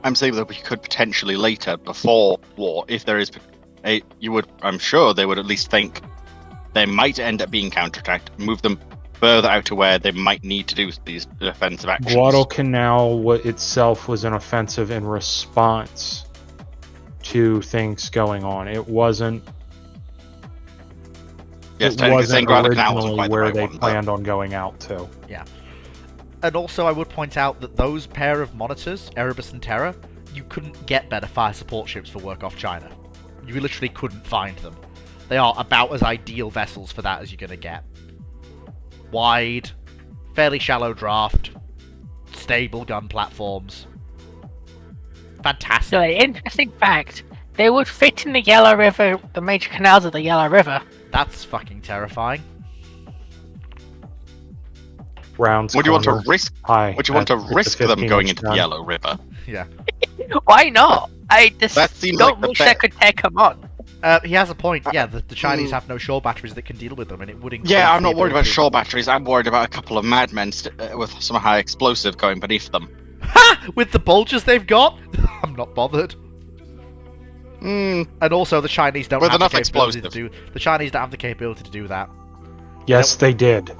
I'm saying that we could potentially later, before war, if there is I'm sure they would at least think they might end up being counterattacked, move them further out to where they might need to do these defensive actions. Guadalcanal itself was an offensive in response to things going on. It wasn't. Yes, It technically wasn't saying Guadalcanal wasn't originally quite the where right they one, but- planned on going out to. And also, I would point out that those pair of monitors, Erebus and Terra, you couldn't get better fire support ships for work off China. You literally couldn't find them. They are about as ideal vessels for that as you're going to get. Wide, fairly shallow draft, stable gun platforms. Fantastic. So, interesting fact: they would fit in the Yellow River, the major canals of the Yellow River. That's fucking terrifying. Rounds. Would you want to cornered risk? high Would you want to at the risk them 15 going inch into gun. the Yellow River? Why not? I just That seems don't like the wish I could take them on. He has a point. Yeah, the Chinese have no shore batteries that can deal with them, and it would increase Yeah, I'm the not worried about ability- shore batteries. I'm worried about a couple of madmen with some high explosive going beneath them. Ha! With the bulges they've got? I'm not bothered. Hmm. And also, the Chinese don't With have the enough capability to explosive. do. The Chinese don't have the capability to do that. Yes, they did.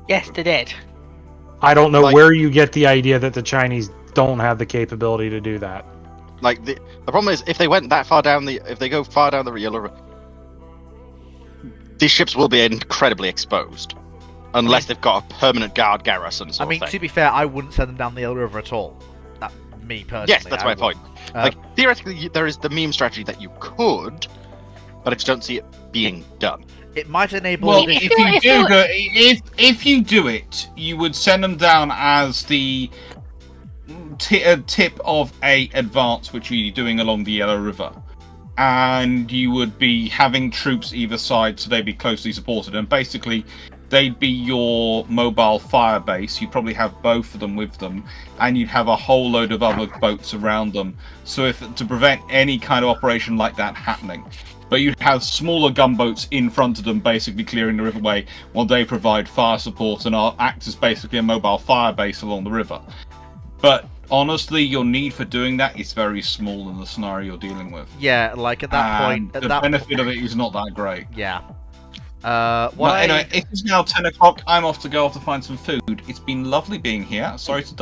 Yes, they did. I don't know Like- where you get the idea that the Chinese don't have the capability to do that. Like the problem is, if they went that far down if they go far down the Yellow River, these ships will be incredibly exposed, unless they've got a permanent guard garrison. I Sort mean, of to thing. be fair, I wouldn't send them down the Yellow River at all. Me personally. Yes, that's I my wouldn't. point. Like theoretically, there is the meme strategy that you could, but I just don't see it being done. It might enable. Well, the- if you do it, you would send them down as the tip of a advance, which you're doing along the Yellow River, and you would be having troops either side, so they'd be closely supported, and basically they'd be your mobile fire base. You'd probably have both of them with them, and you'd have a whole load of other boats around them. So if to prevent any kind of operation like that happening. But you'd have smaller gunboats in front of them, basically clearing the riverway, while they provide fire support and act as basically a mobile fire base along the river. But honestly, your need for doing that is very small in the scenario you're dealing with. yeah, like at that point. At the that benefit of it is not that great. Yeah. Well, What anyway, it is now 10 o'clock. I'm off to go off to find some food. It's been lovely being here. Sorry to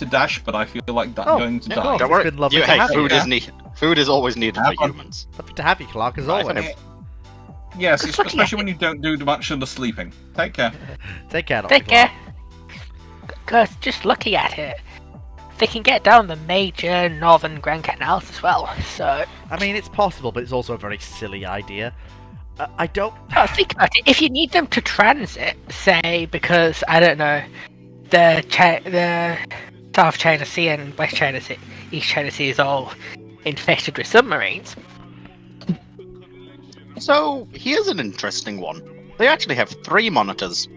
dash, but I feel like going to yeah, die. well, Don't it's worry. been lovely to Hey, have you. food is needed. Food is always needed Have for fun. humans. Lovely to have you, Clark, as Right, always. okay. Yes, Good luck, especially when you don't do much of the sleeping. Take care. Take care, Dr. Take Clark. care. Because just looking at it, they can get down the major northern Grand Canals as well. So, I mean, it's possible, but it's also a very silly idea. I don't. think about it. If you need them to transit, say, because I don't know, the South China Sea and West China Sea, East China Sea is all infested with submarines. So here's an interesting one. They actually have 3 monitors.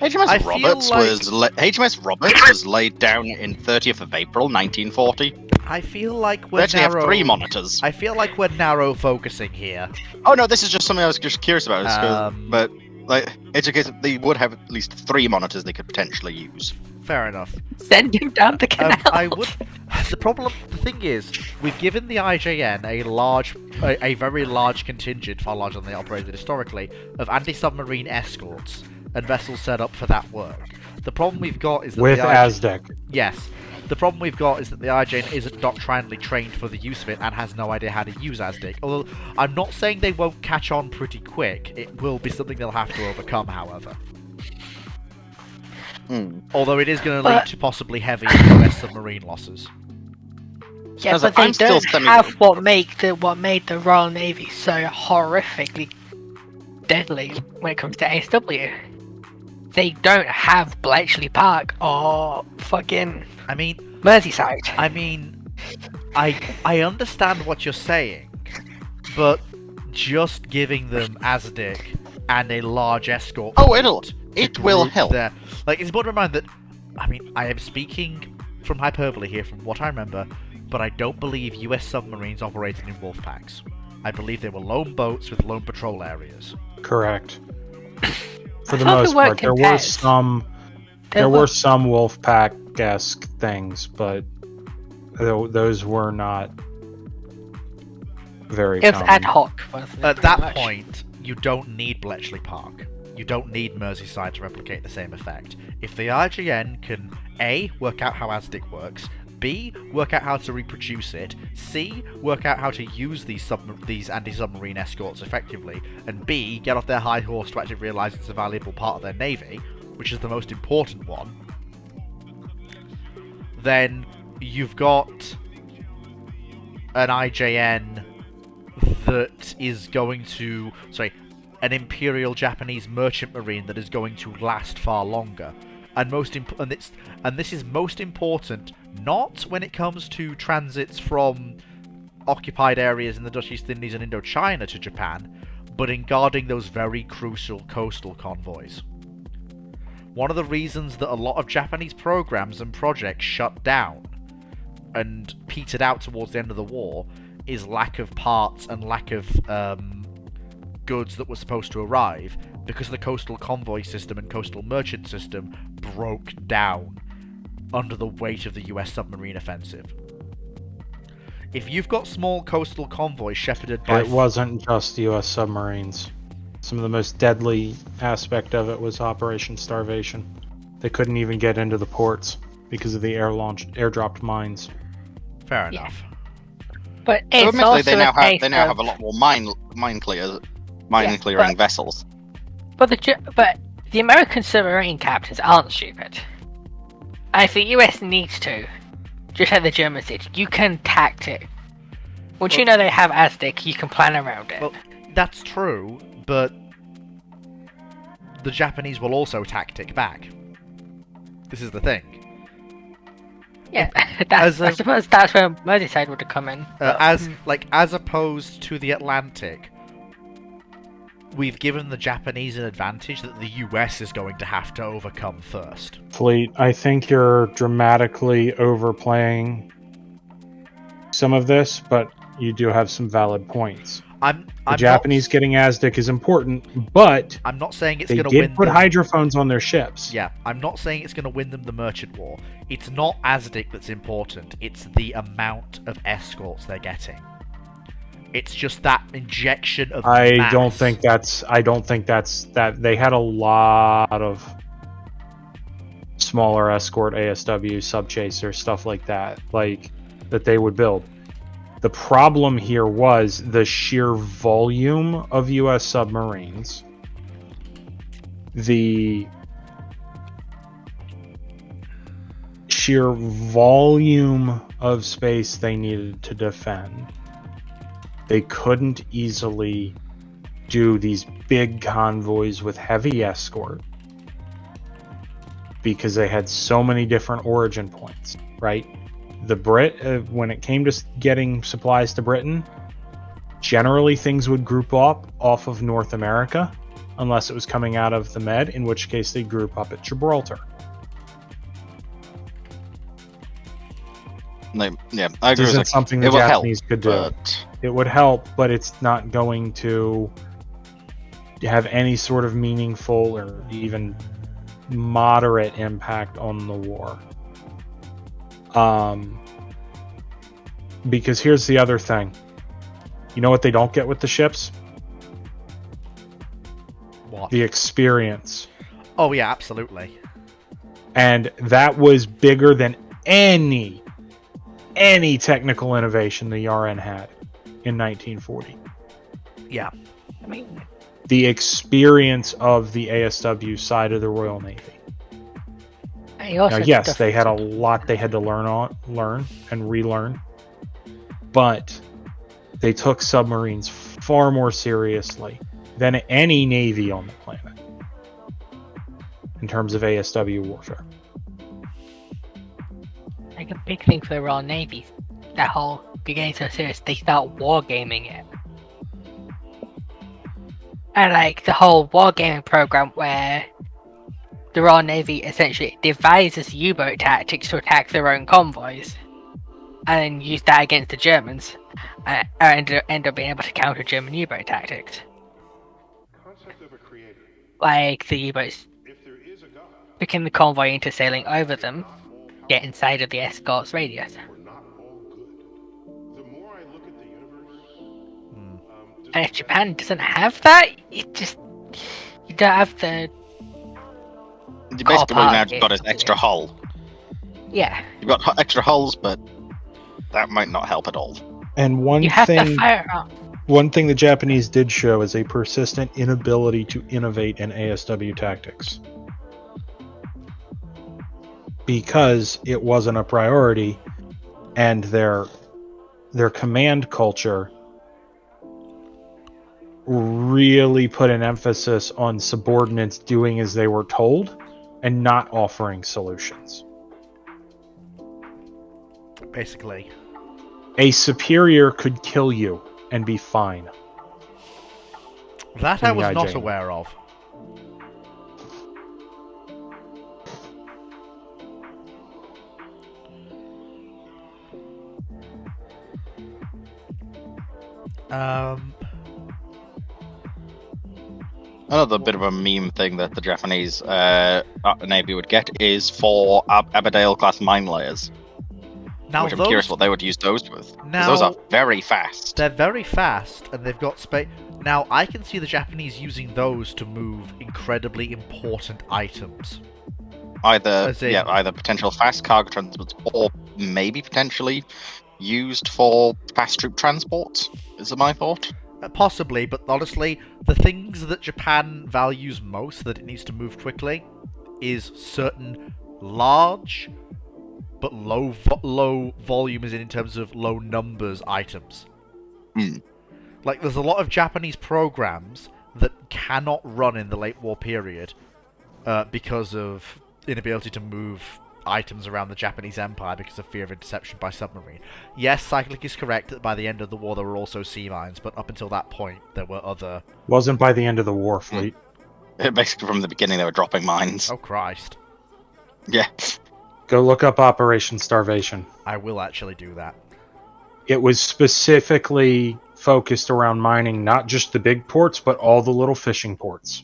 I HMS feel Roberts like- HMS Roberts was laid down in 30th of April 1940. I feel like They we're actually narrow. have 3 monitors. I feel like we're narrow focusing here. Oh no, this is just something I was just curious about. Um, But like, it's a case of they would have at least 3 monitors they could potentially use. Fair enough. Sending down the canal. I would. The thing is, we've given the IJN a very large contingent, far larger than they operated historically, of anti-submarine escorts and vessels set up for that work. The problem we've got is that With the Aztec. Yes. The problem we've got is that the IJN isn't doctrinally trained for the use of it and has no idea how to use ASDIC. Although, I'm not saying they won't catch on pretty quick. It will be something they'll have to overcome, however. Although it is going to lead to possibly heavy US submarine losses. Yeah, but they don't have what made the Royal Navy so horrifically deadly when it comes to ASW. They don't have Bletchley Park or fucking Merseyside. I mean, I understand what you're saying, but just giving them ASDIC and a large escort. It will help. Like, it's important to remind that, I mean, I am speaking from hyperbole here from what I remember, but I don't believe US submarines operated in wolf packs. I believe they were lone boats with lone patrol areas. Correct. For the most part, there were some Wolfpack-esque things, but those were not very common. It was ad hoc. At that point, you don't need Bletchley Park. You don't need Merseyside to replicate the same effect. If the IJN can A, work out how ASDIC works, B, work out how to reproduce it, C, work out how to use these anti-submarine escorts effectively, and B, get off their high horse to actually realise it's a valuable part of their navy, which is the most important one, then you've got an IJN that is going to... an Imperial Japanese merchant marine that is going to last far longer. And this is most important not when it comes to transits from occupied areas in the Dutch East Indies and Indochina to Japan, but in guarding those very crucial coastal convoys. One of the reasons that a lot of Japanese programs and projects shut down and petered out towards the end of the war is lack of parts and lack of goods that were supposed to arrive, because the coastal convoy system and coastal merchant system broke down under the weight of the US submarine offensive. If you've got small coastal convoys shepherded by... It wasn't just US submarines. Some of the most deadly aspect of it was Operation Starvation. They couldn't even get into the ports because of the airdropped mines. Fair enough. But it's also they now have a lot more mine clearing vessels. But the American submarine captains aren't stupid. And if the US needs to, just like the Germans did, you can tact it. Once you know they have ASDIC, you can plan around it. Well, that's true, but the Japanese will also tactic back. This is the thing. Yeah, I suppose that's where Merseyside would have come in. As opposed to the Atlantic, we've given the Japanese an advantage that the US is going to have to overcome first. Fleet, I think you're dramatically overplaying some of this, but you do have some valid points. The Japanese getting ASDIC is important, but I'm not saying it's going to win. They did put hydrophones on their ships. Yeah, I'm not saying it's going to win them the merchant war. It's not ASDIC that's important. It's the amount of escorts they're getting. It's just that injection of mass. I don't think that's that. They had a lot of smaller escort ASW, sub-chaser, stuff like that they would build. The problem here was the sheer volume of US submarines, the sheer volume of space they needed to defend. They couldn't easily do these big convoys with heavy escort because they had so many different origin points, right? The when it came to getting supplies to Britain, generally things would group up off of North America, unless it was coming out of the Med, in which case they'd group up at Gibraltar. Yeah, I agree. This isn't something the Japanese could do. It would help, but it's not going to have any sort of meaningful or even moderate impact on the war. Because here's the other thing. You know what they don't get with the ships? What? The experience. Oh yeah, absolutely. And that was bigger than any technical innovation the RN had in 1940. Yeah. I mean, The experience of the ASW side of the Royal Navy. Now, yes, they had a lot they had to learn and relearn, but they took submarines far more seriously than any navy on the planet in terms of ASW warfare. Like a big thing for the Royal Navy, that whole getting so serious, they start wargaming it. And like the whole wargaming program where the Royal Navy essentially devises U-boat tactics to attack their own convoys, and then use that against the Germans, and end up being able to counter German U-boat tactics. Like the U-boats picking the convoy into sailing over them, get inside of the escort's radius. And if Japan doesn't have that, you don't have the. Basically, what you now just got is extra hull. Yeah. You've got extra hulls, but that might not help at all. And You have to fire up. one thing the Japanese did show is a persistent inability to innovate in ASW tactics. Because it wasn't a priority, and their command culture really put an emphasis on subordinates doing as they were told and not offering solutions. Basically. A superior could kill you and be fine. That I was not aware of. Another bit of a meme thing that the Japanese Navy would get is for Aberdale class mine layers. Now which I'm curious what they would use those with. Now, those are very fast. They're very fast, and they've got space. Now, I can see the Japanese using those to move incredibly important items. Either potential fast cargo transports, or maybe potentially used for fast troop transports, is my thought. Possibly, but honestly, the things that Japan values most that it needs to move quickly is certain large but low volume is in terms of low numbers items. Like, there's a lot of Japanese programs that cannot run in the late war period because of inability to move items around the Japanese Empire because of fear of interception by submarine. Yes, Cyclic is correct that by the end of the war there were also sea mines, but up until that point there were other... Wasn't by the end of the war, Fleet. Basically from the beginning they were dropping mines. Oh Christ. Yeah. Go look up Operation Starvation. I will actually do that. It was specifically focused around mining not just the big ports, but all the little fishing ports.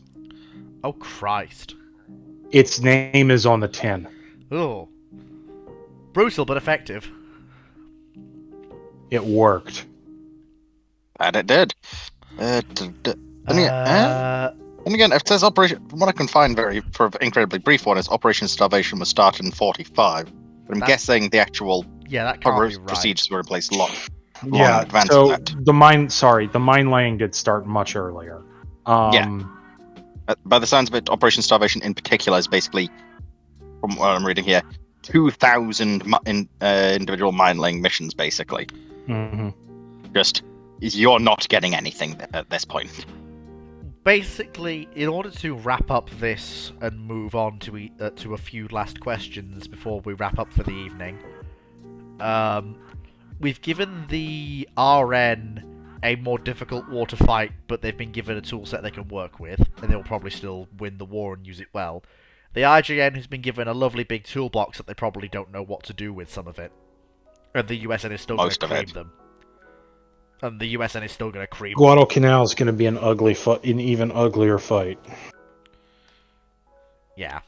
Oh Christ. Its name is on the tin. Oh. Brutal, but effective. It worked. And it did. And again, it says Operation... From what I can find for an incredibly brief one, is Operation Starvation was started in 45. But I'm guessing the actual that can't be right. procedures were in place long in advance so of that. the mine laying did start much earlier. By the sounds of it, Operation Starvation in particular is basically, from what I'm reading here, 2,000 individual mine laying missions, basically. Mm-hmm. Just, you're not getting anything at this point. Basically, in order to wrap up this and move on to a few last questions before we wrap up for the evening, we've given the RN a more difficult war to fight, but they've been given a tool set they can work with, and they'll probably still win the war and use it well. The IJN has been given a lovely big toolbox that they probably don't know what to do with some of it. And the USN is still going to cream them. And the USN is still going to cream Guadalcanal is going to be an even uglier fight. Yeah.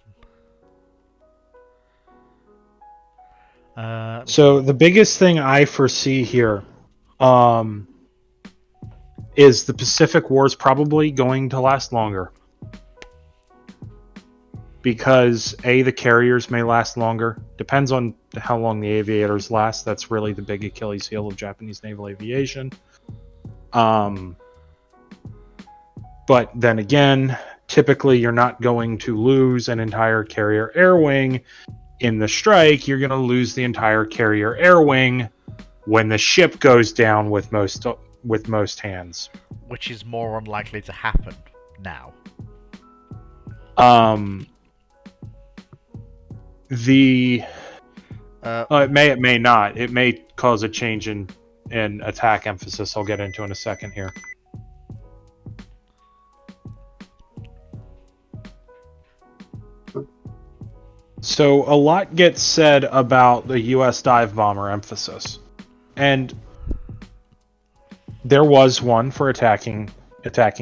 So the biggest thing I foresee here is the Pacific War is probably going to last longer. because the carriers may last longer. Depends on how long the aviators last. That's really the big Achilles heel of Japanese naval aviation. But then again, typically you're not going to lose an entire carrier air wing in the strike. You're going to lose the entire carrier air wing when the ship goes down with most hands. Which is more unlikely to happen now. It may not. It may cause a change in attack emphasis. I'll get into in a second here. So a lot gets said about the U.S. dive bomber emphasis, and there was one for attacking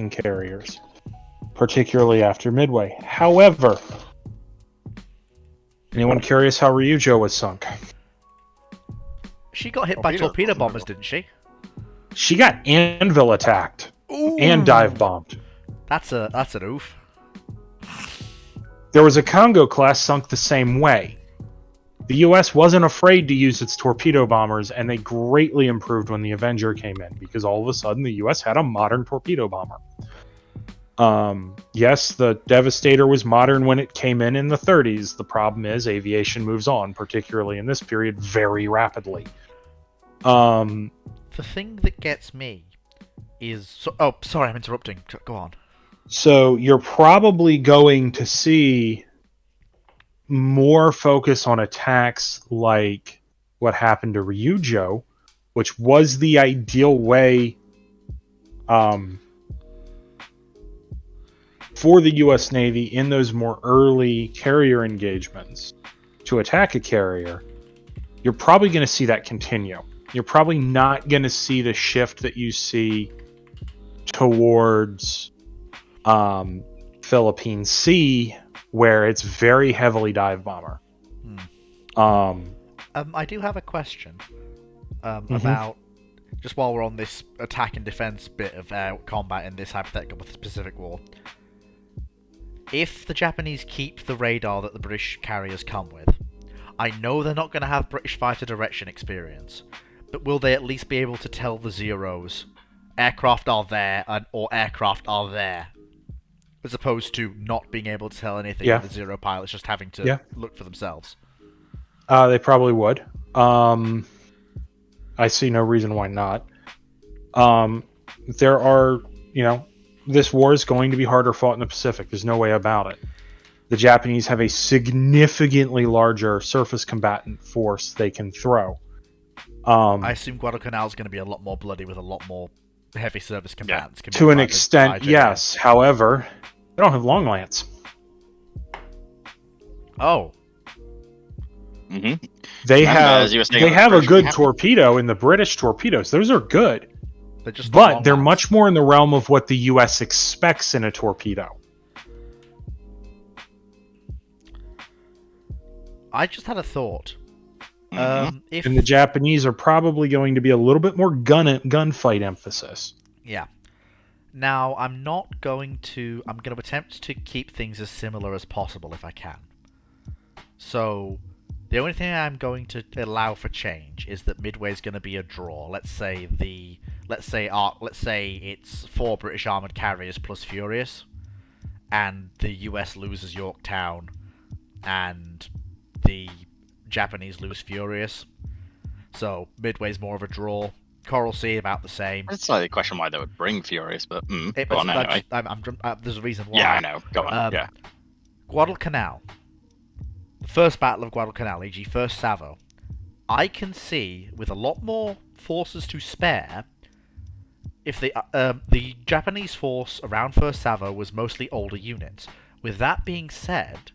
carriers, particularly after Midway. However, anyone curious how Ryujo was sunk? She got hit by torpedo bombers, didn't she? She got anvil attacked. Ooh. And dive bombed. That's an oof. There was a Congo class sunk the same way. The US wasn't afraid to use its torpedo bombers, and they greatly improved when the Avenger came in, because all of a sudden the US had a modern torpedo bomber. Yes, the Devastator was modern when it came in the 30s. The problem is aviation moves on, particularly in this period, very rapidly. The thing that gets me is... Oh, sorry, I'm interrupting. Go on. So you're probably going to see more focus on attacks like what happened to Ryujo, which was the ideal way for the U.S. Navy in those more early carrier engagements to attack a carrier. You're probably going to see that continue. You're probably not going to see the shift that you see towards Philippine Sea, where it's very heavily dive bomber. I do have a question about, just while we're on this attack and defense bit of combat in this hypothetical Pacific War. If the Japanese keep the radar that the British carriers come with, I know they're not going to have British fighter direction experience, but will they at least be able to tell the Zeros, aircraft are there, or aircraft are there? As opposed to not being able to tell anything with the Zero pilots just having to look for themselves. They probably would. I see no reason why not. There are, this war is going to be harder fought in the Pacific. There's no way about it. The Japanese have a significantly larger surface combatant force they can throw. I assume Guadalcanal is going to be a lot more bloody with a lot more heavy service combatants. To an extent, yes. However, they don't have long lance. Oh. Mm-hmm. They have a good torpedo in the British torpedoes. Those are good. They're much more in the realm of what the US expects in a torpedo. I just had a thought. And the Japanese are probably going to be a little bit more gunfight emphasis. Yeah. Now, I'm going to attempt to keep things as similar as possible if I can. So, the only thing I'm going to allow for change is that Midway is going to be a draw. Let's say it's 4 British armored carriers plus Furious, and the US loses Yorktown, and the Japanese lose Furious. So Midway's more of a draw. Coral Sea about the same. It's not a question why they would bring Furious, but go on anyway. There's a reason why. Yeah, I know. Go on. Guadalcanal. The first Battle of Guadalcanal, e.g. First Savo. I can see, with a lot more forces to spare, if the Japanese force around First Savo was mostly older units. With that being said,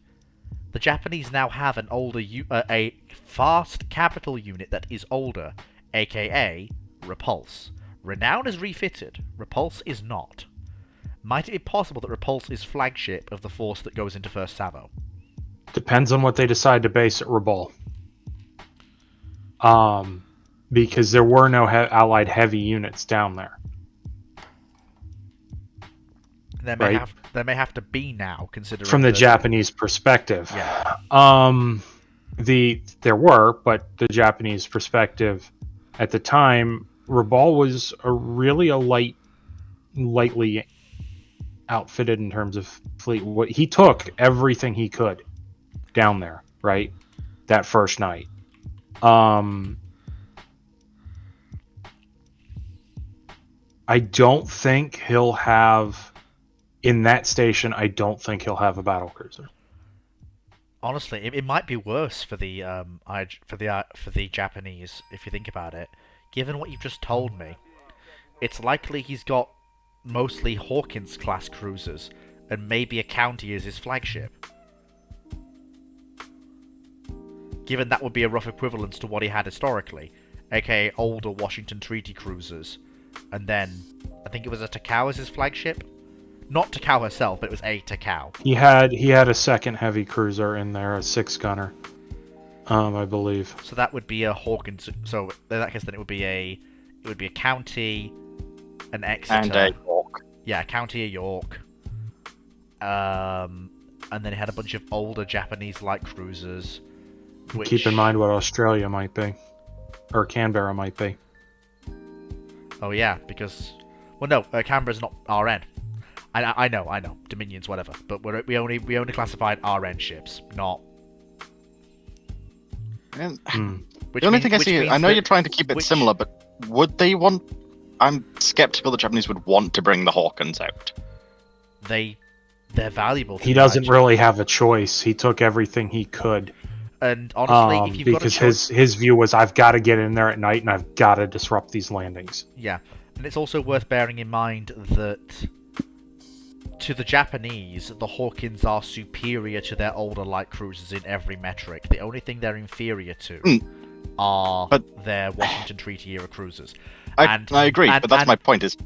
the Japanese now have an older, a fast capital unit that is older, aka Repulse. Renown is refitted, Repulse is not. Might it be possible that Repulse is flagship of the force that goes into First Savo? Depends on what they decide to base at Rabaul. Because there were no Allied heavy units down there. They may have. There may have to be now, considering from the Japanese perspective. Yeah. There were, but the Japanese perspective at the time, Rabaul was really lightly outfitted in terms of fleet. He took everything he could down there, right? That first night. I don't think he'll have in that station. I don't think he'll have a battle cruiser. Honestly, it might be worse for the Japanese if you think about it. Given what you've just told me, it's likely he's got mostly Hawkins class cruisers and maybe a County as his flagship. Given that would be a rough equivalence to what he had historically, aka older Washington Treaty cruisers, and then I think it was a Takao as his flagship. Not Takao herself, but it was a Takao. He had a second heavy cruiser in there, a 6-gunner, I believe. So that would be a Hawkins. So in that case, then it would be a County, an Exeter, and a York. Yeah, a County, a York. And then it had a bunch of older Japanese light cruisers. Which... Keep in mind what Australia might be, or Canberra might be. Oh yeah, because no, Canberra's not RN. I know, Dominions, whatever. But we only classified RN ships, not. The only thing I see, I know you're trying to keep it similar, but would they want? I'm skeptical the Japanese would want to bring the Hawkins out. They're valuable. He doesn't really have a choice. He took everything he could. And honestly, if you've because got a choice... his view was, I've got to get in there at night and I've got to disrupt these landings. Yeah, and it's also worth bearing in mind that to the Japanese, the Hawkins are superior to their older light cruisers in every metric. The only thing they're inferior to are their Washington Treaty era cruisers. I agree, but that's my point. Is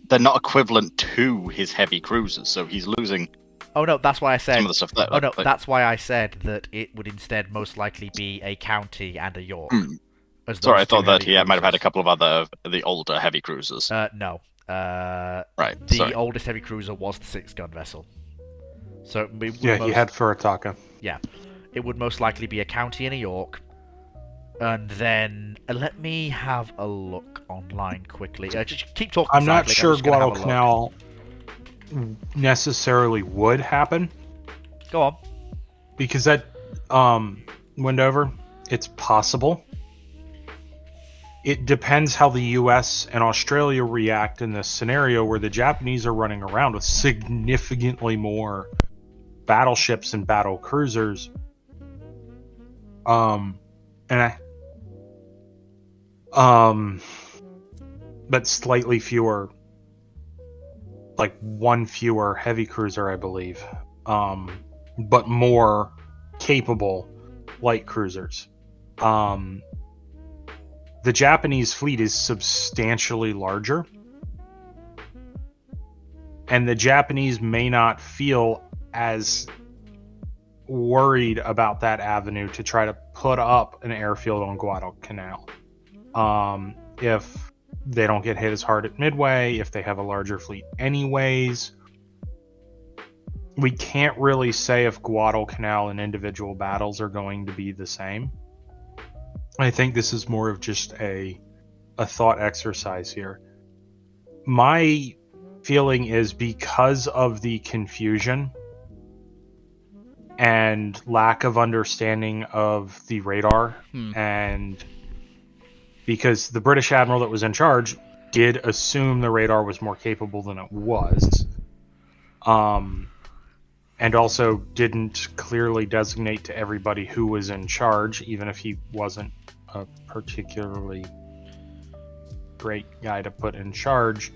they're not equivalent to his heavy cruisers, so he's losing. Oh no, that's why I said. Some of the stuff that. Oh no, that's why I said that it would instead most likely be a County and a York. Sorry, I thought that he might have had a couple of the older heavy cruisers. No. Right. The oldest heavy cruiser was the 6-gun vessel. So he had Furitaka. Yeah, it would most likely be a County and a York. And then let me have a look online quickly. Just keep talking. I'm not sure Guadalcanal necessarily would happen. Go on. Because that Wendover, it's possible. It depends how the US and Australia react in this scenario where the Japanese are running around with significantly more battleships and battle cruisers. But slightly fewer, like one fewer heavy cruiser, I believe. But more capable light cruisers. The Japanese fleet is substantially larger. And the Japanese may not feel as worried about that avenue to try to put up an airfield on Guadalcanal. If they don't get hit as hard at Midway, if they have a larger fleet anyways. We can't really say if Guadalcanal and individual battles are going to be the same. I think this is more of just a thought exercise here. My feeling is because of the confusion and lack of understanding of the radar, and because the British admiral that was in charge did assume the radar was more capable than it was, and also didn't clearly designate to everybody who was in charge, even if he wasn't a particularly great guy to put in charge.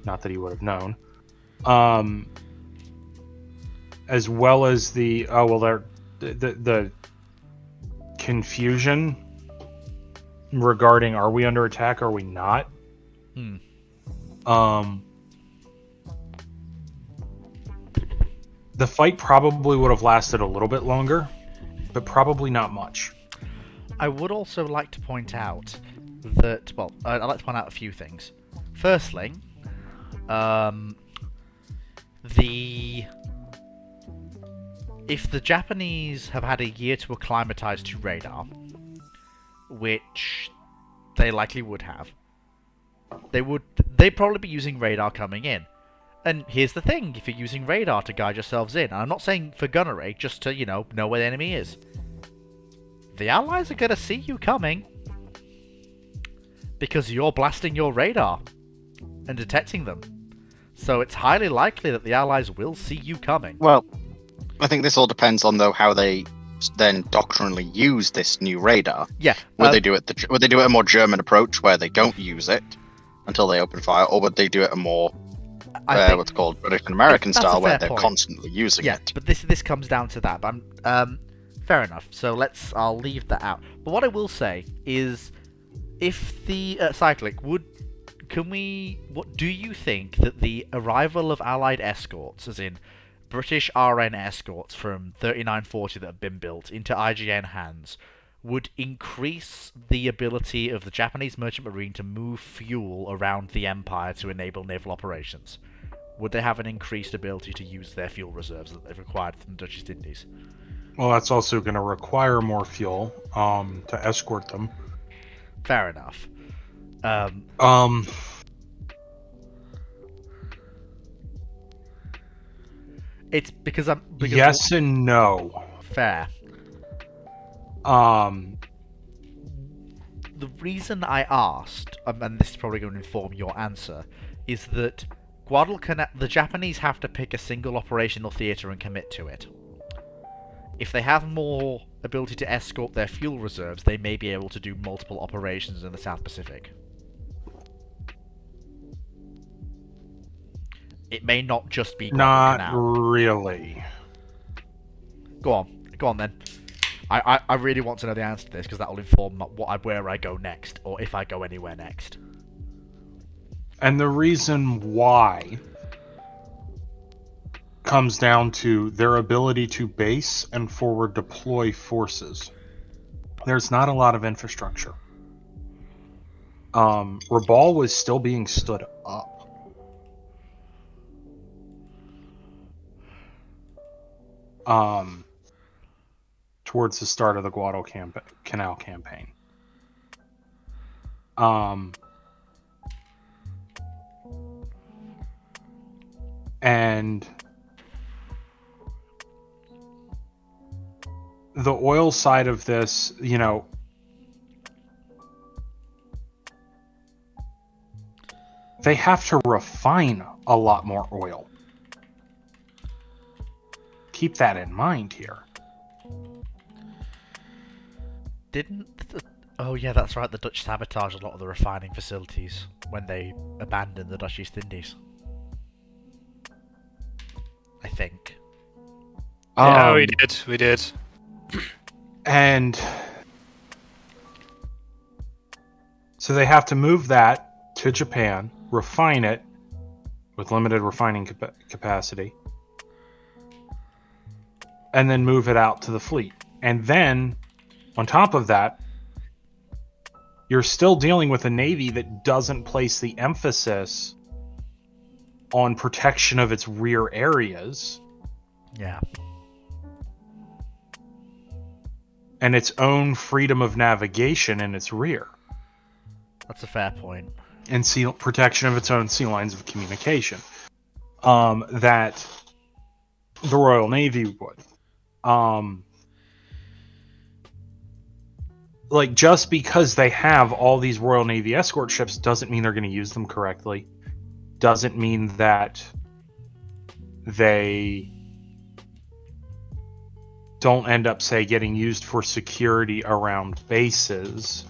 Not that he would have known. As well as the confusion regarding are we under attack, are we not? The fight probably would have lasted a little bit longer, but probably not much. I would also like to point out that, well, I'd like to point out a few things. Firstly, if the Japanese have had a year to acclimatize to radar, which they likely would have, they'd probably be using radar coming in. And here's the thing, if you're using radar to guide yourselves in, and I'm not saying for gunnery, just to, know where the enemy is, the Allies are going to see you coming. Because you're blasting your radar and detecting them. So it's highly likely that the Allies will see you coming. Well, I think this all depends on, though, how they then doctrinally use this new radar. Yeah. Would they do it a more German approach where they don't use it until they open fire, or would they do it a more what's called British and American style where they're constantly using it? But this comes down to that. But fair enough. So I'll leave that out. But what I will say is, if the Cyclic what do you think that the arrival of Allied escorts, as in British RN escorts from 3940 that have been built into IGN hands, would increase the ability of the Japanese merchant marine to move fuel around the Empire to enable naval operations? Would they have an increased ability to use their fuel reserves that they've acquired from the Dutch East Indies? Well, that's also going to require more fuel to escort them. Fair enough. It's because yes and no. Fair. The reason I asked, and this is probably going to inform your answer, is that Guadalcanal, the Japanese have to pick a single operational theatre and commit to it. If they have more ability to escort their fuel reserves, they may be able to do multiple operations in the South Pacific. It may not just be Guadalcanal. Not really. Go on then. I really want to know the answer to this, because that will inform where I go next, or if I go anywhere next. And the reason why comes down to their ability to base and forward deploy forces. There's not a lot of infrastructure. Rabaul was still being stood up. Towards the start of the Guadalcanal campaign. And the oil side of this, they have to refine a lot more oil. Keep that in mind here. Oh yeah, that's right, the Dutch sabotaged a lot of the refining facilities when they abandoned the Dutch East Indies. I think. Yeah, we did. And so they have to move that to Japan, refine it with limited refining capacity, and then move it out to the fleet. And then, on top of that, you're still dealing with a Navy that doesn't place the emphasis on protection of its rear areas. Yeah. And its own freedom of navigation in its rear. That's a fair point. And protection of its own sea lines of communication. That the Royal Navy would. Just because they have all these Royal Navy escort ships doesn't mean they're going to use them correctly. Doesn't mean that they don't end up, say, getting used for security around bases.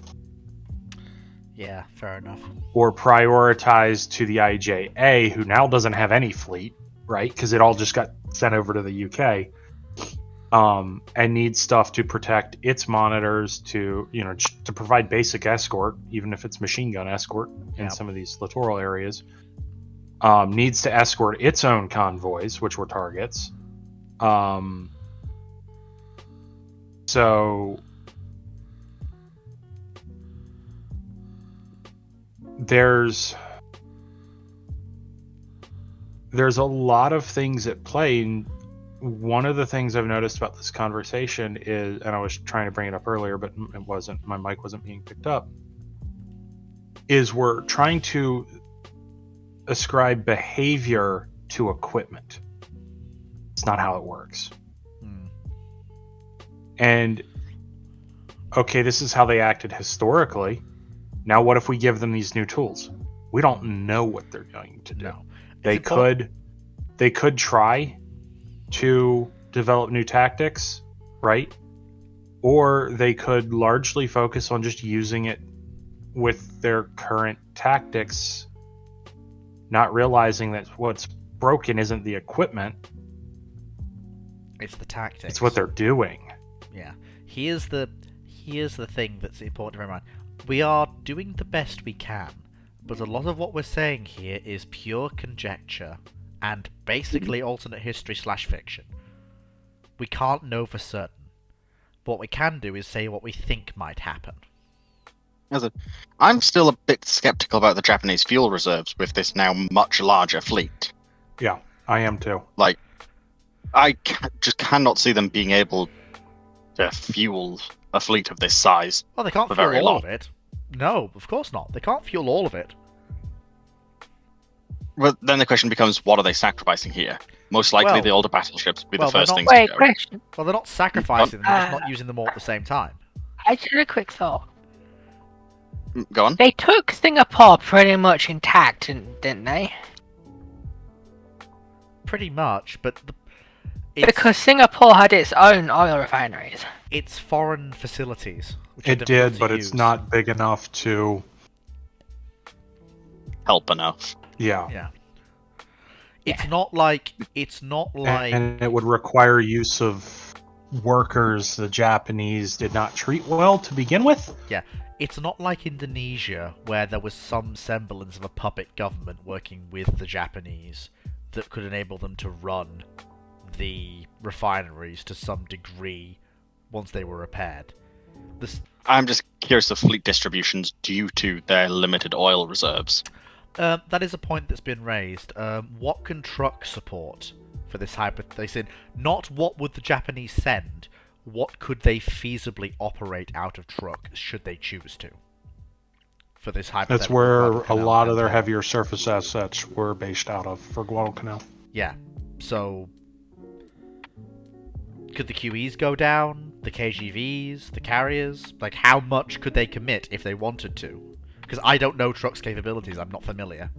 Yeah, fair enough. Or prioritized to the IJA, who now doesn't have any fleet, right? Because it all just got sent over to the UK. And needs stuff to protect its monitors, to provide basic escort, even if it's machine gun escort in some of these littoral areas. Needs to escort its own convoys, which were targets. So there's a lot of things at play. And one of the things I've noticed about this conversation is, and I was trying to bring it up earlier, but my mic wasn't being picked up, is we're trying to ascribe behavior to equipment. It's not how it works. And okay, this is how they acted historically. Now what if we give them these new tools? We don't know what they're going to do. No. They could try to develop new tactics, right? Or they could largely focus on just using it with their current tactics, not realizing that what's broken isn't the equipment. It's the tactics. It's what they're doing. Yeah. Here's the thing that's important to bear in mind. We are doing the best we can, but a lot of what we're saying here is pure conjecture and basically alternate history / fiction. We can't know for certain. But what we can do is say what we think might happen. I'm still a bit skeptical about the Japanese fuel reserves with this now much larger fleet. Yeah, I am too. Like, I just cannot see them being able to fuel a fleet of this size. Well, they can't for fuel very all long. of it. No, of course not. They can't fuel all of it. But then the question becomes, what are they sacrificing here? Most likely Well- the older battleships would be well, the first they're things not- to Wait, go. question. Well, they're not sacrificing them, they're just not using them all at the same time. I just had a quick thought. Go on. They took Singapore pretty much intact, didn't they? Pretty much, but it's, Because Singapore had its own oil refineries. it's foreign facilities. which are It difficult did, to but use. it's not big enough to. Help enough. Yeah. Yeah. It's not like And it would require use of workers the Japanese did not treat well to begin with. it's not like Indonesia where there was some semblance of a puppet government working with the Japanese that could enable them to run the refineries to some degree once they were repaired. I'm just curious of fleet distributions due to their limited oil reserves. That is a point that's been raised. What can truck support for this they said not what would the Japanese send, what could they feasibly operate out of truck should they choose to? For this hypothetical. That's where a Guadalcanal lot of their campaign. heavier surface assets were based out of for Guadalcanal. Yeah. So could the QEs go down? The KGVs? The carriers? Like, how much could they commit if they wanted to? Because I don't know truck's capabilities, I'm not familiar.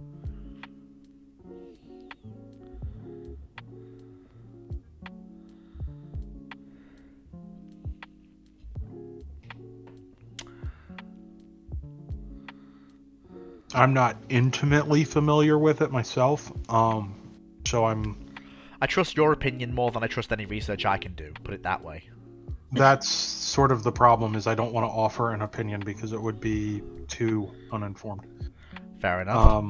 I'm not intimately familiar with it myself, so I trust your opinion more than I trust any research I can do, put it that way. that's sort of the problem. Is I don't want to offer an opinion because it would be too uninformed. Fair enough.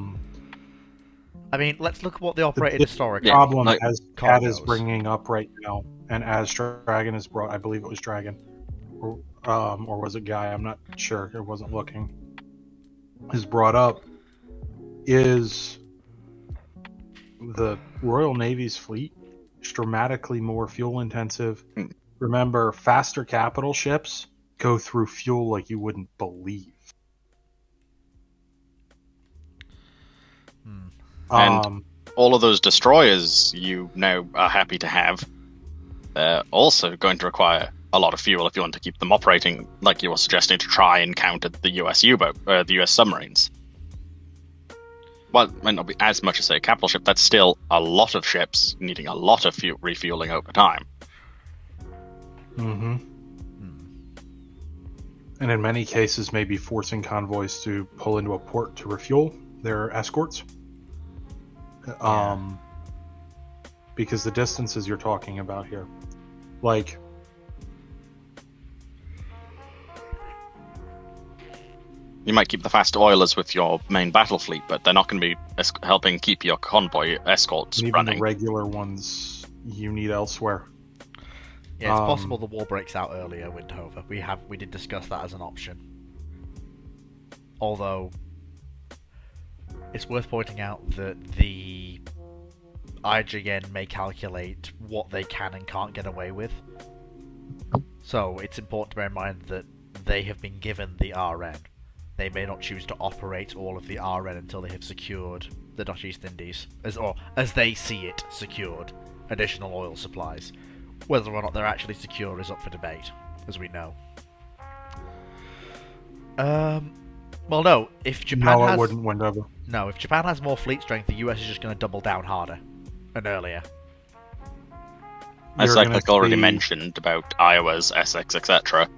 I mean, let's look at what they operated the historically. Problem, like as Kat is cargoes. bringing up right now, and as Dragon is brought, I believe it was Dragon, or was it Guy? I'm not sure. I wasn't looking. Is brought up is the Royal Navy's fleet is dramatically more fuel intensive. Remember, faster capital ships go through fuel like you wouldn't believe. And all of those destroyers you now are happy to have, they're also going to require a lot of fuel if you want to keep them operating, like you were suggesting, to try and counter the US U-boat, the US submarines. Well, it might not be as much as, say, a capital ship. That's still a lot of ships needing a lot of refueling over time. Mm-hmm. And in many cases, maybe forcing convoys to pull into a port to refuel their escorts. Because the distances you're talking about here, like, You might keep the fast oilers with your main battle fleet, but they're not going to be helping keep your convoy escorts even running. the regular ones you need elsewhere. Yeah, it's possible the war breaks out earlier, Windhover. We did discuss that as an option. Although, it's worth pointing out that the IGN may calculate what they can and can't get away with. So it's important to bear in mind that they have been given the RN. They may not choose to operate all of the RN until they have secured the Dutch East Indies, as they see it, secured additional oil supplies. Whether or not they're actually secure is up for debate, as we know. Well, no. If Japan it wouldn't win over. No, if Japan has more fleet strength, the US is just going to double down harder and earlier. As You're like gonna already see- mentioned about Iowa's, Essex, etc.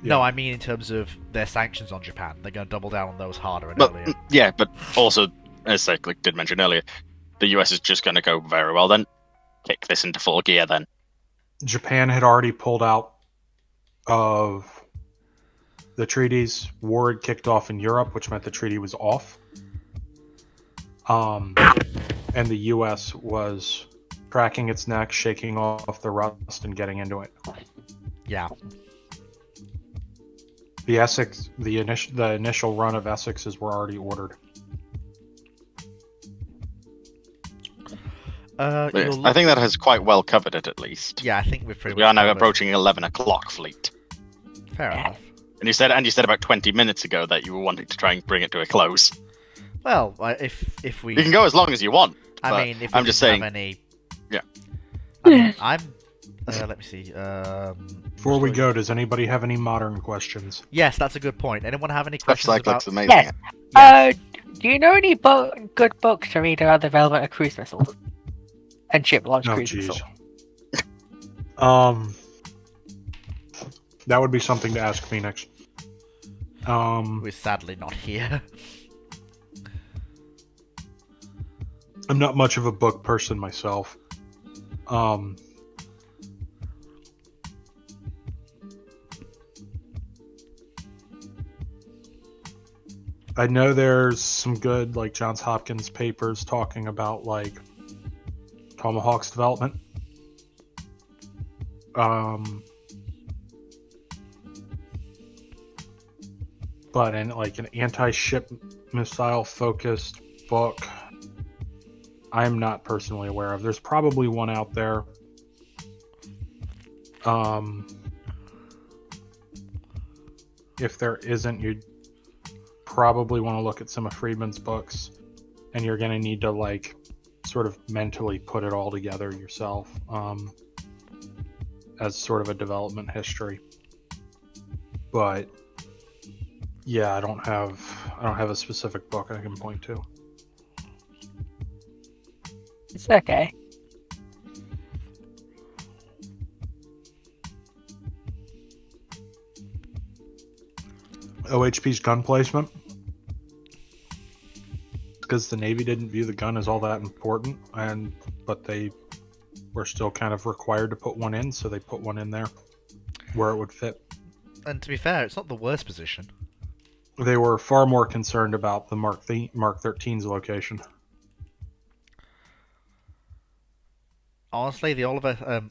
No, I mean in terms of their sanctions on Japan. They're going to double down on those harder and But earlier. yeah, but also, as I did mention earlier, the US is just going to go very well then. Kick this into full gear then. Japan had already pulled out of the treaties. War had kicked off in Europe, which meant the treaty was off. And the US was cracking its neck, shaking off the rust, and getting into it. Yeah. The Essex, the initial run of Essexes were already ordered. I think that has quite well covered it at least. Yeah, I think we've pretty We much are now covered. approaching 11 o'clock fleet. Fair enough. And you said about 20 minutes ago that you were wanting to try and bring it to a close. Well, if we... You can go as long as you want. I but mean, if we I'm just didn't saying. have any... Yeah. I mean, I'm... let me see. Before we go, does anybody have any modern questions? Yes, that's a good point. Anyone have any Stuff questions like about... looks amazing. Yes. Yes. Do you know any good books to read about the development of cruise missiles and ship-launched Oh, cruise jeez. missiles? That would be something to ask Phoenix. We're sadly not here. I'm not much of a book person myself. I know there's some good, like, Johns Hopkins papers talking about, like, Tomahawk's development. But in, like, an anti-ship missile-focused book, I'm not personally aware of. There's probably one out there. If there isn't, you'd probably want to look at some of Friedman's books, and you're going to need to, like, sort of mentally put it all together yourself, as sort of a development history. But yeah, I don't have a specific book I can point to. It's okay. OHP's gun placement, because the Navy didn't view the gun as all that important, but they were still kind of required to put one in, so they put one in there where it would fit. And to be fair, it's not the worst position. They were far more concerned about the Mark 13's location. Honestly, the Oliver...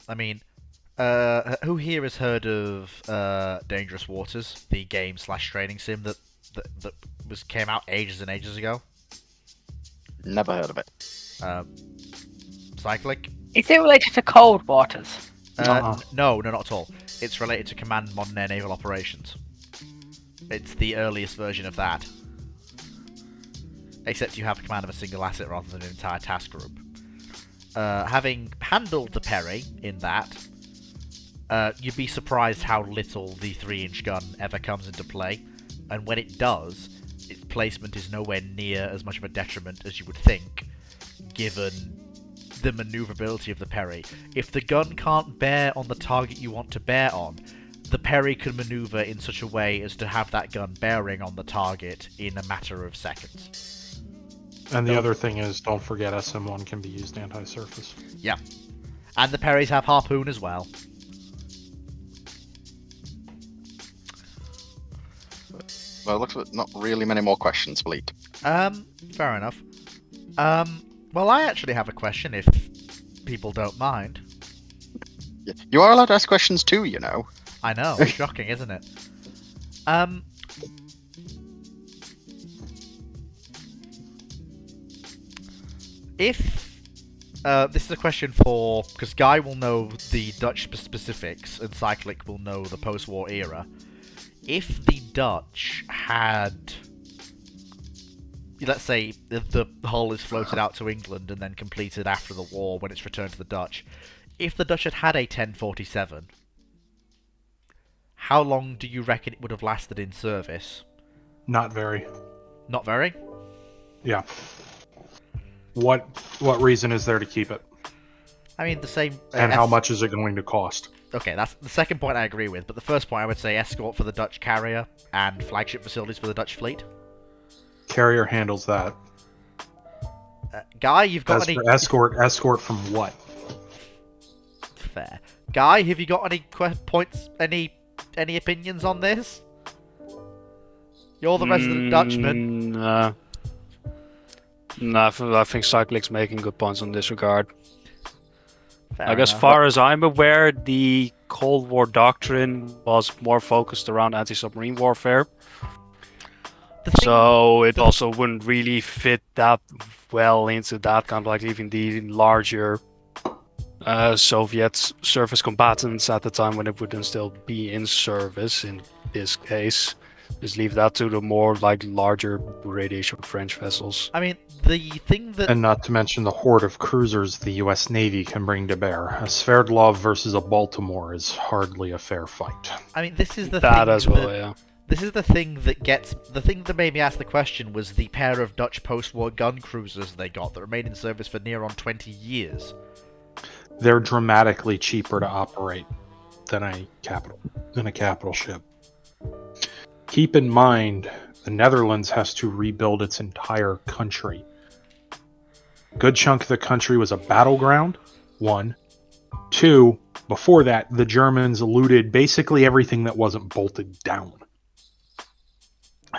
who here has heard of Dangerous Waters, the game/training sim that came out ages and ages ago? Never heard of it. Cyclic? Is it related to Cold Waters? No, not at all. It's related to Command Modern Air Naval Operations. It's the earliest version of that. Except you have command of a single asset rather than an entire task group. Having handled the Perry in that, you'd be surprised how little the 3-inch gun ever comes into play, and when it does, its placement is nowhere near as much of a detriment as you would think, given the maneuverability of the Perry. If the gun can't bear on the target you want to bear on, the Perry can maneuver in such a way as to have that gun bearing on the target in a matter of seconds. And the other thing is, don't forget SM-1 can be used anti-surface. Yeah. And the Perrys have Harpoon as well. Well, it looks like not really many more questions, Fleet. Fair enough. Well, I actually have a question, if people don't mind. You are allowed to ask questions too, you know. I know, shocking, isn't it? If this is a question for, because Guy will know the Dutch specifics and Cyclic will know the post-war era. If the Dutch had, let's say, the hull is floated out to England and then completed after the war when it's returned to the Dutch, if the Dutch had a 1047, how long do you reckon it would have lasted in service? Not very. Not very? Yeah. What reason is there to keep it? I mean, the same... and how much is it going to cost? Okay, that's the second point I agree with, but the first point I would say escort for the Dutch carrier and flagship facilities for the Dutch fleet. Carrier handles that. Guy, you've got As any... for escort from what? Fair. Guy, have you got any points, any opinions on this? You're the resident Dutchman. Nah. I think Cyclic's making good points on this regard. Fair Like, as enough. far as I'm aware, the Cold War doctrine was more focused around anti-submarine warfare. The thing- So it also wouldn't really fit that well into that kind of like even the larger Soviet service combatants at the time when it wouldn't still be in service in this case. Just leave that to the more like larger radiation French vessels. I mean, the thing that... And not to mention the horde of cruisers the U.S. Navy can bring to bear. A Sverdlov versus a Baltimore is hardly a fair fight. I mean, this is the That thing as well, that- yeah. This is the thing that gets... The thing that made me ask the question was the pair of Dutch post-war gun cruisers they got that remained in service for near on 20 years. They're dramatically cheaper to operate than a capital ship. Keep in mind, the Netherlands has to rebuild its entire country. A good chunk of the country was a battleground, 1. 2, before that, the Germans looted basically everything that wasn't bolted down.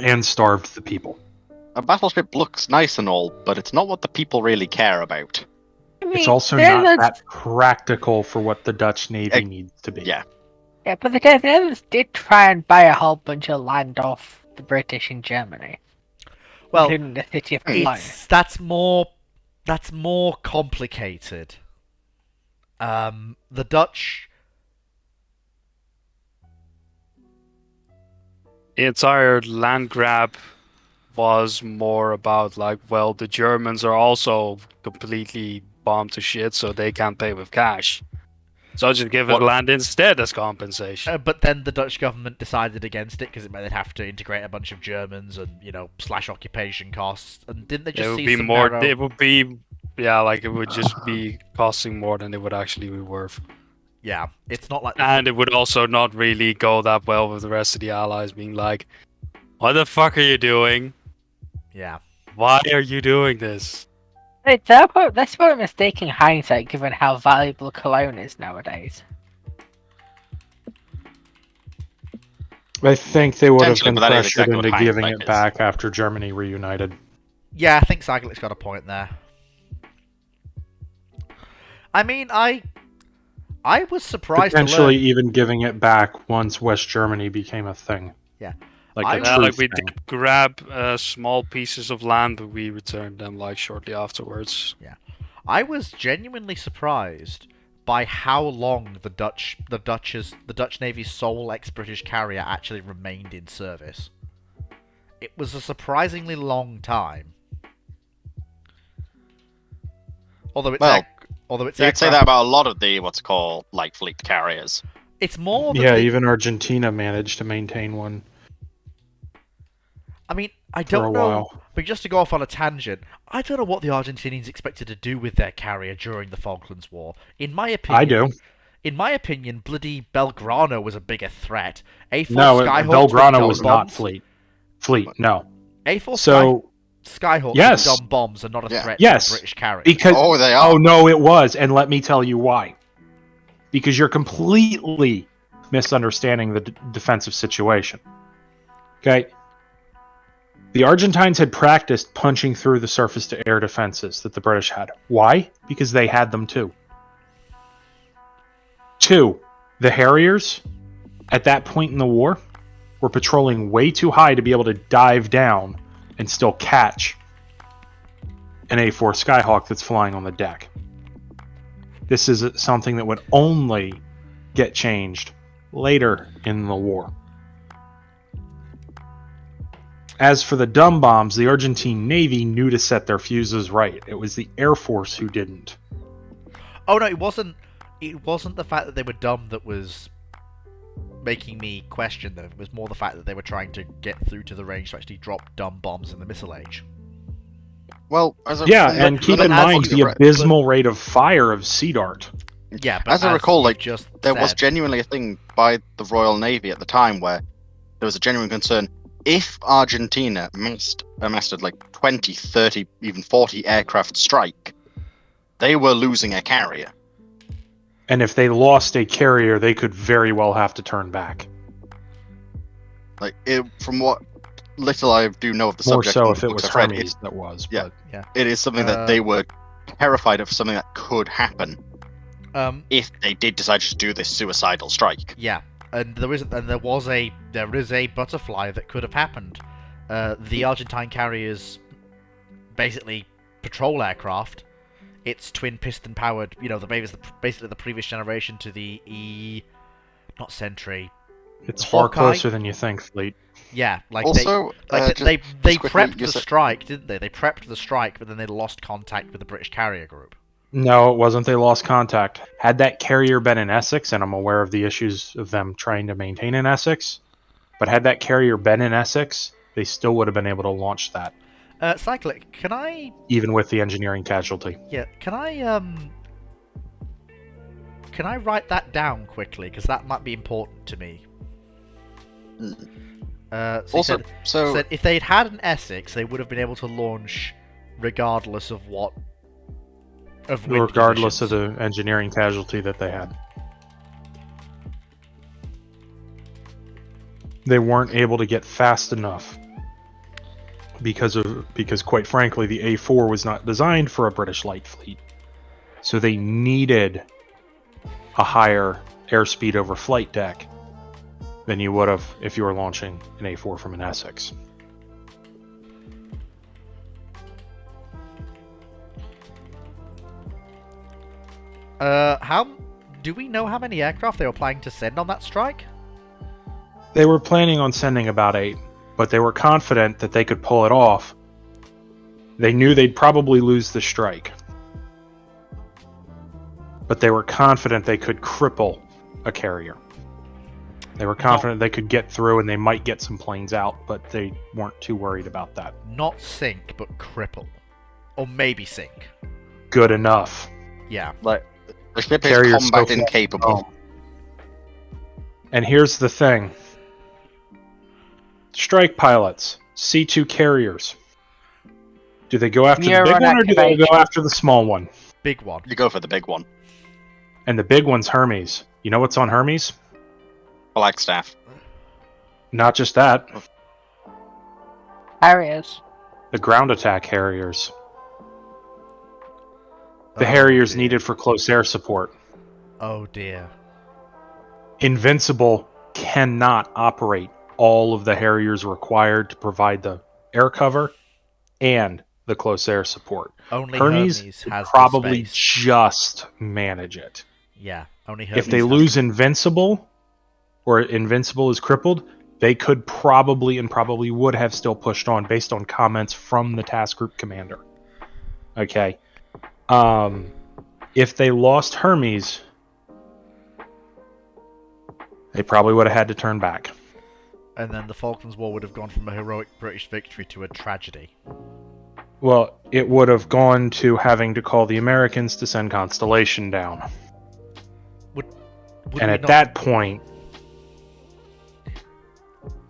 And starved the people. A battleship looks nice and all, but it's not what the people really care about. I mean, It's also there not was- that practical for what the Dutch Navy needs to be. Yeah. Yeah, but the Netherlands did try and buy a whole bunch of land off the British in Germany, Well, including the city of Cologne. that's more complicated. The Dutch... The entire land grab was more about like, well, the Germans are also completely bombed to shit, so they can't pay with cash. So just give it land instead as compensation. but then the Dutch government decided against it because it meant they'd have to integrate a bunch of Germans and, slash occupation costs. And didn't they just It would see be some more. narrow- It would be, yeah, like it would just be costing more than it would actually be worth. Yeah, it's not like... And it would also not really go that well with the rest of the allies being like, what the fuck are you doing? Yeah. Why are you doing this? That's probably a mistake in hindsight, given how valuable Cologne is nowadays. I think they would have Potentially, been but that is pressured exactly what into giving hindsight it is. back after Germany reunited. Yeah, I think Cyclic's got a point there. I mean, I was surprised to Potentially learn... even giving it back once West Germany became a thing. Yeah. Like I- a Yeah, true like we thing. did grab small pieces of land, but we returned them like shortly afterwards. I was genuinely surprised by how long the Dutch Navy's sole ex-British carrier actually remained in service. It was a surprisingly long time. Although it's Well, although it's You could say that about a lot of the what's called light fleet carriers. it's more that Yeah, the- even Argentina managed to maintain one I mean, I for a don't know. while. But just to go off on a tangent, I don't know what the Argentinians expected to do with their carrier during the Falklands War. In my opinion, I do. In my opinion, bloody Belgrano was a bigger threat. A4 No, Skyhawks Belgrano with was dumb not bombs. fleet, no. A4 So, Skyhawks yes. with dumb bombs are not a Yeah. threat Yes. to a British carrier. because... Oh, they are. Oh, no, it was, and let me tell you why. Because you're completely misunderstanding the defensive situation. Okay? The Argentines had practiced punching through the surface-to-air defenses that the British had. Why? Because they had them too. 2, the Harriers, at that point in the war, were patrolling way too high to be able to dive down and still catch an A4 Skyhawk that's flying on the deck. This is something that would only get changed later in the war. As for the dumb bombs, the Argentine Navy knew to set their fuses right. It was the Air Force who didn't. Oh no, it wasn't. It wasn't the fact that they were dumb that was making me question them. It was more the fact that they were trying to get through to the range to actually drop dumb bombs in the missile age. Well, and keep in mind the abysmal rate of fire of Sea Dart. Yeah, but as I recall, like there was said- genuinely a thing by the Royal Navy at the time where there was a genuine concern. If Argentina mastered like 20, 30, even 40 aircraft strike, they were losing a carrier. And if they lost a carrier, they could very well have to turn back. Like, from what little I do know of the More subject, so and if it books was I've read, Hermes that was. Yeah. But it is something that they were terrified of, something that could happen if they did decide to do this suicidal strike. Yeah, and there is a butterfly that could have happened. The Argentine carriers, basically patrol aircraft. It's twin piston powered. You know, basically the previous generation to the not Sentry. It's far Hawkeye. closer than you think, Fleet. Yeah, like Also, they just quickly, prepped you the said- strike, didn't they? They prepped the strike, but then they lost contact with the British carrier group. No, it wasn't. They lost contact. Had that carrier been in Essex, and I'm aware of the issues of them trying to maintain in Essex, but had that carrier been in Essex, they still would have been able to launch that, Cyclic, can I? even with the engineering casualty. Yeah, can I write that down quickly? Because that might be important to me. So he Also, said if they'd had an Essex, they would have been able to launch regardless of what. Of wind Regardless conditions. of the engineering casualty that they had. They weren't able to get fast enough because quite frankly the A4 was not designed for a British light fleet. So they needed a higher airspeed over flight deck than you would have if you were launching an A4 from an Essex. How do we know how many aircraft they were planning to send on that strike? They were planning on sending about 8, but they were confident that they could pull it off. They knew they'd probably lose the strike, but they were confident they could cripple a carrier. They were confident they could get through and they might get some planes out, but they weren't too worried about that. Not sink, but cripple. Or maybe sink. Good enough. Yeah. like the ship is Carrier's combat so far incapable. home. And here's the thing. Strike pilots, C2 carriers. Do they go after the big one or do they go after the small one? Big one. You go for the big one. And the big one's Hermes. You know what's on Hermes? Flagstaff. Not just that. Harriers. The ground attack Harriers. The Oh, Harriers dear. needed for close air support. Oh dear. Invincible cannot operate all of the Harriers required to provide the air cover and the close air support. Only Hermes Hermes could has probably the space. just manage it. Yeah, only Hermes. If they has lose Invincible, or Invincible is crippled, they could probably would have still pushed on based on comments from the task group commander. Okay. If they lost Hermes, they probably would have had to turn back. And then the Falklands War would have gone from a heroic British victory to a tragedy. Well, it would have gone to having to call the Americans to send Constellation down. Would And we at not- that point,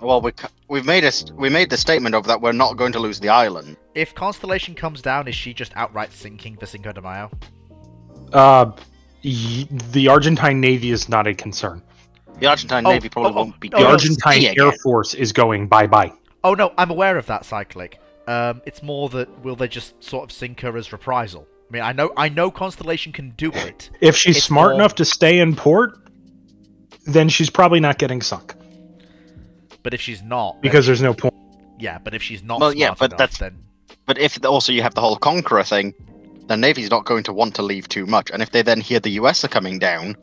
Well, we made the statement of that we're not going to lose the island. If Constellation comes down, is she just outright sinking for Cinco de Mayo? the Argentine Navy is not a concern. The Argentine Navy probably won't be. The no. Argentine Sea Air again. Force is going bye-bye. Oh no, I'm aware of that, Cyclic. It's more that will they just sort of sink her as reprisal? I mean, I know Constellation can do it. If she's It's smart more- enough to stay in port, then she's probably not getting sunk. But if she's not, then Because there's no point. yeah, but if she's not Well, smart yeah, but enough, that's- then But if also you have the whole Conqueror thing, the Navy's not going to want to leave too much. And if they then hear the US are coming down...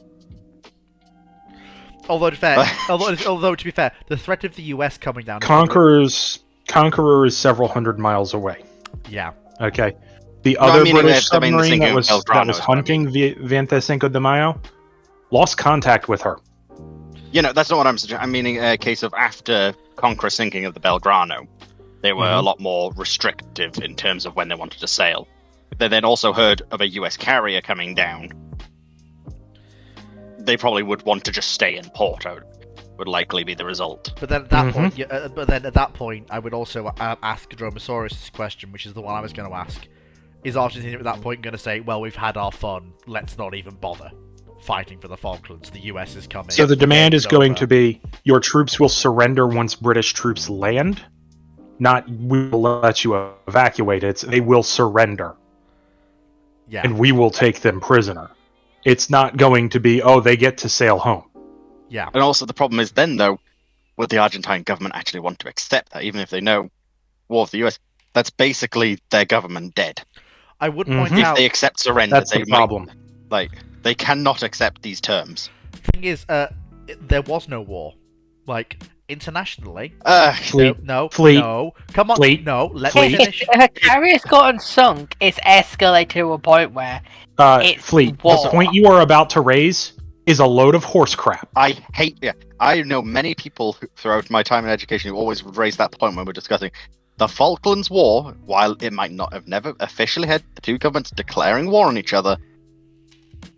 Although to be fair, the threat of the US coming down... Conqueror is several hundred miles away. Yeah. Okay. The other British submarine that was hunting the Venta Cinco de Mayo lost contact with her. That's not what I'm suggesting. I'm meaning a case of after Conqueror sinking of the Belgrano. They were a lot more restrictive in terms of when they wanted to sail. They then also heard of a US carrier coming down. They probably would want to just stay in port. Would likely be the result. But then at that point, I would also ask Dromasaurus' question, which is the one I was going to ask. Is Argentina at that point going to say, "Well, we've had our fun. Let's not even bother fighting for the Falklands. The US is coming." So the demand is going to be: your troops will surrender once British troops land. Not we will let you evacuate. It's they will surrender. Yeah. And we will take them prisoner. It's not going to be, they get to sail home. Yeah. And also the problem is then, though, would the Argentine government actually want to accept that, even if they know war of the US? That's basically their government dead. I would point if out... they accept surrender, that's the problem. They cannot accept these terms. Thing is, there was no war. Internationally. Fleet. No. Come on. Fleet. No. Let me finish. If a carrier's gotten sunk, it's escalated to a point where Fleet. war. The point you are about to raise is a load of horse crap. I know many people throughout my time in education who always would raise that point when we're discussing the Falklands War. While it might not have never officially had the two governments declaring war on each other,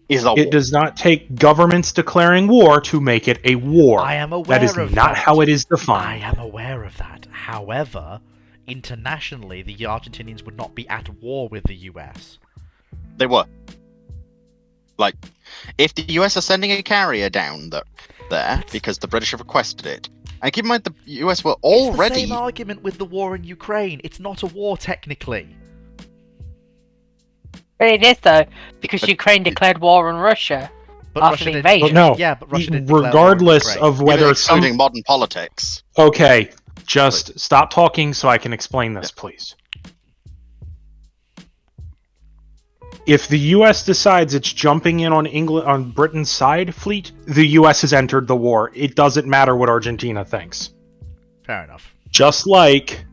It does not take governments declaring war to make it a war. I am aware that is of not that. how it is defined. I am aware of that. However, internationally, the Argentinians would not be at war with the US. They were. If the US are sending a carrier down there because the British have requested it, and keep in mind the US were already... It's the same argument with the war in Ukraine. It's not a war, technically. But it is, though, because Ukraine declared war on Russia after the invasion. But Russia didn't regardless of whether excluding modern politics. Okay, just stop talking so I can explain this, please. If the U.S. decides it's jumping in on Britain's side fleet, the U.S. has entered the war. It doesn't matter what Argentina thinks. Fair enough. Just like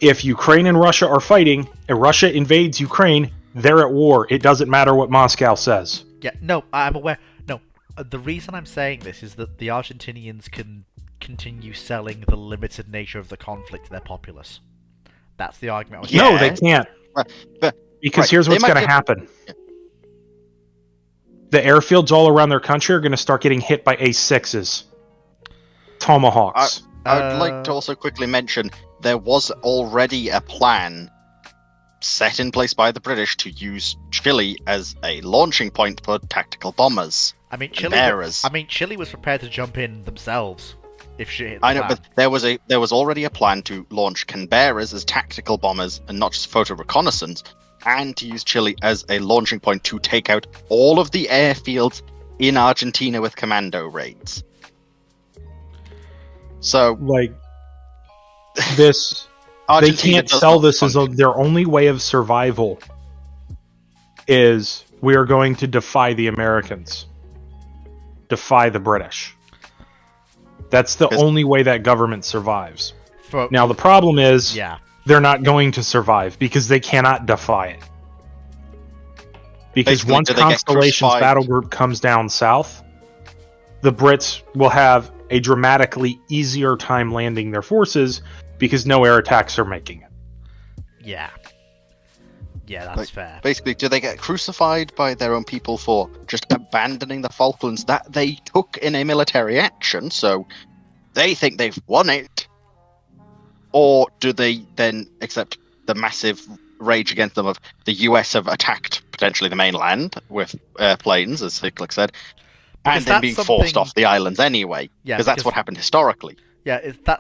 if Ukraine and Russia are fighting, and Russia invades Ukraine, they're at war. It doesn't matter what Moscow says. Yeah, no, I'm aware. No, the reason I'm saying this is that the Argentinians can continue selling the limited nature of the conflict to their populace. That's the argument I was No, they can't. Because here's what's going to happen. The airfields all around their country are going to start getting hit by A6s. Tomahawks. I would like to also quickly mention there was already a plan set in place by the British to use Chile as a launching point for tactical bombers. Chile was prepared to jump in themselves if shit hit the fan. But there was already a plan to launch Canberras as tactical bombers and not just photo reconnaissance, and to use Chile as a launching point to take out all of the airfields in Argentina with commando raids. So, this... they can't sell this as their only way of survival is we are going to defy the Americans. Defy the British. That's the only way that government survives. Now, the problem is they're not going to survive because they cannot defy it. Because once Constellation's battle group comes down south, the Brits will have a dramatically easier time landing their forces because no air attacks are making it. Yeah. Yeah, that's fair. Basically, do they get crucified by their own people for just abandoning the Falklands that they took in a military action, so they think they've won it? Or do they then accept the massive rage against them of the US have attacked potentially the mainland with airplanes, as Cyclic said, and then being forced off the islands anyway? Because that's what happened historically. Yeah,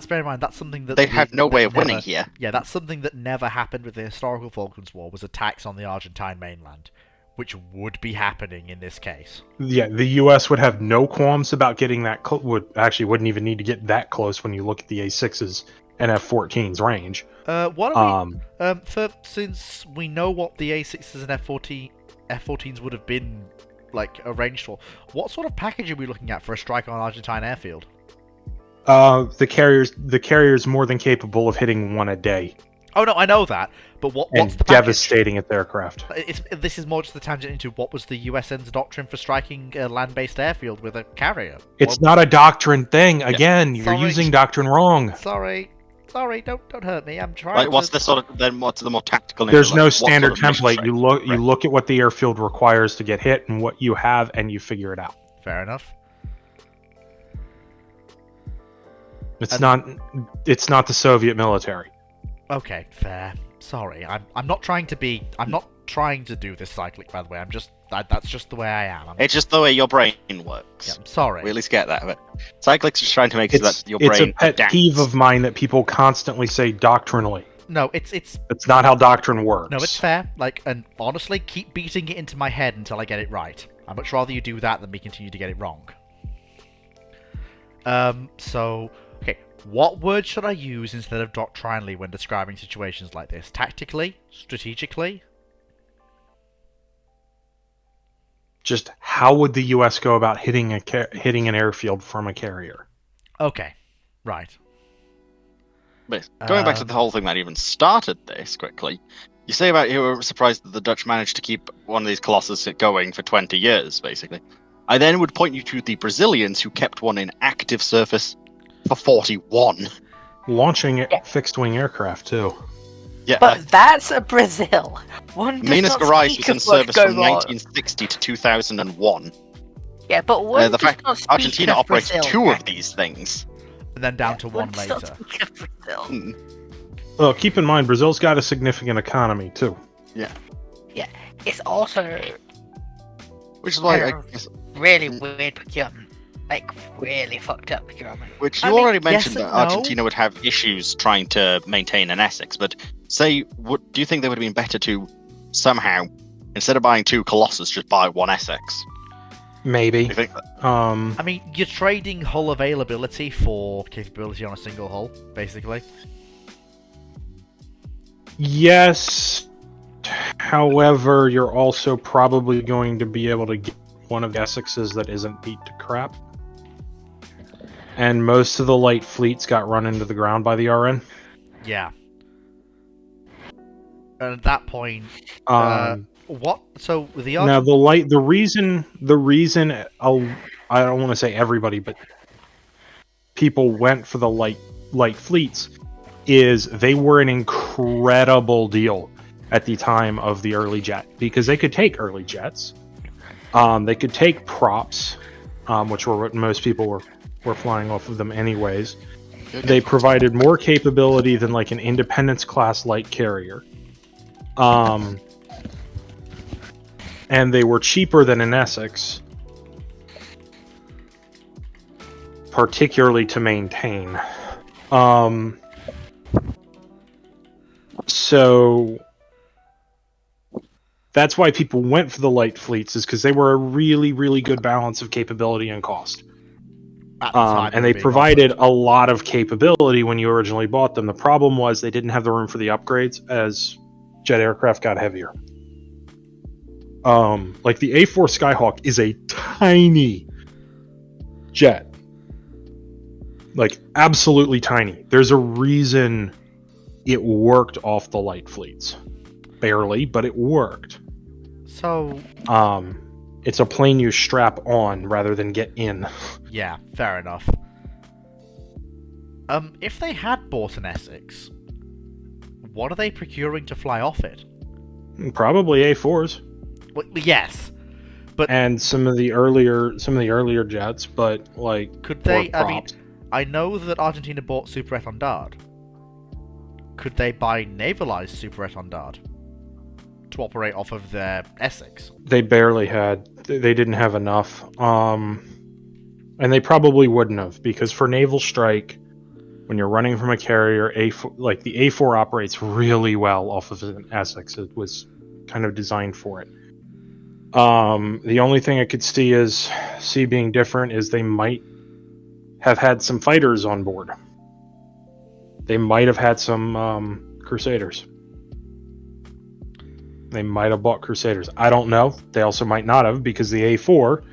bear in mind, that's something that... They have no way of winning here. Yeah, that's something that never happened with the historical Falklands War, was attacks on the Argentine mainland, which would be happening in this case. Yeah, the U.S. would have no qualms about getting that... wouldn't even need to get that close when you look at the A6s an F-14's range. What are we? Since we know what the A6s and F-14s would have been like arranged for, what sort of package are we looking at for a strike on Argentine airfield? The carrier's more than capable of hitting one a day. Oh no, I know that, but what's the package? Devastating its aircraft. This is more just the tangent into what was the USN's doctrine for striking a land-based airfield with a carrier. It's not a doctrine thing. Again, you're using doctrine wrong. Sorry, don't hurt me. I'm trying. Like, what's the more tactical? There's no standard template. You look at what the airfield requires to get hit and what you have, and you figure it out. Fair enough. It's not the Soviet military. Okay, fair. Sorry, I'm not trying to do this cyclic, by the way. That's just the way I am. It's just the way your brain works. Yeah, I'm sorry. We at least get that. But cyclic's just trying to make it so that your brain It's a pet adapts. peeve of mine that people constantly say doctrinally. No, it's not how doctrine works. No, it's fair. And honestly, keep beating it into my head until I get it right. I'd much rather you do that than me continue to get it wrong. Okay, what word should I use instead of doctrinally when describing situations like this? Tactically? Strategically? Just how would the U.S. go about hitting an airfield from a carrier? Okay, right. But going back to the whole thing that even started this quickly, you say about you were surprised that the Dutch managed to keep one of these Colossus going for 20 years, basically. I then would point you to the Brazilians who kept one in active service for 41. Launching fixed-wing aircraft, too. Yeah, But that's a Brazil. One does Minas not Gerais speak was in of what service goes from on. 1960 to 2001. Yeah, but one The does fact not speak Argentina of operates Brazil. two of these things. And then down to one does not later. speak of Brazil. Well, keep in mind, Brazil's got a significant economy, too. It's also Which is why I guess, really weird procurement. Like, really fucked up procurement. which I you mean, already yes mentioned and that no. Argentina would have issues trying to maintain an Essex, but do you think they would have been better to somehow, instead of buying two Colossus, just buy one Essex? Maybe. Do you think that? I mean, you're trading hull availability for capability on a single hull, basically. Yes. However, you're also probably going to be able to get one of the Essexes that isn't beat to crap. And most of the light fleets got run into the ground by the RN. Yeah. And at that point, what? So the Now the reason I don't want to say everybody, but people went for the light fleets is they were an incredible deal at the time of the early jet because they could take early jets, they could take props, which were what most people were flying off of them anyways. They provided more capability than like an Independence class light carrier. And they were cheaper than an Essex, particularly to maintain. So that's why people went for the light fleets, is because they were a really, really good balance of capability and cost. And they provided a lot of capability when you originally bought them. The problem was they didn't have the room for the upgrades as jet aircraft got heavier. Like the A4 Skyhawk is a tiny jet. Like, absolutely tiny. There's a reason it worked off the light fleets. Barely, but it worked. So... it's a plane you strap on rather than get in. Yeah, fair enough. If they had bought an Essex, what are they procuring to fly off it? Probably A4s. Well, yes, but and some of the earlier jets, but like could they? or I mean, props. I know that Argentina bought Super Étendard. Could they buy navalized Super Étendard to operate off of their Essex? They barely had. They didn't have enough. And they probably wouldn't have, because for naval strike, when you're running from a carrier, like the A4 operates really well off of an Essex. It was kind of designed for it. The only thing I could see being different is they might have had some fighters on board. They might have had some Crusaders. They might have bought Crusaders. I don't know. They also might not have, because the A4,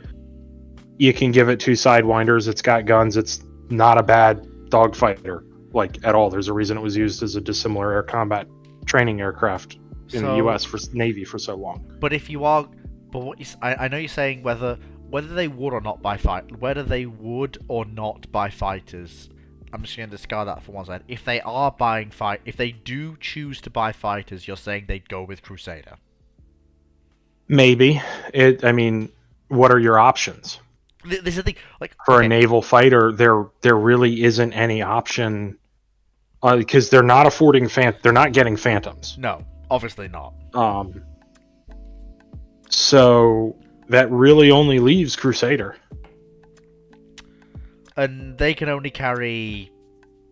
you can give it 2 Sidewinders. It's got guns. It's not a bad dogfighter, like, at all. There's a reason it was used as a dissimilar air combat training aircraft in the U.S. for Navy for so long. But if you are, but what you, I know you're saying whether they would or not buy whether they would or not buy fighters. I'm just going to discard that for one side. If they are buying if they do choose to buy fighters, you're saying they'd go with Crusader. Maybe. I mean, what are your options? This is the thing. Like, for a naval fighter, there really isn't any option, because they're not affording they're not getting Phantoms. No, obviously not. So that really only leaves Crusader. And they can only carry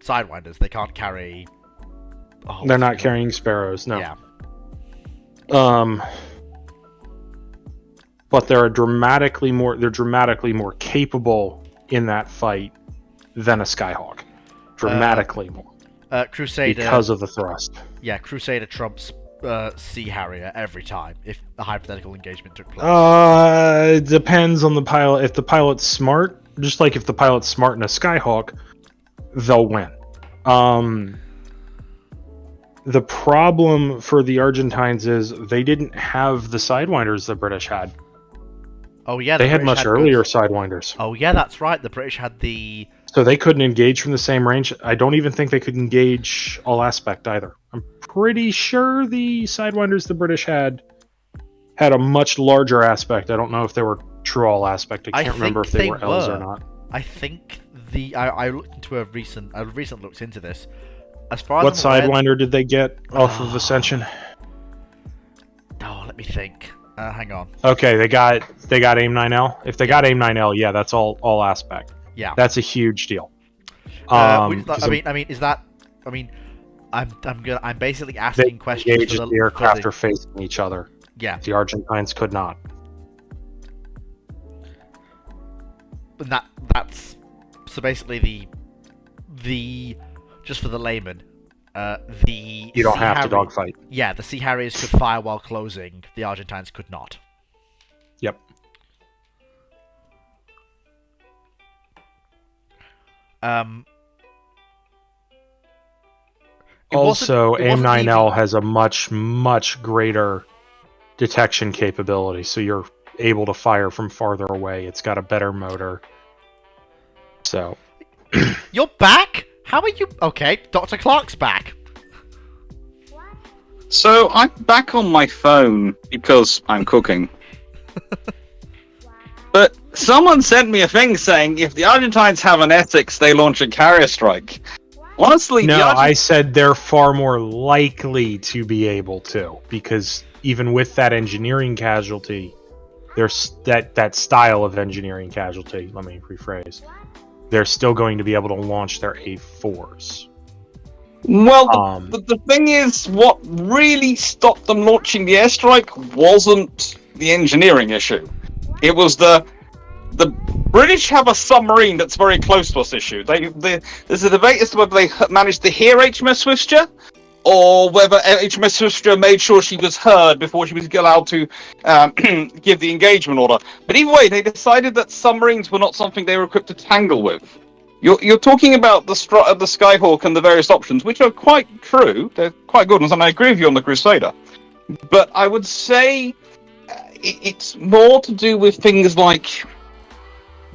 Sidewinders. They can't carry. They're not carrying Sparrows. No. Yeah. But they're dramatically more capable in that fight than a Skyhawk. Dramatically more. Crusader, because of the thrust. Yeah, Crusader trumps Sea Harrier every time if a hypothetical engagement took place. It depends on the pilot. If the pilot's smart, just like if the pilot's smart in a Skyhawk, they'll win. The problem for the Argentines is they didn't have the Sidewinders the British had. Oh yeah, they had much earlier Sidewinders. Oh yeah, that's right. The British had the. So they couldn't engage from the same range. I don't even think they could engage all aspect either. I'm pretty sure the Sidewinders the British had a much larger aspect. I don't know if they were true all aspect. I can't remember if they were L's or not. I think I looked into I recently looked into this. As far as what Sidewinder did they get off of Ascension? Oh, let me think. Hang on. Okay, they got AIM 9L. If they got AIM 9L, yeah, that's all aspect. Yeah, that's a huge deal. I'm basically asking questions. The aircraft are facing each other. Yeah, the Argentines could not. And that's so basically the just for the layman. You don't have to dogfight. Yeah, the Sea Harriers could fire while closing. The Argentines could not. Yep. Also, AIM-9L has a much greater detection capability, so you're able to fire from farther away. It's got a better motor. So. You're back? How are you? Okay, Dr. Clark's back. So I'm back on my phone because I'm cooking. But someone sent me a thing saying if the Argentines have an Essex, they launch a carrier strike. Honestly, no, I said they're far more likely to be able to, because even with that engineering casualty, there's that style of engineering casualty. Let me rephrase. They're still going to be able to launch their A4s. Well, the thing is, what really stopped them launching the airstrike wasn't the engineering issue. It was the British have a submarine that's very close to us issue. There's a debate as to whether they managed to hear HMS Swifter, or whether HMS Swifter made sure she was heard before she was allowed to give the engagement order. But either way, they decided that submarines were not something they were equipped to tangle with. You're talking about the Skyhawk and the various options, which are quite true. They're quite good ones, and I agree with you on the Crusader. But I would say it's more to do with things like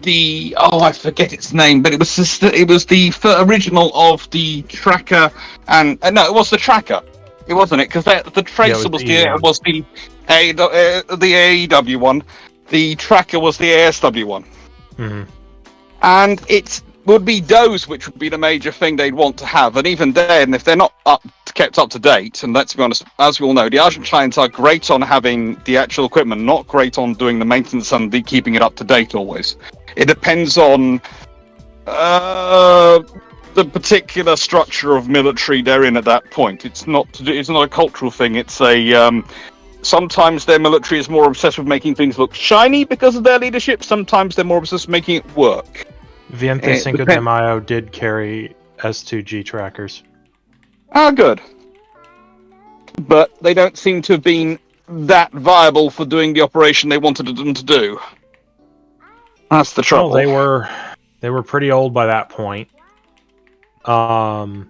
I forget its name, but it was the original of the Tracker, and no, it was the Tracker. It wasn't it, because the Tracer was the AEW one. The Tracker was the ASW one. Mm-hmm. And it would be those which would be the major thing they'd want to have, and even then, if they're not kept up to date, and let's be honest, as we all know, the Argentines are great on having the actual equipment, not great on doing the maintenance and keeping it up to date always. It depends on the particular structure of military they're in at that point. It's not a cultural thing. It's a sometimes their military is more obsessed with making things look shiny because of their leadership. Sometimes they're more obsessed with making it work. Viente Cinco de Mayo did carry S2G trackers. Ah, good. But they don't seem to have been that viable for doing the operation they wanted them to do. That's the trouble. Well, they were pretty old by that point. And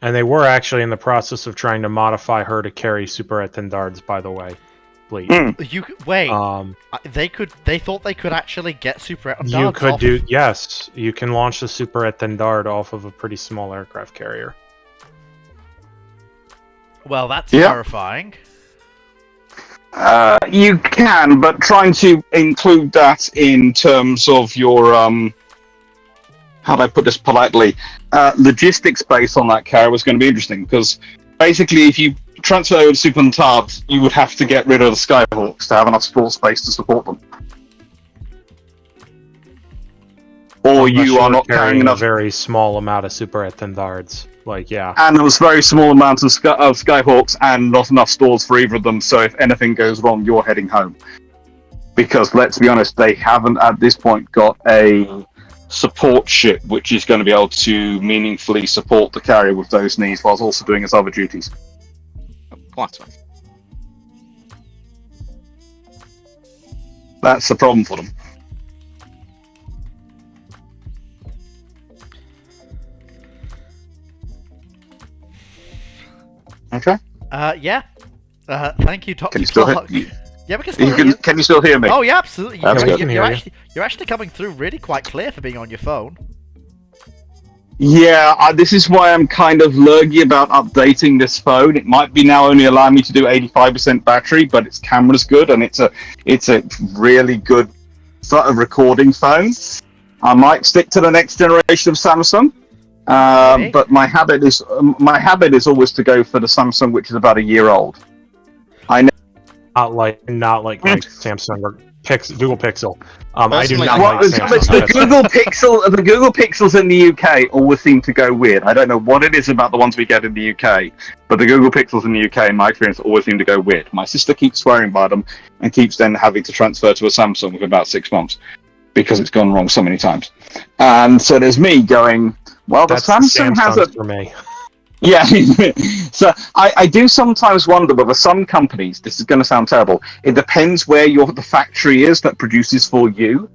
they were actually in the process of trying to modify her to carry super étendards, by the way. Fleet. You wait. They thought they could actually get super étendards. You could do yes. You can launch the super étendard off of a pretty small aircraft carrier. Well, that's terrifying. You can, but trying to include that in terms of your how do I put this politely? Logistics base on that carrier was going to be interesting because basically, if you transfer over to Super Étendards, you would have to get rid of the Skyhawks to have enough floor space to support them. Or you are not carrying enough. A very small amount of super étendards. Like, yeah. And there was very small amounts of Skyhawks and not enough stores for either of them, so if anything goes wrong, you're heading home. Because, let's be honest, they haven't at this point got a support ship which is going to be able to meaningfully support the carrier with those needs whilst also doing its other duties. What? That's the problem for them. Okay. Yeah. Thank you, Dr. Can you still Clark. Yeah, we can still you hear you. can you still hear me? Oh yeah, absolutely. That's good. You're actually coming through really quite clear for being on your phone. Yeah, this is why I'm kind of lurgy about updating this phone. It might be now only allowing me to do 85% battery, but its camera's good and it's a really good sort of recording phone. I might stick to the next generation of Samsung. Okay. But my habit is always to go for the Samsung, which is about a year old. I know. Not like Samsung or Google Pixel. I do not Well, like Samsung. the Google Pixels in the UK always seem to go weird. I don't know what it is about the ones we get in the UK, but the Google Pixels in the UK, in my experience, always seem to go weird. My sister keeps swearing by them and keeps then having to transfer to a Samsung within about 6 months because it's gone wrong so many times. And so there's me going, well, the Samsung has a... for me. Yeah, so I do sometimes wonder whether some companies, this is going to sound terrible, it depends where the factory is that produces for you.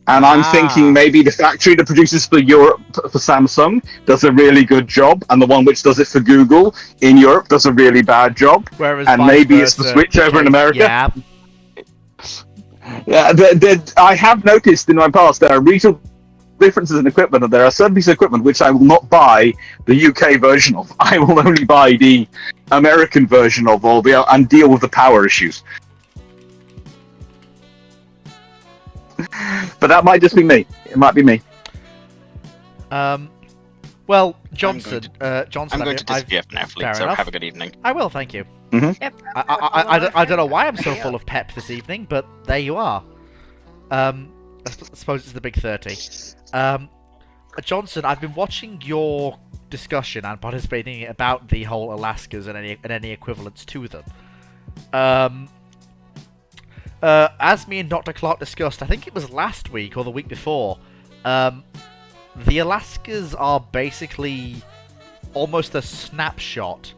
And I'm thinking maybe the factory that produces for Europe, for Samsung, does a really good job, and the one which does it for Google in Europe does a really bad job. Whereas and maybe it's the switch over in America. Yeah, I have noticed in my past there are regional differences in equipment, and there are certain pieces of equipment which I will not buy the UK version of. I will only buy the American version of, and deal with the power issues. But that might just be me. It might be me. Well, Johnson. Johnson. I'm going to disappear for now, Fleet, so have a good evening. I will, thank you. Mm-hmm. Yep. I don't know why I'm so full of pep this evening, but there you are. I suppose it's the big 30. Johnson, I've been watching your discussion and participating about the whole Alaskas and any equivalents to them. As me and Dr. Clark discussed, I think it was last week or the week before, the Alaskas are basically almost a snapshot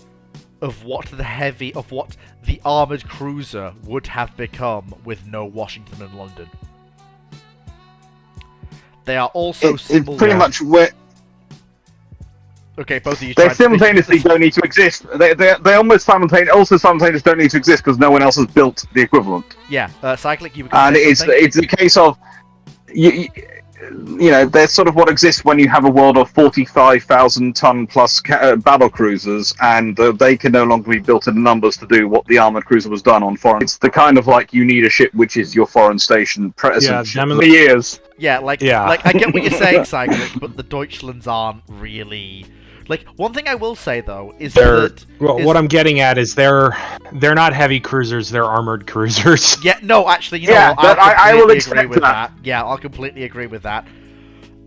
of what the armored cruiser would have become with no Washington and London. They are also It's pretty much where. Okay, both of you. They simultaneously don't need to exist. They almost simultaneously don't need to exist because no one else has built the equivalent. Yeah, Cyclic, you were And it's a case of you know, they're sort of what exists when you have a world of 45,000 ton plus battle cruisers, and they can no longer be built in numbers to do what the armored cruiser was done on foreign. It's the kind of like you need a ship which is your foreign station present for years. Yeah, like I get what you're saying, Cyclic, but the Deutschlands aren't really. Like, one thing I will say though is what I'm getting at is they're not heavy cruisers, they're armored cruisers. Yeah, no, actually, you know, Yeah, but I will agree with that. Yeah, I'll completely agree with that.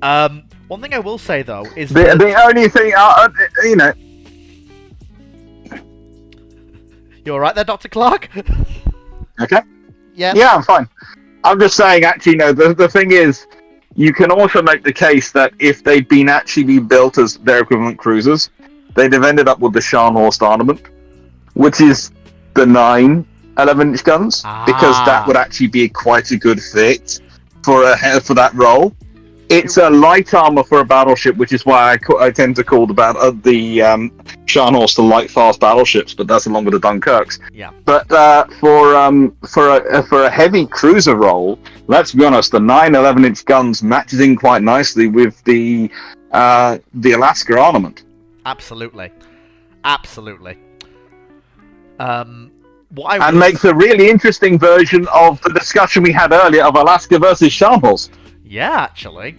One thing I will say though is the only thing, you know. You all right there, Dr. Clark? Okay. Yeah. Yeah, I'm fine. I'm just saying, actually, no. The thing is, you can also make the case that if they'd been actually built as their equivalent cruisers, they'd have ended up with the Scharnhorst armament, which is the 9 11-inch guns, because that would actually be quite a good fit for that role. It's a light armor for a battleship, which is why I tend to call the Scharnhorst the light fast battleships, but that's along with the Dunkirks. Yeah. But for a heavy cruiser role, let's be honest, the 9 11-inch guns matches in quite nicely with the Alaska armament. Absolutely. Makes a really interesting version of the discussion we had earlier of Alaska versus Scharnhorst. Yeah, actually.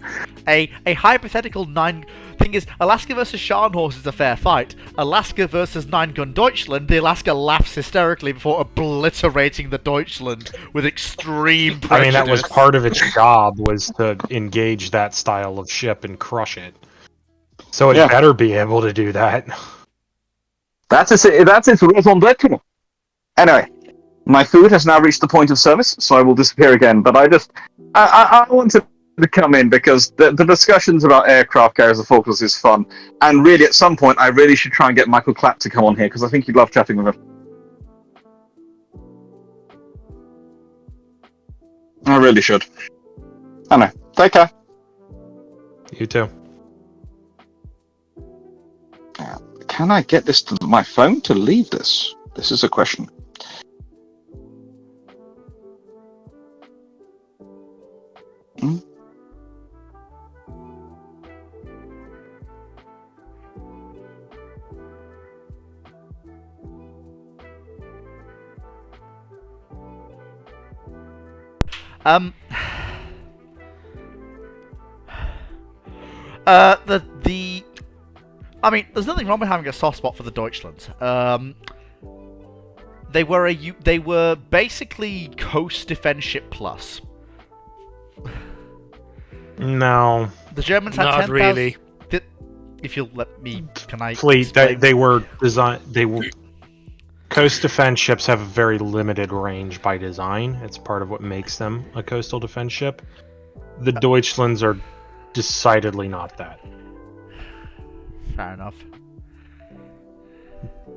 A hypothetical 9... Thing is, Alaska versus Scharnhorst is a fair fight. Alaska versus 9-gun Deutschland, the Alaska laughs hysterically before obliterating the Deutschland with extreme prejudice. I mean, that was part of its job, was to engage that style of ship and crush it. So it better be able to do that. That's its raison d'etre. Anyway, my food has now reached the point of service, so I will disappear again. But I wanted to come in because the discussions about aircraft carriers and Falklands is fun, and really at some point I really should try and get Michael Clapp to come on here because I think you'd love chatting with him. I really should. I know. Take care. You too. Can I get this to my phone to leave this? This is a question. I mean, there's nothing wrong with having a soft spot for the Deutschlands. They were basically Coast Defense Ship Plus. No. The Germans had Not 10,000... really. If you'll let me, can I Fleet, they were designed... Coast defense ships have a very limited range by design. It's part of what makes them a coastal defense ship. The Deutschlands are decidedly not that. Fair enough.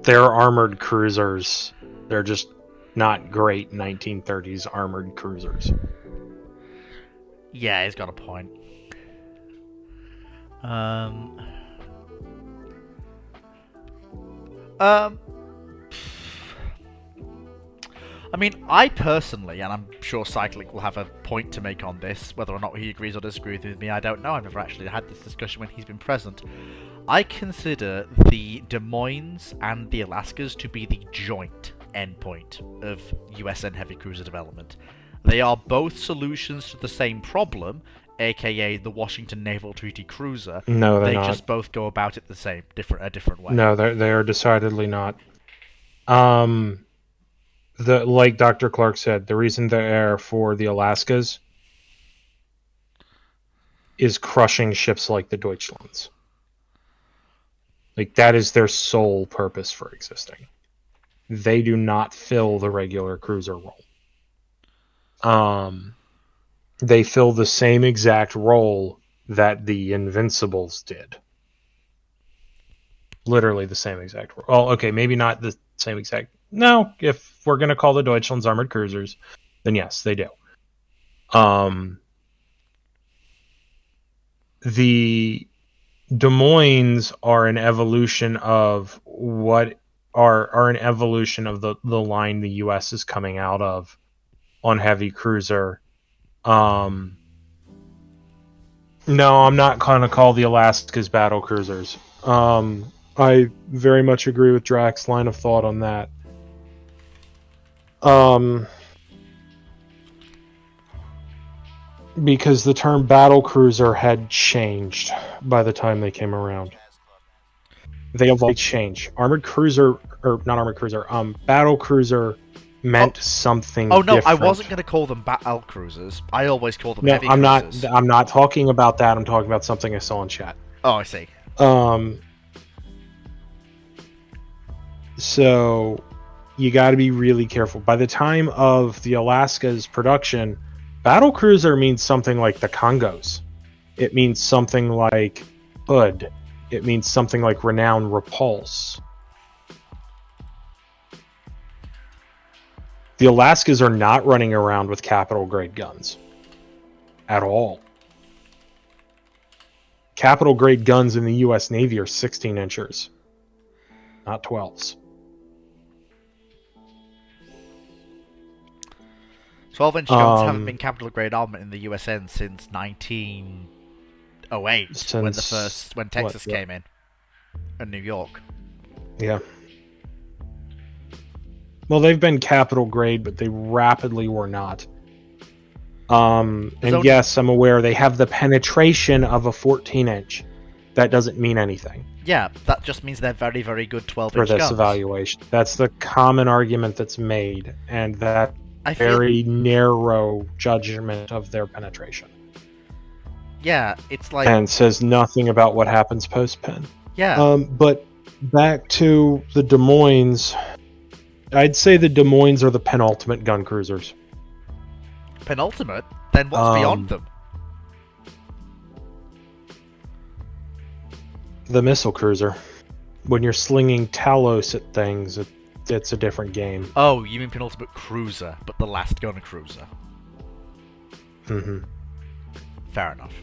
They're armored cruisers. They're just not great 1930s armored cruisers. Yeah, he's got a point. I mean, I personally, and I'm sure Cyclic will have a point to make on this, whether or not he agrees or disagrees with me, I don't know. I've never actually had this discussion when he's been present. I consider the Des Moines and the Alaskas to be the joint endpoint of USN heavy cruiser development. They are both solutions to the same problem, aka the Washington Naval Treaty Cruiser. No, they're not. They just both go about it a different way. No, they are decidedly not. Like Dr. Clark said, the reason they're for the Alaskas is crushing ships like the Deutschlands. Like, that is their sole purpose for existing. They do not fill the regular cruiser role. They fill the same exact role that the Invincibles did. Literally the same exact role. Well, okay, maybe not the same exact... No, if we're going to call the Deutschlands armored cruisers, then yes, they do. The Des Moines are an evolution of what are an evolution of the line the U.S. is coming out of on heavy cruiser. No, I'm not going to call the Alaskas battle cruisers. I very much agree with Drax's line of thought on that. Because the term battle cruiser had changed by the time they came around. They evolved, change. Armored cruiser, or not armored cruiser, battle cruiser meant something different. I wasn't going to call them battle cruisers. I always call them heavy cruisers. I'm not talking about that. I'm talking about something I saw in chat. Oh, I see. So you got to be really careful. By the time of the Alaska's production, Battlecruiser means something like the Congos. It means something like Hood. It means something like Renown Repulse. The Alaskas are not running around with capital grade guns. At all. Capital grade guns in the US Navy are 16 inchers. Not 12s. 12-inch guns haven't been capital grade armament in the USN since 1908, when Texas came in, and New York. Yeah. Well, they've been capital grade, but they rapidly were not. And yes, I'm aware they have the penetration of a 14-inch. That doesn't mean anything. Yeah, that just means they're very, very good 12-inch for this guns. Evaluation. That's the common argument that's made, and that very narrow judgment of their penetration. Yeah, it's like... And says nothing about what happens post-pen. Yeah. But back to the Des Moines, I'd say the Des Moines are the penultimate gun cruisers. Penultimate? Then what's beyond them? The missile cruiser. When you're slinging Talos at things, it's a different game. Oh, you mean penultimate cruiser, but the last gun cruiser. Mm-hmm. Fair enough.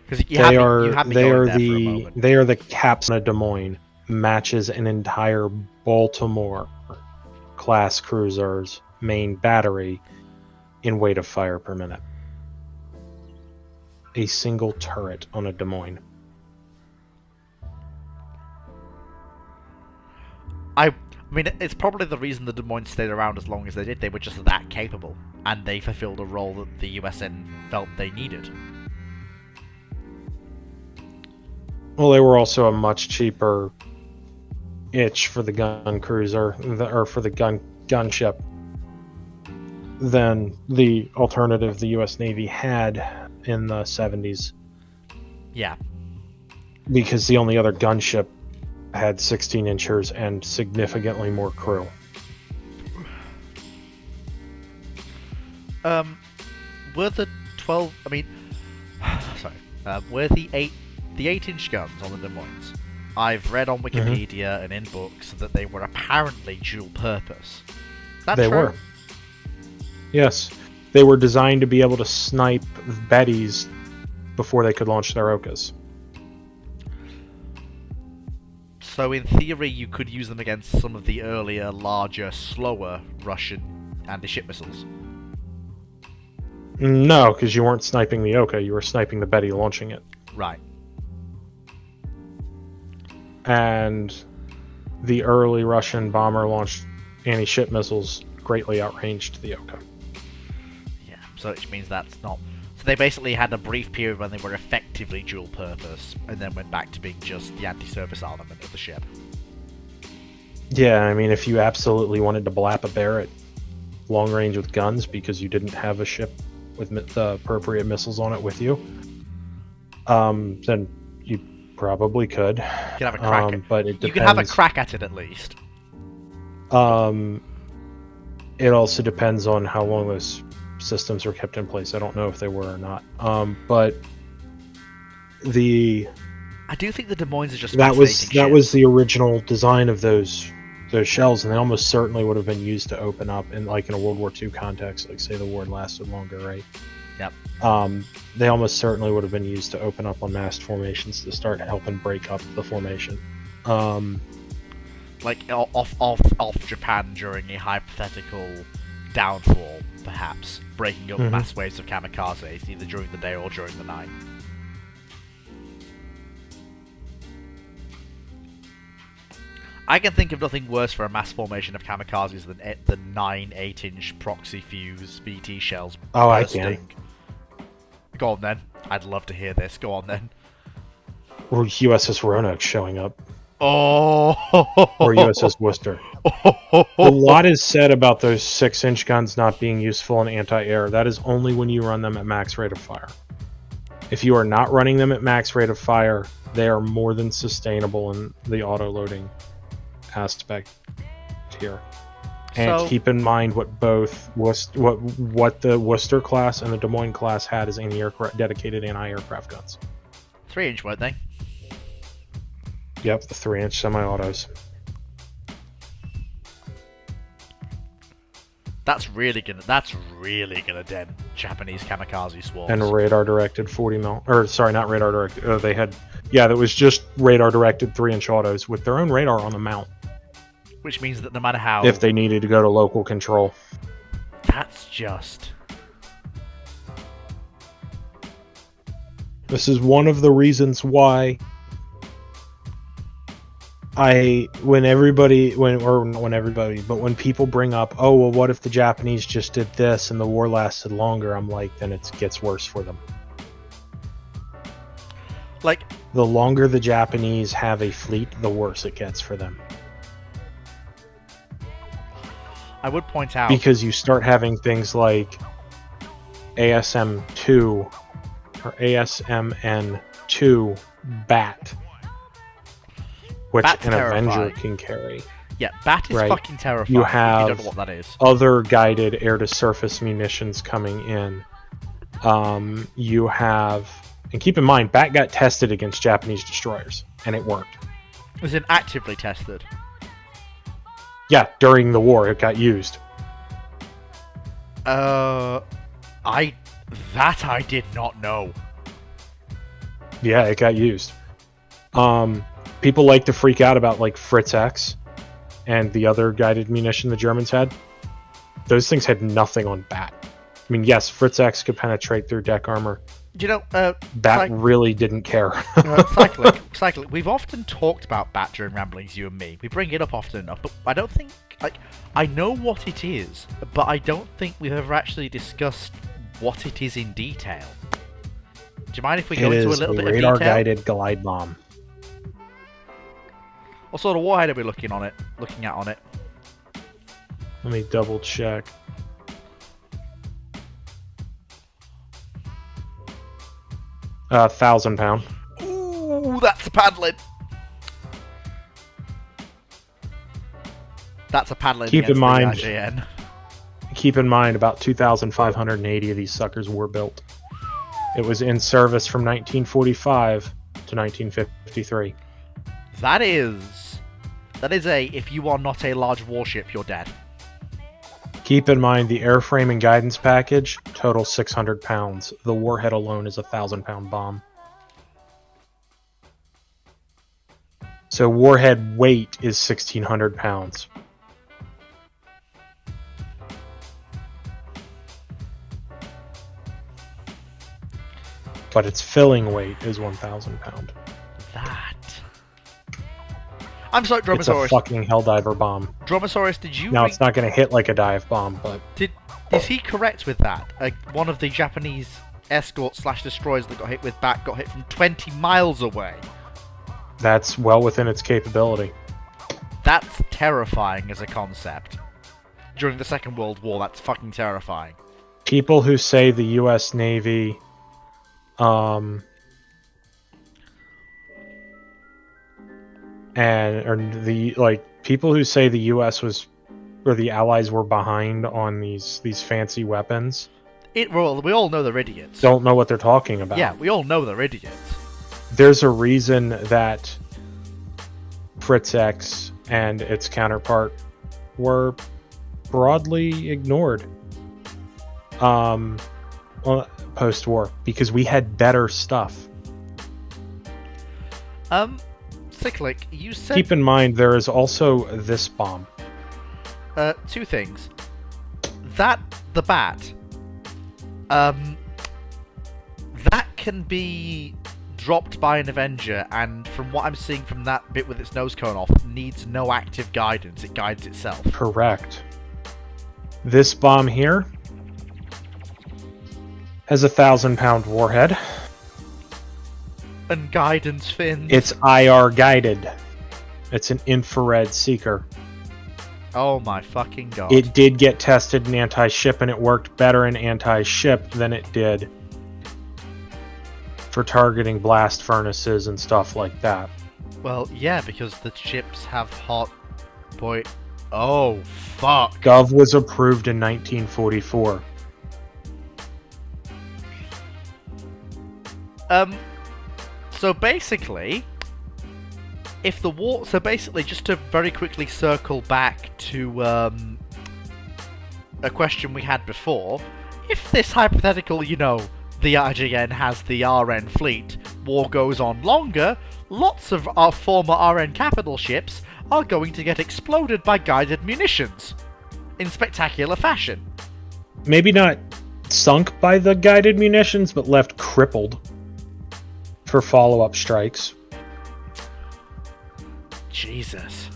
Because they are the caps on a Des Moines. Matches an entire Baltimore class cruiser's main battery in weight of fire per minute. A single turret on a Des Moines. I mean, it's probably the reason the Des Moines stayed around as long as they did. They were just that capable, and they fulfilled a role that the USN felt they needed. Well, they were also a much cheaper itch for the gun cruiser, or for the gunship, than the alternative the U.S. Navy had in the 70s. Yeah. Because the only other gunship had 16-inchers and significantly more crew. Were the 12... I mean... sorry. Were the 8-inch guns on the Des Moines? I've read on Wikipedia and in books that they were apparently dual-purpose. They were. Yes. They were designed to be able to snipe Bettys before they could launch their Okas. So in theory, you could use them against some of the earlier, larger, slower Russian anti-ship missiles. No, because you weren't sniping the Oka, you were sniping the Betty launching it. Right. And the early Russian bomber-launched anti-ship missiles greatly outranged the Oka. Yeah, so which means that's not... So they basically had a brief period when they were effectively dual-purpose, and then went back to being just the anti-surface armament of the ship. Yeah, I mean, if you absolutely wanted to blap a Barrett long range with guns because you didn't have a ship with the appropriate missiles on it with you, then you probably could. You could have a crack at but it depends. You could have a crack at it at least. It also depends on how long those systems were kept in place. I don't know if they were or not. But I do think the Des Moines is just that was the original design of those shells, and they almost certainly would have been used to open up in a World War II context, like say the war lasted longer, right? Yep. They almost certainly would have been used to open up on massed formations to start helping break up the formation. Like off Japan during a hypothetical downfall, perhaps breaking up mass waves of kamikazes either during the day or during the night. I can think of nothing worse for a mass formation of kamikazes than the 9 8-inch proxy fuse VT shells bursting. I can. Go on then. I'd love to hear this. Go on then. Or USS Roanoke showing up. Oh! Or USS Worcester. A lot is said about those 6-inch guns not being useful in anti-air. That is only when you run them at max rate of fire. If you are not running them at max rate of fire, they are more than sustainable in the auto-loading aspect here. And So- keep in mind what what the Worcester class and the Des Moines class had as dedicated anti-aircraft guns. 3-inch, weren't they? Yep, the 3-inch semi-autos. That's really gonna dent Japanese kamikaze swarms. And radar-directed 40 mil, or sorry, not radar-directed. They had, that was just radar-directed 3-inch autos with their own radar on the mount. Which means that no matter how, If they needed to go to local control. that's just. This is one of the reasons why when people bring up, oh, well, what if the Japanese just did this and the war lasted longer? I'm like, then it gets worse for them. Like, The longer the Japanese have a fleet, the worse it gets for them. I would point out. Because you start having things like ASM-2 or ASMN-2 BAT, which Bat's an Avenger terrifying. can carry. Yeah, BAT is Right. fucking terrifying. You if have you don't know what that is. other guided air-to-surface munitions coming in. You have... And keep in mind, BAT got tested against Japanese destroyers, and it worked. Was it actively tested? Yeah, during the war, it got used. I did not know. Yeah, it got used. People like to freak out about like Fritz X and the other guided munition the Germans had. Those things had nothing on BAT. I mean, yes, Fritz X could penetrate through deck armor. You know, BAT really didn't care. Cyclic. We've often talked about BAT during ramblings, you and me. We bring it up often enough, but I don't think I know what it is, but I don't think we've ever actually discussed what it is in detail. Do you mind if we go into a little bit of detail? radar-guided glide bomb. What sort of warhead are we looking at on it? Let me double check. Uh, 1,000 pound. Ooh, that's a paddling. That's a paddling. Keep in against mind- the IJN. Keep in mind, about 2,580 of these suckers were built. It was in service from 1945 to 1953. That is a. If you are not a large warship, you're dead. Keep in mind, the airframe and guidance package total 600 pounds. The warhead alone is a 1,000-pound bomb. So warhead weight is 1,600 pounds. But its filling weight is 1,000 pound. That. I'm sorry, It's a Dromasaurus. fucking Helldiver bomb. Dromasaurus, did you? Now, it's not going to hit like a dive bomb, but Is he correct with that? One of the Japanese escort/destroyers that got hit with BAT got hit from 20 miles away. that's well within its capability. That's terrifying as a concept. During the Second World War, that's fucking terrifying. People who say the U.S. Navy, people who say the U.S. was, or the Allies were behind on these fancy weapons, We all know they're idiots. don't know what they're talking about. Yeah, we all know they're idiots. There's a reason that Fritz X and its counterpart were broadly ignored post-war, because we had better stuff. Cyclic, you said Keep in mind, there is also this bomb. two things. The BAT, that can be dropped by an Avenger, and from what I'm seeing from that bit with its nose cone off, needs no active guidance. It guides itself. Correct. This bomb here has a 1,000-pound warhead. And guidance fins. It's IR guided. It's an infrared seeker. Oh my fucking god. It did get tested in anti-ship, and it worked better in anti-ship than it did for targeting blast furnaces and stuff like that. Well, yeah, because the ships have hot point Oh, fuck. Gov was approved in 1944. So basically, if the war... So basically, just to very quickly circle back to a question we had before, if this hypothetical, you know, the IJN has the RN fleet, war goes on longer, lots of our former RN capital ships are going to get exploded by guided munitions in spectacular fashion. Maybe not sunk by the guided munitions, but left crippled for follow-up strikes. Jesus.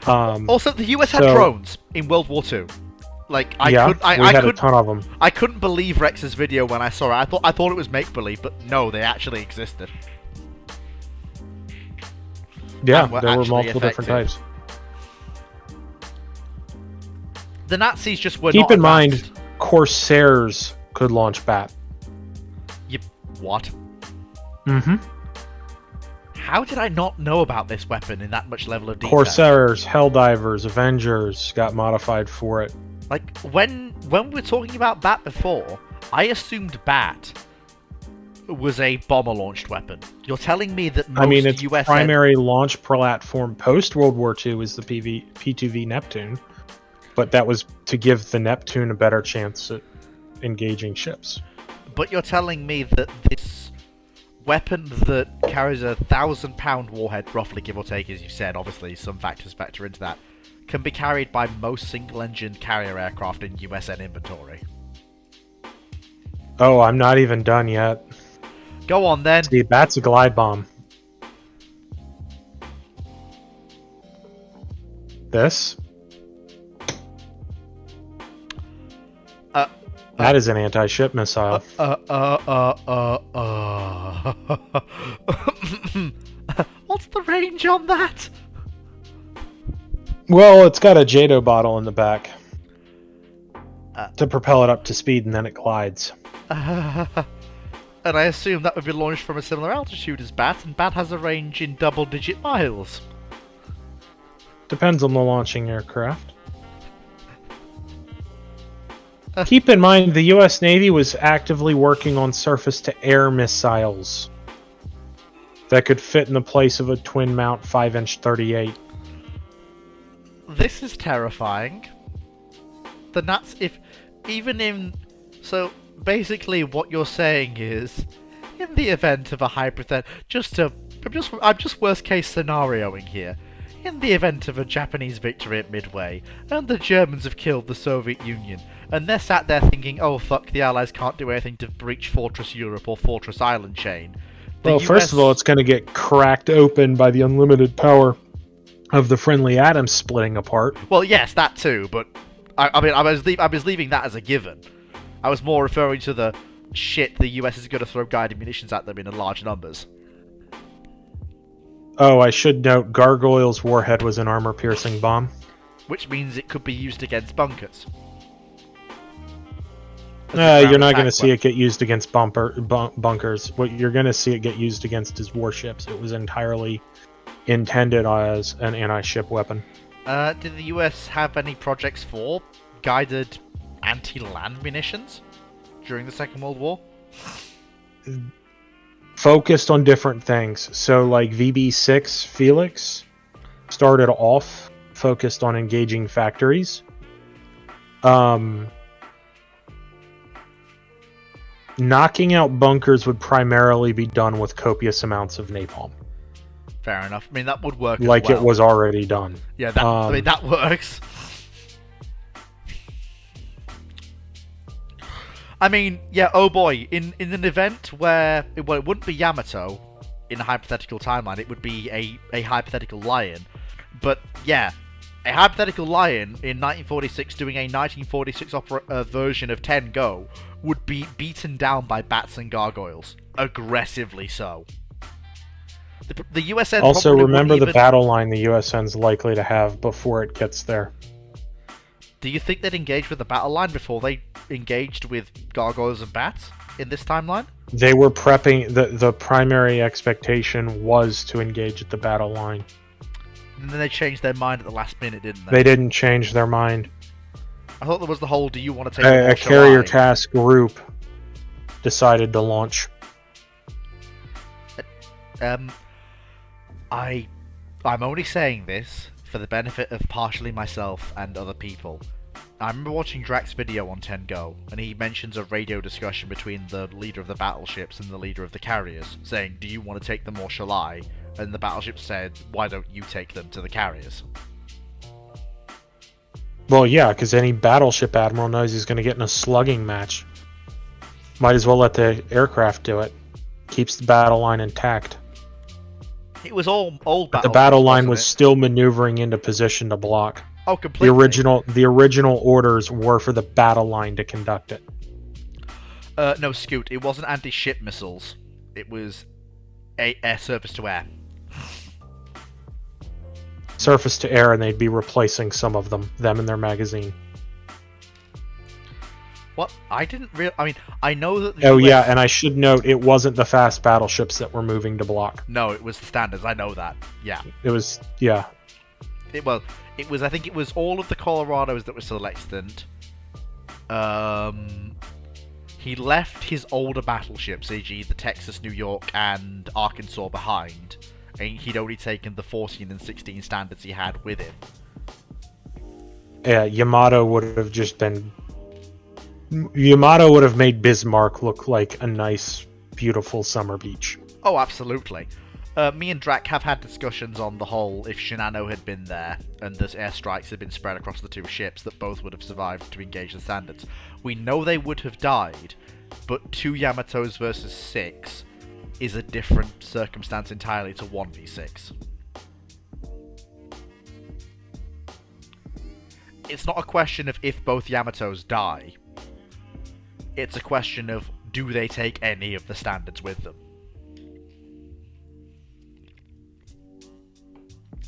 Also, the US had drones in World War II. Like, we had a ton of them. I couldn't believe Rex's video when I saw it. I thought it was make-believe, but no, they actually existed. Yeah, there were multiple different types. The Nazis just were Keep not in mind, advanced. Corsairs could launch BAT. What? Mm-hmm. How did I not know about this weapon in that much level of detail? Corsairs, Helldivers, Avengers got modified for it. Like, when we were talking about BAT before, I assumed BAT was a bomber-launched weapon. You're telling me that most its US primary launch platform post-World War II is the P2V Neptune, but that was to give the Neptune a better chance at engaging ships. But you're telling me that this weapon that carries a 1,000-pound warhead, roughly, give or take, as you said, obviously some factors factor into that, can be carried by most single-engine carrier aircraft in USN inventory. Oh, I'm not even done yet. Go on, then. See, that's a glide bomb. This? That is an anti-ship missile. What's the range on that? Well, it's got a JATO bottle in the back to propel it up to speed, and then it glides. And I assume that would be launched from a similar altitude as BAT, and BAT has a range in double-digit miles. Depends on the launching aircraft. Keep in mind, the U.S. Navy was actively working on surface-to-air missiles that could fit in the place of a twin-mount 5-inch 38. This is terrifying. The nuts, so basically what you're saying is, in the event of a hypothetical, I'm just worst case scenarioing here. In the event of a Japanese victory at Midway, and the Germans have killed the Soviet Union, and they're sat there thinking, oh fuck, the Allies can't do anything to breach Fortress Europe or Fortress Island chain. Well, first of all, it's going to get cracked open by the unlimited power of the friendly atoms splitting apart. Well, yes, that too, but I was leaving that as a given. I was more referring to the shit the US is going to throw guided munitions at them in large numbers. Oh, I should note, Gargoyle's warhead was an armor-piercing bomb. Which means it could be used against bunkers. You're not going to see it get used against bunkers. What you're going to see it get used against is warships. It was entirely intended as an anti-ship weapon. Did the US have any projects for guided anti-land munitions during the Second World War? Focused on different things. So, like VB6 Felix started off focused on engaging factories. Knocking out bunkers would primarily be done with copious amounts of napalm. Fair enough. I mean, that would work like as well. It was already done. Yeah, that works. I mean, yeah, oh boy, in an event where, well, it wouldn't be Yamato in a hypothetical timeline, it would be a hypothetical Lion. But, yeah, a hypothetical Lion in 1946 doing a 1946 version of 10-Go would be beaten down by bats and gargoyles. Aggressively so. The USN also, remember the battle line the USN's likely to have before it gets there. Do you think they'd engage with the battle line before they engaged with gargoyles and bats in this timeline? They were prepping. The primary expectation was to engage at the battle line. And then they changed their mind at the last minute, didn't they? They didn't change their mind. I thought there was the whole, do you want to take A carrier task group decided to launch. I'm only saying this for the benefit of partially myself and other people. I remember watching Drax's video on 10Go, and he mentions a radio discussion between the leader of the battleships and the leader of the carriers, saying, do you want to take them or shall I? And the battleship said, why don't you take them to the carriers? Well, yeah, because any battleship admiral knows he's going to get in a slugging match. Might as well let the aircraft do it. Keeps the battle line intact. It was all old But the battle line was still maneuvering into position to block. Oh, completely. The original orders were for the battle line to conduct it. No, Scoot, it wasn't anti-ship missiles. It was air surface to air. Surface to air, and they'd be replacing some of them and their magazine. What? I didn't really... I mean, I know that the US... yeah, and I should note, it wasn't the fast battleships that were moving to block. No, it was the standards, I know that. Yeah. It was... yeah. It was, I think it was all of the Colorados that were still extant. He left his older battleships, e.g. the Texas, New York, and Arkansas behind. And he'd only taken the 14 and 16 standards he had with him. Yeah, Yamato would have just been... Yamato would have made Bismarck look like a nice, beautiful summer beach. Oh, absolutely. Me and Drac have had discussions on the whole, if Shinano had been there, and the airstrikes had been spread across the two ships, that both would have survived to engage the standards. We know they would have died, but 2 Yamatos versus 6 is a different circumstance entirely to 1v6. It's not a question of if both Yamatos die. It's a question of, do they take any of the standards with them?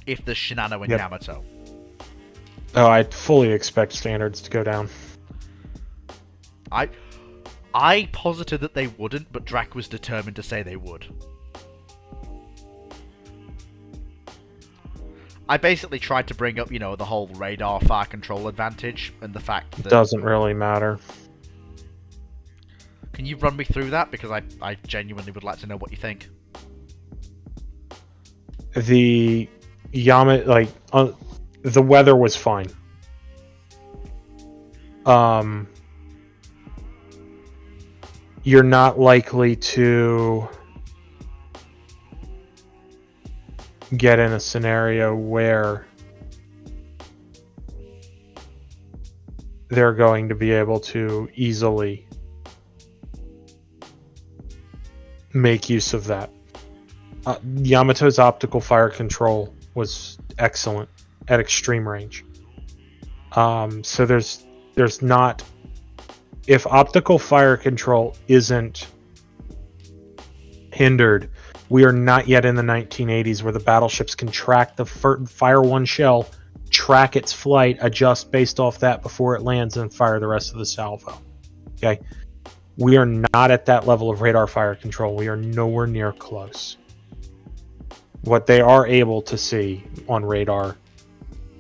If there's Shinano and Yamato. Oh, I fully expect standards to go down. I posited that they wouldn't, but Drac was determined to say they would. I basically tried to bring up, the whole radar fire control advantage, and the fact that... It doesn't really matter. Can you run me through that? Because I genuinely would like to know what you think. The the weather was fine. You're not likely to get in a scenario where they're going to be able to easily make use of that. Yamato's optical fire control was excellent at extreme range. So there's not... If optical fire control isn't hindered, we are not yet in the 1980s where the battleships can track the fire one shell, track its flight, adjust based off that before it lands, and fire the rest of the salvo. Okay? We are not at that level of radar fire control. We are nowhere near close. What they are able to see on radar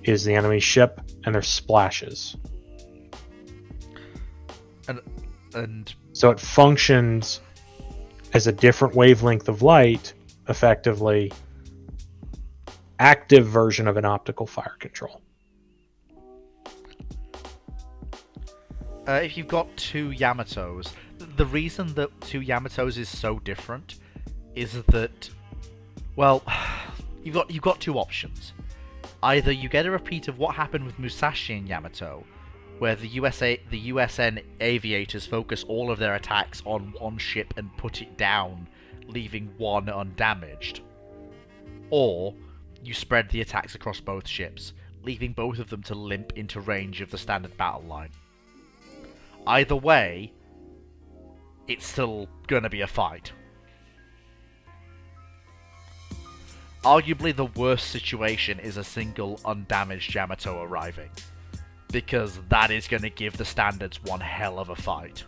is the enemy ship and their splashes. And so it functions as a different wavelength of light, effectively active version of an optical fire control. If you've got 2 Yamatos, the reason that 2 Yamatos is so different is that, well, you've got 2 options. Either you get a repeat of what happened with Musashi and Yamato, where the USN aviators focus all of their attacks on one ship and put it down, leaving one undamaged. Or you spread the attacks across both ships, leaving both of them to limp into range of the standard battle line. Either way, it's still gonna be a fight. Arguably the worst situation is a single undamaged Yamato arriving. because that is going to give the standards one hell of a fight.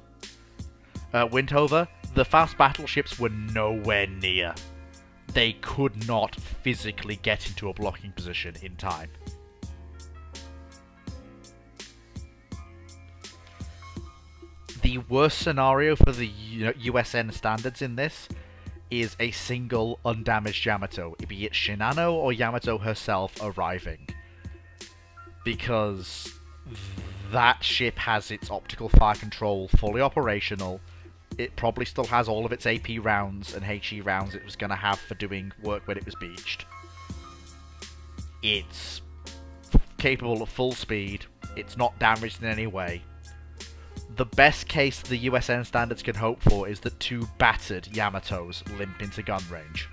Windhover, the fast battleships were nowhere near. They could not physically get into a blocking position in time. The worst scenario for the USN standards in this is a single undamaged Yamato, be it Shinano or Yamato herself arriving. Because that ship has its optical fire control fully operational. It probably still has all of its AP rounds and HE rounds it was going to have for doing work when it was beached. It's capable of full speed. It's not damaged in any way. The best case the USN standards can hope for is that 2 battered Yamatos limp into gun range,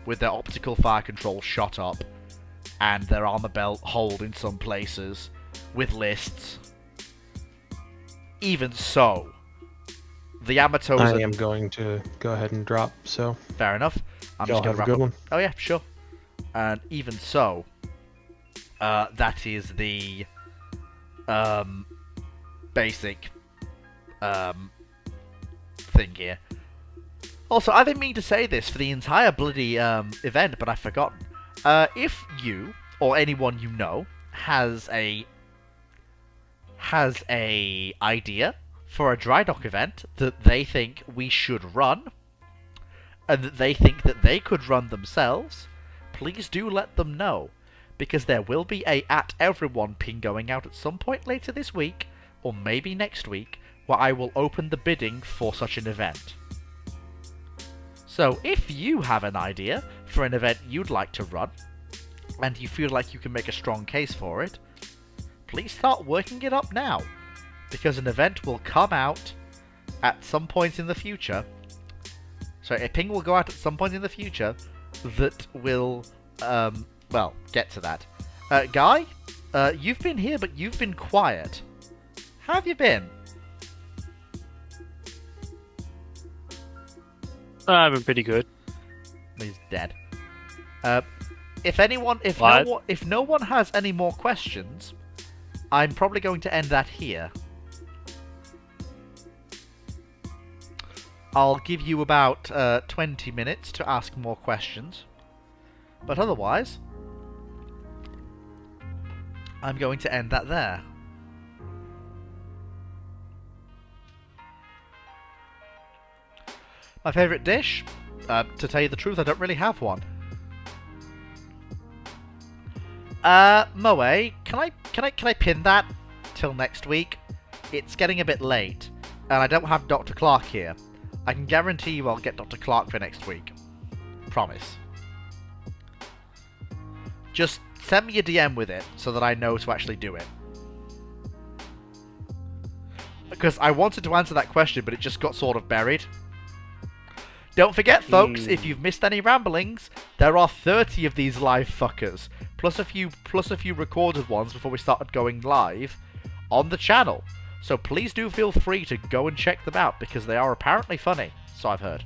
with their optical fire control shot up, and their armor belt holed in some places, with lists. Even so, the Yamatos... I am going to go ahead and drop, so... Fair enough. I'm Y'all just have gonna a good wrap up. one. Oh yeah, sure. And even so, that is the basic thing here. Also, I didn't mean to say this for the entire bloody event, but I've forgotten. If you or anyone you know has a idea for a dry dock event that they think we should run, and that they think that they could run themselves, please do let them know, because there will be a @everyone ping going out at some point later this week, or maybe next week, where I will open the bidding for such an event. So if you have an idea for an event you'd like to run, and you feel like you can make a strong case for it, please start working it up now, because an event will come out at some point in the future. So a ping will go out at some point in the future that will, well, get to that. Guy, you've been here, but you've been quiet. How have you been? I've been pretty good. He's dead. If no one has any more questions, I'm probably going to end that here. I'll give you about 20 minutes to ask more questions. But otherwise, I'm going to end that there. My favourite dish? To tell you the truth, I don't really have one. Moe, can I pin that till next week? It's getting a bit late, and I don't have Dr. Clark here. I can guarantee you I'll get Dr. Clark for next week. Promise. Just send me a DM with it, so that I know to actually do it. Because I wanted to answer that question, but it just got sort of buried. Don't forget, folks, if you've missed any ramblings, there are 30 of these live fuckers, plus a few recorded ones before we started going live, on the channel. So please do feel free to go and check them out, because they are apparently funny, so I've heard.